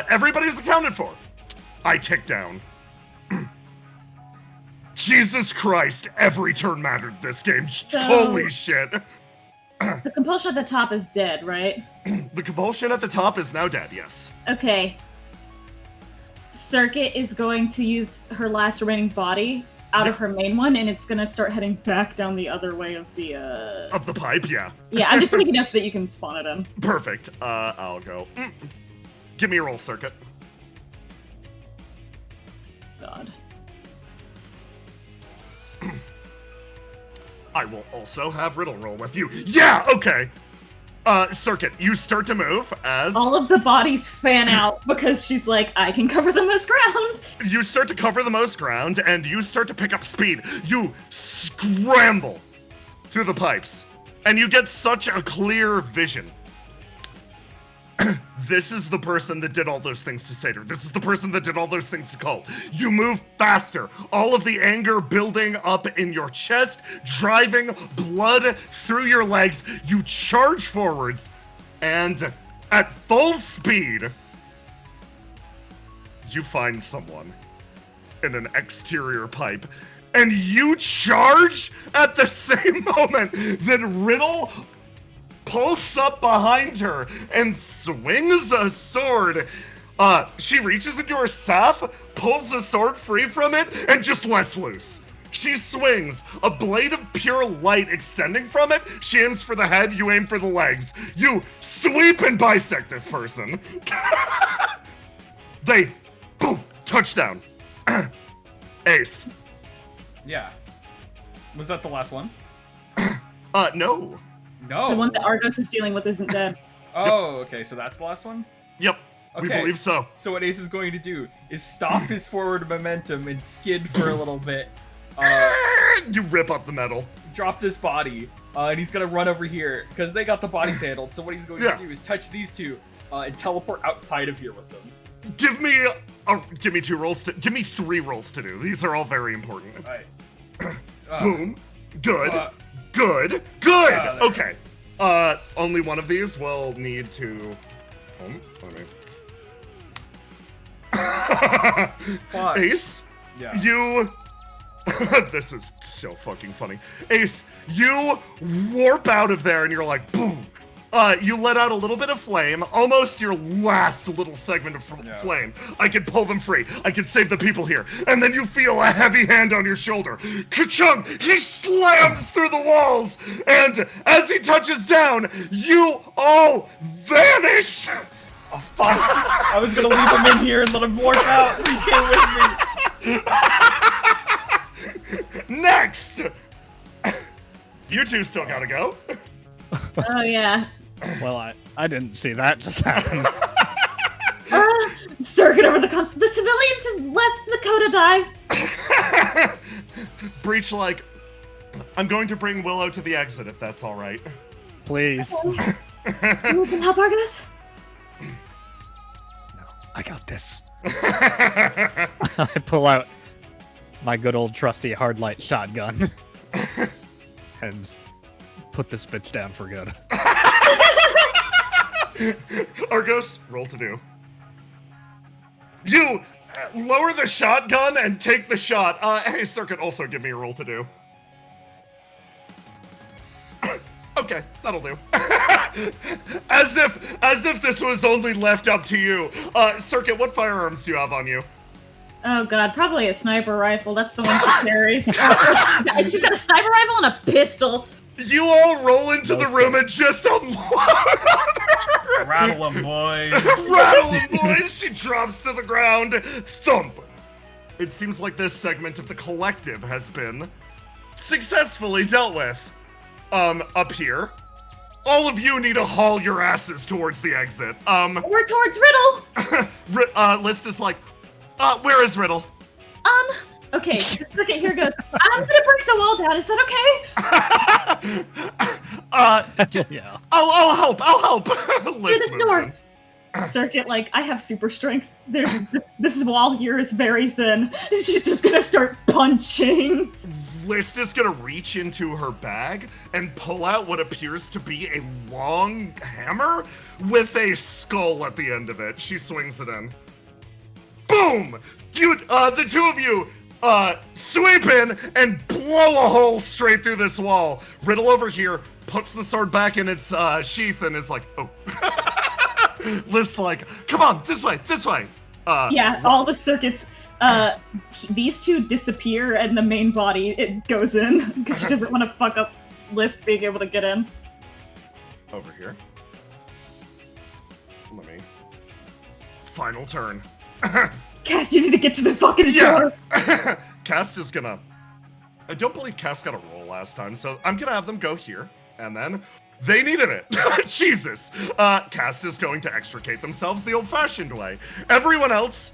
everybody's accounted for. I tick down. Jesus Christ, every turn mattered this game. Holy shit. The compulsion at the top is dead, right? The compulsion at the top is now dead, yes. Okay. Circuit is going to use her last remaining body out of her main one, and it's gonna start heading back down the other way of the Of the pipe, yeah. Yeah, I'm just making it so that you can spawn it in. Perfect. I'll go. Give me a roll, Circuit. God. I will also have Riddle roll with you. Yeah, okay. Circuit, you start to move as... All of the bodies fan out because she's like, I can cover the most ground. You start to cover the most ground, and you start to pick up speed. You scramble through the pipes, and you get such a clear vision. This is the person that did all those things to Satyr. This is the person that did all those things to Cole. You move faster. All of the anger building up in your chest, driving blood through your legs. You charge forwards, and at full speed, you find someone in an exterior pipe, and you charge at the same moment that Riddle pulls up behind her and swings a sword. She reaches into her staff, pulls the sword free from it, and just lets loose. She swings, a blade of pure light extending from it. She aims for the head, you aim for the legs. You sweep and bisect this person. They, boom, touchdown. Ace. Yeah. Was that the last one? No. No. The one that Argos is dealing with isn't dead. Oh, okay, so that's the last one? Yep, we Okay. believe so. So what Ace is going to do is stop his forward momentum and skid for a little bit. You rip up the metal. Drop this body, and he's gonna run over here because they got the bodies handled. So what he's going to do is touch these two and teleport outside of here with them. Give me 2 rolls to. Give me 3 rolls to do. These are all very important. All right. Boom. Good. Good. there we Okay. Only one of these will need to. Fuck. Ace, Yeah. you. This is so fucking funny. Ace, you warp out of there and you're like, boom. You let out a little bit of flame, almost your last little segment of flame. I can pull them free. I can save the people here. And then you feel a heavy hand on your shoulder. Ka-chung! He slams through the walls, and as he touches down, you all vanish! Oh, fuck. I was gonna leave him in here and let him warp out. He came with me. Next! You two still gotta go. Oh, yeah. Well, I didn't see that just happen. Circuit over the comps. The civilians have left the Coda dive. Breach, like, I'm going to bring Willow to the exit if that's all right. Please. You can help Argos? No, I got this. I pull out my good old trusty hard light shotgun and put this bitch down for good. Argos, roll to do. You lower the shotgun and take the shot. Hey, Circuit, also give me a roll to do. Okay, that'll do. as if this was only left up to you. Circuit, what firearms do you have on you? Oh god, probably a sniper rifle. That's the one she carries. She's got a sniper rifle and a pistol. You all roll into the room and just unload. Rattle 'em, boys. Rattle 'em, boys. She drops to the ground. Thump. It seems like this segment of the collective has been successfully dealt with. Up here. All of you need to haul your asses towards the exit. We're towards Riddle. List is like, where is Riddle? Okay, Circuit, here goes. I'm gonna break the wall down. Is that okay? Yeah. I'll help. Through this door. Circuit, like, I have super strength. This wall here is very thin. She's just gonna start punching. List is gonna reach into her bag and pull out what appears to be a long hammer with a skull at the end of it. She swings it in. Boom! The two of you sweep in and blow a hole straight through this wall. Riddle over here puts the sword back in its sheath and is like, oh. List's like, come on, this way. Yeah, all the circuits. These two disappear, and the main body it goes in because she doesn't want to fuck up List being able to get in. Over here. Let me. Final turn. Cass, you need to get to the fucking door. Cass is gonna. I don't believe Cass got a roll last time, so I'm gonna have them go here, and then they needed it. Jesus. Cass is going to extricate themselves the old-fashioned way. Everyone else,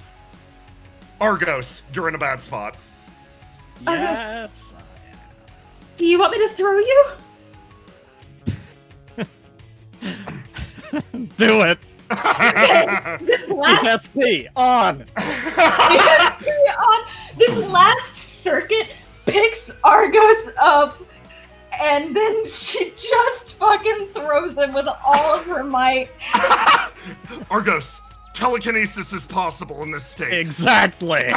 Argos, you're in a bad spot. Yes. Do you want me to throw you? Do it. This last ESP on. This last circuit picks Argos up, and then she just fucking throws him with all of her might. Argos, telekinesis is possible in this state. Exactly.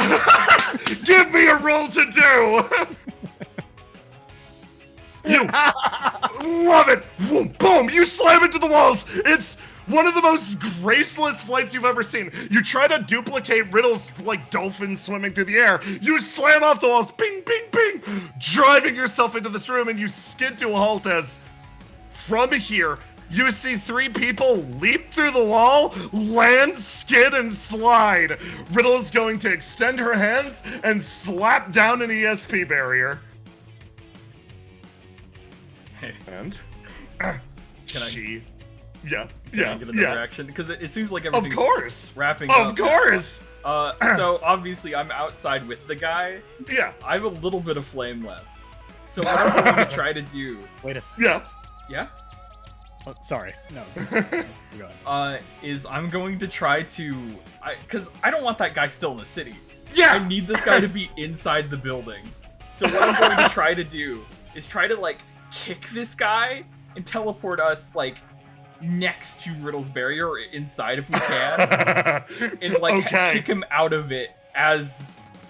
Give me a roll to do. You love it. Boom! You slam into the walls. It's one of the most graceless flights you've ever seen. You try to duplicate Riddle's like dolphin swimming through the air. You slam off the walls, ping, ping, ping, driving yourself into this room, and you skid to a halt as from here you see 3 people leap through the wall, land, skid, and slide. Riddle is going to extend her hands and slap down an ESP barrier. Hey. And Can yeah, I get another action? Because it seems like everything's of course, wrapping up. Of course. So obviously I'm outside with the guy. Yeah. I have a little bit of flame left. So what I'm going to try to do. Wait a second. Yeah. Yeah. Oh, sorry. No. Go ahead. Is I'm going to try to, because I don't want that guy still in the city. Yeah. I need this guy to be inside the building. So what I'm going to try to do is try to like kick this guy and teleport us like next to Riddle's barrier or inside if we can, and like kick him out of it as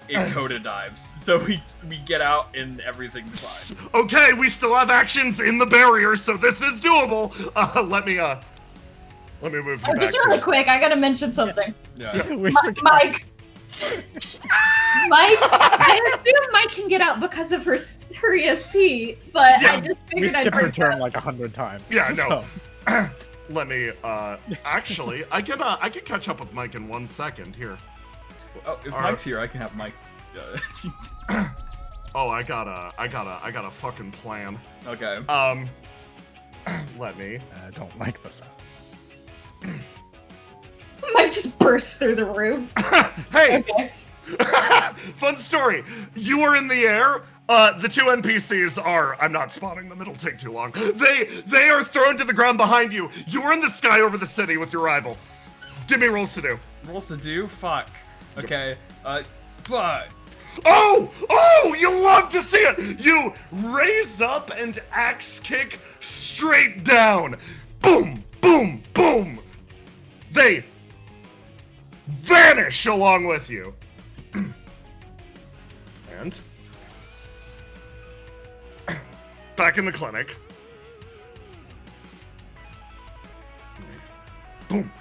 it coda dives, so we get out and everything's fine. Okay, we still have actions in the barrier, so this is doable. Let me move you back. Just really quick, I gotta mention something. Yeah. Mike. I assume Mike can get out because of her ESP, but Yeah, I just We figured I'd skipped her bring turn it up. like 100 times. Yeah, no. So. Let me actually I can catch up with Mike in 1 second here. Oh, if Mike's here, I can have Mike. Oh, I got a fucking plan. Okay. Let me. I don't like this. Mike just bursts through the roof. Hey! Okay. Fun story. You are in the air. The 2 NPCs are. I'm not spotting them. It'll take too long. They are thrown to the ground behind you. You are in the sky over the city with your rival. Give me rolls to do. Rolls to do? Fuck. Okay. But. Oh! You love to see it. You raise up and axe kick straight down. Boom! Boom! Boom! They vanish along with you. And back in the clinic. Boom.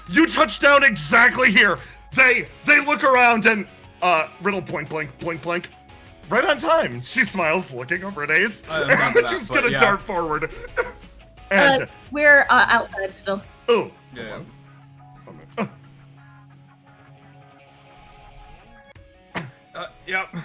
You touch down exactly here. They look around and Riddle blink, blink, blink, blink. Right on time. She smiles, looking over at Ace. And she's gonna dart forward. And We're outside still. oh, Yeah. Yep.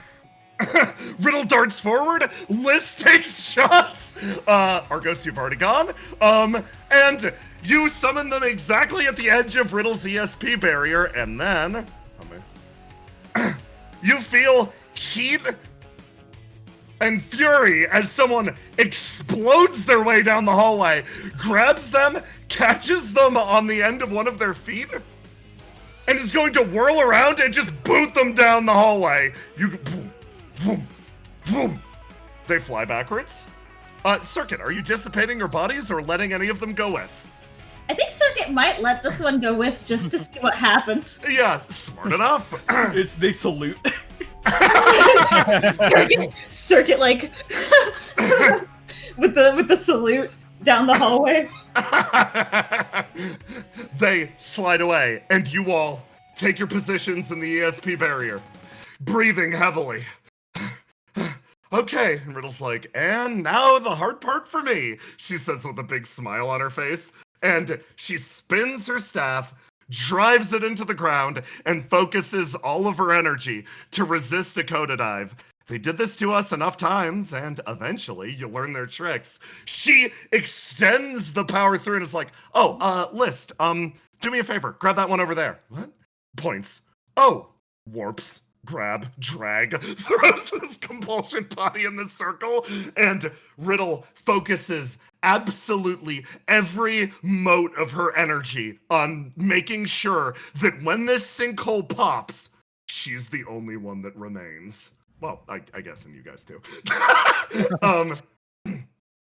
Riddle darts forward. Liz takes shots. Argos, you've already gone. And you summon them exactly at the edge of Riddle's ESP barrier, and then you feel heat and fury as someone explodes their way down the hallway, grabs them, catches them on the end of one of their feet, and is going to whirl around and just boot them down the hallway. You boom, boom, boom. They fly backwards. Circuit, are you dissipating your bodies or letting any of them go with? I think Circuit might let this one go with just to see what happens. Yeah, smart enough. They salute. circuit like with the salute down the hallway. They slide away, and you all take your positions in the ESP barrier, breathing heavily. Okay, and Riddle's like, and now the hard part for me, she says with a big smile on her face, and she spins her staff, drives it into the ground, and focuses all of her energy to resist a Coda dive. They did this to us enough times, and eventually you learn their tricks. She extends the power through and is like, oh, List, do me a favor, grab that one over there. What? Points. Oh, warps. Grab, drag, throws this compulsion body in the circle, and Riddle focuses absolutely every mote of her energy on making sure that when this sinkhole pops, she's the only one that remains. Well, I guess, and you guys too.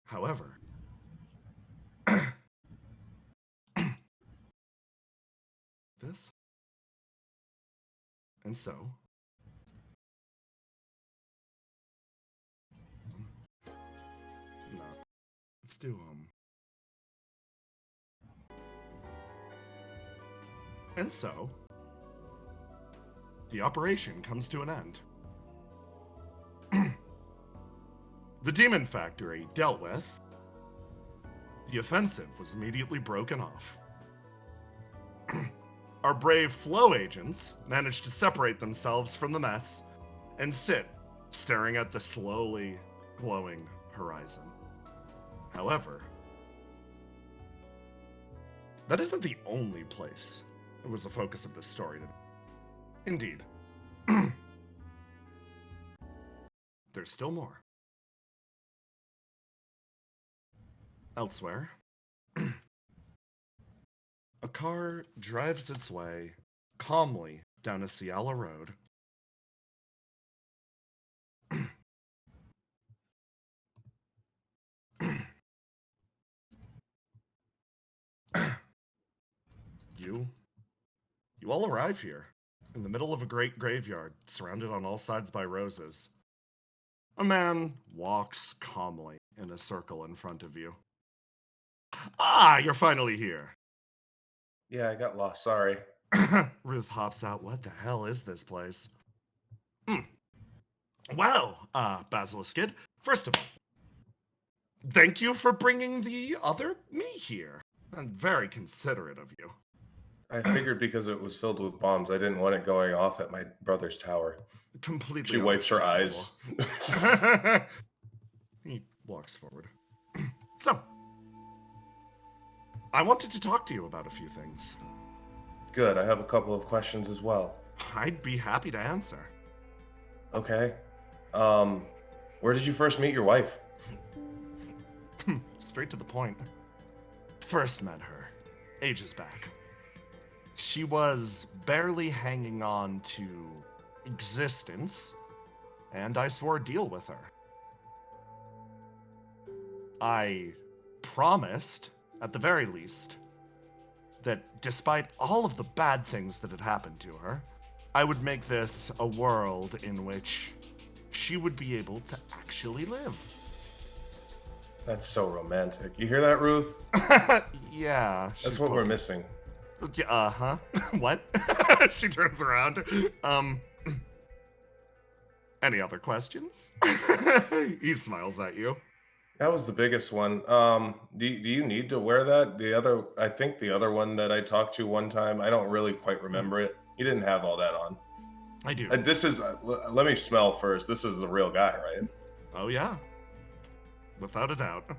However, this, and so. No. Let's do, And so, the operation comes to an end. The Demon Factory dealt with. The offensive was immediately broken off. Our brave flow agents managed to separate themselves from the mess and sit, staring at the slowly glowing horizon. However, that isn't the only place that was the focus of this story today. Indeed. There's still more. Elsewhere, a car drives its way calmly down a Cialla road. You all arrive here, in the middle of a great graveyard, surrounded on all sides by roses. A man walks calmly in a circle in front of you. Ah, you're finally here. Yeah, I got lost, sorry. Ruth hops out. What the hell is this place? Well, Basilisk Kid, first of all, thank you for bringing the other me here. I'm very considerate of you. I figured because it was filled with bombs, I didn't want it going off at my brother's tower. Completely. She wipes her eyes. He walks forward. So, I wanted to talk to you about a few things. Good, I have a couple of questions as well. I'd be happy to answer. Okay. Where did you first meet your wife? Straight to the point. First met her, ages back. She was barely hanging on to existence, and I swore a deal with her. I promised, at the very least, that despite all of the bad things that had happened to her, I would make this a world in which she would be able to actually live. That's so romantic. You hear that, Ruth? Yeah. That's what we're missing. Yeah, uh-huh. What? She turns around. Any other questions? He smiles at you. That was the biggest one. Do you need to wear that? I think the other one that I talked to one time, I don't really quite remember it. You didn't have all that on. I do. This is, let me smell first. This is the real guy, right? Oh, yeah. Without a doubt.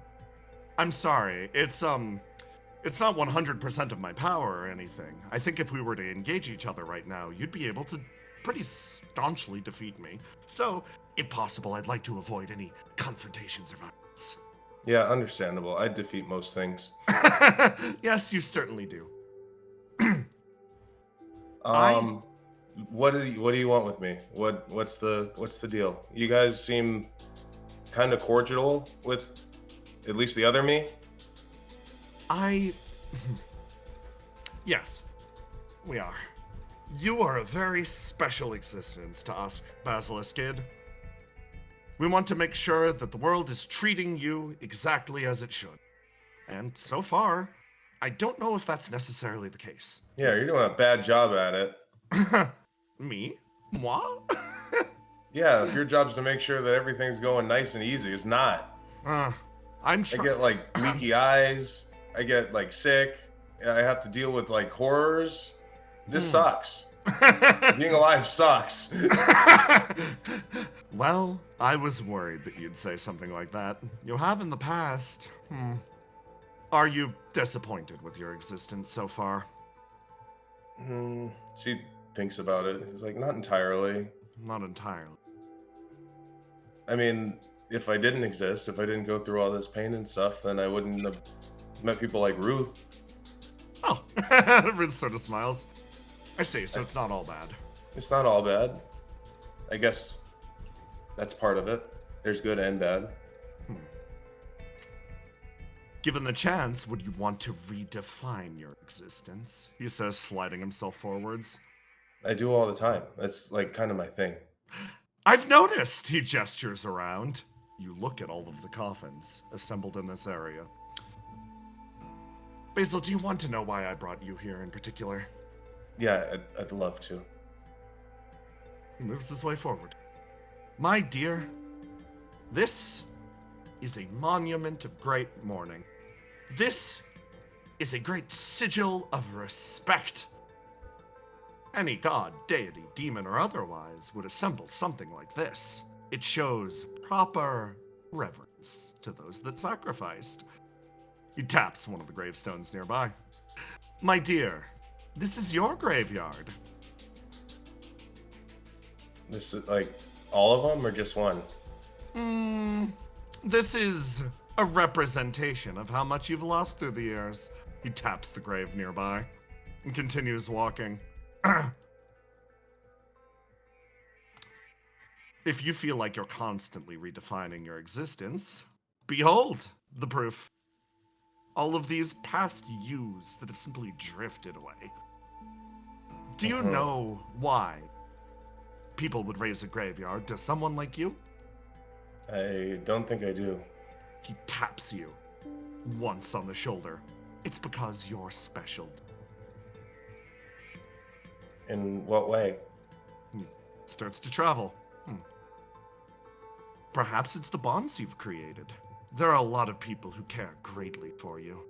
I'm sorry. It's not 100% of my power or anything. I think if we were to engage each other right now, you'd be able to pretty staunchly defeat me. So, if possible, I'd like to avoid any confrontations or violence. Yeah, understandable. I'd defeat most things. Yes, you certainly do. What do you want with me? What's the deal? You guys seem kind of cordial with at least the other me. Yes, we are. You are a very special existence to us, Basilisk Kid. We want to make sure that the world is treating you exactly as it should. And so far, I don't know if that's necessarily the case. Yeah, you're doing a bad job at it. Me? Moi? Yeah, if your job's to make sure that everything's going nice and easy, it's not. I'm I trying. get like leaky eyes. I get like sick. I have to deal with like horrors. This sucks. Being alive sucks. Well, I was worried that you'd say something like that. You have in the past. Are you disappointed with your existence so far? She thinks about it. It's like, not entirely. Not entirely. I mean, if I didn't exist, if I didn't go through all this pain and stuff, then I wouldn't have met people like Ruth. Oh, Ruth sort of smiles. I see, so it's not all bad. It's not all bad. I guess that's part of it. There's good and bad. Given the chance, would you want to redefine your existence? He says, sliding himself forwards. I do all the time. That's like kind of my thing. I've noticed, he gestures around. You look at all of the coffins assembled in this area. Basil, do you want to know why I brought you here in particular? Yeah, I'd love to. He moves his way forward. My dear, this is a monument of great mourning. This is a great sigil of respect. Any god, deity, demon, or otherwise would assemble something like this. It shows proper reverence to those that sacrificed. He taps one of the gravestones nearby. My dear, this is your graveyard. This is like all of them or just one? This is a representation of how much you've lost through the years. He taps the grave nearby and continues walking. If you feel like you're constantly redefining your existence, behold the proof. All of these past yous that have simply drifted away. Do you know why people would raise a graveyard to someone like you? I don't think I do. He taps you once on the shoulder. It's because you're special. In what way? He starts to travel. Perhaps it's the bonds you've created. There are a lot of people who care greatly for you,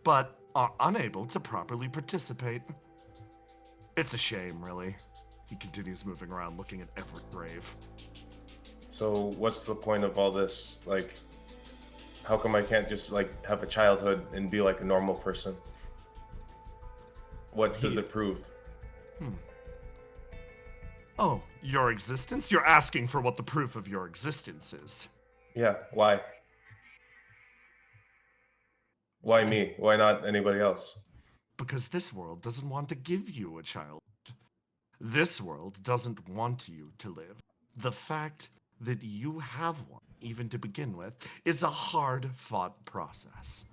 but are unable to properly participate. It's a shame, really. He continues moving around, looking at every grave. So what's the point of all this? Like, how come I can't just like have a childhood and be like a normal person? What does it prove? Oh, your existence? You're asking for what the proof of your existence is. Yeah, why? Why me? Why not anybody else? Because this world doesn't want to give you a child. This world doesn't want you to live. The fact that you have one, even to begin with, is a hard-fought process.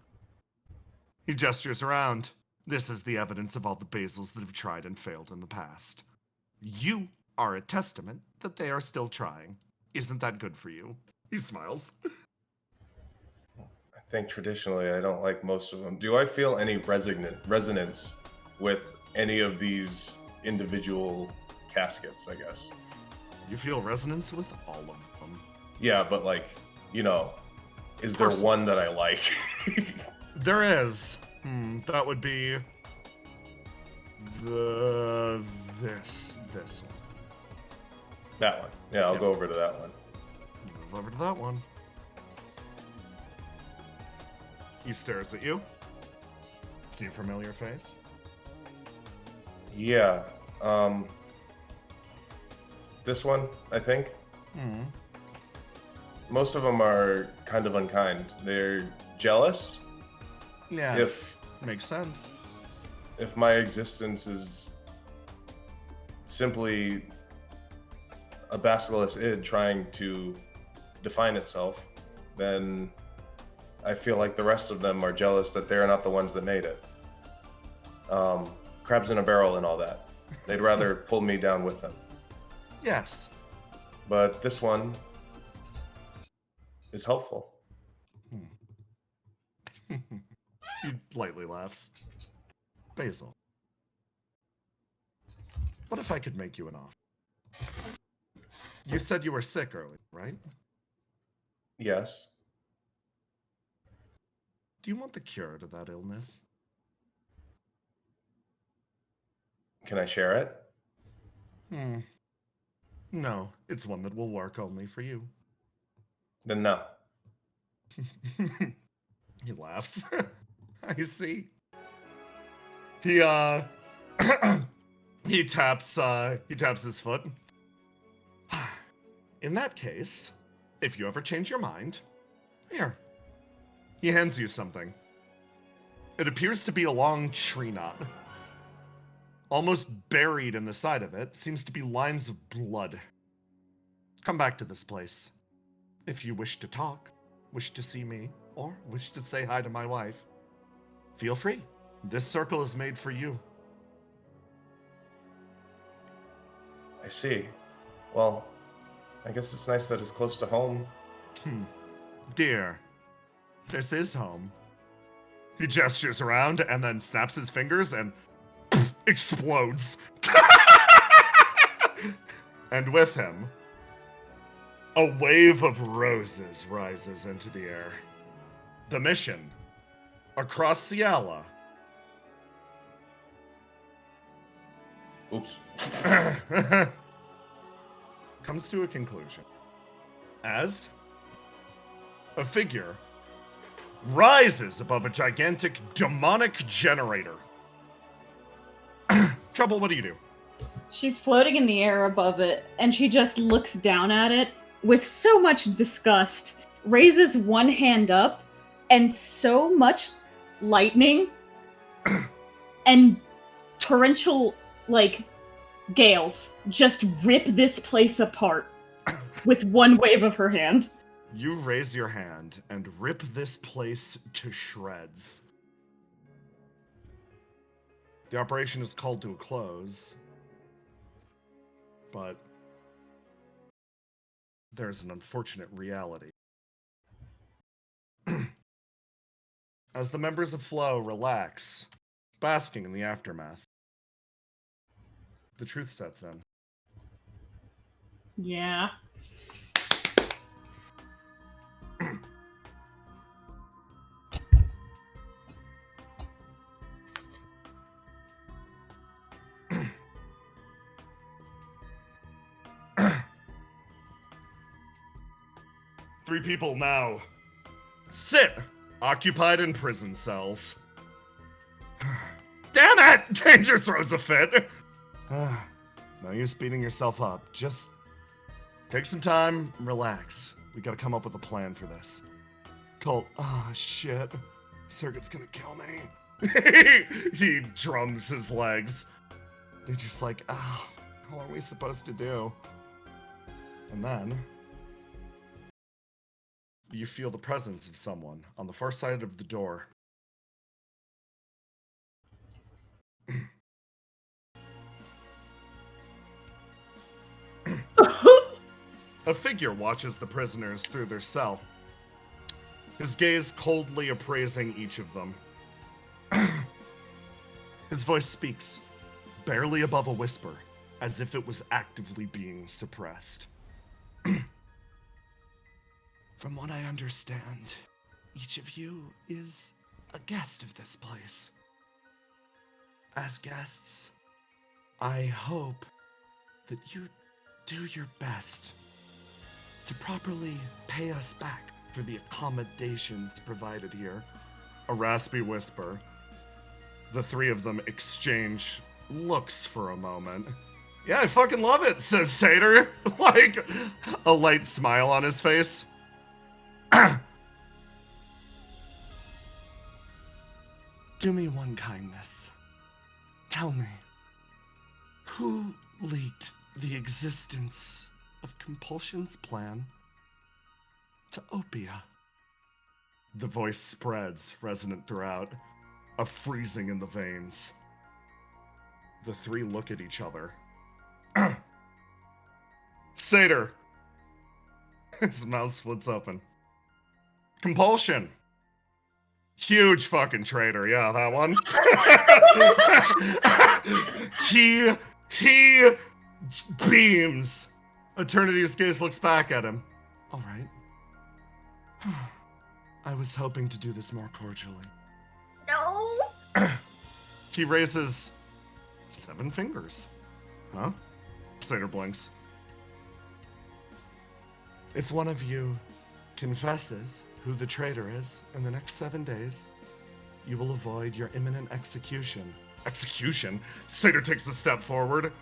He gestures around. This is the evidence of all the Basils that have tried and failed in the past. You are a testament that they are still trying. Isn't that good for you? He smiles. I think traditionally I don't like most of them. Do I feel any resonance with any of these individual caskets, I guess? You feel resonance with all of them. Yeah, but like, you know, is there one that I like? There is. That would be this one. That one. Yeah, I'll go over to that one. Move over to that one. He stares at you. See a familiar face? Yeah. This one, I think. Most of them are kind of unkind. They're jealous. Yes. Makes sense. If my existence is simply a basilisk id trying to define itself, then I feel like the rest of them are jealous that they're not the ones that made it. Crabs in a barrel and all that. They'd rather pull me down with them. Yes. But this one, is helpful. He lightly laughs. Basil, what if I could make you an offer? You said you were sick earlier, right? Yes. Do you want the cure to that illness? Can I share it? No, it's one that will work only for you. Then no. He laughs. I see. He he taps his foot. In that case, if you ever change your mind, here. He hands you something. It appears to be a long tree knot. Almost buried in the side of it seems to be lines of blood. Come back to this place. If you wish to talk, wish to see me, or wish to say hi to my wife, feel free. This circle is made for you. I see. Well, I guess it's nice that it's close to home. Dear, this is home. He gestures around and then snaps his fingers and explodes. And with him, a wave of roses rises into the air. The mission, across Cialla, Oops. comes to a conclusion. As a figure rises above a gigantic demonic generator. Trouble, what do you do? She's floating in the air above it, and she just looks down at it with so much disgust, raises one hand up, and so much lightning and torrential, gales just rip this place apart with one wave of her hand. You raise your hand and rip this place to shreds. The operation is called to a close, but there's an unfortunate reality. As the members of Flow relax, basking in the aftermath, the truth sets in. Yeah. Three people now sit, occupied in prison cells. Damn it! Danger throws a fit. No use beating yourself up. Just take some time, relax. We gotta come up with a plan for this. Colt, shit. Circuit's gonna kill me. He drums his legs. They're just like, what are we supposed to do? And then you feel the presence of someone on the far side of the door. A figure watches the prisoners through their cell, his gaze coldly appraising each of them. His voice speaks, barely above a whisper, as if it was actively being suppressed. From what I understand, each of you is a guest of this place. As guests, I hope that you do your best to properly pay us back for the accommodations provided here. A raspy whisper. The three of them exchange looks for a moment. Yeah, I fucking love it, says Satyr. Like, a light smile on his face. Do me one kindness. Tell me, who leaked the existence of Compulsion's plan to OPIA? The voice spreads, resonant throughout, a freezing in the veins. The three look at each other. Satyr! His mouth splits open. Compulsion. Huge fucking traitor, yeah, that one. he beams. Eternity's gaze looks back at him. All right. I was hoping to do this more cordially. No. He raises 7 fingers. Huh? Slater blinks. If one of you confesses who the traitor is in the next 7 days, you will avoid your imminent execution. Execution? Slater takes a step forward.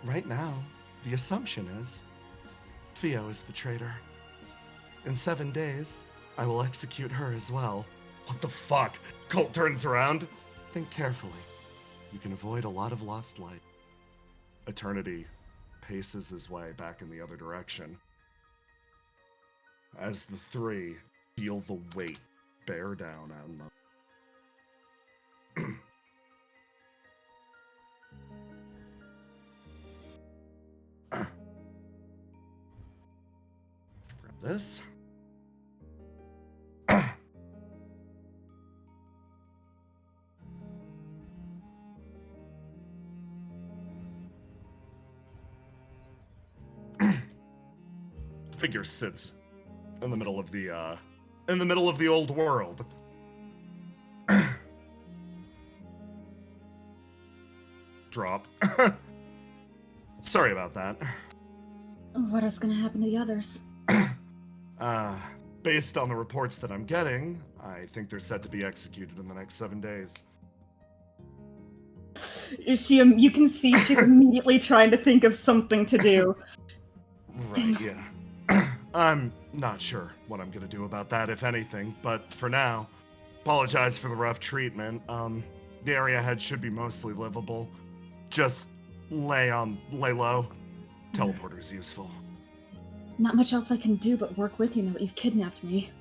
Right now, the assumption is Theo is the traitor. In 7 days, I will execute her as well. What the fuck? Colt turns around. Think carefully. You can avoid a lot of lost light. Eternity paces his way back in the other direction. As the 3 feel the weight bear down on them. Grab this. Figure sits in the middle of the old world. Drop. Sorry about that. What is gonna happen to the others? Based on the reports that I'm getting, I think they're set to be executed in the next 7 days. You can see she's immediately trying to think of something to do. Right, yeah. I'm not sure what I'm gonna do about that, if anything, but for now, apologize for the rough treatment. The area ahead should be mostly livable. Just lay low. Teleporter's useful. Not much else I can do but work with you now that you've kidnapped me.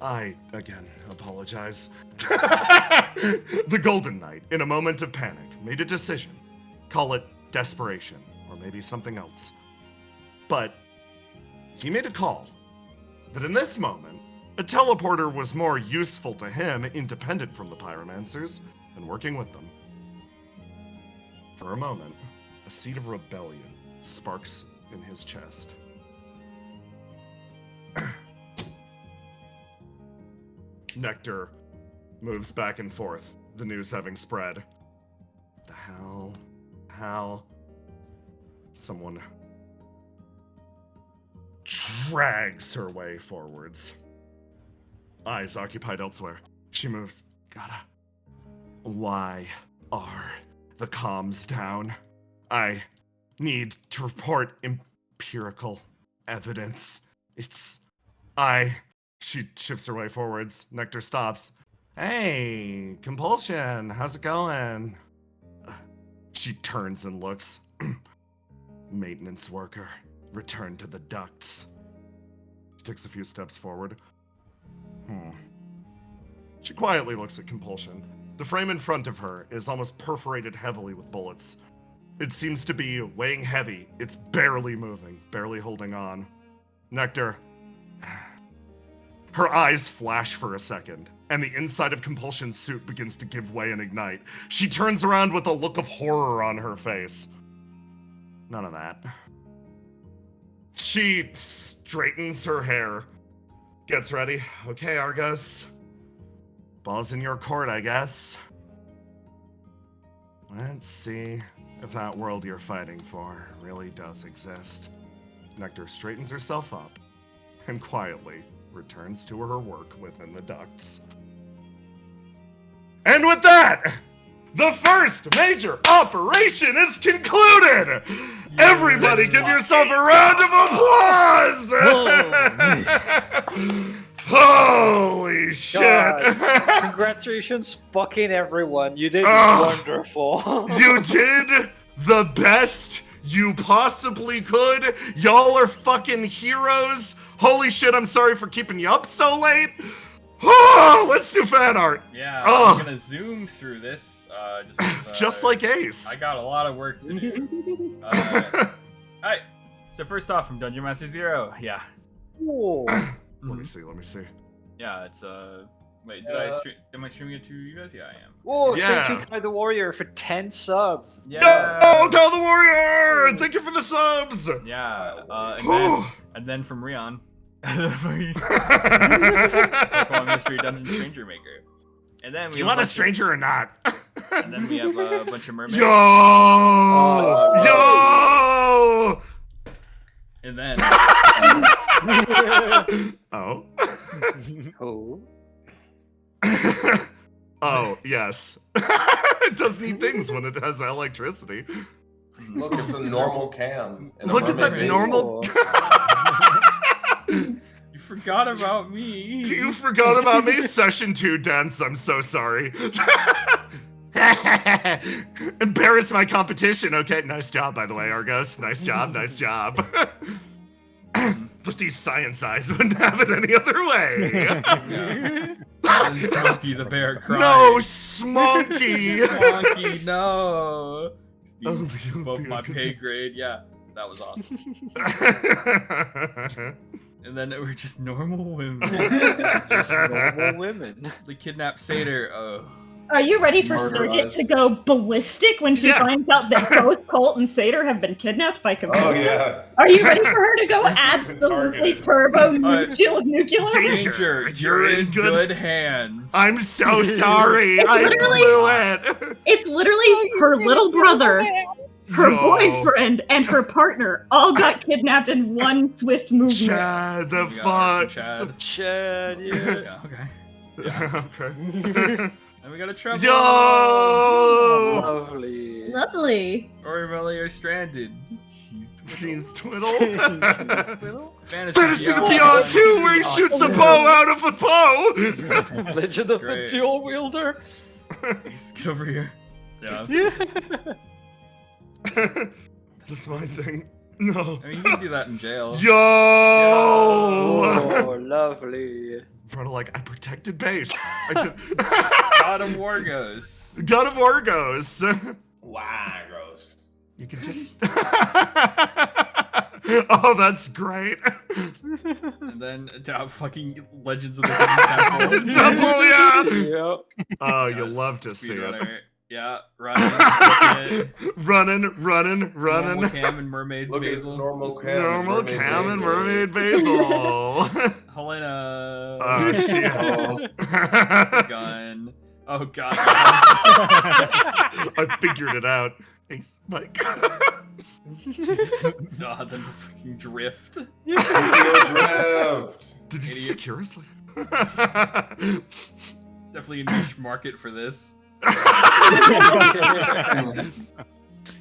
I, again, apologize. The Golden Knight, in a moment of panic, made a decision. Call it desperation, or maybe something else. But he made a call that in this moment, a teleporter was more useful to him, independent from the pyromancers, than working with them. For a moment, a seed of rebellion sparks in his chest. Nectar moves back and forth, the news having spread. The hell? Someone drags her way forwards. Eyes occupied elsewhere. She moves. Why are the comms down? I need to report empirical evidence. She shifts her way forwards. Nectar stops. Hey, Compulsion, how's it going? She turns and looks. Maintenance worker, return to the ducts. She takes a few steps forward. She quietly looks at Compulsion. The frame in front of her is almost perforated heavily with bullets. It seems to be weighing heavy. It's barely moving, barely holding on. Nectar. Her eyes flash for a second, and the inside of Compulsion's suit begins to give way and ignite. She turns around with a look of horror on her face. None of that. She straightens her hair, gets ready. Okay, Argos. Ball's in your court, I guess. Let's see if that world you're fighting for really does exist. Nectar straightens herself up and quietly returns to her work within the ducts. And with that, the first major operation is concluded! Everybody give yourself a round of applause! Holy shit! God. Congratulations, fucking everyone. You did wonderful. You did the best you possibly could. Y'all are fucking heroes. Holy shit, I'm sorry for keeping you up so late. Oh, let's do fan art. Yeah, I'm gonna zoom through this. Just like Ace. I got a lot of work to do. Alright, so first off from Dungeon Master Zero, yeah. Ooh. Let me see. Let me see. Yeah, it's Wait, did I stream? Am I streaming it to you guys? Yeah, I am. Whoa! Yeah. Thank you, Kai the Warrior, for 10 subs. Yeah. No, Cal the Warrior! Thank you for the subs. Yeah. And then from Rion, Pokemon Mystery Dungeon Stranger Maker. And then we Do you have want a stranger or not? And then we have a bunch of mermaids. Yo! Yo! And then. Oh. Oh. Oh, yes. It does neat things when it has electricity. Look, it's a normal can. and a Look at that mermaid. normal. You forgot about me. You forgot about me, Session 2 Dance. I'm so sorry. Embarrass my competition. Okay, nice job, by the way, Argos. Nice job, nice job. But these science eyes wouldn't have it any other way. Yeah. And Smokey the bear crying. No, Smoky. Smoky, no. Oh, Steve, above my pay grade. Yeah, that was awesome. And then we're just normal women. Just normal women. The kidnapped satyr. Oh. Are you ready for Murder Circuit us. to go ballistic when she finds out that both Colt and Satyr have been kidnapped by Compulsion? Oh yeah. Are you ready for her to go absolutely turbo nuclear? Danger, you're in good hands. I'm so sorry. I blew it. It's literally her little brother, her boyfriend, and her partner all got kidnapped in one swift movement. Chad, the We got fuck. Chad, yeah. Yeah, okay. Okay. And we got a trouble. Yo! Lovely. Lovely. Or Melly are stranded. She's twiddle. Fantasy the Beyond 2 where he shoots a bow out of a bow. Legend of the great. Dual Wielder. Get over here. Yeah. That's my thing. No. I mean, you can do that in jail. Yo! Oh, lovely. Bro, like, I protected base. I did. God of Wargos. God of Wargos. Wagos. You can just. Oh, that's great. And then fucking Legends of the Hidden Temple. Temple, yeah. Yep. Oh, you'll love to see it. Speedrunner. Yeah, running. running. Normal Cam and Mermaid Look, it's Basil. normal cam. Normal mermaid Cam and basil. Mermaid Basil. Helena. Oh, shit. Gun. Oh, God. I figured it out. Thanks, Mike. God, then the fucking drift. Drift. Did you just say curiously? Definitely a niche market for this.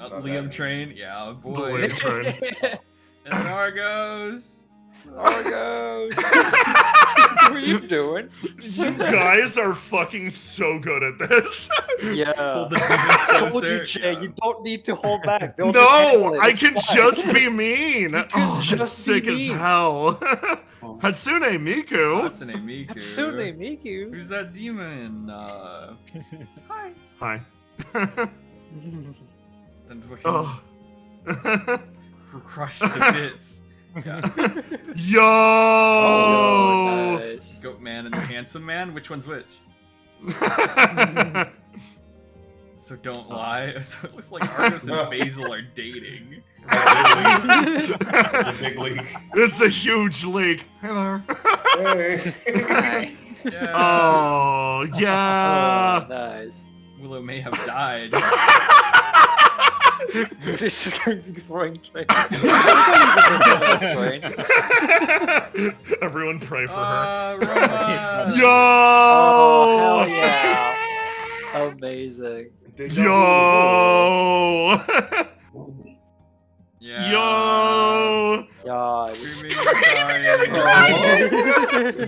Liam Train, yeah, boy. Liam Train. And then Argos. Argos. What are you doing? You guys are fucking so good at this. Yeah. Pull the demon I told closer. you, Jay, you don't need to hold back. They'll just No, handle it. I It's can fine. just be mean. Oh, that's just be sick as mean. hell. Hatsune Miku. Hatsune Miku. Hatsune Miku. Who's that demon? Hi. Then fucking Oh. crushed to bits. Yeah. Yo! Oh, nice. Goat Man and the Handsome Man. Which one's which? So don't lie. So it looks like Argos and Basil are dating. It's a big leak. It's a huge leak. Hello. Hey. Yeah. Oh, yeah. Oh, nice. Willow may have died. It's just going to be throwing trains. Everyone pray for her. Roma. Yo! Oh, hell yeah. Amazing. Yo! Yeah. Yo! God. Screaming, crying.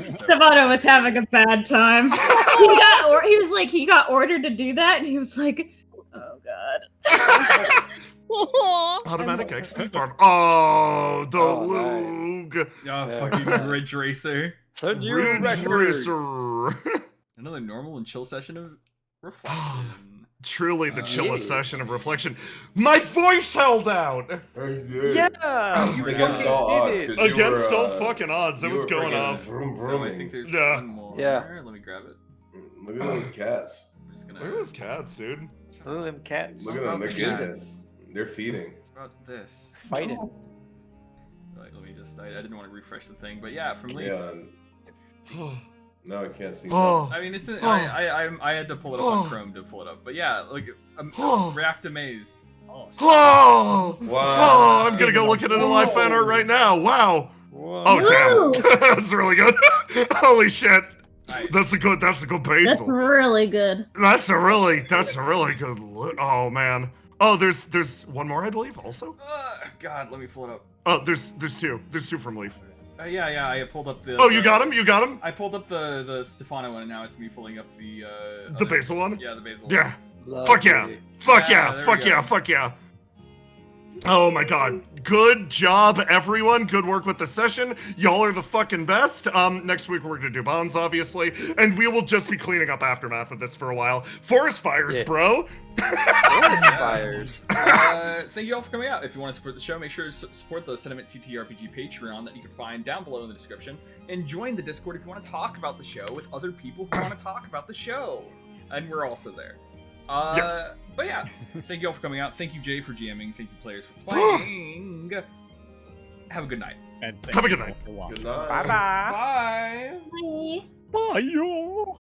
Sabato was having a bad time. He got ordered to do that, and he was like, "Oh God." Automatic XP farm. Oh, the Oh, nice. Lug. Oh, fucking Ridge Racer. It's a new Ridge record. Racer. Another normal and chill session of reflection. Truly the chillest session of reflection. My voice held out! Yeah! You Against fucking all did odds, it! 'cause you Against were, all fucking odds, it you was were going friggin' off. vroom, So I vrooming. think there's Yeah. one more. Yeah. Let me grab it. Look at those cats. I'm just gonna. Look at those cats, dude. Look at them cats. Look at About them. They're the feeding. cats. They're feeding. It's about this. Fighting. Like, let me just. I didn't want to refresh the thing, but yeah, from Leaf. Yeah. No, I can't see. Oh. I mean, it's. Oh. I had to pull it up on Chrome to pull it up, but yeah, like I'm Oh. React amazed. Oh! Wow. Oh, I'm gonna go look at it in live fan art right now. Wow. Oh Woo! damn. That's really good. Holy shit. Nice. That's a good That's basil. really good. That's a really good oh man. Oh, there's one more I believe also. God, let me pull it up. Oh, there's two. There's two from Leaf. Yeah, I pulled up the. Oh, you got him? You got him? I pulled up the Stefano one, and now it's me pulling up the. The other- basil one? Yeah, the basil. Yeah. Lovely. Fuck yeah. Fuck Yeah, yeah. there we Fuck go. yeah. Fuck yeah. Oh my god. Good job, everyone. Good work with the session. Y'all are the fucking best. Next week we're gonna do bonds, obviously. And we will just be cleaning up aftermath of this for a while. Forest fires, Yeah. bro. Forest fires. Thank you all for coming out. If you want to support the show, make sure to support the Sentiment TTRPG Patreon that you can find down below in the description. And join the Discord if you want to talk about the show with other people who want to talk about the show. And we're also there. Yes. But yeah, thank you all for coming out. Thank you, Jay, for GMing. Thank you, players, for playing. Have a good night. And Have a good night. for watching. Good night. Bye-bye. Bye. Bye. Bye, yo.